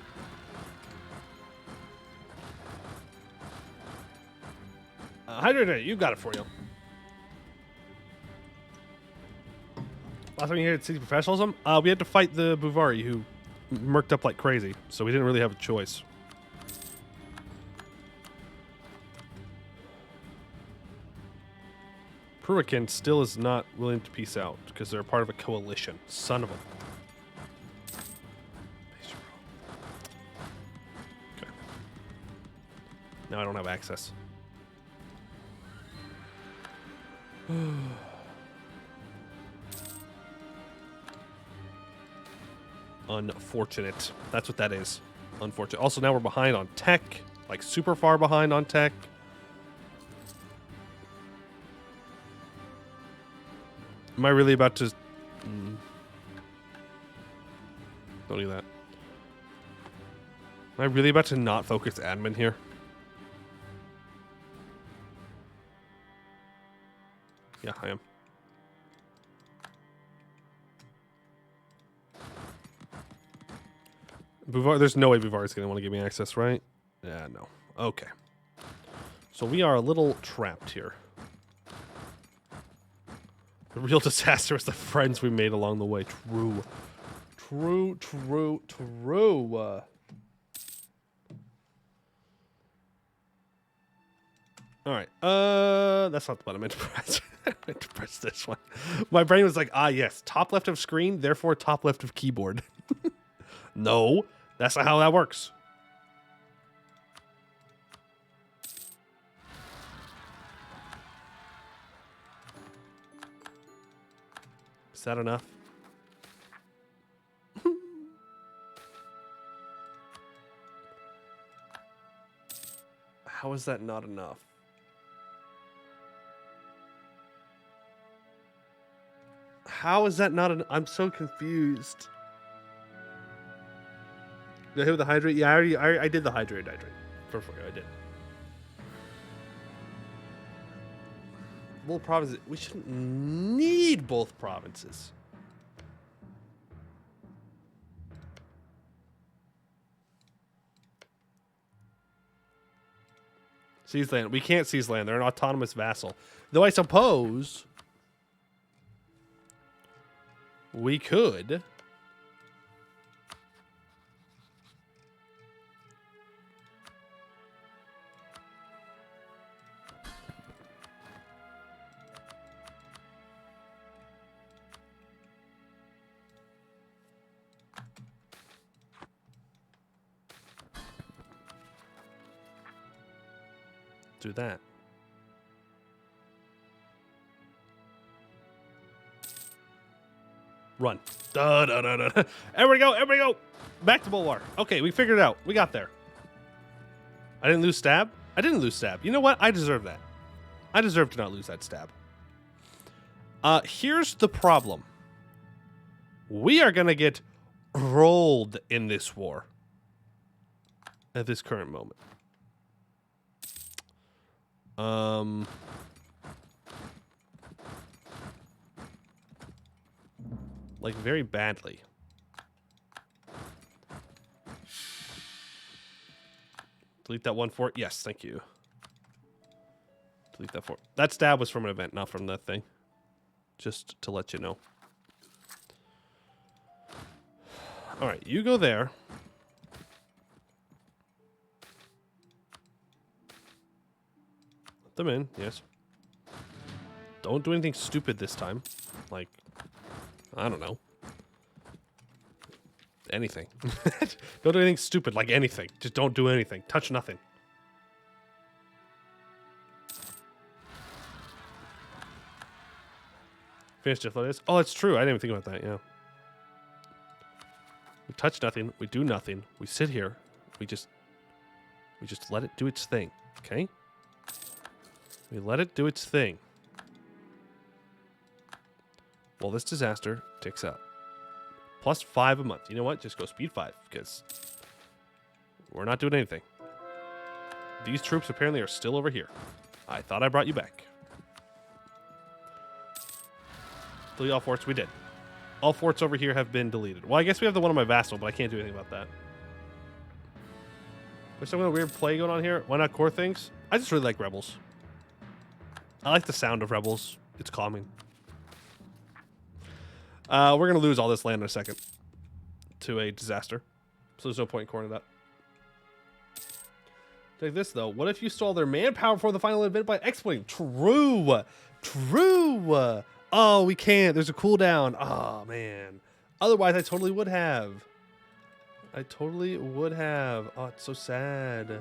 Hydrate, you got it for you. Last time you heard city professionalism, we had to fight the Buvari who murked up like crazy, so we didn't really have a choice. Hurricane still is not willing to peace out because they're a part of a coalition. Son of a... Okay. Now I don't have access. Unfortunate. That's what that is. Unfortunate. Also, now we're behind on tech. Like, super far behind on tech. Am I really about to... Don't do that. Am I really about to not focus admin here? Yeah, I am. Buvar, there's no way Buvar is going to want to give me access, right? Yeah, no. Okay. So we are a little trapped here. The real disaster is the friends we made along the way. True. True, true, true. All right. That's not the button I meant to press. I meant to press this one. My brain was like, ah, yes, top left of screen, therefore top left of keyboard. No, that's not how that works. Is that enough? How is that not enough? How is that not I'm so confused. Did I hit with the hydrate? Yeah, I did the hydrate. For I did. Both provinces. We shouldn't need both provinces. Seize land. We can't seize land. They're an autonomous vassal. Though I suppose we could. Do that. Run. Da, da, da, da. Everybody go. Everybody go. Back to Bulwark. Okay, we figured it out. We got there. I didn't lose stab. I didn't lose stab. You know what? I deserve that. I deserve to not lose that stab. Here's the problem. We are going to get rolled in this war at this current moment. Like very badly. Delete that one fort. Yes, thank you. Delete that fort. That stab was from an event, not from that thing. Just to let you know. All right, you go there. Let them in, yes. Don't do anything stupid this time. Like, I don't know. Anything. Don't do anything stupid, like anything. Just don't do anything. Touch nothing. Finish Jeff Lotus. Oh, it's true. I didn't even think about that, yeah. We touch nothing. We do nothing. We sit here. We just let it do its thing. Okay? We let it do its thing. Well, this disaster ticks up. +5 a month. You know what? Just go speed 5 because we're not doing anything. These troops apparently are still over here. I thought I brought you back. Delete all forts. We did. All forts over here have been deleted. Well, I guess we have the one on my vassal, but I can't do anything about that. There's some kind of weird play going on here. Why not core things? I just really like rebels. I like the sound of rebels. It's calming. We're going to lose all this land in a second to a disaster. So there's no point in coring that. Take this, though. What if you stole their manpower before the final event by exploiting? True. True. Oh, we can't. There's a cooldown. Oh, man. Otherwise, I totally would have. I totally would have. Oh, it's so sad.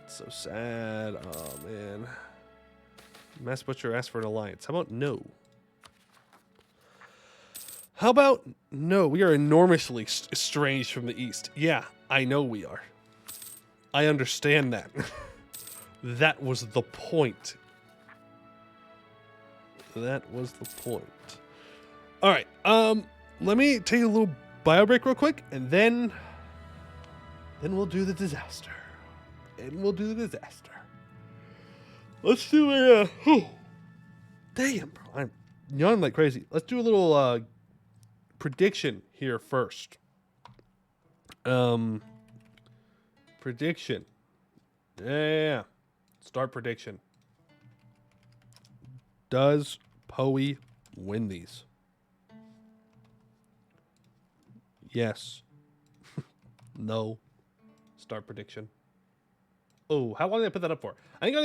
It's so sad. Oh, man. Mass Butcher asked for an alliance. How about no? How about no? We are enormously estranged from the East. Yeah, I know we are. I understand that. That was the point. That was the point. All right. Let me take a little bio break real quick, and then we'll do the disaster. And we'll do the disaster. Let's do a. Damn, bro. I'm yawning like crazy. Let's do a little prediction here first. Prediction. Yeah. Start prediction. Does Poe win these? Yes. No. Start prediction. Oh, how long did I put that up for? I think I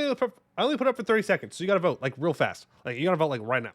only put it up for 30 seconds, so you gotta vote, like, real fast. Like, you gotta vote, like, right now.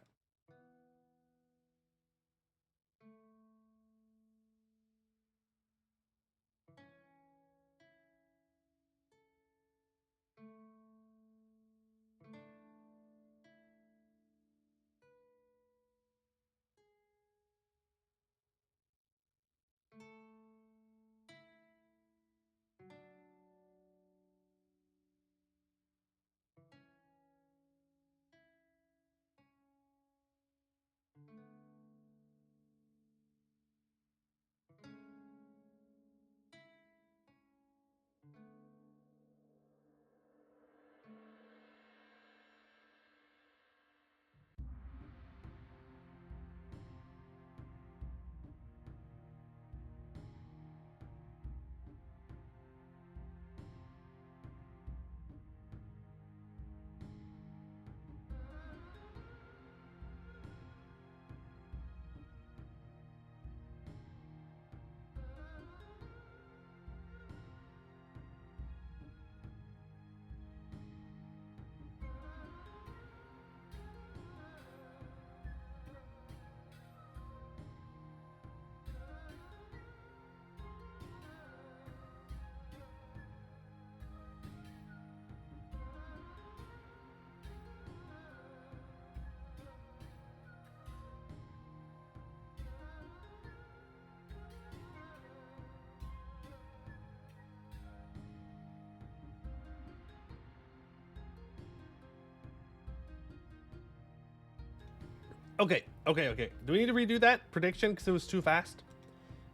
Okay. Do we need to redo that prediction because it was too fast?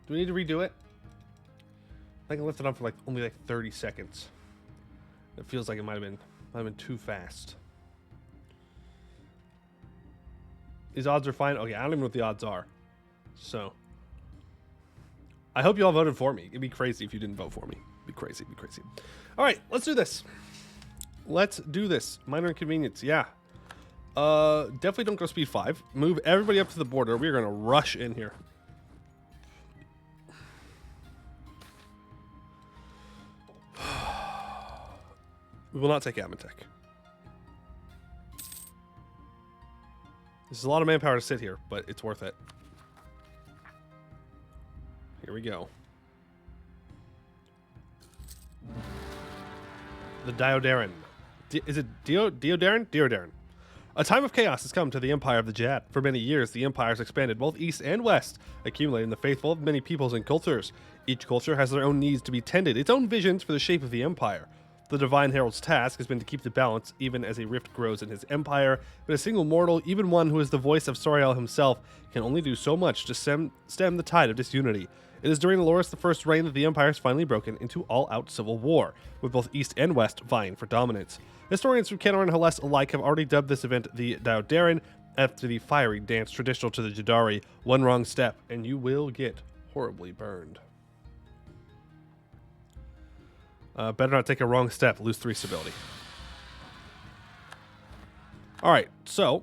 Do we need to redo it? I can lift it up for only like 30 seconds. It feels like it might have been too fast. These odds are fine. Okay, I don't even know what the odds are. So I hope you all voted for me. It'd be crazy if you didn't vote for me. It'd be crazy. All right, let's do this. Let's do this. Minor inconvenience. Yeah. Definitely don't go speed 5. Move everybody up to the border. We're gonna rush in here. We will not take Amentek. This is a lot of manpower to sit here, but it's worth it. Here we go. The Daudaren. Is it Daudaren? Daudaren. A time of chaos has come to the Empire of the Jad. For many years, the Empire has expanded both east and west, accumulating the faithful of many peoples and cultures. Each culture has their own needs to be tended, its own visions for the shape of the Empire. The Divine Herald's task has been to keep the balance, even as a rift grows in his empire, but a single mortal, even one who is the voice of SURAEL himself, can only do so much to stem the tide of disunity. It is during Loris I's reign that the Empire has finally broken into all-out civil war, with both East and West vying for dominance. Historians from Kenor and Hellas alike have already dubbed this event the Daudaren, after the fiery dance traditional to the Jadari. One wrong step, and you will get horribly burned. Better not take a wrong step, lose 3 stability. Alright, so...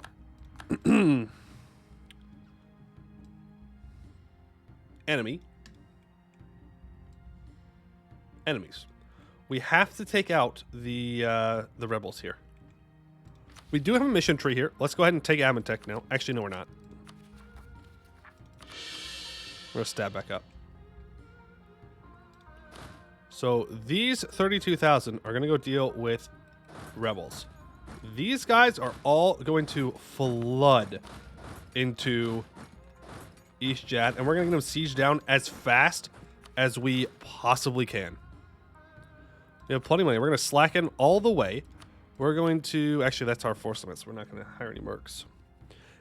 Enemies. we have to take out the rebels here. We do have a mission tree here. Let's go ahead and take Amentek now. Actually, no, we're not. We're going to stab back up. So these 32,000 are going to go deal with rebels. These guys are all going to flood into East Jad, and we're going to get them siege down as fast as we possibly can. We have plenty of money. We're going to slacken all the way. We're going to... Actually, that's our force limits. We're not going to hire any mercs.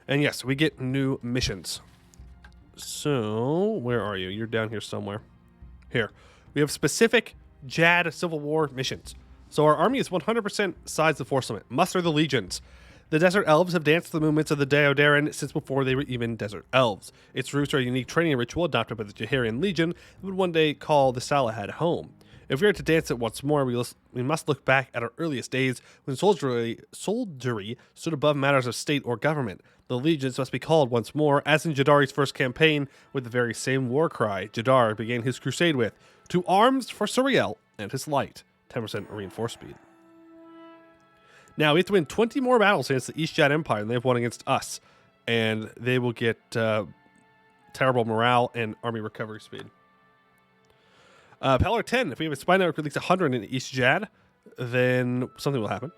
And yes, we get new missions. So, where are you? You're down here somewhere. Here. We have specific Jad Civil War missions. So our army is 100% size the force limit. Muster the legions. The desert elves have danced the movements of the Daudaren since before they were even desert elves. Its roots are a unique training ritual adopted by the Jaharian Legion that would one day call the Salahad home. If we are to dance it once more, we must look back at our earliest days when soldiery stood above matters of state or government. The legions must be called once more, as in Jaddari's first campaign, with the very same war cry Jadar began his crusade with: to arms for SURAEL and his light. 10% reinforced speed. Now, we have to win 20 more battles against the East Jad Empire than they've won against us, and they will get terrible morale and army recovery speed. Power 10, if we have a spy network at least 100 in East Jad, then something will happen.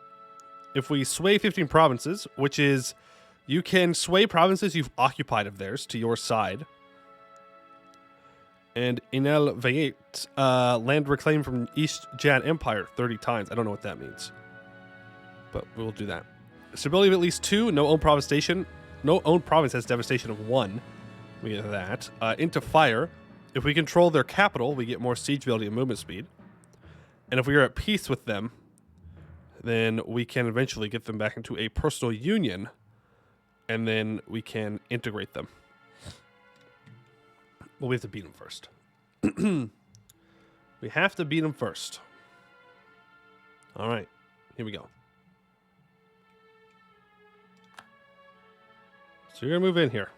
If we sway 15 provinces, which is, you can sway provinces you've occupied of theirs to your side. And Inel Vayet, land reclaimed from East Jad Empire 30 times. I don't know what that means, but we'll do that. Stability of at least 2, no own province station. No own province has devastation of 1. We get that. Into fire. If we control their capital, we get more siege ability and movement speed. And if we are at peace with them, then we can eventually get them back into a personal union, and then we can integrate them. Well, we have to beat them first. We have to beat them first. All right, here we go. So you're going to move in here.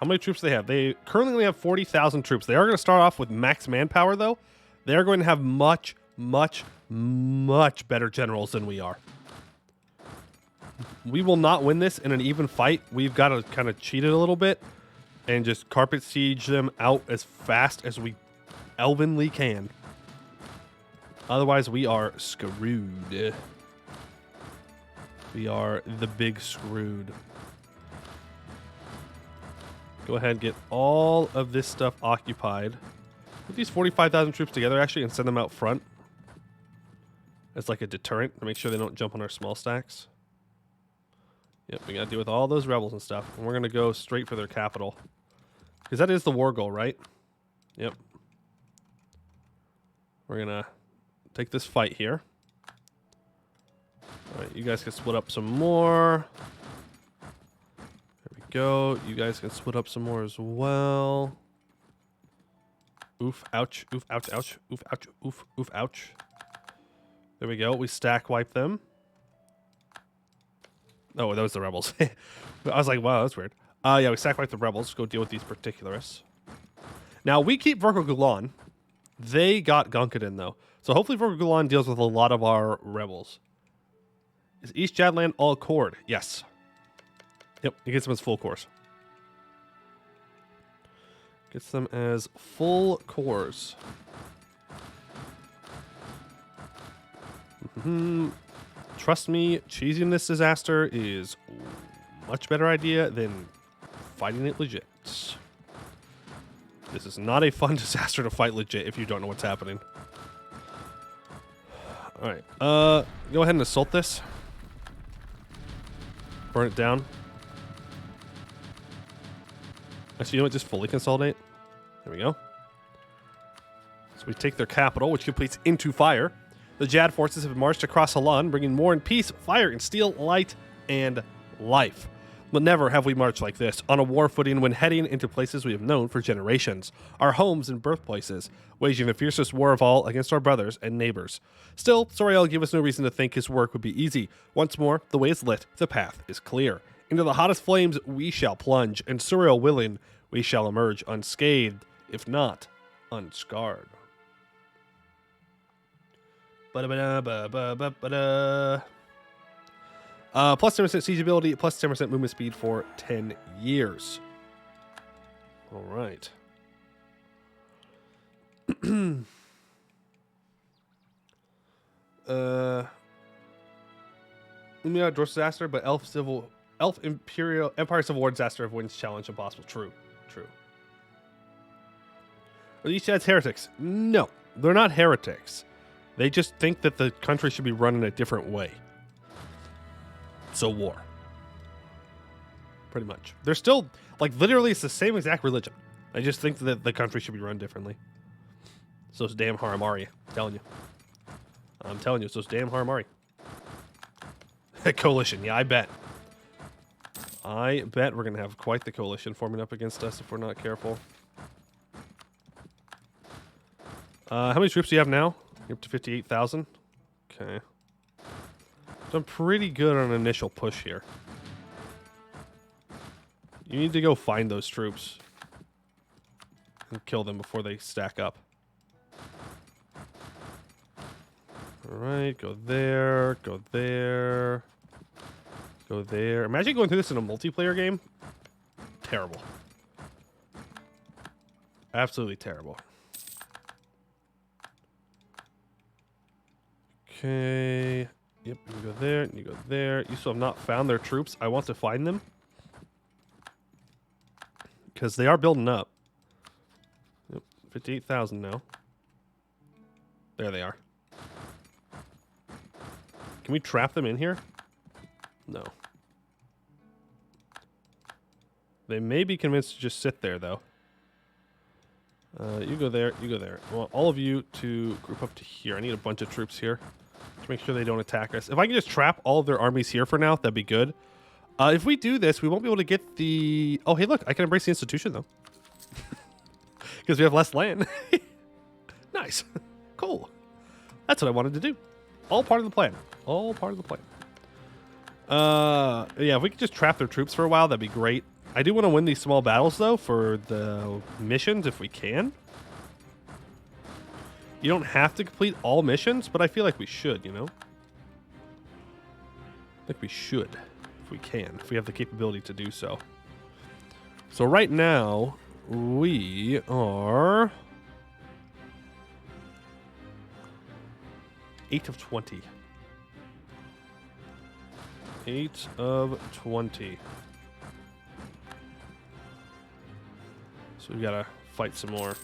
How many troops do they have? They currently only have 40,000 troops. They are going to start off with max manpower, though. They are going to have much, much, much better generals than we are. We will not win this in an even fight. We've got to kind of cheat it a little bit and just carpet siege them out as fast as we elvenly can. Otherwise, we are screwed. We are the big screwed. Go ahead and get all of this stuff occupied. Put these 45,000 troops together, actually, and send them out front. As like a deterrent to make sure they don't jump on our small stacks. Yep, we got to deal with all those rebels and stuff. And we're going to go straight for their capital. Because that is the war goal, right? Yep. We're going to take this fight here. All right, you guys can split up some more. There we go. You guys can split up some more as well. Oof, ouch, oof, ouch, ouch, oof, ouch, oof, oof, ouch. There we go. We stack wipe them. Oh, that was the rebels. I was like, wow, that's weird. Yeah, we stack wipe the rebels. Go deal with these particularists. Now, we keep Vorko Gulan. They got Gunkadan, though. So hopefully Vorko Gulan deals with a lot of our rebels. Is East Jadland all cored? Yes. Yep, it gets them as full cores. Gets them as full cores. Trust me, cheesing this disaster is a much better idea than fighting it legit. This is not a fun disaster to fight legit if you don't know what's happening. Alright, go ahead and assault this. Burn it down. Actually, you know what? Just fully consolidate. There we go. So we take their capital, which completes into fire. The Jad forces have marched across Halan, bringing more in peace, fire, and steel, light, and life. But never have we marched like this, on a war footing when heading into places we have known for generations, our homes and birthplaces, waging the fiercest war of all against our brothers and neighbors. Still, SURAEL gave us no reason to think his work would be easy. Once more, the way is lit, the path is clear. Into the hottest flames we shall plunge, and SURAEL willing, we shall emerge unscathed, if not unscarred. Plus 10% siege ability, plus 10% movement speed for 10 years. All right. Umia Dorse disaster, but Elf Imperial Empire Civil War disaster avoidance challenge impossible. True. Are these Chads heretics? No, they're not heretics. They just think that the country should be run in a different way. So war. Pretty much. They're still, like, literally it's the same exact religion. I just think that the country should be run differently. So it's damn Haramari. I'm telling you, so it's damn Haramari. Coalition, yeah, I bet. I bet we're going to have quite the coalition forming up against us if we're not careful. How many troops do you have now? You're up to 58,000. Okay. Done pretty good on an initial push here. You need to go find those troops and kill them before they stack up. Alright, go there, go there, go there. Imagine going through this in a multiplayer game. Terrible. Absolutely terrible. Okay. Yep, you go there, and you go there. You still have not found their troops. I want to find them. Because they are building up. Yep, 58,000 now. There they are. Can we trap them in here? No. They may be convinced to just sit there, though. You go there, you go there. I want all of you to group up to here. I need a bunch of troops here to make sure they don't attack us. If I can just trap all of their armies here for now, that'd be good. If we do this, we won't be able to get the... Oh, hey, look, I can embrace the institution, though. Because we have less land. Nice. Cool. That's what I wanted to do. All part of the plan. All part of the plan. Yeah, if we could just trap their troops for a while, that'd be great. I do want to win these small battles, though, for the missions, if we can. You don't have to complete all missions, but I feel like we should, you know? I think we should, if we can, if we have the capability to do so. So right now, we are 8 of 20. 8 of 20. So we've got to fight some more.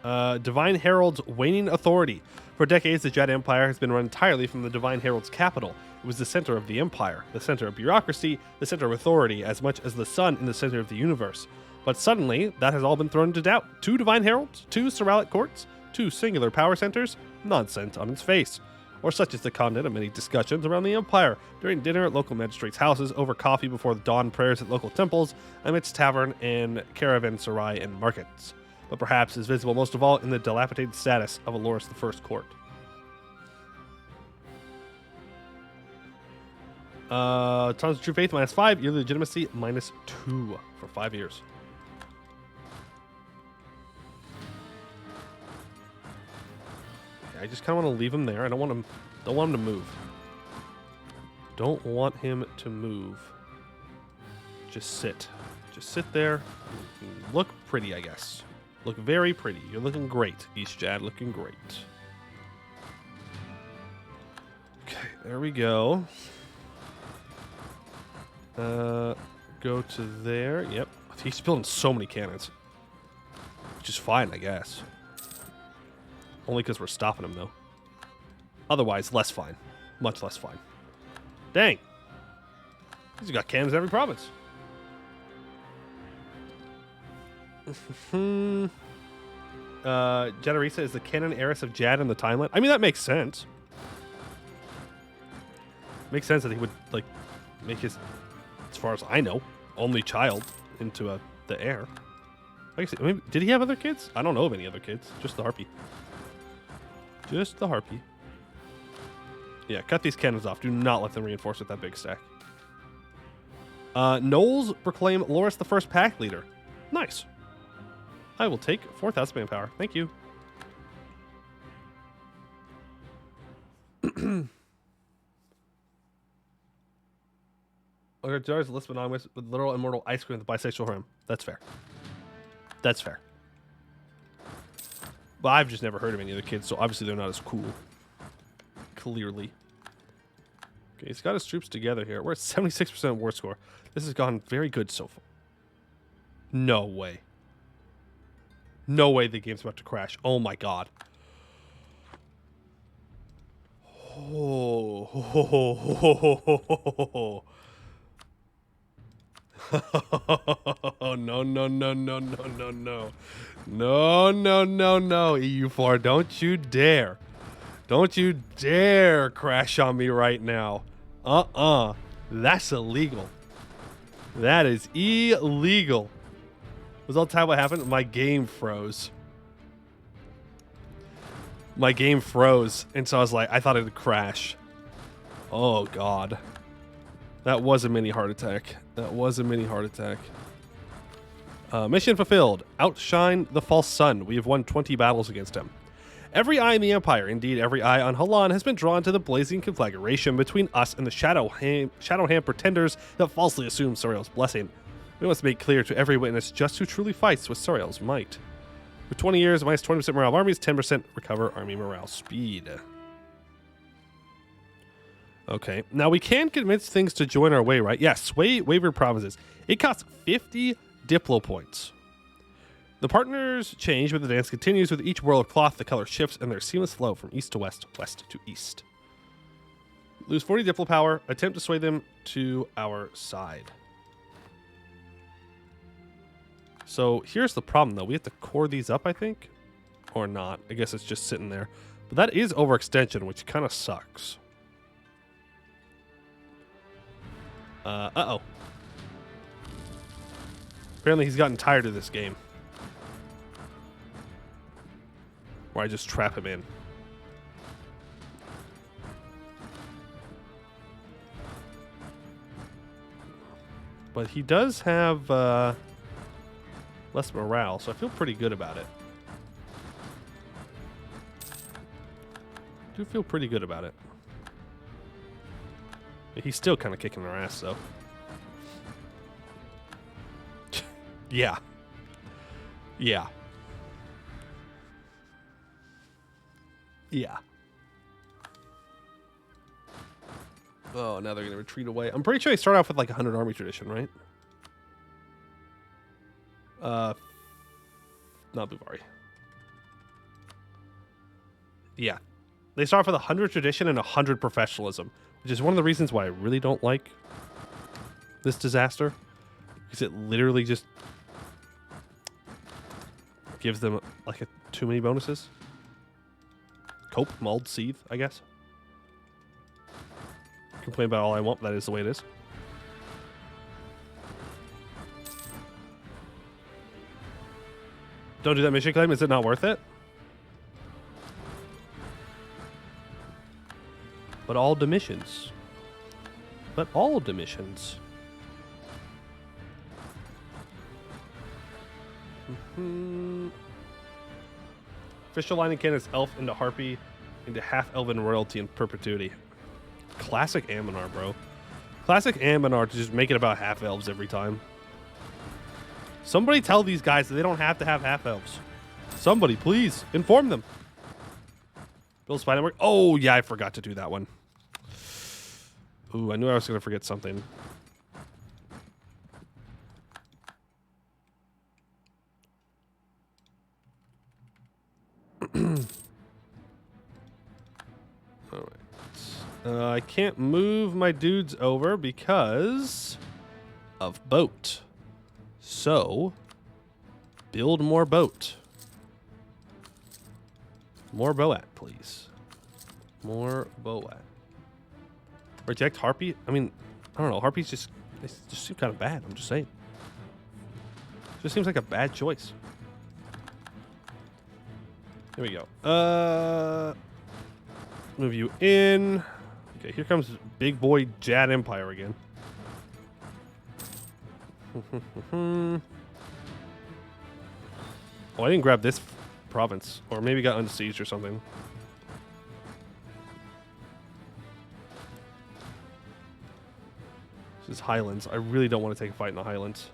Divine Herald's waning authority. For decades, the Jad Empire has been run entirely from the Divine Herald's capital. It was the center of the empire, the center of bureaucracy, the center of authority, as much as the sun in the center of the universe. But suddenly, that has all been thrown into doubt. 2 Divine Heralds, 2 SURAEL courts, 2 singular power centers? Nonsense on its face. Or such is the content of many discussions around the empire, during dinner at local magistrates' houses, over coffee before the dawn prayers at local temples, amidst tavern and caravanserai and markets. But perhaps is visible most of all in the dilapidated status of Aloris I court. Tons of true faith, -5. Yearly legitimacy, -2 for 5 years. I just kind of want to leave him there. I don't want him to move. Don't want him to move. Just sit. Just sit there. Look pretty, I guess. Look very pretty. You're looking great, East Jad. Looking great. Okay, there we go. Go to there. Yep. He's building so many cannons. Which is fine, I guess. Only because we're stopping him, though. Otherwise, less fine. Much less fine. Dang. He's got cannons in every province. Jaddari is the canon heiress of Jad in the timeline. I mean, that makes sense. Makes sense that he would, like, make his, as far as I know, only child into the heir. I guess, maybe, did he have other kids? I don't know of any other kids. Just the Harpy. Just the Harpy. Yeah, cut these cannons off. Do not let them reinforce with that big stack. Knowles proclaim Loris the First pack leader. Nice. I will take 4,000 manpower. Thank you. Okay, Jadar's list synonymous with literal immortal ice cream with bisexual rim. That's fair. That's fair. But I've just never heard of any of the kids, so obviously they're not as cool. Clearly. Okay, he's got his troops together here. We're at 76% war score. This has gone very good so far. No way. No way the game's about to crash. Oh my god. Oh. No, no, no, no, no, no, no. No, no, no, no, EU4. Don't you dare. Don't you dare crash on me right now. That's illegal. That is illegal. Was all the time what happened? My game froze. My game froze. And so I was like, I thought it would crash. Oh, God. That was a mini heart attack. That was a mini heart attack. Mission fulfilled. Outshine the false sun. We have won 20 battles against him. Every eye in the Empire, indeed every eye on Halan, has been drawn to the blazing conflagration between us and the Shadowhand pretenders that falsely assume SURAEL's blessing. We must make clear to every witness just who truly fights with SURAEL's might. For 20 years, minus 20% morale of armies, 10% recover army morale speed. Okay, now we can convince things to join our way, right? Yes, sway wavered provinces. It costs 50 Diplo points. The partners change, but the dance continues. With each whirl of cloth, the color shifts, and their seamless flow from east to west, west to east. Lose 40 Diplo power. Attempt to sway them to our side. So here's the problem, though. We have to core these up, I think. Or not. I guess it's just sitting there. But that is overextension, which kind of sucks. Uh-oh. Apparently he's gotten tired of this game. Or I just trap him in. But he does have less morale, so I feel pretty good about it. I do feel pretty good about it. He's still kind of kicking our ass, though. Yeah. Yeah. Yeah. Oh, now they're going to retreat away. I'm pretty sure they start off with like 100 army tradition, right? Not Buvari. Yeah. They start off with 100 tradition and 100 professionalism, which is one of the reasons why I really don't like this disaster. Because it literally just gives them like too many bonuses. Cope, mulled, seethe, I guess. Complain about all I want, but that is the way it is. Don't do that mission claim. Is it not worth it? But all the missions. But all the missions. Official line in canon is elf into harpy into half-elven royalty in perpetuity. Classic Anbennar, bro. Classic Anbennar to just make it about half-elves every time. Somebody tell these guys that they don't have to have half-elves. Somebody, please, inform them. Build spy network. Oh, yeah, I forgot to do that one. Ooh, I knew I was going to forget something. All right. I can't move my dudes over because of boat. So, build more boat. More boat, please. More boat. Reject harpy? I mean, I don't know. Harpies just seem kind of bad. I'm just saying. Just seems like a bad choice. Here we go. Move you in. Okay, here comes big boy Jad Empire again. Oh, I didn't grab this province. Or maybe got unsieged or something. This is Highlands. I really don't want to take a fight in the Highlands.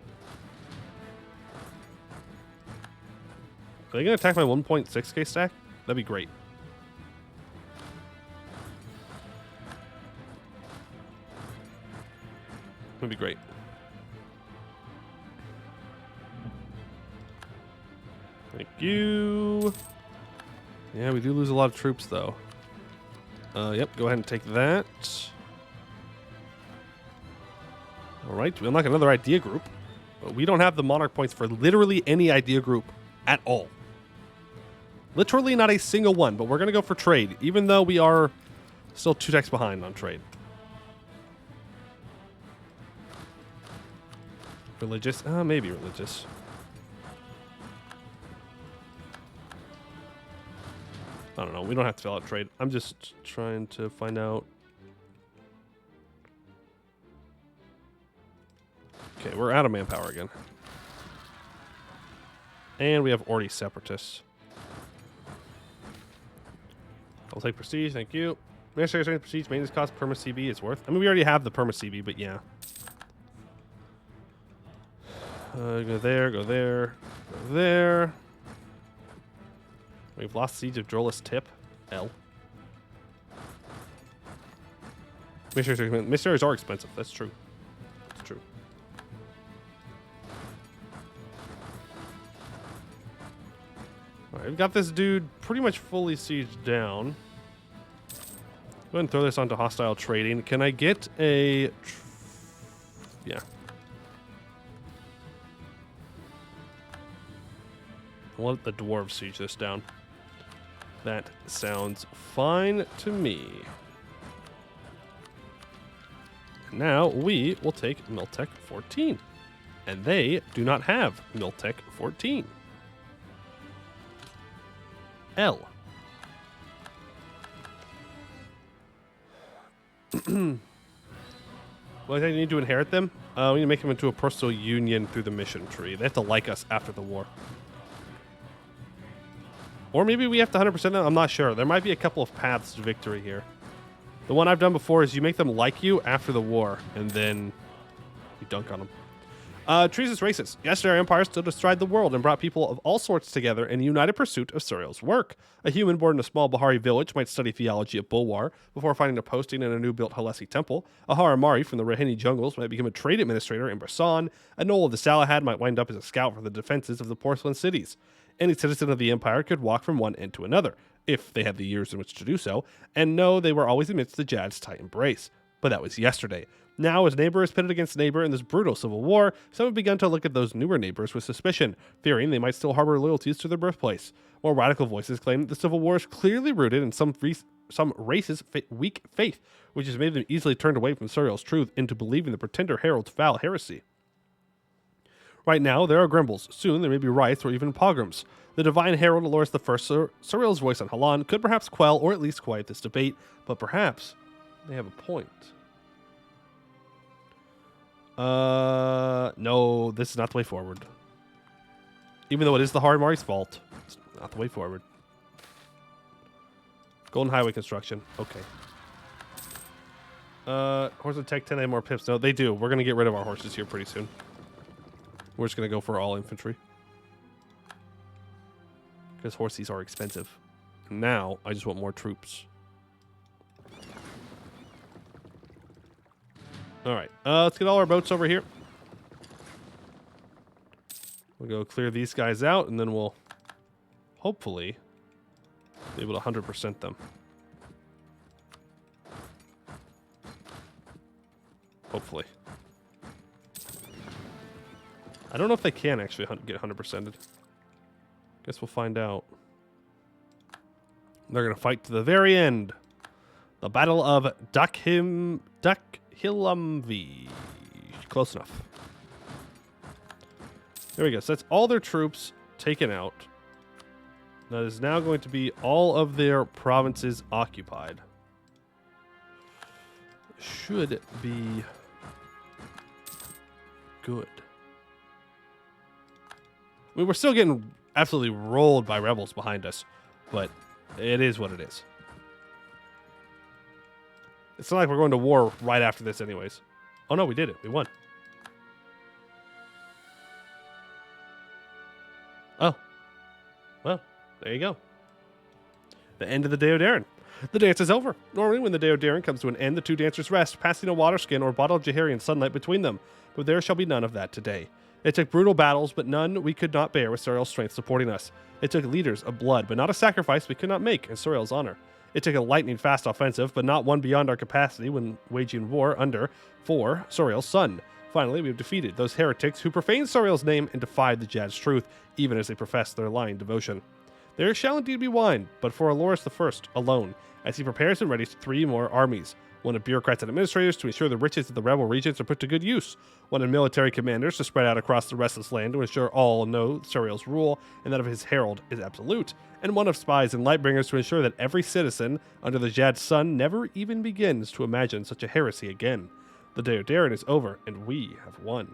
Are they going to attack my 1.6k stack? That'd be great. That'd be great. Thank you. Yeah, we do lose a lot of troops, though. Yep, go ahead and take that. All right, we unlock another idea group. But we don't have the monarch points for literally any idea group at all. Literally not a single one, but we're going to go for trade, even though we are still 2 techs behind on trade. Religious? Maybe religious. I don't know. We don't have to fill out trade. I'm just trying to find out. Okay, we're out of manpower again. And we have already separatists. I'll take prestige, thank you. Military strength, prestige, maintenance cost, perma CB is worth. I mean, we already have the perma CB, but yeah. Go there, go there, go there. We've lost Siege of Drollus Tip. L. Missionaries are expensive. That's true. That's true. Alright, we've got this dude pretty much fully sieged down. Go ahead and throw this onto hostile trading. Can I get a... yeah. I'll let the dwarves siege this down. That sounds fine to me. Now we will take Miltech 14. And they do not have Miltech 14. L. Well, I think you need to inherit them. We need to make them into a personal union through the mission tree. They have to like us after the war. Or maybe we have to 100% them. I'm not sure. There might be a couple of paths to victory here. The one I've done before is you make them like you after the war, and then you dunk on them. Trees is racist. Yesterday, our empire stood astride the world and brought people of all sorts together in a united pursuit of SURAEL's work. A human born in a small Bahari village might study theology at Bulwar before finding a posting in a new-built Halessi temple. A Haramari from the Rahini jungles might become a trade administrator in Brasan. A Knoll of the Salahad might wind up as a scout for the defenses of the porcelain cities. Any citizen of the empire could walk from one end to another, if they had the years in which to do so, and know they were always amidst the Jad's tight embrace. But that was yesterday. Now, as neighbor is pitted against neighbor in this brutal civil war, some have begun to look at those newer neighbors with suspicion, fearing they might still harbor loyalties to their birthplace. More radical voices claim that the civil war is clearly rooted in some racist weak faith, which has made them easily turned away from SURAEL's truth into believing the pretender herald's foul heresy. Right now, there are grumbles. Soon, there may be riots or even pogroms. The Divine Herald Aloris I, SURAEL's voice on Halan, could perhaps quell or at least quiet this debate, but perhaps they have a point. No, this is not the way forward. Even though it is the Haramari's fault, it's not the way forward. Golden Highway construction. Okay. Horse and Tech 10 have more pips. No, they do. We're going to get rid of our horses here pretty soon. We're just going to go for all infantry. Because horses are expensive. Now, I just want more troops. Alright, let's get all our boats over here. We'll go clear these guys out, and then we'll hopefully be able to 100% them. Hopefully. I don't know if they can actually get 100%ed. Guess we'll find out. They're going to fight to the very end. The Battle of Hilumvi. Close enough. There we go. So that's all their troops taken out. That is now going to be all of their provinces occupied. Should be good. I mean, we're still getting absolutely rolled by rebels behind us, but it is what it is. It's not like we're going to war right after this anyways. Oh no, we did it. We won. Oh. Well, there you go. The end of the Daudaren. The dance is over. Normally, when the Daudaren comes to an end, the two dancers rest, passing a water skin or bottle of Jaharian sunlight between them. But there shall be none of that today. It took brutal battles, but none we could not bear with SURAEL's strength supporting us. It took liters of blood, but not a sacrifice we could not make in SURAEL's honor. It took a lightning-fast offensive, but not one beyond our capacity when waging war under, for, SURAEL's son. Finally, we have defeated those heretics who profaned SURAEL's name and defied the Jad's truth, even as they professed their lying devotion. There shall indeed be wine, but for Aloris I alone, as he prepares and readies 3 more armies. One of bureaucrats and administrators to ensure the riches of the rebel regions are put to good use. One of military commanders to spread out across the restless land to ensure all know SURAEL's rule and that of his herald is absolute. And one of spies and lightbringers to ensure that every citizen under the Jad's sun never even begins to imagine such a heresy again. The Daudaren is over, and we have won.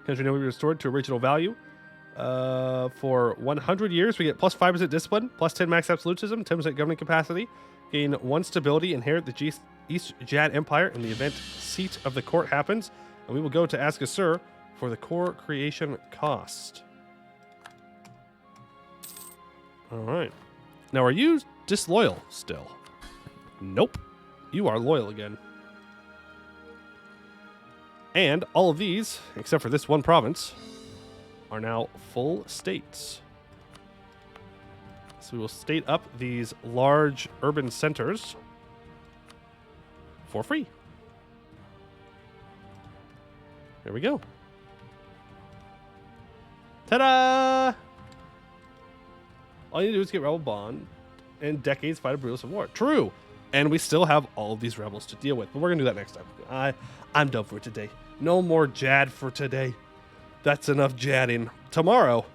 Country now will be restored to original value. For 100 years, we get plus 5% discipline, plus 10 max absolutism, 10% governing capacity, gain 1 stability, inherit the East Jad Empire in the event seat of the court happens, and we will go to Ask a Sir for the core creation cost. Alright. Now, are you disloyal still? Nope. You are loyal again. And all of these, except for this one province, are now full states. So we will state up these large urban centers for free. There we go. Ta-da! All you need to do is get rebel bond and decades fight a brutal civil war. True. And we still have all of these rebels to deal with. But we're going to do that next time. I'm done for today. No more Jad for today. That's enough jadding. Tomorrow.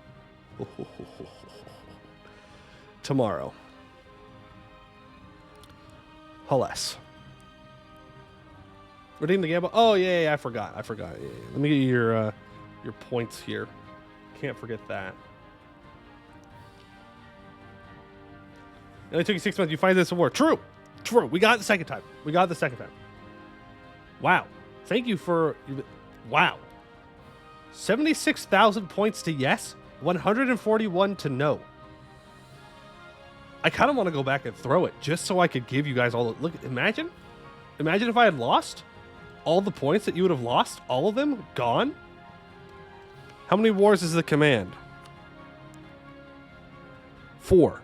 Tomorrow. Alas. Redeem the gamble. Oh, yeah, I forgot. Yeah. Let me get you your points here. Can't forget that. It only took you 6 months. You find this war. True. We got it the second time. Wow. Thank you for... Wow. 76,000 points to yes. 141 to no. I kind of want to go back and throw it just so I could give you guys all the... Look, imagine if I had lost all the points that you would have lost. All of them gone. How many wars is the command? 4.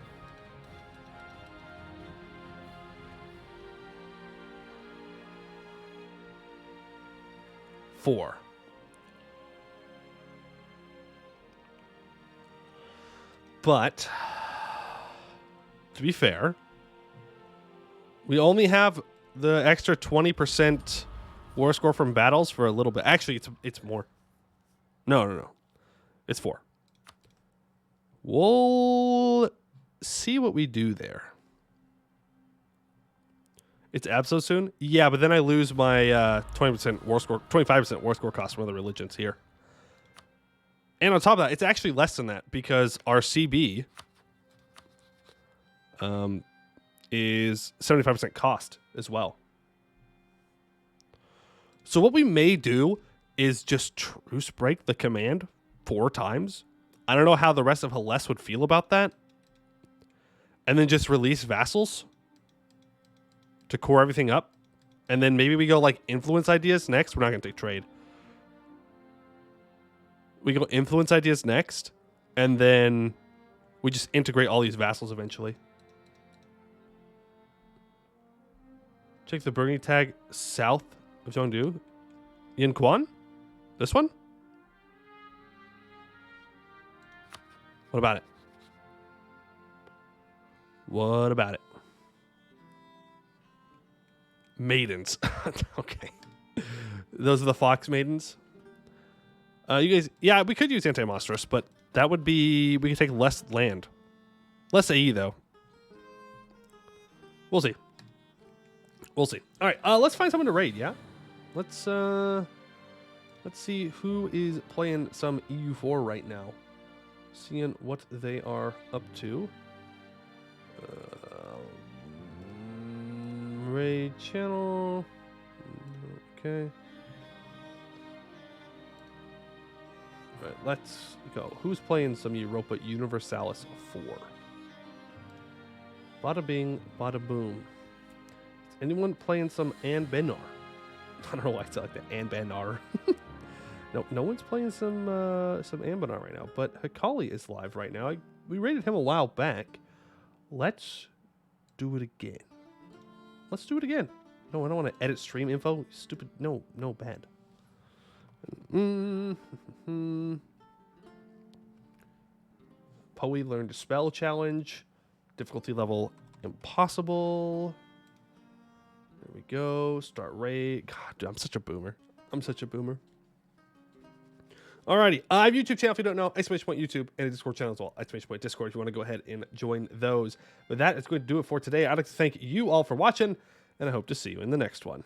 But to be fair, we only have the extra 20% war score from battles for a little bit. Actually, it's more. No. It's 4. We'll see what we do there. It's Abso soon? Yeah, but then I lose my 20% war score, 25% war score cost from other religions here. And on top of that, it's actually less than that because our CB is 75% cost as well. So what we may do is just truce break the command 4 times. I don't know how the rest of Hellas would feel about that. And then just release vassals to core everything up. And then maybe we go like influence ideas next. We're not going to take trade. We go influence ideas next, and then we just integrate all these vassals eventually. Check the Burgundy tag south of Zhongdu. Yin Quan? This one? What about it? Maidens. Okay. Those are the Fox Maidens. You guys, yeah, we could use Anti-Monstrous, but that would be... We could take less land. Less AE, though. We'll see. All right, let's find someone to raid, yeah? Let's see who is playing some EU4 right now. Seeing what they are up to. Raid channel. Okay. All right, let's go. Who's playing some Europa Universalis 4? Bada bing, bada boom. Is anyone playing some Anbennar? I don't know why I said like the Anbennar. No one's playing some Anbennar right now, but Hikali is live right now. We rated him a while back. Let's do it again. Let's do it again. No, I don't want to edit stream info. Stupid. No, bad. Poe learned a spell challenge. Difficulty level impossible. There we go. Start raid. God, dude, I'm such a boomer. Alrighty, I have a YouTube channel if you don't know, exclamation point YouTube, and a Discord channel as well, exclamation point Discord if you want to go ahead and join those. But that is going to do it for today. I'd like to thank you all for watching, and I hope to see you in the next one.